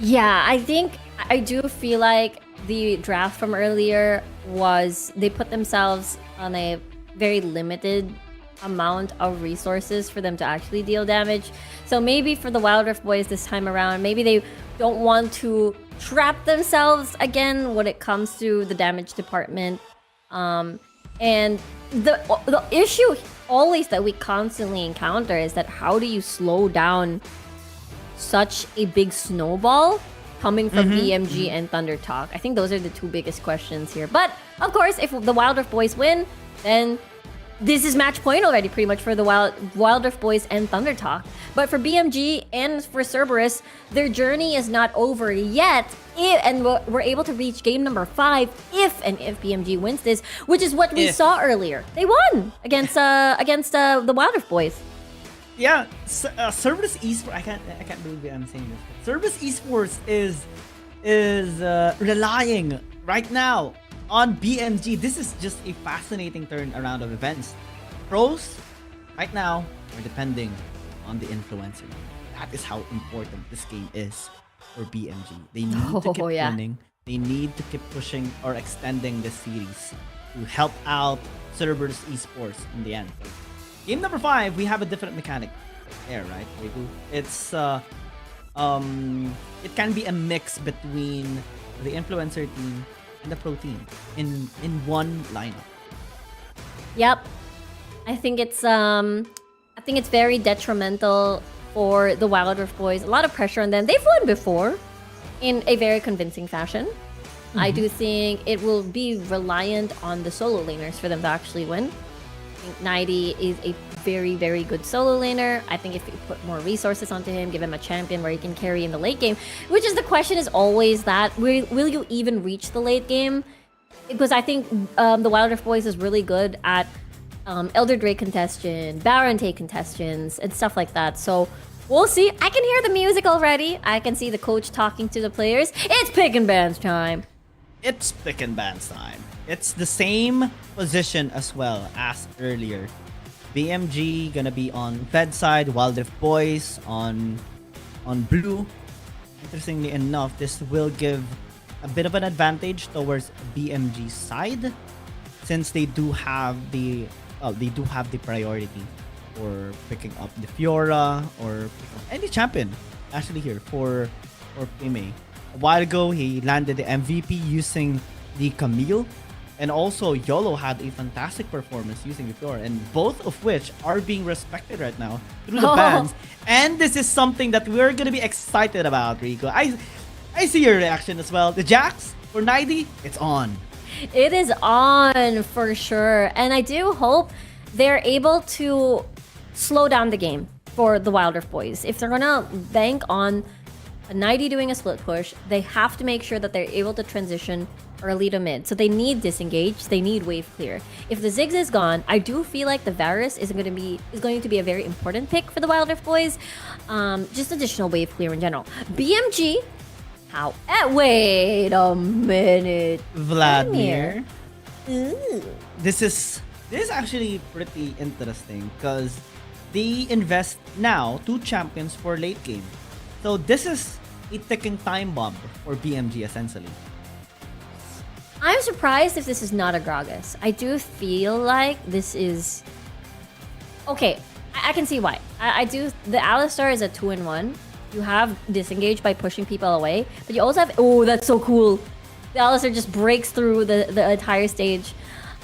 Speaker 4: Yeah, I do feel like the draft from earlier was they put themselves on a very limited amount of resources for them to actually deal damage. So maybe for the Wild Rift Boys this time around, maybe they don't want to trap themselves again when it comes to the damage department. And the issue always that we constantly encounter is that how do you slow down such a big snowball coming from BMG and Thunder Talk? I think those are the two biggest questions here. But of course, if the Wild Rift Boys win, then this is match point already pretty much for the Wild Rift Boys and Thunder Talk. But for BMG and for Cerberus, their journey is not over yet. And we're able to reach game number 5 if BMG wins this, which is what we saw earlier. They won against the Wild Rift Boys.
Speaker 3: Yeah, Cerberus Esports. I can't believe I'm saying this. Cerberus Esports is relying right now on BMG. This is just a fascinating turnaround of events. Pros right now are depending on the influencer. That is how important this game is for BMG. They need to keep winning. They need to keep pushing or extending this series to help out Cerberus Esports in the end. Game number 5, we have a different mechanic there, right? It's it can be a mix between the influencer team and the pro team in one lineup.
Speaker 4: Yep. I think it's very detrimental for the Wild Rift Boys. A lot of pressure on them. They've won before in a very convincing fashion. I do think it will be reliant on the solo laners for them to actually win. I think Nighty is a very, very good solo laner. I think if you put more resources onto him, give him a champion where he can carry in the late game, which is the question is always that, will you even reach the late game? Because I think the Wild Rift Boys is really good at Elder Drake contestation, Baron Take contestants, and stuff like that. So we'll see. I can hear the music already. I can see the coach talking to the players. It's pick and ban's time.
Speaker 3: It's pick and ban's time. It's the same position as well as earlier. BMG gonna be on Fed side, Wild Rift Boys on on blue. Interestingly enough, this will give a bit of an advantage towards BMG's side, since they do have the priority for picking up the Fiora or pick up any champion actually here for Pime. A while ago, he landed the MVP using the Camille, and also YOLO had a fantastic performance using the Fiora, and both of which are being respected right now through the bans. And this is something that we're gonna be excited about, Rico. I see your reaction as well. The Jax for 90, it's on.
Speaker 4: It is on for sure. And I do hope they're able to slow down the game for the Wild Rift boys. If they're gonna bank on a 90 doing a split push, they have to make sure that they're able to transition early to mid. So they need disengage, they need wave clear. If the Ziggs is gone, I do feel like the Varus is going to be a very important pick for the Wild Rift boys. Just additional wave clear in general. BMG, wait a minute.
Speaker 3: Vladimir. This is actually pretty interesting because they invest now 2 champions for late game. So this is a ticking time bomb for BMG essentially.
Speaker 4: I'm surprised if this is not a Gragas. I do feel like this is... Okay, I can see why. I do... The Alistar is a 2-in-1. You have disengage by pushing people away, but you also have... Oh, that's so cool. The Alistar just breaks through the entire stage.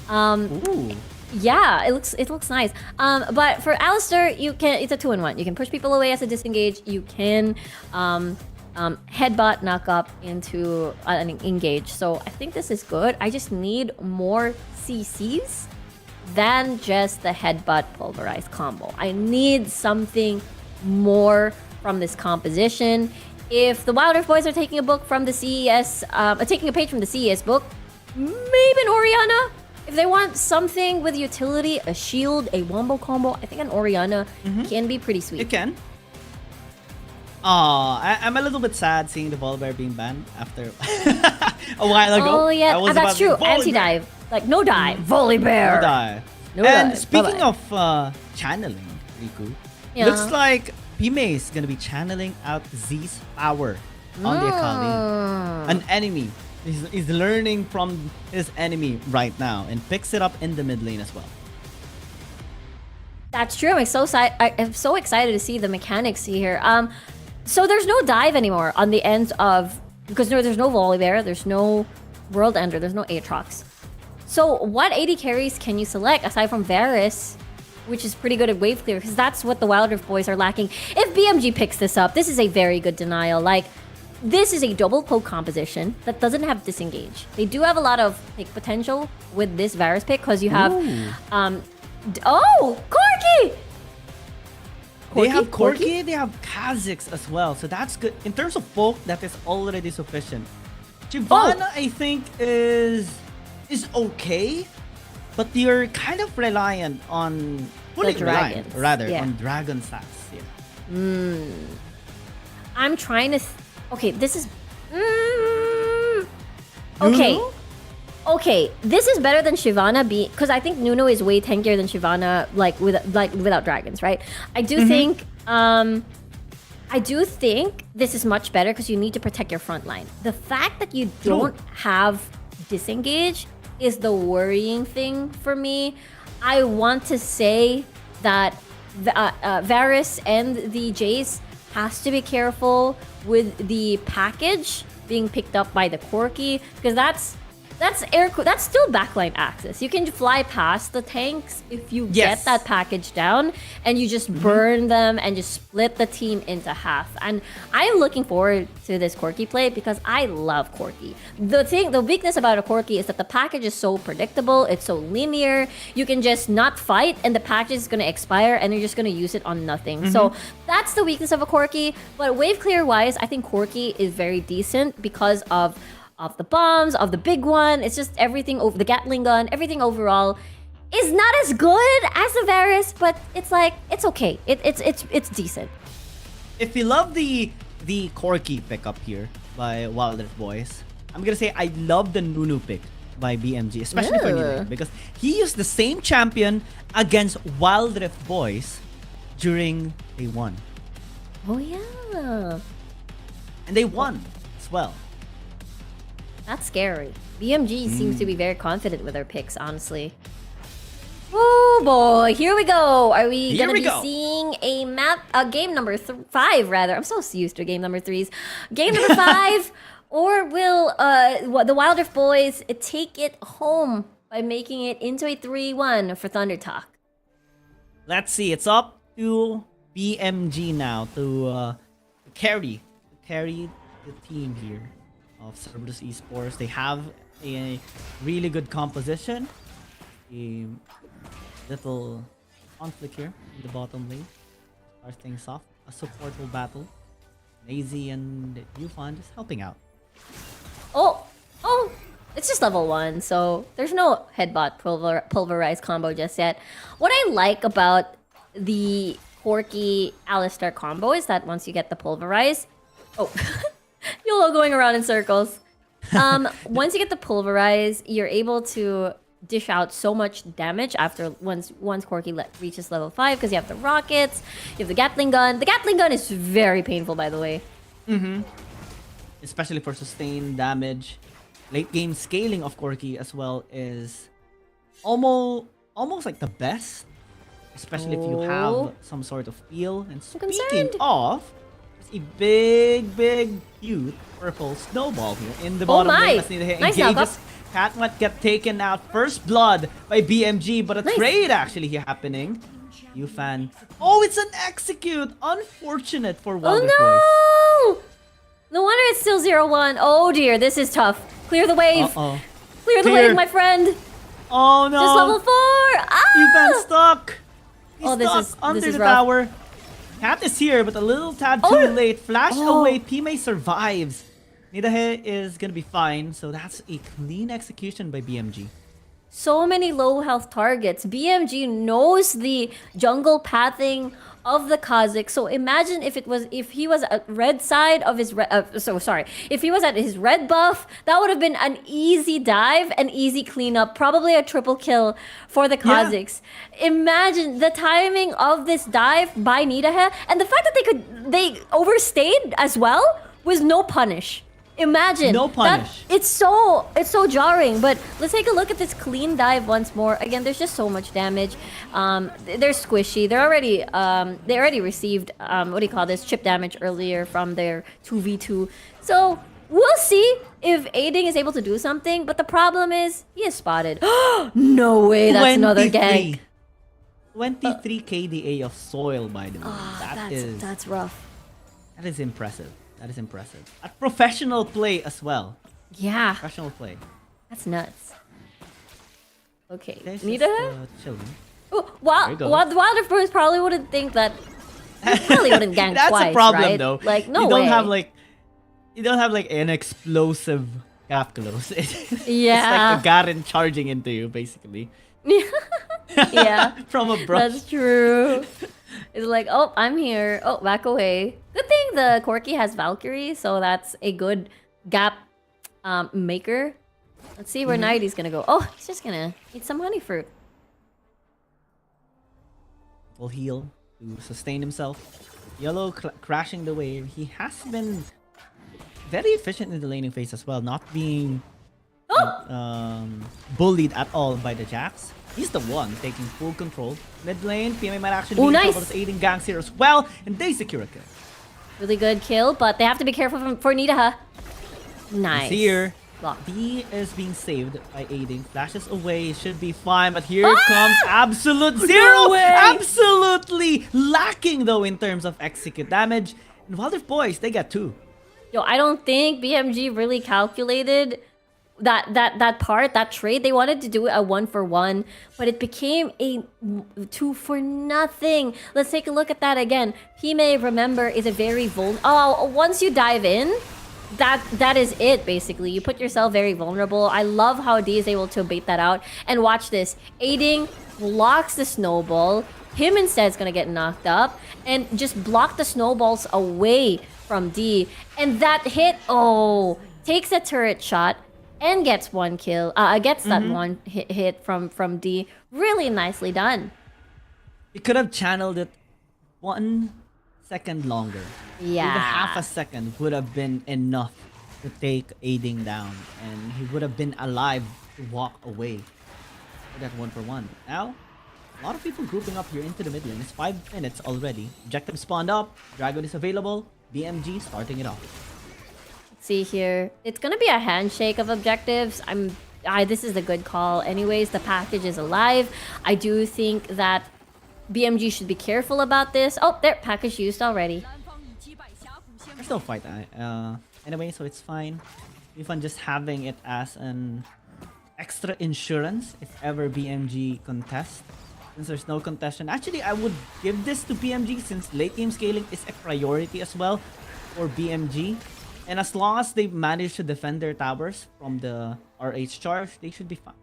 Speaker 4: Yeah, it looks nice. But for Alistar, you can... It's a 2-in-1. You can push people away as a disengage. You can... headbutt knock up into an engage. So I think this is good. I just need more CCs than just the headbutt pulverize combo. I need something more from this composition. If the Wild Rift boys are taking a book from the CES, taking a page from the CES book, maybe an Orianna. If they want something with utility, a shield, a wombo combo, I think an Orianna can be pretty sweet.
Speaker 3: It can. I'm a little bit sad seeing the Volibear being banned after a while ago.
Speaker 4: Oh yeah, that's true. Anti-dive. Like no dive. Volibear.
Speaker 3: No dive.
Speaker 4: No
Speaker 3: and
Speaker 4: dive.
Speaker 3: speaking of channeling, Riku, looks like Pime is gonna be channeling out Z's power on the Akali. An enemy. He's learning from his enemy right now and picks it up in the mid lane as well.
Speaker 4: That's true. I'm so excited to see the mechanics here. So there's no dive anymore on the ends of... Because there's no Volibear, there's no World Ender, there's no Aatrox. So what AD carries can you select aside from Varus, which is pretty good at wave clear? Because that's what the Wild Rift boys are lacking. If BMG picks this up, this is a very good denial. Like, this is a double poke composition that doesn't have disengage. They do have a lot of pick potential with this Varus pick because you have... oh! Corki!
Speaker 3: They have Corki, they have Kha'Zix as well, so that's good. In terms of poke, that is already sufficient. Shyvana, I think, is okay, but you're kind of reliant on...
Speaker 4: The dragons.
Speaker 3: On Dragon Sass. Yeah.
Speaker 4: I'm trying to... Okay, this is... Okay. Okay, this is better than Shyvana because I think Nuno is way tankier than Shyvana, without dragons, right? I do think this is much better because you need to protect your front line. The fact that you don't have disengage is the worrying thing for me. I want to say that Varus and the Jace has to be careful with the package being picked up by the Corki because that's still backline access. You can fly past the tanks if you get that package down and you just burn them and just split the team into half. And I'm looking forward to this Corki play because I love Corki. The weakness about a Corki is that the package is so predictable, it's so linear. You can just not fight and the package is gonna expire and you're just gonna use it on nothing. So that's the weakness of a Corki. But wave clear wise, I think Corki is very decent because of the bombs, of the big one. It's just everything over the Gatling gun, everything overall is not as good as the Varus, but it's like, it's okay. It's decent.
Speaker 3: If you love the Corki pickup here by Wild Rift boys, I'm gonna say I love the Nunu pick by BMG, especially for Nunu, because he used the same champion against Wild Rift boys during day 1.
Speaker 4: Oh yeah.
Speaker 3: And they won as well.
Speaker 4: That's scary. BMG seems to be very confident with their picks, honestly. Oh boy, here we go. Are we gonna be seeing a game number 5 rather? I'm so used to game number 3s. Game number 5, or will the Wild Rift boys take it home by making it into a 3-1 for Thunder Talk?
Speaker 3: Let's see. It's up to BMG now to carry the team here of Cerberus Esports. They have a really good composition. A little conflict here in the bottom lane. Start things off. A supportable battle. Lazy and Yufan just helping out.
Speaker 4: Oh, it's just level 1, so there's no headbutt pulverize combo just yet. What I like about the Corki Alistar combo is that once you get the pulverize, YOLO going around in circles. Once you get the pulverize, you're able to dish out so much damage after once Corki reaches level 5 because you have the rockets, you have the Gatling gun. The Gatling gun is very painful, by the way.
Speaker 3: Especially for sustained damage. Late game scaling of Corki as well is almost like the best. Especially if you have some sort of peel. And speaking of, there's a big, huge purple snowball here in the bottom lane. Let's need to hit engages. Cat might get taken out. First blood by BMG, but a trade actually here happening. Yufan. Oh, it's an execute! Unfortunate for Wild Rift boys.
Speaker 4: No wonder it's still 0-1. Oh dear, this is tough. Clear the wave. Clear the wave, my friend.
Speaker 3: Oh no.
Speaker 4: Just level 4.
Speaker 3: Yufan's stuck. He's stuck under
Speaker 4: this is
Speaker 3: the
Speaker 4: rough.
Speaker 3: tower. Cat is here, but a little tad too late. Flash away. Pime survives. Nidahe is gonna be fine, so that's a clean execution by BMG.
Speaker 4: So many low health targets. BMG knows the jungle pathing of the Kha'Zix. So imagine if he was at red side of his if he was at his red buff, that would have been an easy dive, an easy cleanup, probably a triple kill for the Kha'Zix. Imagine the timing of this dive by Nidahe and the fact that they overstayed as well with no punish. Imagine.
Speaker 3: No punish.
Speaker 4: It's so jarring. But let's take a look at this clean dive once more. Again, there's just so much damage. They're squishy. They already received chip damage earlier from their 2v2. So we'll see if Aiding is able to do something. But the problem is he is spotted. No way. That's another gank.
Speaker 3: 23 KDA of soil, by the way.
Speaker 4: That's rough.
Speaker 3: That is impressive. That is impressive. A professional play as well.
Speaker 4: Yeah.
Speaker 3: Professional play.
Speaker 4: That's nuts. Okay.
Speaker 3: Nidahe? Chilling.
Speaker 4: Oh, Wild Rift Boys probably wouldn't think that. Probably wouldn't gank
Speaker 3: That's
Speaker 4: twice,
Speaker 3: a problem,
Speaker 4: right?
Speaker 3: though.
Speaker 4: Like, no
Speaker 3: you
Speaker 4: way.
Speaker 3: You don't have like an explosive Capclos.
Speaker 4: Yeah.
Speaker 3: It's like a Garen charging into you, basically.
Speaker 4: Yeah.
Speaker 3: From a brush.
Speaker 4: That's true. It's like, oh, I'm here. Oh, back away. Good thing the Corki has Valkyrie, so that's a good gap maker. Let's see where Nighty's gonna go. Oh, he's just gonna eat some honey fruit.
Speaker 3: Will heal to sustain himself. Yellow crashing the wave. He has been very efficient in the laning phase as well, not being bullied at all by the Jax. He's the one taking full control. Mid lane, PMA might actually be
Speaker 4: nice.
Speaker 3: aiding ganks here as well, and they secure a kill.
Speaker 4: Really good kill, but they have to be careful for Nidahe. Nice.
Speaker 3: Here, D is being saved by aiding. Flashes away, should be fine, but here comes absolute zero. Absolutely lacking though in terms of execute damage. And Wild Rift boys, they got 2.
Speaker 4: Yo, I don't think BMG really calculated that trade. They wanted to do it a 1-for-1, but it became a 2-for-nothing. Let's take a look at that again. Pime, remember, is a very vulnerable. Once you dive in, that is it, basically. You put yourself very vulnerable. I love how D is able to bait that out. And watch this. Aiding blocks the snowball. Him instead is gonna get knocked up and just block the snowballs away from D. And that hit, takes a turret shot and gets one kill. Gets that one hit from D. Really nicely done.
Speaker 3: You could have channeled it 1 second longer.
Speaker 4: Yeah.
Speaker 3: Even half a second would have been enough to take Aiding down, and he would have been alive to walk away for that 1-for-1. Now, a lot of people grouping up here into the mid lane. It's 5 minutes already. Objective spawned up. Dragon is available. BMG starting it off.
Speaker 4: Let's see here. It's gonna be a handshake of objectives. This is a good call. Anyways, the package is alive. I do think that BMG should be careful about this. Oh, there, package used already.
Speaker 3: There's no fight anyway, so it's fine. Be fun just having it as an extra insurance if ever BMG contest. Since there's no contestation, actually I would give this to BMG since late game scaling is a priority as well for BMG. And as long as they manage to defend their towers from the RH charge, they should be fine.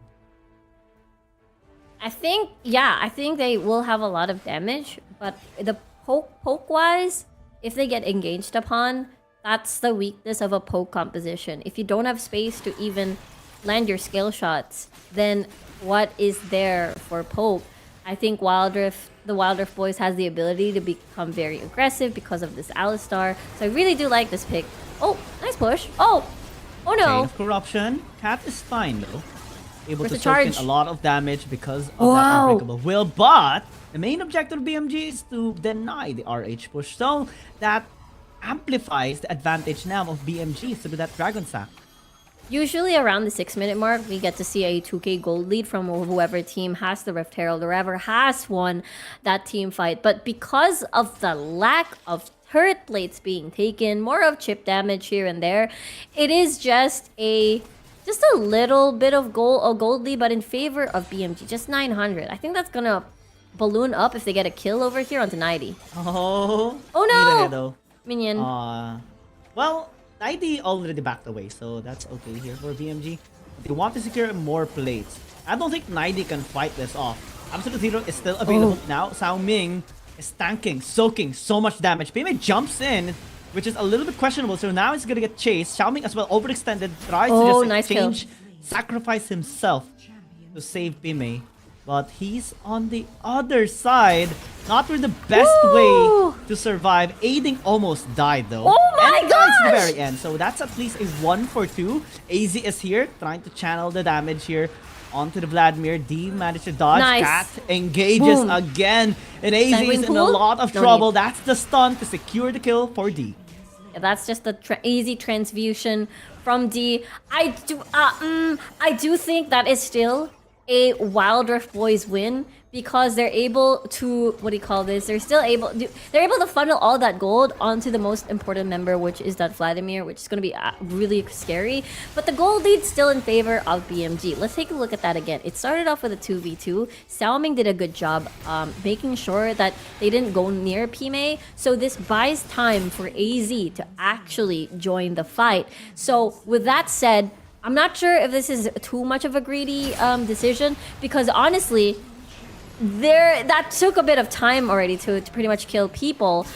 Speaker 4: I think they will have a lot of damage, but the poke wise, if they get engaged upon, that's the weakness of a poke composition. If you don't have space to even land your skill shots, then what is there for poke? I think the Wild Rift boys has the ability to become very aggressive because of this Alistar. So I really do like this pick. Oh, nice push. Oh no.
Speaker 3: Chain of Corruption. Cat is fine though. Able
Speaker 4: Where's
Speaker 3: to
Speaker 4: the
Speaker 3: soak in
Speaker 4: charge?
Speaker 3: a lot of damage because of that unbreakable will. But the main objective of BMG is to deny the RH push. So that amplifies the advantage now of BMG through that Dragon Sack.
Speaker 4: Usually around the 6-minute mark, we get to see a 2k gold lead from whoever team has the Rift Herald or whoever has won that team fight. But because of the lack of turret plates being taken, more of chip damage here and there, it is just a little bit of gold lead, but in favor of BMG, just 900. I think that's gonna balloon up if they get a kill over here onto 90.
Speaker 3: Oh
Speaker 4: no!
Speaker 3: Though.
Speaker 4: Minion.
Speaker 3: Well, 90 already backed away, so that's okay here for BMG. They want to secure more plates. I don't think 90 can fight this off. Absolute Zero is still available now. Xiao Ming is tanking, soaking so much damage. Pime jumps in, which is a little bit questionable. So now it's gonna get chased. Xiao Ming as well overextended, tries to just
Speaker 4: nice
Speaker 3: sacrifice himself to save Pime. But he's on the other side. Not with the best way to survive. Aiding almost died though.
Speaker 4: Oh my
Speaker 3: and died to the
Speaker 4: gosh!
Speaker 3: very end. So that's at least a 1-for-2. AZ is here, trying to channel the damage here onto the Vladimir. D managed to dodge.
Speaker 4: Nice.
Speaker 3: Cat engages again. And AZ is in a lot of trouble. That's the stun to secure the kill for D.
Speaker 4: Yeah, that's just the easy transfusion from D. I do think that is still a Wild Rift boys win because they're able to they're able to funnel all that gold onto the most important member, which is that Vladimir, which is going to be really scary. But the gold lead's still in favor of BMG. Let's take a look at that again. It started off with a 2v2. Xiao Ming did a good job making sure that they didn't go near Pime, so this buys time for AZ to actually join the fight. So with that said, I'm not sure if this is too much of a greedy decision, because honestly, that took a bit of time already to pretty much kill people,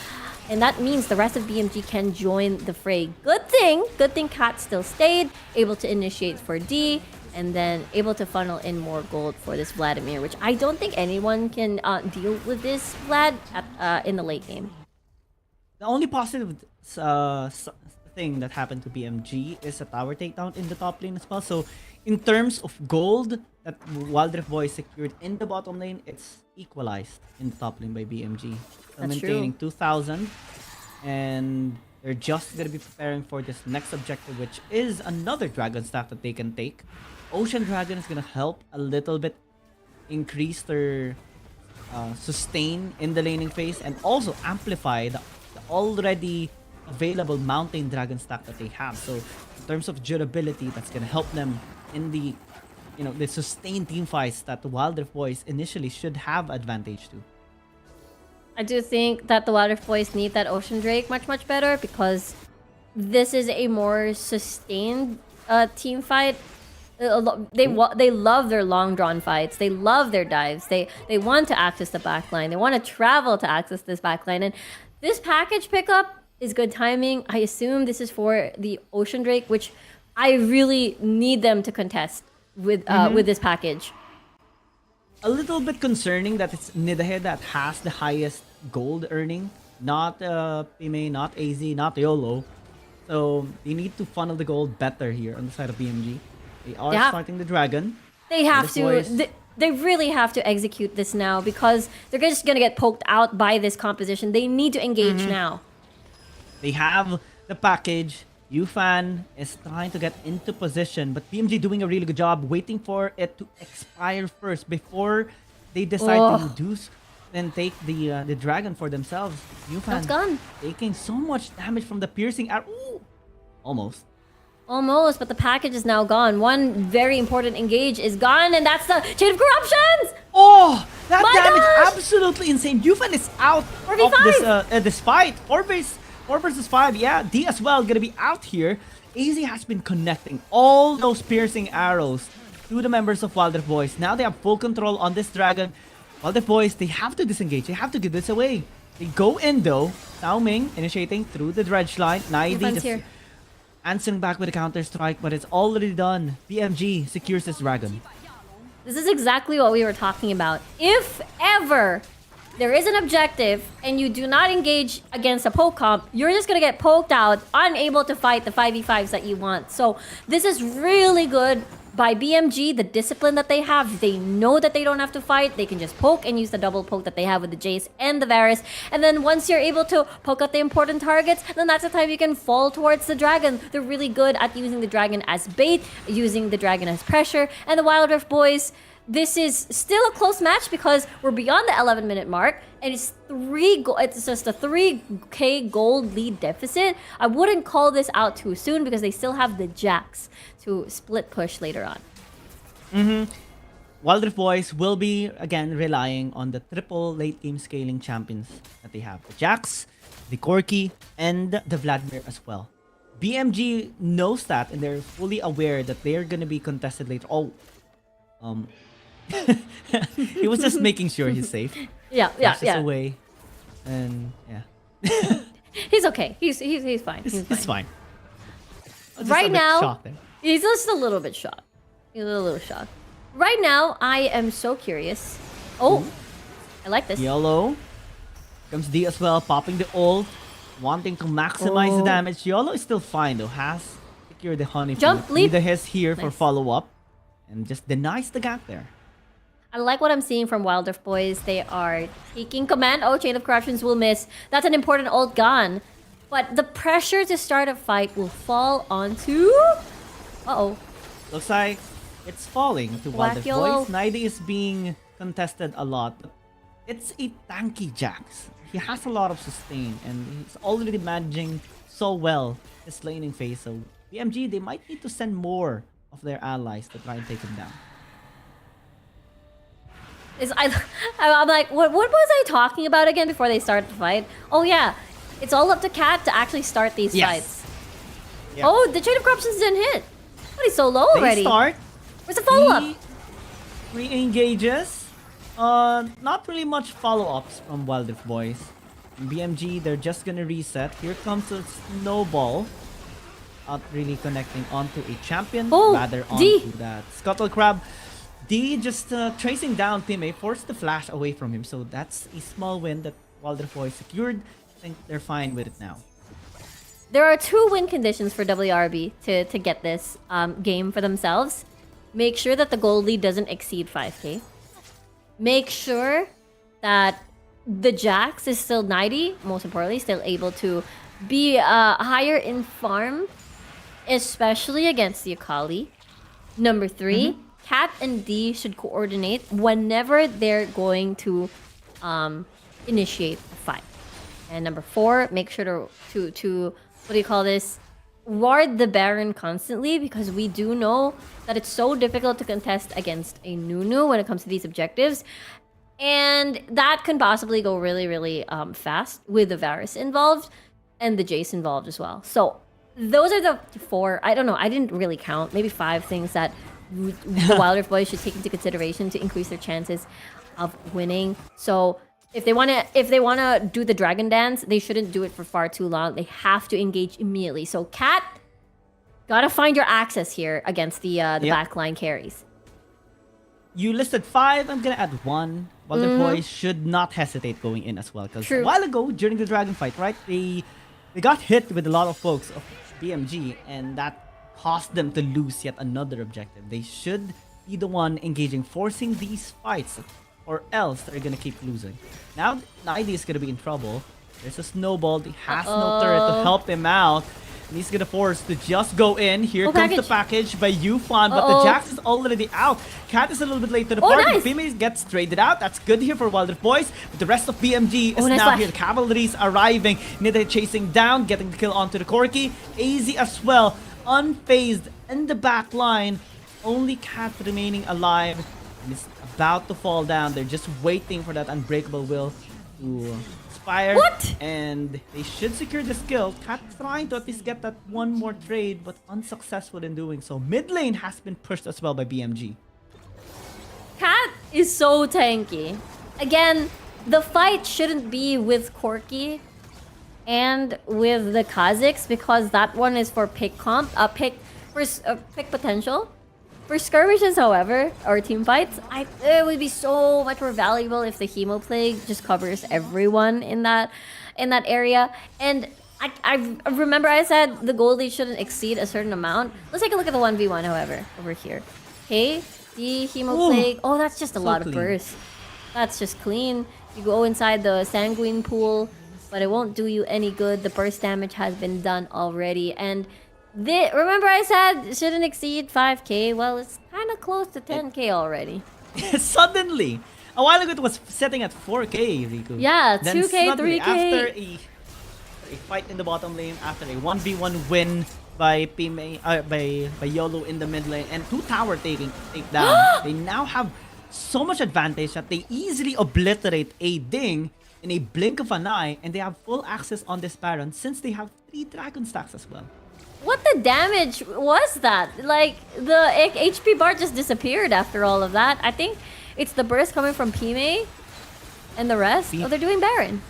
Speaker 4: and that means the rest of BMG can join the fray. Good thing Kat still stayed, able to initiate for D, and then able to funnel in more gold for this Vladimir, which I don't think anyone can deal with this Vlad in the late game.
Speaker 3: The only positive thing that happened to BMG is a tower takedown in the top lane as well. So in terms of gold that Wild Rift boys secured in the bottom lane, it's equalized in the top lane by BMG. So maintaining 2,000, and they're just gonna be preparing for this next objective, which is another dragon staff that they can take. Ocean Dragon is gonna help a little bit increase their sustain in the laning phase, and also amplify the already available mountain dragon stack that they have. So in terms of durability, that's gonna help them in the the sustained team fights that the Wild Rift boys initially should have advantage to.
Speaker 4: I do think that the Wild Rift boys need that Ocean Drake much better, because this is a more sustained team fight. They love their long drawn fights. They love their dives. They want to access the backline. They want to travel to access this backline, and this package pickup is good timing. I assume this is for the Ocean Drake, which I really need them to contest with this package.
Speaker 3: A little bit concerning that it's Nidahe that has the highest gold earning not Pime, not AZ, not YOLO. So they need to funnel the gold better here on the side of BMG. They are starting the dragon.
Speaker 4: They have to. They really have to execute this now because they're just gonna get poked out by this composition. They need to engage now.
Speaker 3: They have the package. Yufan is trying to get into position, but BMG doing a really good job waiting for it to expire first before they decide to induce and take the dragon for themselves. Yufan
Speaker 4: gone.
Speaker 3: taking so much damage from the piercing arrow. Ooh, almost.
Speaker 4: Almost, but the package is now gone. One very important engage is gone, and that's the Chain of Corruptions!
Speaker 3: Oh, that damage absolutely insane. Yufan is out of this fight. 4 versus 5, yeah. D as well gonna be out here. AZ has been connecting all those piercing arrows to the members of Wildrift Boys. Now they have full control on this dragon. Wildrift Boys, they have to disengage. They have to give this away. They go in though. Cao Ming initiating through the dredge line. Naidi just answering back with a counter strike, but it's already done. BMG secures this dragon.
Speaker 4: This is exactly what we were talking about. If ever there is an objective and you do not engage against a poke comp, you're just gonna get poked out, unable to fight the 5v5s that you want. So this is really good by BMG, the discipline that they have. They know that they don't have to fight. They can just poke and use the double poke that they have with the Jace and the Varus. And then once you're able to poke out the important targets, then that's the time you can fall towards the dragon. They're really good at using the dragon as bait, using the dragon as pressure. And the Wild Rift Boys, this is still a close match because we're beyond the 11-minute mark, and it's just a 3k gold lead deficit. I wouldn't call this out too soon because they still have the Jax to split push later on.
Speaker 3: Wild Rift Boys will be again relying on the triple late game scaling champions that they have: the Jax, the Corki, and the Vladimir as well. BMG knows that, and they're fully aware that they're gonna be contested later. He was just making sure he's safe.
Speaker 4: Yeah.
Speaker 3: Away, and yeah.
Speaker 4: He's okay. He's fine.
Speaker 3: He's fine.
Speaker 4: Right now, he's just a little bit shocked. He's a little shocked. Right now, I am so curious. Oh, I like this.
Speaker 3: YOLO comes D as well, popping the ult, wanting to maximize the damage. YOLO is still fine though. Has secured the honey.
Speaker 4: Jump, leap.
Speaker 3: The his here for follow up, and just denies the gap there.
Speaker 4: I like what I'm seeing from Wild Rift Boys. They are taking command. Oh, Chain of Corruptions will miss. That's an important ult gone. But the pressure to start a fight will fall onto...
Speaker 3: Looks like it's falling to Wild Rift Boys. Naidi is being contested a lot. But it's a tanky Jax. He has a lot of sustain, and he's already managing so well this laning phase. So BMG, they might need to send more of their allies to try and take him down.
Speaker 4: I'm like, what was I talking about again before they start the fight? Oh yeah, it's all up to Cat to actually start these fights. Yeah. Oh, the Chain of Corruptions didn't hit. But he's so low already.
Speaker 3: They start.
Speaker 4: Where's the follow-up?
Speaker 3: Re-engages. Not really much follow-ups from Wild Rift Boys. BMG, they're just gonna reset. Here comes a snowball. Not really connecting onto a champion, rather onto that Scuttle Crab. D just tracing down Pime, forced the flash away from him. So that's a small win that Wild Rift Boys secured. I think they're fine with it now.
Speaker 4: There are 2 win conditions for WRB to get this game for themselves. Make sure that the gold lead doesn't exceed 5k. Make sure that the Jax is still 90, most importantly, still able to be higher in farm, especially against the Akali. Number 3, Cat and D should coordinate whenever they're going to initiate a fight. And number 4, make sure to what do you call this? Ward the Baron constantly, because we do know that it's so difficult to contest against a Nunu when it comes to these objectives. And that can possibly go really, really fast with the Varus involved and the Jace involved as well. So those are the 4, I don't know, I didn't really count, maybe 5 things that the Wild Rift Boys should take into consideration to increase their chances of winning. So if they wanna do the dragon dance, they shouldn't do it for far too long. They have to engage immediately. So Cat, gotta find your access here against the backline carries.
Speaker 3: you listed 5. I'm gonna add 1. Wonder Boys should not hesitate going in as well. Because a while ago, during the Dragon fight, right, they got hit with a lot of folks of BMG, and that caused them to lose yet another objective. They should be the one engaging, forcing these fights, or else they're gonna keep losing. Now, Naidi is gonna be in trouble. There's a snowball. He has no turret to help him out. And he's gonna force to just go in. Here comes the package by Yufan, but the Jax is already out. Cat is a little bit late to the party.
Speaker 4: Nice.
Speaker 3: Pime gets traded out. That's good here for Wild Rift Boys. But the rest of BMG is
Speaker 4: nice
Speaker 3: now
Speaker 4: flash.
Speaker 3: here. The cavalry's arriving. Nida chasing down, getting the kill onto the Corki. AZ as well, unfazed in the back line. Only Cat remaining alive. And it's about to fall down. They're just waiting for that unbreakable will to expire. And they should secure this kill. Cat trying to at least get that one more trade, but unsuccessful in doing so. Mid lane has been pushed as well by BMG.
Speaker 4: Cat is so tanky. Again, the fight shouldn't be with Corki and with the Kazakhs, because that one is for pick comp, pick potential. For skirmishes, however, or team fights, it would be so much more valuable if the Hemo Plague just covers everyone in that area. And I remember I said the gold lead shouldn't exceed a certain amount. Let's take a look at the 1v1, however, over here. Okay, the Hemo Plague. Oh, that's just a lot of burst. That's just clean. You go inside the Sanguine pool, but it won't do you any good. The burst damage has been done already, and remember I said it shouldn't exceed 5k? Well, it's kind of close to 10k already.
Speaker 3: Suddenly! A while ago it was setting at 4k, Riku.
Speaker 4: Yeah,
Speaker 3: then
Speaker 4: 2k, 3k.
Speaker 3: After a fight in the bottom lane, after a 1v1 win by Pime, by YOLO in the mid lane, and 2 tower takedown, they now have so much advantage that they easily obliterate a Ding in a blink of an eye, and they have full access on this Baron since they have 3 Dragon stacks as well.
Speaker 4: What the damage was that? Like, the HP bar just disappeared after all of that. I think it's the burst coming from Pime and the rest. Oh, they're doing Baron.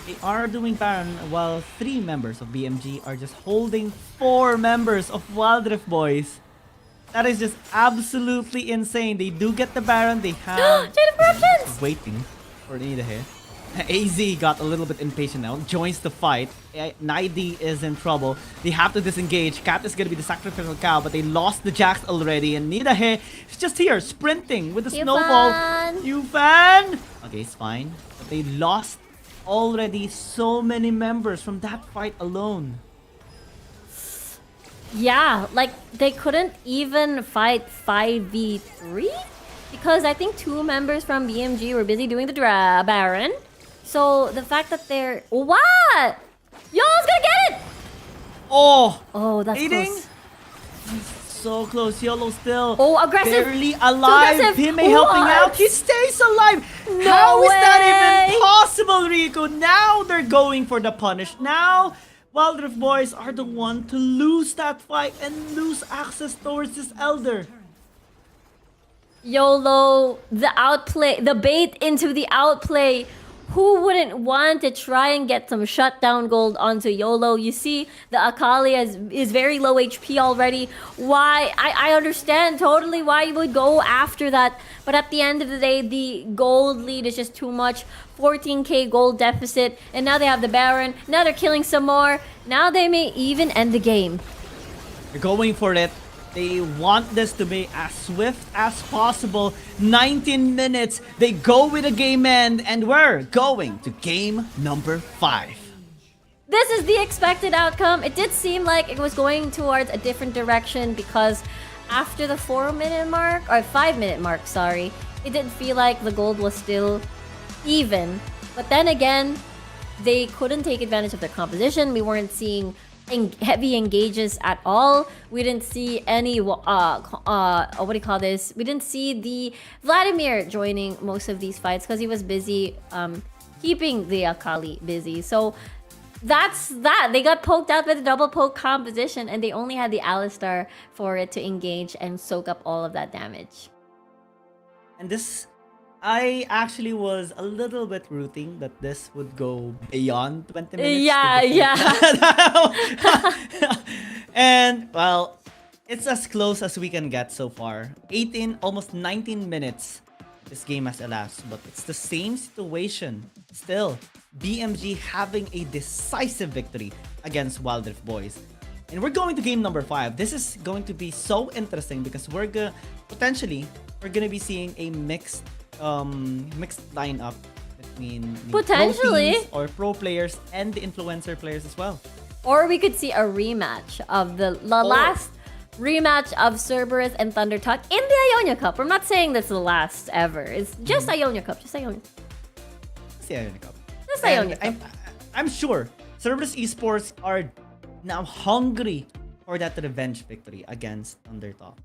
Speaker 3: They are doing Baron while 3 members of BMG are just holding 4 members of Wild Rift Boys. That is just absolutely insane. They do get the Baron. They have...
Speaker 4: Chain of Corruptions!
Speaker 3: Waiting for Nida here. AZ got a little bit impatient now, joins the fight. Naidi is in trouble. They have to disengage. Cat is going to be the sacrificial cow, but they lost the Jax already. And Nida here is just here, sprinting with the snowball. Yufan! Okay, it's fine. But they lost already so many members from that fight alone.
Speaker 4: Yeah, like, they couldn't even fight 5v3? Because I think 2 members from BMG were busy doing the Baron. So the fact that they're... What? Y'all's gonna get it!
Speaker 3: Oh,
Speaker 4: that's close.
Speaker 3: So close. YOLO still
Speaker 4: aggressive.
Speaker 3: barely alive. Pime helping out. He stays alive.
Speaker 4: No
Speaker 3: How is that
Speaker 4: way.
Speaker 3: even possible, Riku? Now they're going for the punish. Now Wild Rift Boys are the one to lose that fight and lose access towards this Elder.
Speaker 4: YOLO, the outplay, the bait into the outplay. Who wouldn't want to try and get some shutdown gold onto YOLO? You see, the Akali is very low HP already. Why? I understand totally why you would go after that. But at the end of the day, the gold lead is just too much. 14k gold deficit. And now they have the Baron. Now they're killing some more. Now they may even end the game.
Speaker 3: They're going for it. They want this to be as swift as possible. 19 minutes. They go with a game end, and we're going to game number 5.
Speaker 4: This is the expected outcome. It did seem like it was going towards a different direction because after the 4-minute mark, or 5-minute mark, sorry, it didn't feel like the gold was still even. But then again, they couldn't take advantage of their composition. We weren't seeing heavy engages at all. We didn't see any what do you call this? We didn't see the Vladimir joining most of these fights because he was busy keeping the Akali busy. So that's that. They got poked out with a double poke composition, and they only had the Alistar for it to engage and soak up all of that damage.
Speaker 3: And this, I actually was a little bit rooting that this would go beyond 20 minutes.
Speaker 4: Yeah.
Speaker 3: And, well, it's as close as we can get so far. 18, almost 19 minutes this game has elapsed, but it's the same situation. Still, BMG having a decisive victory against Wild Rift Boys. And we're going to game number 5. This is going to be so interesting because we're gonna be seeing a mixed lineup between the
Speaker 4: Potentially.
Speaker 3: pro teams or pro players and the influencer players as well.
Speaker 4: Or we could see a rematch of the last rematch of Cerberus and Thunder Talk in the Ionia Cup. I'm not saying this is the last ever. It's just Ionia Cup. Just Ionia.
Speaker 3: It's the Ionia Cup.
Speaker 4: Just Ionia Cup.
Speaker 3: I'm sure Cerberus Esports are now hungry for that revenge victory against Thunder Talk.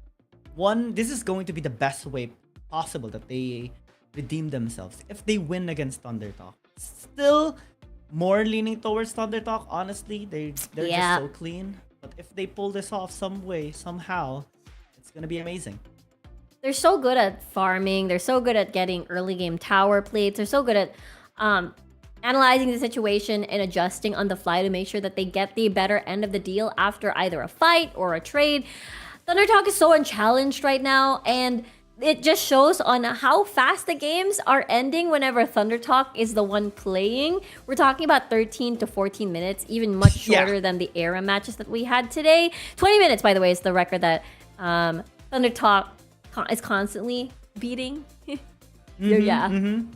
Speaker 3: This is going to be the best way possible that they redeem themselves if they win against Thunder Talk. Still more leaning towards Thunder Talk, honestly. They're just so clean. But if they pull this off some way, somehow, it's gonna be amazing.
Speaker 4: They're so good at farming. They're so good at getting early game tower plates. They're so good at analyzing the situation and adjusting on the fly to make sure that they get the better end of the deal after either a fight or a trade. Thunder Talk is so unchallenged right now, and it just shows on how fast the games are ending whenever Thunder Talk is the one playing. We're talking about 13 to 14 minutes, even much shorter than the ARAM matches that we had today. 20 minutes, by the way, is the record that Thunder Talk is constantly beating.
Speaker 3: 13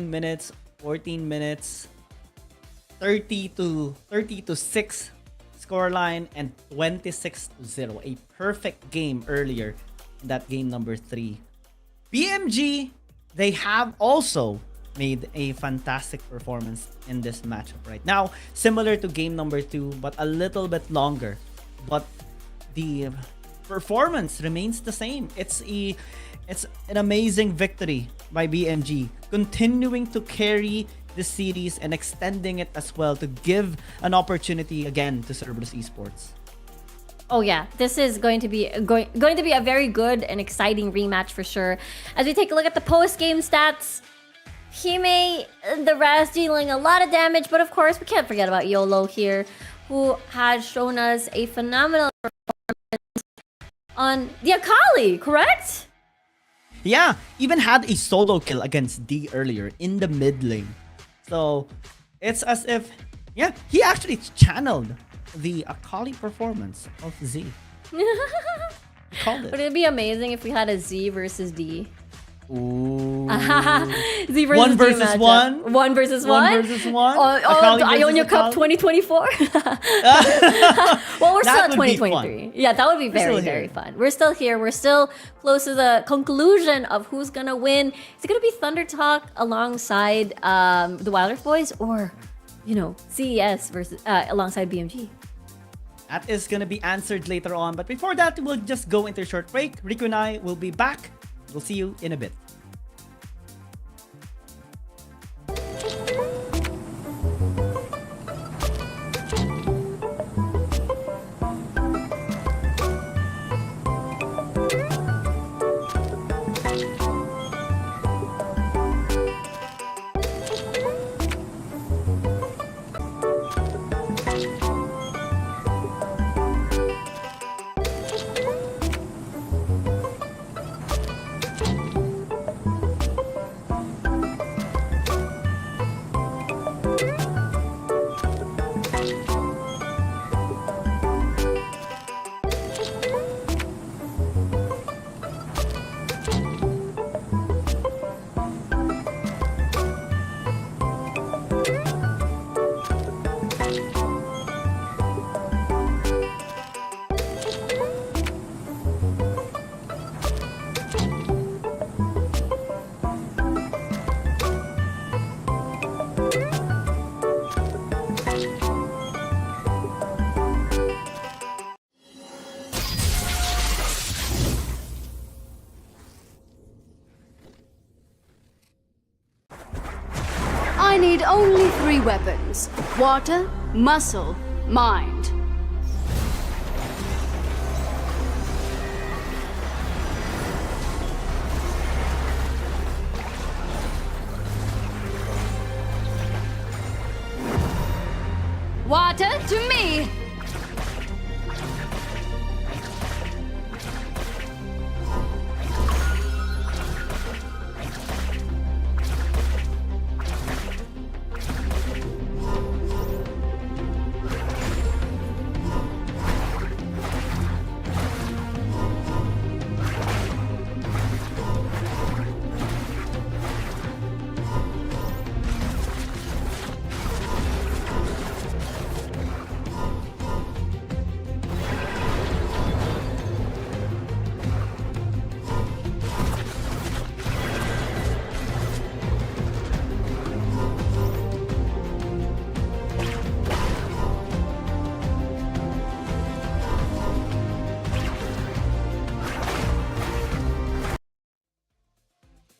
Speaker 3: minutes, 14 minutes, 30 to 6 scoreline, and 26-0. A perfect game earlier. That game number 3. BMG, they have also made a fantastic performance in this matchup right now, similar to game number 2, but a little bit longer. But the performance remains the same. It's an amazing victory by BMG, continuing to carry the series and extending it as well to give an opportunity again to Cerberus Esports.
Speaker 4: Oh yeah, this is going to be a very good and exciting rematch for sure. As we take a look at the post-game stats, Hime, the rest dealing a lot of damage, but of course we can't forget about YOLO here, who has shown us a phenomenal performance on the Akali, correct?
Speaker 3: Yeah, even had a solo kill against D earlier in the mid lane. So it's as if, yeah, he actually channeled the Akali performance of Z. Called it.
Speaker 4: Would it be amazing if we had a Z versus D?
Speaker 3: Ooh.
Speaker 4: Z versus
Speaker 3: one
Speaker 4: D
Speaker 3: versus
Speaker 4: matchup.
Speaker 3: one.
Speaker 4: One versus one.
Speaker 3: One versus one.
Speaker 4: Oh, the Ionia Cup 2024. Well, we're still at 2023. Yeah, that would be very fun. We're still here. We're still close to the conclusion of who's gonna win. Is it gonna be Thunder Talk alongside the Wild Rift Boys, or CES versus alongside BMG?
Speaker 3: That is gonna be answered later on. But before that, we'll just go into a short break. Rico and I will be back. We'll see you in a bit.
Speaker 5: I need only 3 weapons: water, muscle, mind. Water to me!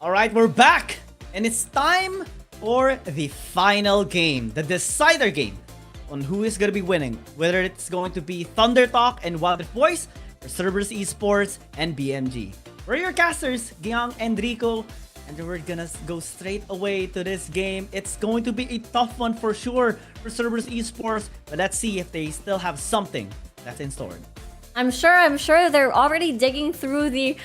Speaker 3: All right, we're back, and it's time for the final game, the decider game on who is going to be winning, whether it's going to be Thunder Talk and Wild Voice or Cerberus Esports and BMG. We're your casters, Giang and Rico, and we're gonna go straight away to this game. It's going to be a tough one for sure for Cerberus Esports, but let's see if they still have something that's in store.
Speaker 4: I'm sure they're already digging through the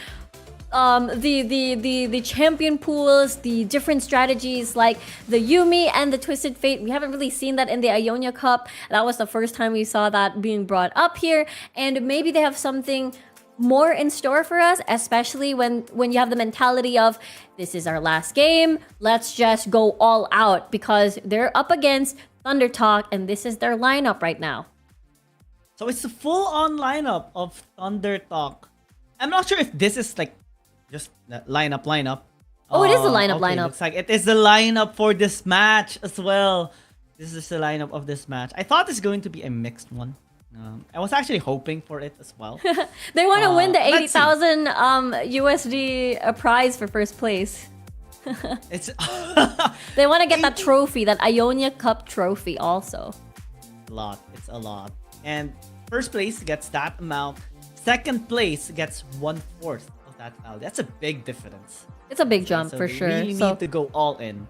Speaker 4: champion pools, the different strategies like the Yuumi and the Twisted Fate. We haven't really seen that in the Ionia Cup. That was the first time we saw that being brought up here, and maybe they have something more in store for us, especially when you have the mentality of this is our last game, let's just go all out, because they're up against Thunder Talk and this is their lineup right now.
Speaker 3: So it's a full-on lineup of Thunder Talk. I'm not sure if this is like just lineup.
Speaker 4: Oh, it is the lineup.
Speaker 3: Looks like it is the lineup for this match as well. This is the lineup of this match. I thought it's going to be a mixed one. I was actually hoping for it as well.
Speaker 4: They want to win the 80,000 USD prize for first place.
Speaker 3: It's
Speaker 4: they want to get that trophy, that Ionia Cup trophy also.
Speaker 3: It's a lot. And first place gets that amount. Second place gets 1/4 of that amount. That's a big difference.
Speaker 4: It's a big jump for sure.
Speaker 3: They really need to go all in.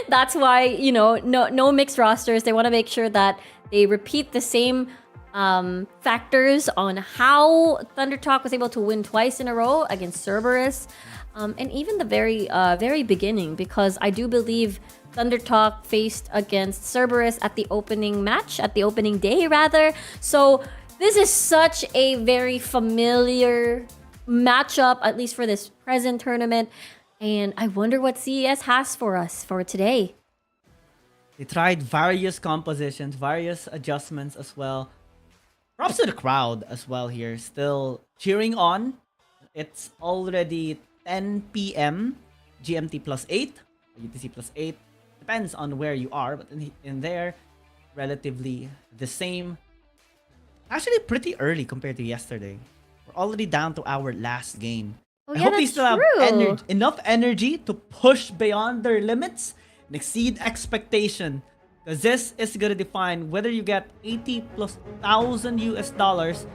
Speaker 4: That's why, you know, no mixed rosters. They want to make sure that they repeat the same factors on how Thunder Talk was able to win twice in a row against Cerberus, and even the very beginning, because I do believe Thunder Talk faced against Cerberus at the opening match, at the opening day rather. So this is such a very familiar matchup, at least for this present tournament, and I wonder what CES has for us for today.
Speaker 3: They tried various compositions, various adjustments as well. Props to the crowd as well here, still cheering on. It's already 10 p.m. GMT +8, UTC +8. Depends on where you are, but in there, relatively the same. Actually pretty early compared to yesterday. We're already down to our last game.
Speaker 4: Oh,
Speaker 3: I
Speaker 4: yeah,
Speaker 3: hope they
Speaker 4: that's
Speaker 3: still
Speaker 4: true.
Speaker 3: have enough energy to push beyond their limits and exceed expectation. Because this is going to define whether you get 80,000+ US dollars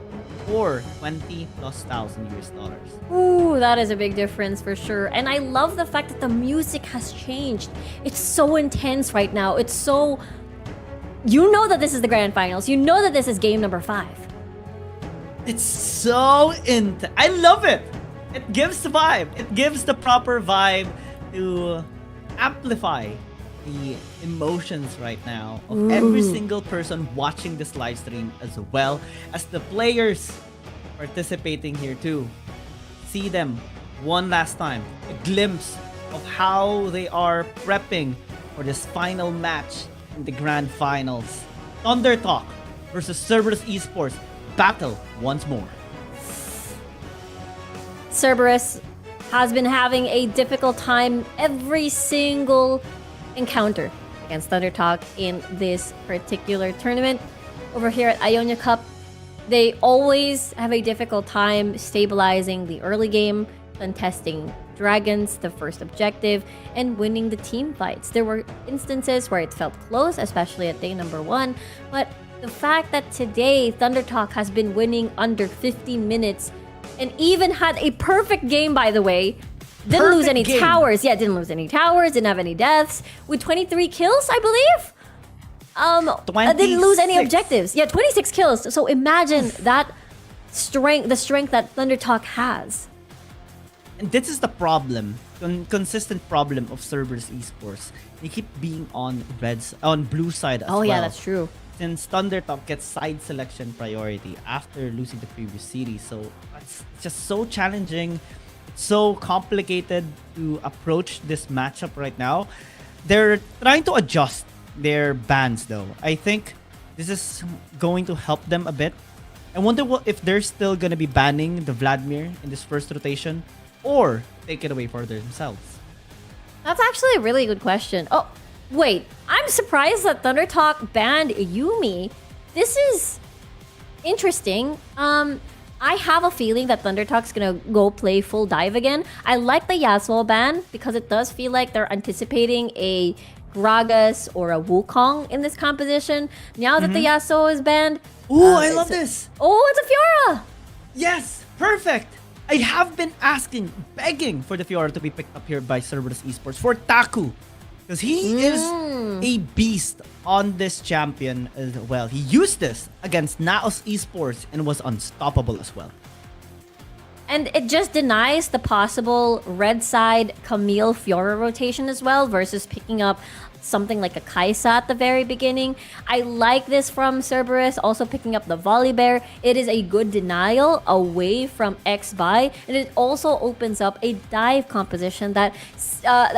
Speaker 3: or 20,000+ US dollars.
Speaker 4: Ooh, that is a big difference for sure. And I love the fact that the music has changed. It's so intense right now. It's so... You know that this is the grand finals. You know that this is game number 5.
Speaker 3: It's so intense. I love it. It gives the vibe. It gives the proper vibe to amplify the emotions right now of every single person watching this live stream, as well as the players participating here too. See them one last time, a glimpse of how they are prepping for this final match in the grand finals. Thunder Talk versus Cerberus Esports battle once more.
Speaker 4: Cerberus has been having a difficult time every single encounter against Thunder Talk in this particular tournament. Over here at Ionia Cup, they always have a difficult time stabilizing the early game, contesting dragons, the first objective, and winning the team fights. There were instances where it felt close, especially at day number 1, but the fact that today Thunder Talk has been winning under 50 minutes and even had a perfect game, by the way. Didn't lose any towers. Yeah, didn't lose any towers, didn't have any deaths. With 23 kills, I believe. Didn't lose any objectives. Yeah, 26 kills. So imagine that strength, the strength that Thunder Talk has.
Speaker 3: And this is the problem, consistent problem of Cerberus Esports. They keep being on blue side as well.
Speaker 4: Oh yeah, that's true.
Speaker 3: Since Thunder Talk gets side selection priority after losing the previous series, so it's just so challenging, so complicated to approach this matchup right now. They're trying to adjust their bans though. I think this is going to help them a bit. I wonder if they're still gonna be banning the Vladimir in this first rotation, or take it away for themselves.
Speaker 4: That's actually a really good question. Oh, wait. I'm surprised that Thunder Talk banned Yuumi. This is interesting. I have a feeling that ThunderTalk's gonna go play full dive again. I like the Yasuo ban because it does feel like they're anticipating a Gragas or a Wukong in this composition. Now that the Yasuo is banned...
Speaker 3: Ooh, I love this!
Speaker 4: Oh, it's a Fiora!
Speaker 3: Yes! Perfect! I have been begging for the Fiora to be picked up here by Cerberus Esports for Taku. Because he is a beast on this champion as well. He used this against Naos Esports and was unstoppable as well.
Speaker 4: And it just denies the possible red side Camille Fiora rotation as well versus picking up something like a Kaisa at the very beginning. I like this from Cerberus, also picking up the Volibear. It is a good denial away from X-Buy, and it also opens up a dive composition that,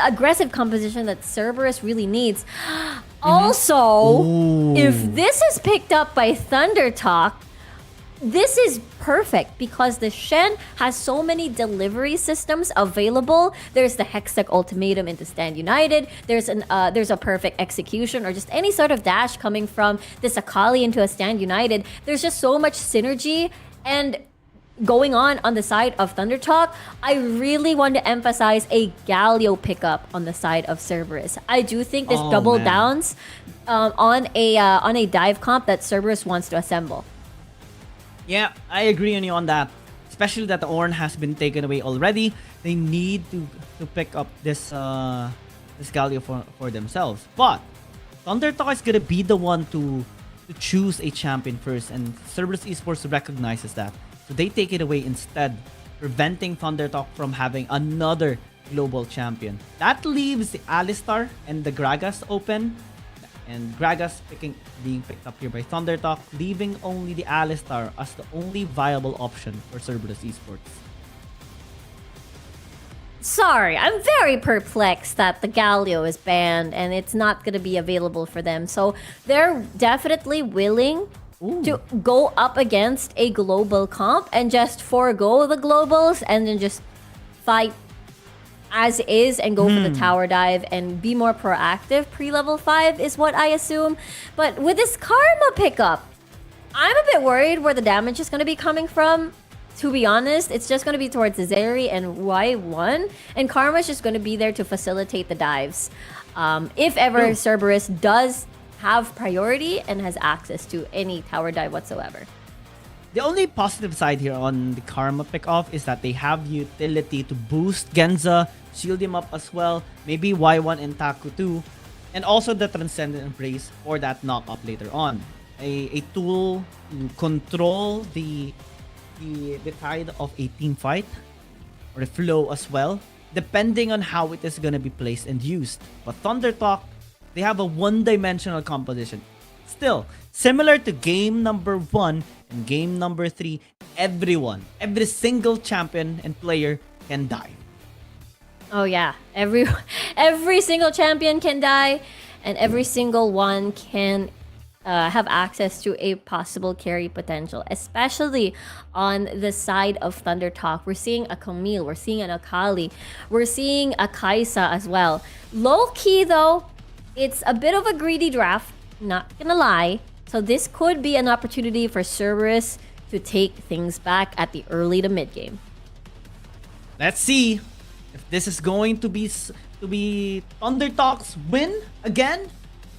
Speaker 4: aggressive composition that Cerberus really needs. Also, if this is picked up by ThunderTalk, this is perfect because the Shen has so many delivery systems available. There's the Hextech Ultimatum into Stand United. There's a perfect execution or just any sort of dash coming from this Akali into a Stand United. There's just so much synergy and going on the side of ThunderTalk. I really want to emphasize a Galio pickup on the side of Cerberus. I do think this double downs on a dive comp that Cerberus wants to assemble.
Speaker 3: Yeah, I agree on you on that. Especially that the Ornn has been taken away already. They need to pick up this Galio for themselves. But ThunderTalk is gonna be the one to choose a champion first, and Cerberus Esports recognizes that. So they take it away instead, preventing ThunderTalk from having another global champion. That leaves the Alistar and the Gragas open. And Gragas being picked up here by ThunderTalk, leaving only the Alistar as the only viable option for Cerberus Esports.
Speaker 4: Sorry, I'm very perplexed that the Galio is banned and it's not going to be available for them. So they're definitely willing to go up against a global comp and just forego the globals and then just fight as is and go for the tower dive and be more proactive pre-level 5 is what I assume. But with this Karma pickup, I'm a bit worried where the damage is going to be coming from. To be honest, it's just going to be towards Zeri and Y1, and Karma is just going to be there to facilitate the dives. If ever Cerberus does have priority and has access to any tower dive whatsoever.
Speaker 3: The only positive side here on the Karma pick-off is that they have the utility to boost Genza, shield him up as well, maybe Y1 and Taku too, and also the Transcendent Embrace for that knock-up later on. A tool to control the tide of a team fight, or the flow as well, depending on how it is going to be placed and used. But ThunderTalk, they have a one-dimensional composition. Still, similar to game number 1 and game number 3, every single champion and player can die.
Speaker 4: Oh yeah, every single champion can die, and every single one can have access to a possible carry potential, especially on the side of ThunderTalk. We're seeing a Camille, we're seeing an Akali, we're seeing a Kaisa as well. Low key though, it's a bit of a greedy draft, not gonna lie. So this could be an opportunity for Cerberus to take things back at the early to mid game.
Speaker 3: Let's see if this is going to be ThunderTalk's win again,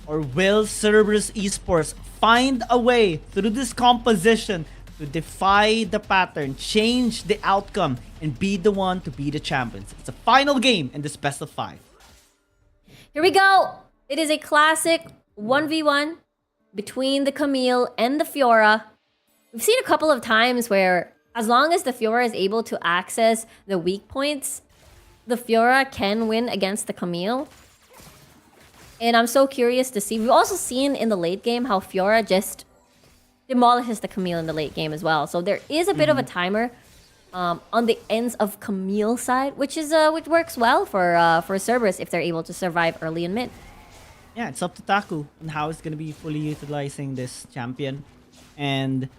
Speaker 3: or will Cerberus Esports find a way through this composition to defy the pattern, change the outcome, and be the one to be the champions. It's a final game in this best of 5.
Speaker 4: Here we go. It is a classic 1v1 between the Camille and the Fiora. We've seen a couple of times where as long as the Fiora is able to access the weak points, the Fiora can win against the Camille. And I'm so curious to see. We've also seen in the late game how Fiora just demolishes the Camille in the late game as well. So there is a bit of a timer on the ends of Camille's side, which works well for Cerberus if they're able to survive early and mid.
Speaker 3: Yeah, it's up to Taku and how it's going to be fully utilizing this champion and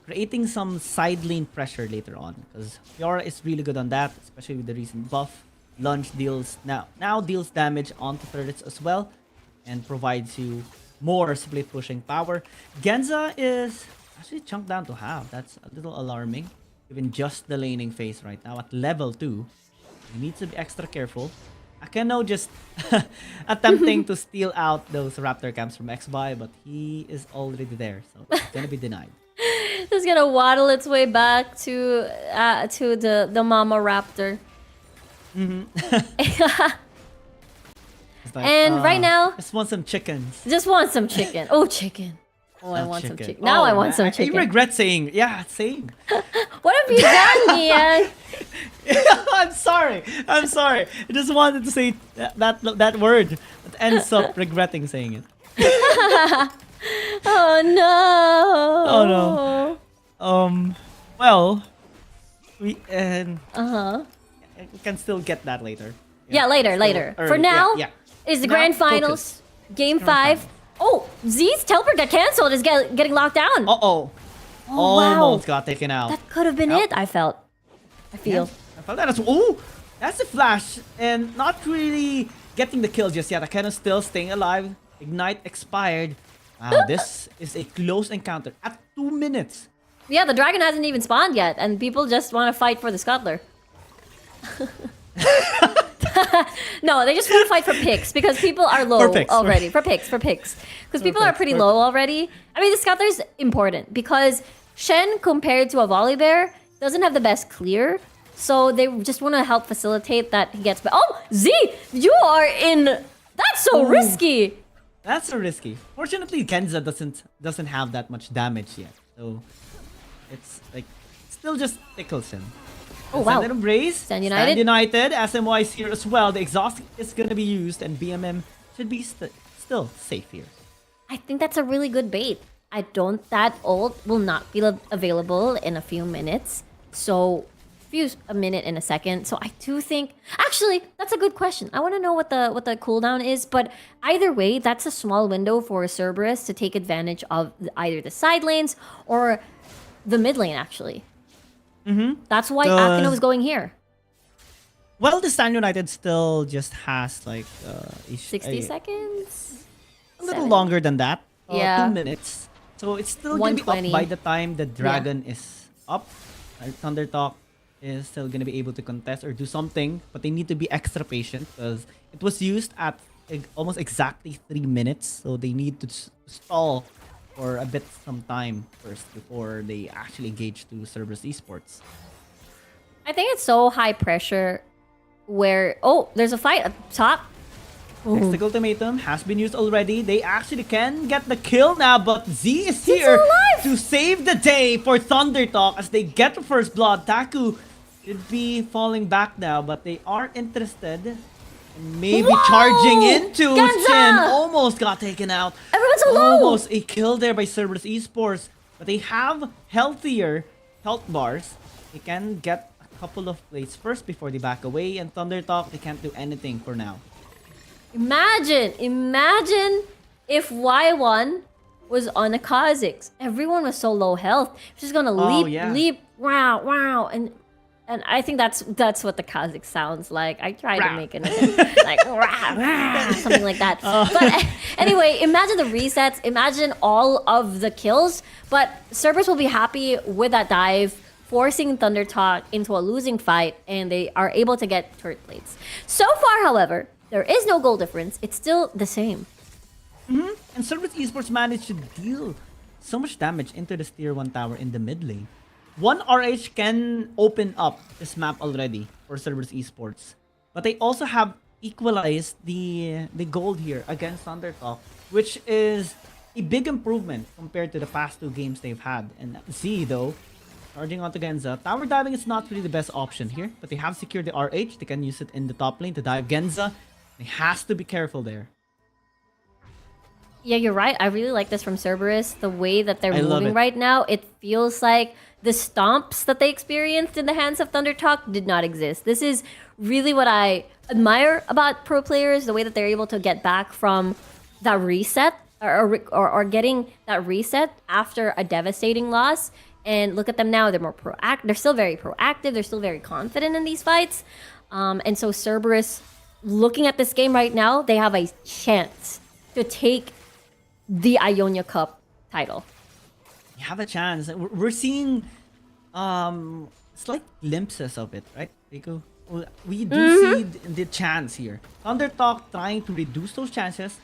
Speaker 3: creating some side lane pressure later on, because Fiora is really good on that, especially with the recent buff. Lunge deals now deals damage onto turrets as well and provides you more split pushing power. Genza is Actually chunked down to half. That's a little alarming. Even just the laning phase right now at level 2. He needs to be extra careful. Akeno just attempting to steal out those raptor camps from XY, but he is already there, so it's gonna be denied.
Speaker 4: It's gonna waddle its way back to the mama raptor.
Speaker 3: Like,
Speaker 4: and right now,
Speaker 3: just want some chickens.
Speaker 4: Just want some chicken. Oh, chicken. Oh, I want some chicken. Now
Speaker 3: Oh,
Speaker 4: I want some chicken.
Speaker 3: I regret saying, yeah, same.
Speaker 4: What have you done, Ian?
Speaker 3: I'm sorry. I just wanted to say that word, but ends up regretting saying it.
Speaker 4: Oh no.
Speaker 3: Oh no. Well, we we can still get that later.
Speaker 4: Yeah, later.
Speaker 3: Early.
Speaker 4: For now,
Speaker 3: yeah.
Speaker 4: is the
Speaker 3: Now,
Speaker 4: grand finals, game 5. Oh, Z's teleport got cancelled. Is getting locked down.
Speaker 3: Oh, almost got taken out.
Speaker 4: That could have been it. I feel.
Speaker 3: Yeah, I felt that as well. Ooh, that's a flash, and not really getting the kill just yet. Akeno still staying alive. Ignite expired. Wow, this is a close encounter at 2 minutes.
Speaker 4: Yeah, the dragon hasn't even spawned yet, and people just want to fight for the scuttler. No, they just want to fight for picks because people are low already. For picks. Because people are pretty low already. I mean, the scuttler's important because Shen, compared to a Volibear, doesn't have the best clear. So they just want to help facilitate that he gets back. Oh, Z, you are in. That's so risky.
Speaker 3: That's so risky. Fortunately, Genza doesn't have that much damage yet, so it's like still just tickles him.
Speaker 4: Oh wow!
Speaker 3: Stand Embrace, Stand United. SMY is here as well. The exhaust is gonna be used, and BMM should be still safe here.
Speaker 4: I think that's a really good bait. That ult will not be available in a few minutes. So a minute and a second. So I do think actually that's a good question. I want to know what the cooldown is, but either way, that's a small window for Cerberus to take advantage of either the side lanes or the mid lane actually. That's why Akeno is going here.
Speaker 3: Well, the Stand United still just has like
Speaker 4: 60 seconds?
Speaker 3: A little longer than that.
Speaker 4: Yeah.
Speaker 3: 2 minutes. So it's still gonna be up by the time the dragon is up. Thunder Talk is still gonna be able to contest or do something, but they need to be extra patient because it was used at almost exactly 3 minutes. So they need to stall for a bit some time first before they actually engage to Cerberus Esports.
Speaker 4: I think it's so high pressure where there's a fight up top.
Speaker 3: Next ultimatum has been used already. They actually can get the kill now, but Z is here to save the day for Thunder Talk as they get the first blood. Taku should be falling back now, but they are interested. Maybe charging into Shen. Almost got taken out.
Speaker 4: Everyone's so low.
Speaker 3: Almost a kill there by Cerberus Esports. But they have healthier health bars. They can get a couple of plays first before they back away. And Thunder Talk, they can't do anything for now.
Speaker 4: Imagine if Y1 was on a Kha'Zix. Everyone was so low health. She's gonna leap, wow, and I think that's what the Kha'Zix sounds like. I tried to make it like something like that. But anyway, imagine the resets. Imagine all of the kills. But Cerberus will be happy with that dive, forcing Thunder Talk into a losing fight, and they are able to get turret plates. So far, however, there is no goal difference. It's still the same.
Speaker 3: And Cerberus Esports managed to deal so much damage into this tier 1 tower in the mid lane. One RH can open up this map already for Cerberus Esports. But they also have equalized the gold here against Thunder Talk, which is a big improvement compared to the past 2 games they've had. And Z though, charging onto Genza. Tower diving is not really the best option here, but they have secured the RH. They can use it in the top lane to dive Genza. They has to be careful there.
Speaker 4: Yeah, you're right. I really like this from Cerberus. The way that they're moving right now, it feels like the stomps that they experienced in the hands of Thunder Talk did not exist. This is really what I admire about pro players, the way that they're able to get back from that reset or getting that reset after a devastating loss. And look at them now. They're more proactive. They're still very proactive. They're still very confident in these fights. And so Cerberus, looking at this game right now, they have a chance to take the Ionia Cup title.
Speaker 3: You have a chance. We're seeing slight glimpses of it, right, Rico? We do see the chance here. Thundertalk trying to reduce those chances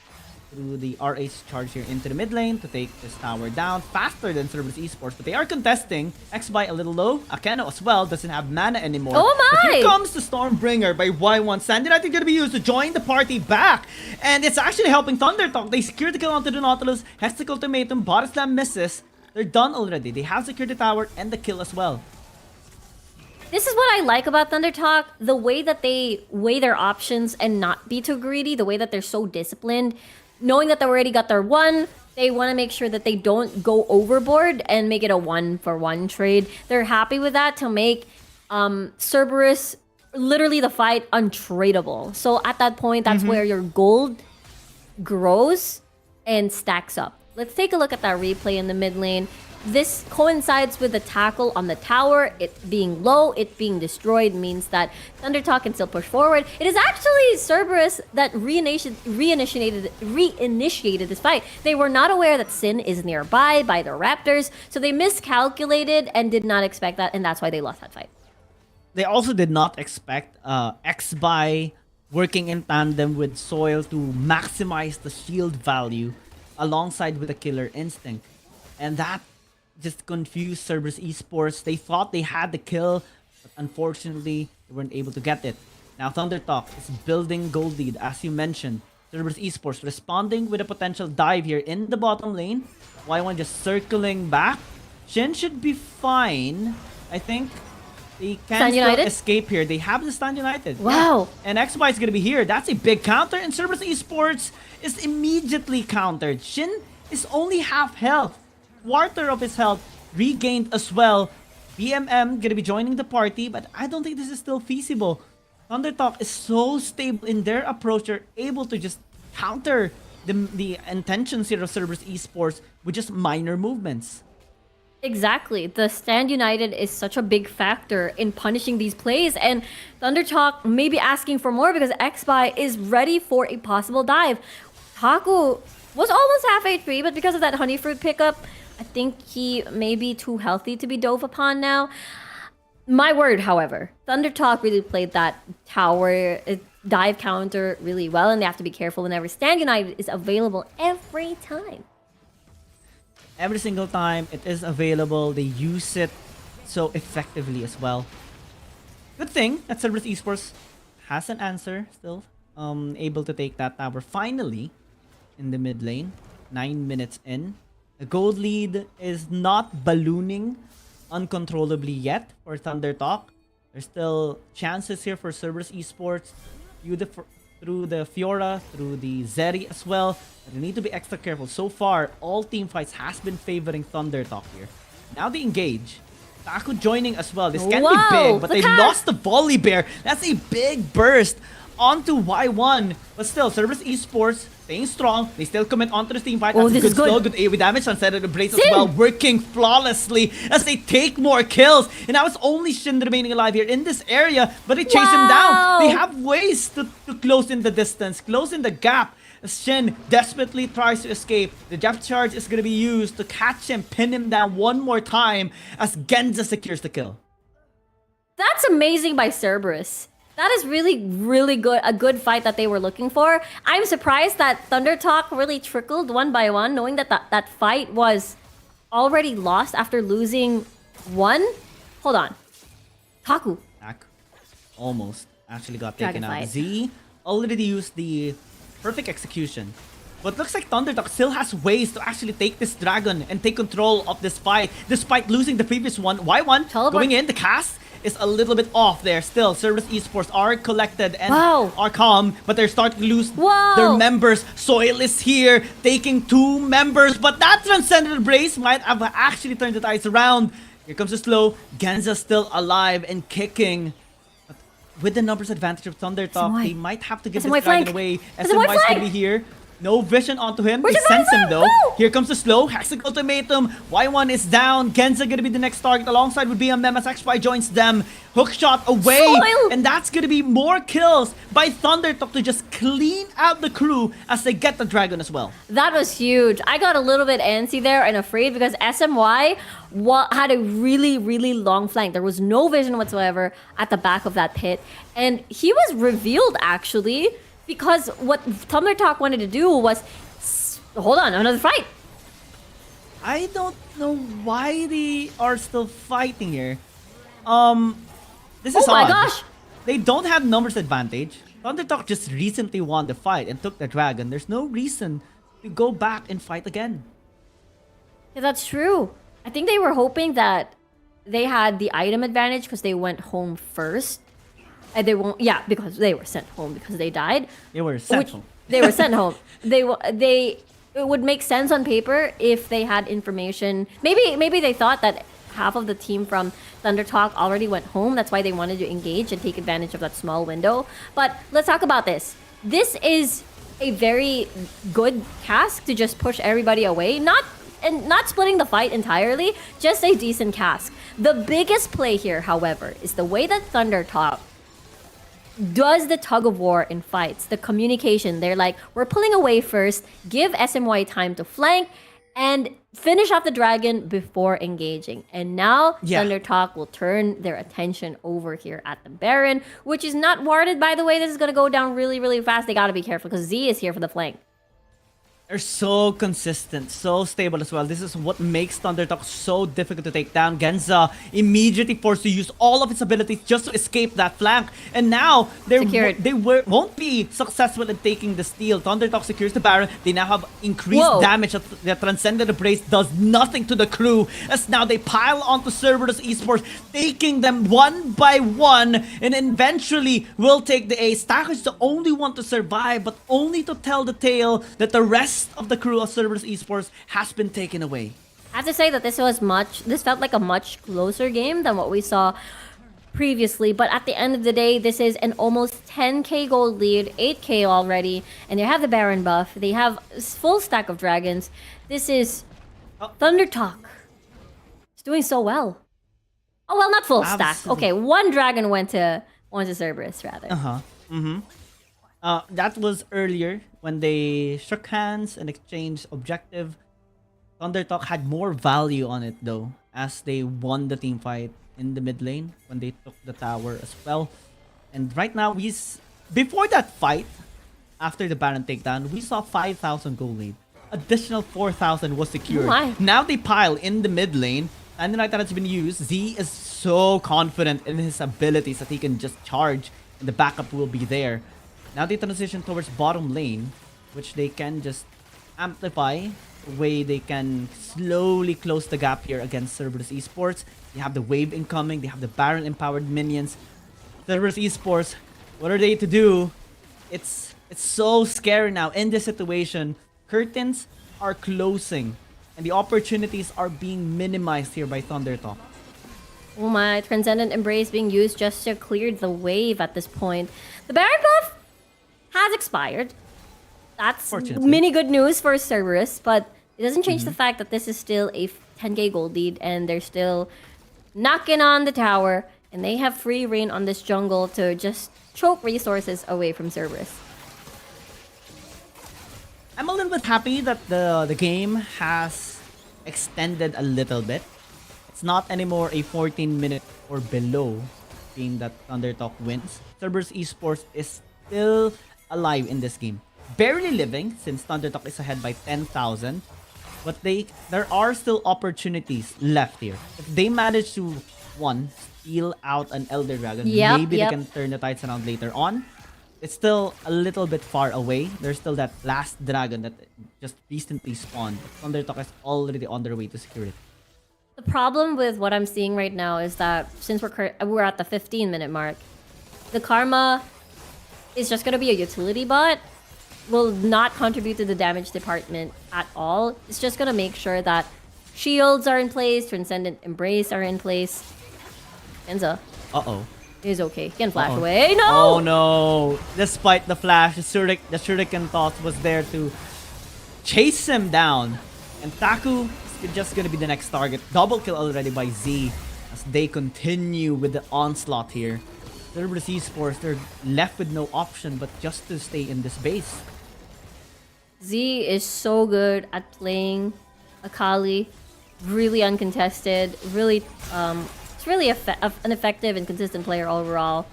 Speaker 3: through the RH charge here into the mid lane to take this tower down faster than Cerberus Esports, but they are contesting. Xby a little low. Akeno as well doesn't have mana anymore.
Speaker 4: Oh my!
Speaker 3: But here comes the Stormbringer by Y1. Sandy I think gonna be used to join the party back, and it's actually helping Thundertalk. They secure the kill onto the Nautilus. Hextech Ultimatum, Bot Slam misses. They're done already. They have secured the tower and the kill as well.
Speaker 4: This is what I like about Thundertalk, the way that they weigh their options and not be too greedy, the way that they're so disciplined. Knowing that they already got their one, they want to make sure that they don't go overboard and make it a 1-for-1 trade. They're happy with that to make Cerberus literally the fight untradeable. So at that point, that's where your gold grows and stacks up. Let's take a look at that replay in the mid lane. This coincides with the tackle on the tower. It being low, it being destroyed means that Thundertalk can still push forward. It is actually Cerberus that reinitiated this fight. They were not aware that Sin is nearby by the Raptors, so they miscalculated and did not expect that, and that's why they lost that fight.
Speaker 3: They also did not expect Xby working in tandem with Soil to maximize the shield value alongside with the Killer Instinct. And that just confused Cerberus Esports. They thought they had the kill, but unfortunately, they weren't able to get it. Now, Thundertalk is building gold lead, as you mentioned. Cerberus Esports responding with a potential dive here in the bottom lane. Y1 just circling back. Shin should be fine. I think they can still escape here. They have the Stand United.
Speaker 4: Wow.
Speaker 3: Yeah. And Xby is going to be here. That's a big counter, and Cerberus Esports is immediately countered. Shin is only half health. Quarter of his health regained as well. BMM gonna be joining the party, but I don't think this is still feasible. Thundertalk is so stable in their approach. They're able to just counter the intentions here of Cerberus Esports with just minor movements.
Speaker 4: Exactly. The Stand United is such a big factor in punishing these plays, and Thundertalk may be asking for more because Xby is ready for a possible dive. Taku was almost half HP, but because of that honey fruit pickup, I think he may be too healthy to be dove upon now. My word, however, Thundertalk really played that tower dive counter really well, and they have to be careful whenever Stand United is available every time.
Speaker 3: Every single time it is available, they use it so effectively as well. Good thing that Cerberus Esports has an answer still. Able to take that tower finally in the mid lane. 9 minutes in. The gold lead is not ballooning uncontrollably yet for Thundertalk. There's still chances here for Cerberus Esports through the Fiora, through the Zeri as well. But they need to be extra careful. So far, all team fights has been favoring Thundertalk here. Now they engage. Taku joining as well. This can be big, but they lost the volley bear. That's a big burst onto Y1. But still, Cerberus Esports staying strong. They still commit onto the team fight. That's a good slow, good AoE damage. Unsettled the Blaze as well, working flawlessly as they take more kills. And now it's only Shin remaining alive here in this area, but they chase him down. They have ways to close in the distance, close in the gap. As Shin desperately tries to escape, the depth charge is going to be used to catch him, pin him down one more time as Genza secures the kill.
Speaker 4: That's amazing by Cerberus. That is really, really good. A good fight that they were looking for. I'm surprised that Thundertalk really trickled one by one, knowing that that fight was already lost after losing one. Hold on. Taku.
Speaker 3: Almost actually got taken out. Z already used the perfect execution. But looks like Thundertalk still has ways to actually take this dragon and take control of this fight, despite losing the previous one. Y1 going in, the cast is a little bit off there. Still, Cerberus Esports are collected and are calm, but they're starting to lose their members. Soil is here, taking 2 members, but that Transcendent Embrace might have actually turned the tides around. Here comes the slow. Genza still alive and kicking. But with the numbers advantage of Thundertalk, they might have to give this dragon away. SMY is going to be here. No vision onto him. They sense him though. Here comes the slow. Hexagon ultimatum. Y1 is down. Genza gonna be the next target alongside with BMM as XY joins them. Hook shot away.
Speaker 4: Soil.
Speaker 3: And that's gonna be more kills by Thundertalk to just clean out the crew as they get the dragon as well.
Speaker 4: That was huge. I got a little bit antsy there and afraid because SMY had a really, really long flank. There was no vision whatsoever at the back of that pit. And he was revealed actually because what Thundertalk wanted to do was... Hold on, another fight.
Speaker 3: I don't know why they are still fighting here. This is
Speaker 4: Oh my
Speaker 3: odd.
Speaker 4: gosh.
Speaker 3: They don't have numbers advantage. Thundertalk just recently won the fight and took the dragon. There's no reason to go back and fight again.
Speaker 4: Yeah, that's true. I think they were hoping that they had the item advantage because they went home first. And they won't, yeah, because they were sent home because they died.
Speaker 3: They were sent home.
Speaker 4: They were sent home. It would make sense on paper if they had information. Maybe they thought that half of the team from Thundertalk already went home. That's why they wanted to engage and take advantage of that small window. But let's talk about this. This is a very good task to just push everybody away. Not splitting the fight entirely, just a decent task. The biggest play here, however, is the way that Thundertalk does the tug of war in fights, the communication. They're like, we're pulling away first, give SMY time to flank, and finish off the dragon before engaging. And now Thundertalk will turn their attention over here at the Baron, which is not warded, by the way. This is going to go down really, really fast. They got to be careful because Z is here for the flank.
Speaker 3: They're so consistent, so stable as well. This is what makes Thundertalk so difficult to take down. Genza immediately forced to use all of its abilities just to escape that flank. And now they won't be successful in taking the steal. Thundertalk secures the Baron. They now have increased damage. The Transcendent Embrace does nothing to the crew as now they pile onto Cerberus Esports, taking them one by one, and eventually will take the ace. Stacker is the only one to survive, but only to tell the tale that the rest of the crew of Cerberus Esports has been taken away.
Speaker 4: I have to say that this felt like a much closer game than what we saw previously, but at the end of the day, this is an almost 10k gold lead, 8k already, and they have the Baron buff, they have a full stack of dragons. This is Thundertalk. It's doing so well. Oh well, not full stack. Okay, one dragon went to Cerberus rather.
Speaker 3: That was earlier when they shook hands and exchanged objective. Thundertalk had more value on it though, as they won the team fight in the mid lane when they took the tower as well. And right now, before that fight, after the Baron takedown, we saw 5,000 gold lead. Additional 4,000 was secured. Now they pile in the mid lane, and the night that has been used, Z is so confident in his abilities that he can just charge, and the backup will be there. Now they transition towards bottom lane, which they can just amplify the way they can slowly close the gap here against Cerberus Esports. They have the wave incoming, they have the Baron empowered minions. Cerberus Esports, what are they to do? It's so scary now in this situation. Curtains are closing and the opportunities are being minimized here by Thundertalk.
Speaker 4: Oh my, Transcendent Embrace being used just to clear the wave at this point. The Baron buff has expired. That's mini good news for Cerberus, but it doesn't change the fact that this is still a 10k gold lead and they're still knocking on the tower and they have free reign on this jungle to just choke resources away from Cerberus.
Speaker 3: I'm a little bit happy that the game has extended a little bit. It's not anymore a 14-minute or below game that Thundertalk wins. Cerberus Esports is still alive in this game. Barely living since Thundertalk is ahead by 10,000. But there are still opportunities left here. If they manage to, steal out an Elder Dragon, maybe they can turn the tides around later on. It's still a little bit far away. There's still that last dragon that just recently spawned. Thundertalk is already on their way to secure it.
Speaker 4: The problem with what I'm seeing right now is that since we're at the 15-minute mark, the Karma is just going to be a utility bot, will not contribute to the damage department at all. It's just going to make sure that shields are in place, Transcendent Embrace are in place. Enza. is okay. He can flash away. No!
Speaker 3: Oh no! Despite the flash, the shuriken toss was there to chase him down. And Taku is just gonna be the next target. Double kill already by Z as they continue with the onslaught here. Cerberus Esports, they're left with no option but just to stay in this base.
Speaker 4: Z is so good at playing Akali. Really uncontested. Really, it's really an effective and consistent player overall.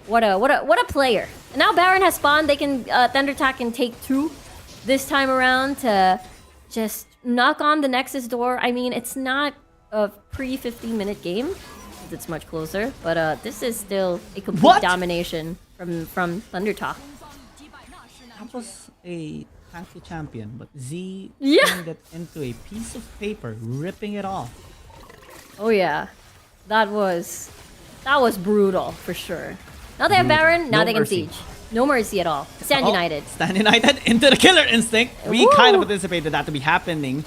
Speaker 4: What a player! And now Baron has spawned. They can Thunder Attack can take 2 this time around to just knock on the Nexus door. I mean, it's not a pre-15-minute game. It's much closer, but this is still a complete domination from Thunder Talk.
Speaker 3: That was a tanky champion, but Z
Speaker 4: Yeah.
Speaker 3: turned it into a piece of paper, ripping it off.
Speaker 4: Oh yeah, that was brutal for sure. Now they have Baron. Now
Speaker 3: No
Speaker 4: they can
Speaker 3: mercy.
Speaker 4: siege. No mercy at all. Stand United.
Speaker 3: Stand United into the killer instinct. We
Speaker 4: Woo!
Speaker 3: kind of anticipated that to be happening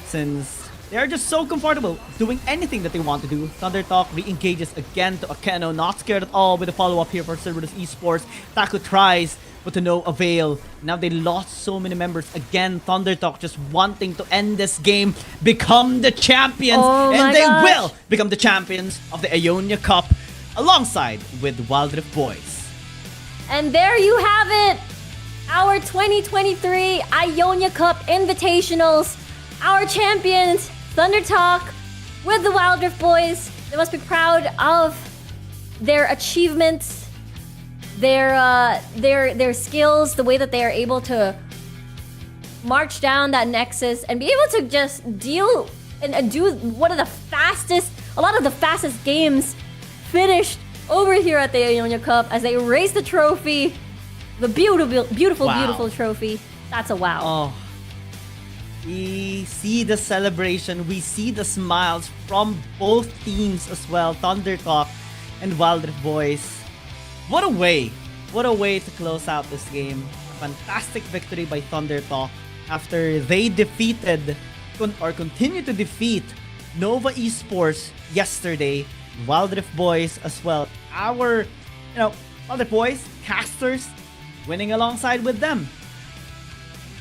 Speaker 3: since they're just so comfortable doing anything that they want to do. Thunder Talk re-engages again to Akeno. Not scared at all with a follow-up here for Cerberus Esports. Taku tries, but to no avail. Now they lost so many members. Again, Thunder Talk just wanting to end this game, become the champions.
Speaker 4: Oh
Speaker 3: and
Speaker 4: my
Speaker 3: they
Speaker 4: gosh.
Speaker 3: will become the champions of the Ionia Cup alongside with Wild Rift Boys.
Speaker 4: And there you have it. Our 2023 Ionia Cup Invitationals. Our champions, Thunder Talk, with the Wild Rift Boys. They must be proud of their achievements, their skills, the way that they are able to march down that Nexus and be able to just deal and do a lot of the fastest games finished over here at the Ionia Cup as they raise the trophy. The beautiful
Speaker 3: Wow.
Speaker 4: trophy. That's a wow.
Speaker 3: Oh. We see the celebration, we see the smiles from both teams as well, Thunder Talk and Wild Rift Boys. What a way to close out this game. A fantastic victory by Thunder Talk after they defeated or continue to defeat Nova Esports yesterday. Wild Rift Boys as well. Our, Wild Rift Boys, casters, winning alongside with them.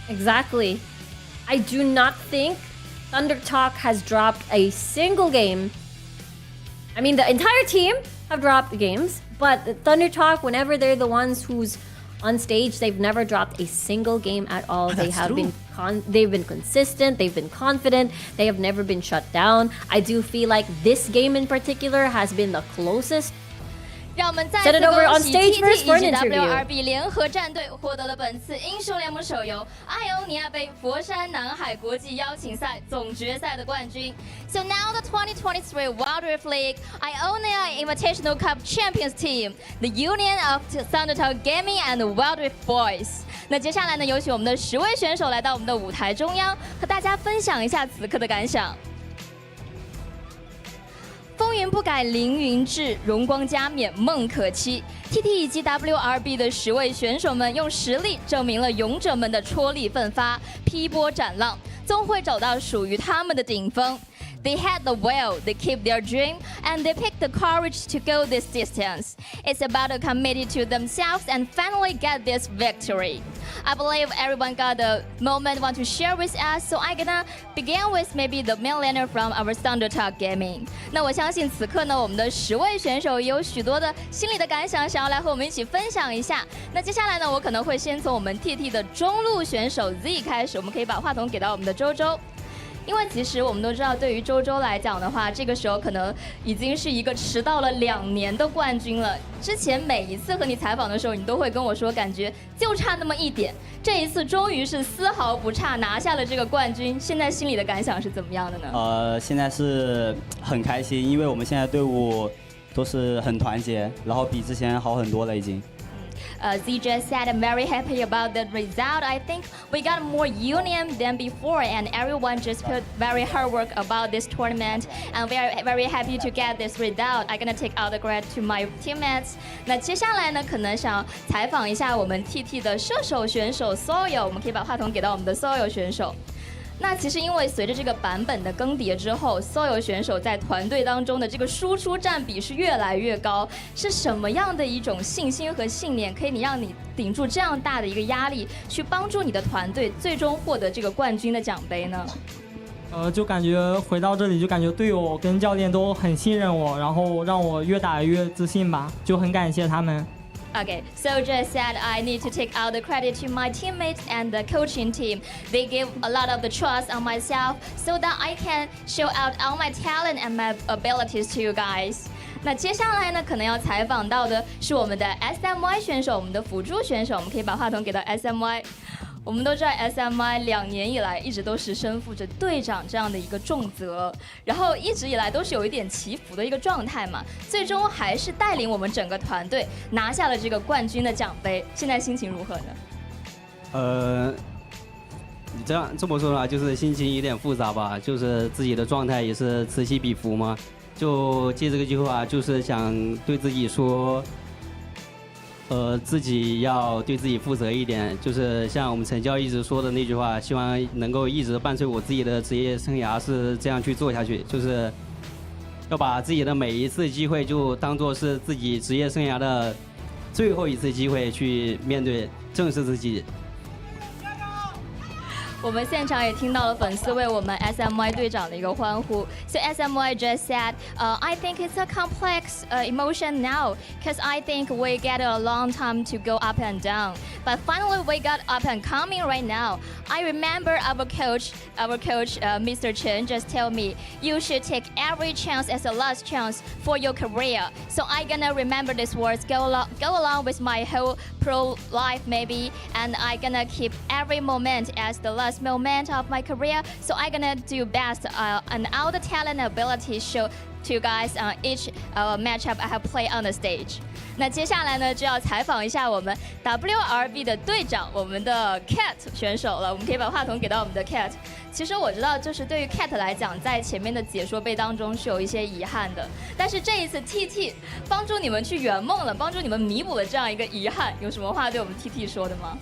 Speaker 4: Exactly. I do not think Thunder Talk has dropped a single game. I mean, the entire team have dropped games, but Thunder Talk, whenever they're the ones who's on stage, they've never dropped a single game at all. They
Speaker 3: That's
Speaker 4: have
Speaker 3: true.
Speaker 4: they've been consistent, they've been confident, they have never been shut down. I do feel like this game in particular has been the closest.
Speaker 6: 让我们再
Speaker 4: Set
Speaker 6: 次
Speaker 4: it over
Speaker 6: 恭
Speaker 4: on
Speaker 6: 喜
Speaker 4: stage
Speaker 6: TT
Speaker 4: first for
Speaker 6: 以
Speaker 4: an
Speaker 6: 及
Speaker 4: interview.
Speaker 6: WRB 联合战队获得了本次英雄联盟手游艾欧尼亚杯佛山南海国际邀请赛总决赛的冠军。So now the 2023 Wild Rift League Ionia Invitational Cup Champions Team, the union of Thunder Talk Gaming and Wild Rift Boys. 那接下来呢，有请我们的10位选手来到我们的舞台中央，和大家分享一下此刻的感想。风云不改，凌云志，荣光加冕，梦可期。TT 以及 WRB 的10位选手们用实力证明了勇者们的戳力奋发，劈波斩浪，终会找到属于他们的顶峰。They had the will, they keep their dream, and they picked the courage to go this distance. It's about committing to themselves and finally get this victory. I believe everyone got a moment want to share with us, so I'm gonna begin with maybe the millionaire from our Thunder Talk Gaming. 那我相信此刻呢，我们的10位选手也有许多的心里的感想，想要来和我们一起分享一下。那接下来呢，我可能会先从我们 TT 的中路选手 Z 开始，我们可以把话筒给到我们的周周。因为其实我们都知道，对于周周来讲的话，这个时候可能已经是一个迟到了2年的冠军了。之前每一次和你采访的时候，你都会跟我说，感觉就差那么一点。这一次终于是丝毫不差，拿下了这个冠军。现在心里的感想是怎么样的呢？
Speaker 7: 现在是很开心，因为我们现在队伍都是很团结，然后比之前好很多了已经。
Speaker 6: Z just said I'm very happy about the result. I think we got more union than before, and everyone just put very hard work about this tournament. And we are very happy to get this result. I'm gonna take all the credit to my teammates. 那接下来呢，可能想采访一下我们 TT 的射手选手 Soil， 我们可以把话筒给到我们的 Soil 选手。那其实因为随着这个版本的更迭之后，所有选手在团队当中的这个输出占比是越来越高。是什么样的一种信心和信念，可以让你顶住这样大的一个压力，去帮助你的团队最终获得这个冠军的奖杯呢？
Speaker 8: 就感觉回到这里，就感觉队友跟教练都很信任我，然后让我越打越自信吧，就很感谢他们。
Speaker 6: Okay, so just said I need to take out the credit to my teammates and the coaching team. They give a lot of the trust on myself so that I can show out all my talent and my abilities to you guys. 那接下来呢，可能要采访到的是我们的 SMY 选手，我们的辅助选手。我们可以把话筒给到 SMY。我们都知道 SMY 2年以来一直都是身负着队长这样的一个重责，然后一直以来都是有一点起伏的一个状态嘛，最终还是带领我们整个团队拿下了这个冠军的奖杯。现在心情如何呢？
Speaker 10: 你这么说的话，就是心情有点复杂吧，就是自己的状态也是此起彼伏嘛。就借这个机会啊，就是想对自己说。自己要对自己负责一点，就是像我们陈教一直说的那句话，希望能够一直伴随我自己的职业生涯是这样去做下去，就是要把自己的每一次机会就当做是自己职业生涯的最后一次机会去面对，正视自己。
Speaker 6: 我们现场也听到了粉丝为我们 SMY 队长的一个欢呼。So SMY just said, I think it's a complex emotion now, because I think we get a long time to go up and down. But finally we got up and coming right now. I remember our coach, Mr. Chen just tell me, you should take every chance as a last chance for your career. So I gonna remember these words, go along with my whole pro life maybe, and I gonna keep every moment as the last moment of my career, so I'm gonna do best and all the talent and ability show to you guys on each matchup I have played on the stage. 那接下来呢，就要采访一下我们 WRB 的队长，我们的 Cat 选手了。我们可以把话筒给到我们的 Cat。其实我知道，就是对于 Cat 来讲，在前面的解说杯当中是有一些遗憾的，但是这一次 TT 帮助你们去圆梦了，帮助你们弥补了这样一个遗憾。有什么话对我们 TT 说的吗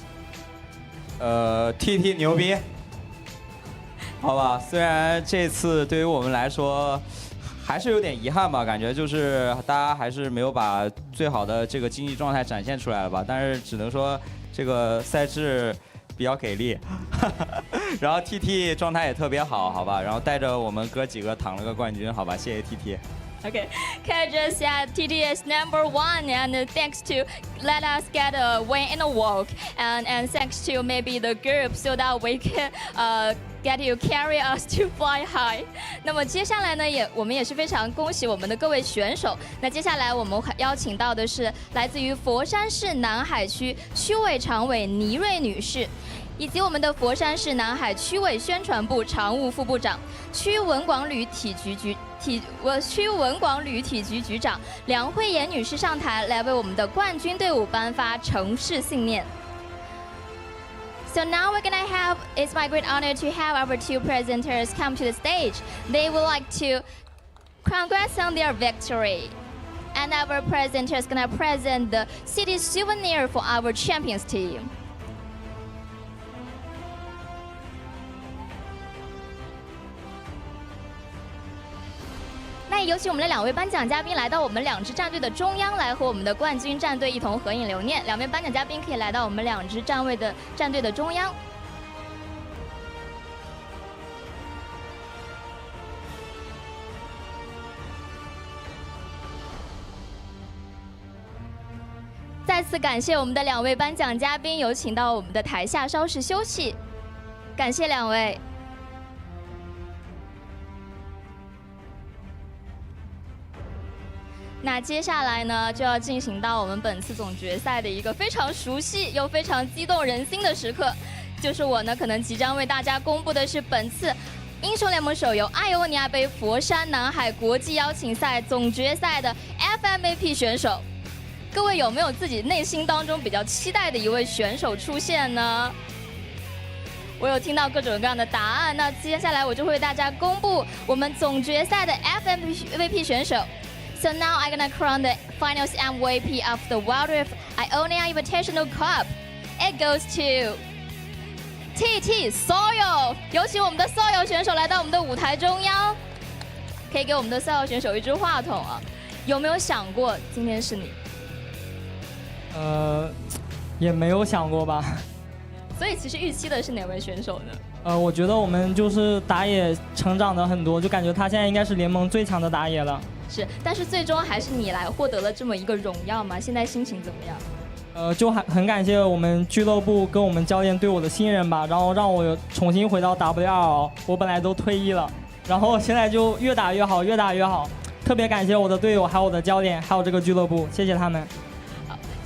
Speaker 11: ？TT 牛逼，好吧。虽然这次对于我们来说还是有点遗憾吧，感觉就是大家还是没有把最好的这个竞技状态展现出来了吧。但是只能说这个赛制比较给力，然后 TT 状态也特别好，好吧。然后带着我们哥几个躺了个冠军，好吧，谢谢 TT。Okay,
Speaker 6: Kat just said TT is #1, and thanks to let us get a win in a walk, and thanks to maybe the group, so that we can get you carry us to fly high. 那么接下来呢，我们也是非常恭喜我们的各位选手。那接下来我们邀请到的是来自于佛山市南海区区委常委倪瑞女士，以及我们的佛山市南海区委宣传部常务副部长、区文广旅体局局长梁慧妍女士上台，来为我们的冠军队伍颁发城市信念。So now we're gonna have, it's my great honor to have our two presenters come to the stage. They would like to congrats on their victory. And our presenters gonna present the city souvenir for our champions team. 那有请我们的两位颁奖嘉宾来到我们两支战队的中央，来和我们的冠军战队一同合影留念。两位颁奖嘉宾可以来到我们两支战队的中央。再次感谢我们的两位颁奖嘉宾，有请到我们的台下稍事休息。感谢两位。那接下来呢，就要进行到我们本次总决赛的一个非常熟悉又非常激动人心的时刻，就是我呢可能即将为大家公布的是本次英雄联盟手游艾欧尼亚杯佛山南海国际邀请赛总决赛的 FMVP 选手。各位有没有自己内心当中比较期待的一位选手出现呢？我有听到各种各样的答案，那接下来我就会为大家公布我们总决赛的 FMVP 选手。So now I'm gonna crown the finals MVP of the World Rift Ionia Invitational Cup. It goes to TT Soil， 有请我们的 Soil 选手来到我们的舞台中央，可以给我们的 Soil 选手一支话筒啊。有没有想过今天是你？
Speaker 8: 也没有想过吧。
Speaker 6: 所以其实预期的是哪位选手呢？
Speaker 8: 我觉得我们就是打野成长的很多，就感觉他现在应该是联盟最强的打野了。
Speaker 6: 是，但是最终还是你来获得了这么一个荣耀嘛？现在心情怎么样？
Speaker 8: 就很感谢我们俱乐部跟我们教练对我的信任吧，然后让我重新回到 WRL， 我本来都退役了，然后现在就越打越好，越打越好。特别感谢我的队友，还有我的教练，还有这个俱乐部，谢谢他们。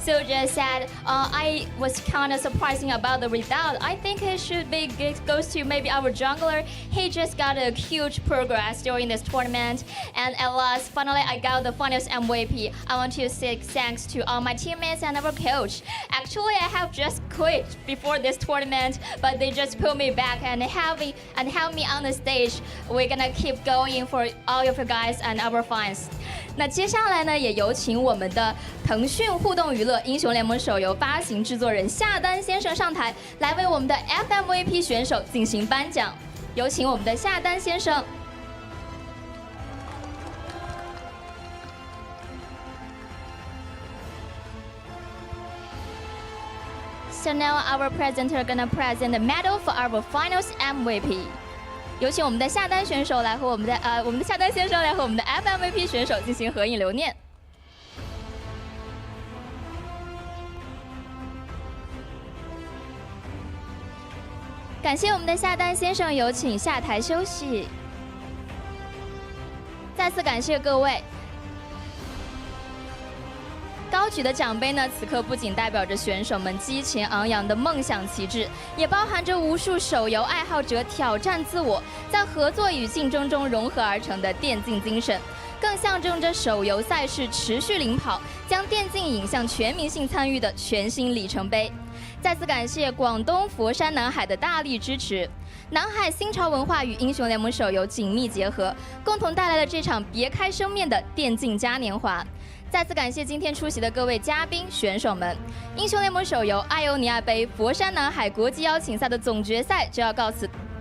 Speaker 6: So just said, I was kind of surprising about the result. I think it should be goes to maybe our jungler. He just got a huge progress during this tournament, and at last, finally, I got the finals MVP. I want to say thanks to all my teammates and our coach. Actually, I have just quit before this tournament, but they just pulled me back and held me on the stage. We're gonna keep going for all of you guys and our fans. 那接下来呢，也有请我们的腾讯互动娱乐英雄联盟手游发行制作人夏丹先生上台，来为我们的 FMVP 选手进行颁奖。有请我们的夏丹先生。So now our presenter gonna present the medal for our finals MVP. 有请我们的夏丹选手来和我们的夏丹先生来和我们的 FMVP 选手进行合影留念。感谢我们的夏丹先生，有请下台休息。再次感谢各位。高举的奖杯呢，此刻不仅代表着选手们激情昂扬的梦想旗帜，也包含着无数手游爱好者挑战自我，在合作与竞争中融合而成的电竞精神，更象征着手游赛事持续领跑，将电竞引向全民性参与的全新里程碑。再次感谢广东佛山南海的大力支持。南海新潮文化与英雄联盟手游紧密结合，共同带来了这场别开生面的电竞嘉年华。再次感谢今天出席的各位嘉宾、选手们。英雄联盟手游艾欧尼亚杯佛山南海国际邀请赛的总决赛就要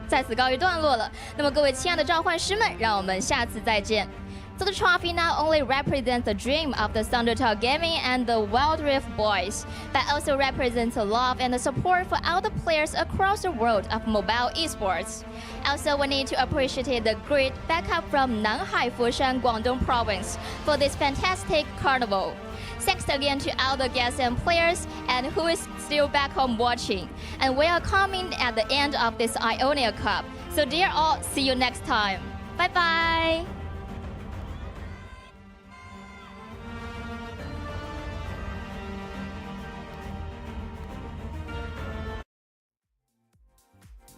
Speaker 6: 在此告一段落了。那么各位亲爱的召唤师们，让我们下次再见。So the trophy not only represents the dream of the Thundertalk Gaming and the Wild Rift Boys, but also represents the love and the support for all the players across the world of mobile esports. Also, we need to appreciate the great backup from Nanhai Foshan Guangdong Province for this fantastic carnival. Thanks again to all the guests and players and who is still back home watching. And we are coming at the end of this Ionia Cup. So dear all, see you next time. Bye bye.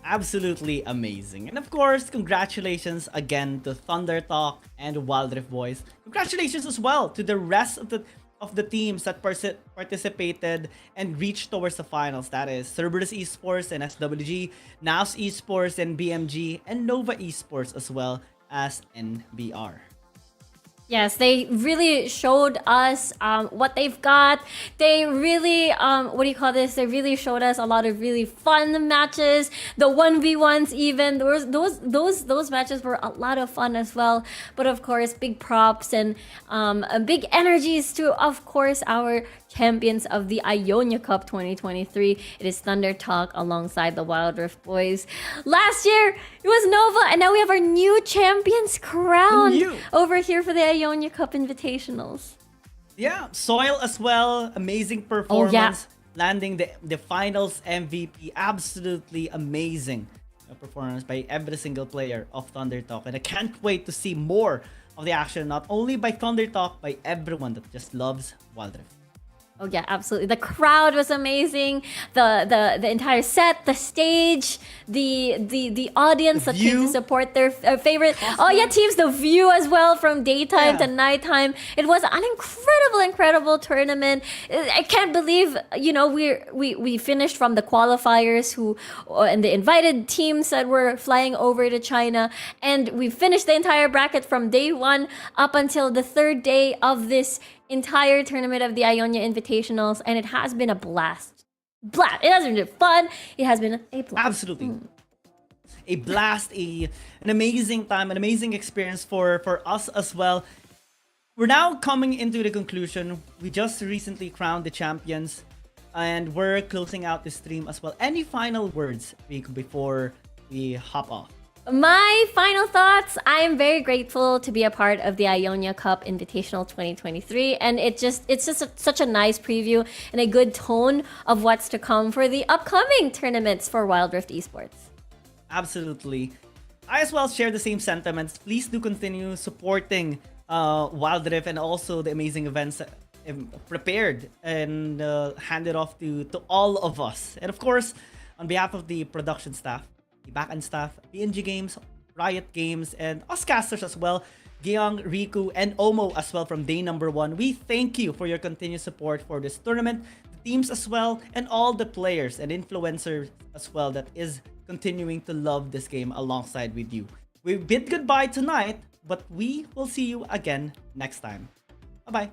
Speaker 3: Absolutely amazing. And of course, congratulations again to Thunder Talk and Wild Rift Boys. Congratulations as well to the rest of the teams that participated and reached towards the finals. That is Cerberus Esports and SWG, Naos Esports and BMG, and Nova Esports as well as NBR.
Speaker 4: Yes, they really showed us what they've got. They really, They really showed us a lot of really fun matches. The 1v1s even, those matches were a lot of fun as well. But of course, big props and big energies to, of course, our champions of the Ionia Cup 2023. It is Thunder Talk alongside the Wild Rift Boys. Last year, it was Nova, and now we have our new champions crowned over here for the Ionia Cup Invitationals.
Speaker 3: Yeah, Soil as well. Amazing performance. Landing the finals MVP. Absolutely amazing performance by every single player of Thunder Talk. And I can't wait to see more of the action, not only by Thunder Talk, by everyone that just loves Wild Rift.
Speaker 4: Oh yeah, absolutely. The crowd was amazing. The entire set, the stage, the audience that came to support their favorite. Oh yeah, teams. The view as well from daytime to nighttime. It was an incredible tournament. I can't believe we finished from the qualifiers and the invited teams that were flying over to China, and we finished the entire bracket from day 1 up until the 3rd day of this entire tournament of the Ionia Invitationals, and it has been a blast. blast. It has been fun. It has been a blast.
Speaker 3: Absolutely. A blast, an amazing time, an amazing experience for us as well. We're now coming into the conclusion. We just recently crowned the champions, and we're closing out the stream as well. Any final words, Rico, before we hop off?
Speaker 4: My final thoughts, I am very grateful to be a part of the Ionia Cup Invitational 2023, and it's just such a nice preview and a good tone of what's to come for the upcoming tournaments for Wild Rift Esports.
Speaker 3: Absolutely. I as well share the same sentiments. Please do continue supporting Wild Rift and also the amazing events prepared and handed off to all of us. And of course, on behalf of the production staff, the backend staff, BMG Games, Riot Games, and us casters as well, Gyeong, Riku, and Omo as well from day number 1. We thank you for your continued support for this tournament, the teams as well, and all the players and influencers as well that is continuing to love this game alongside with you. We bid goodbye tonight, but we will see you again next time. Bye-bye.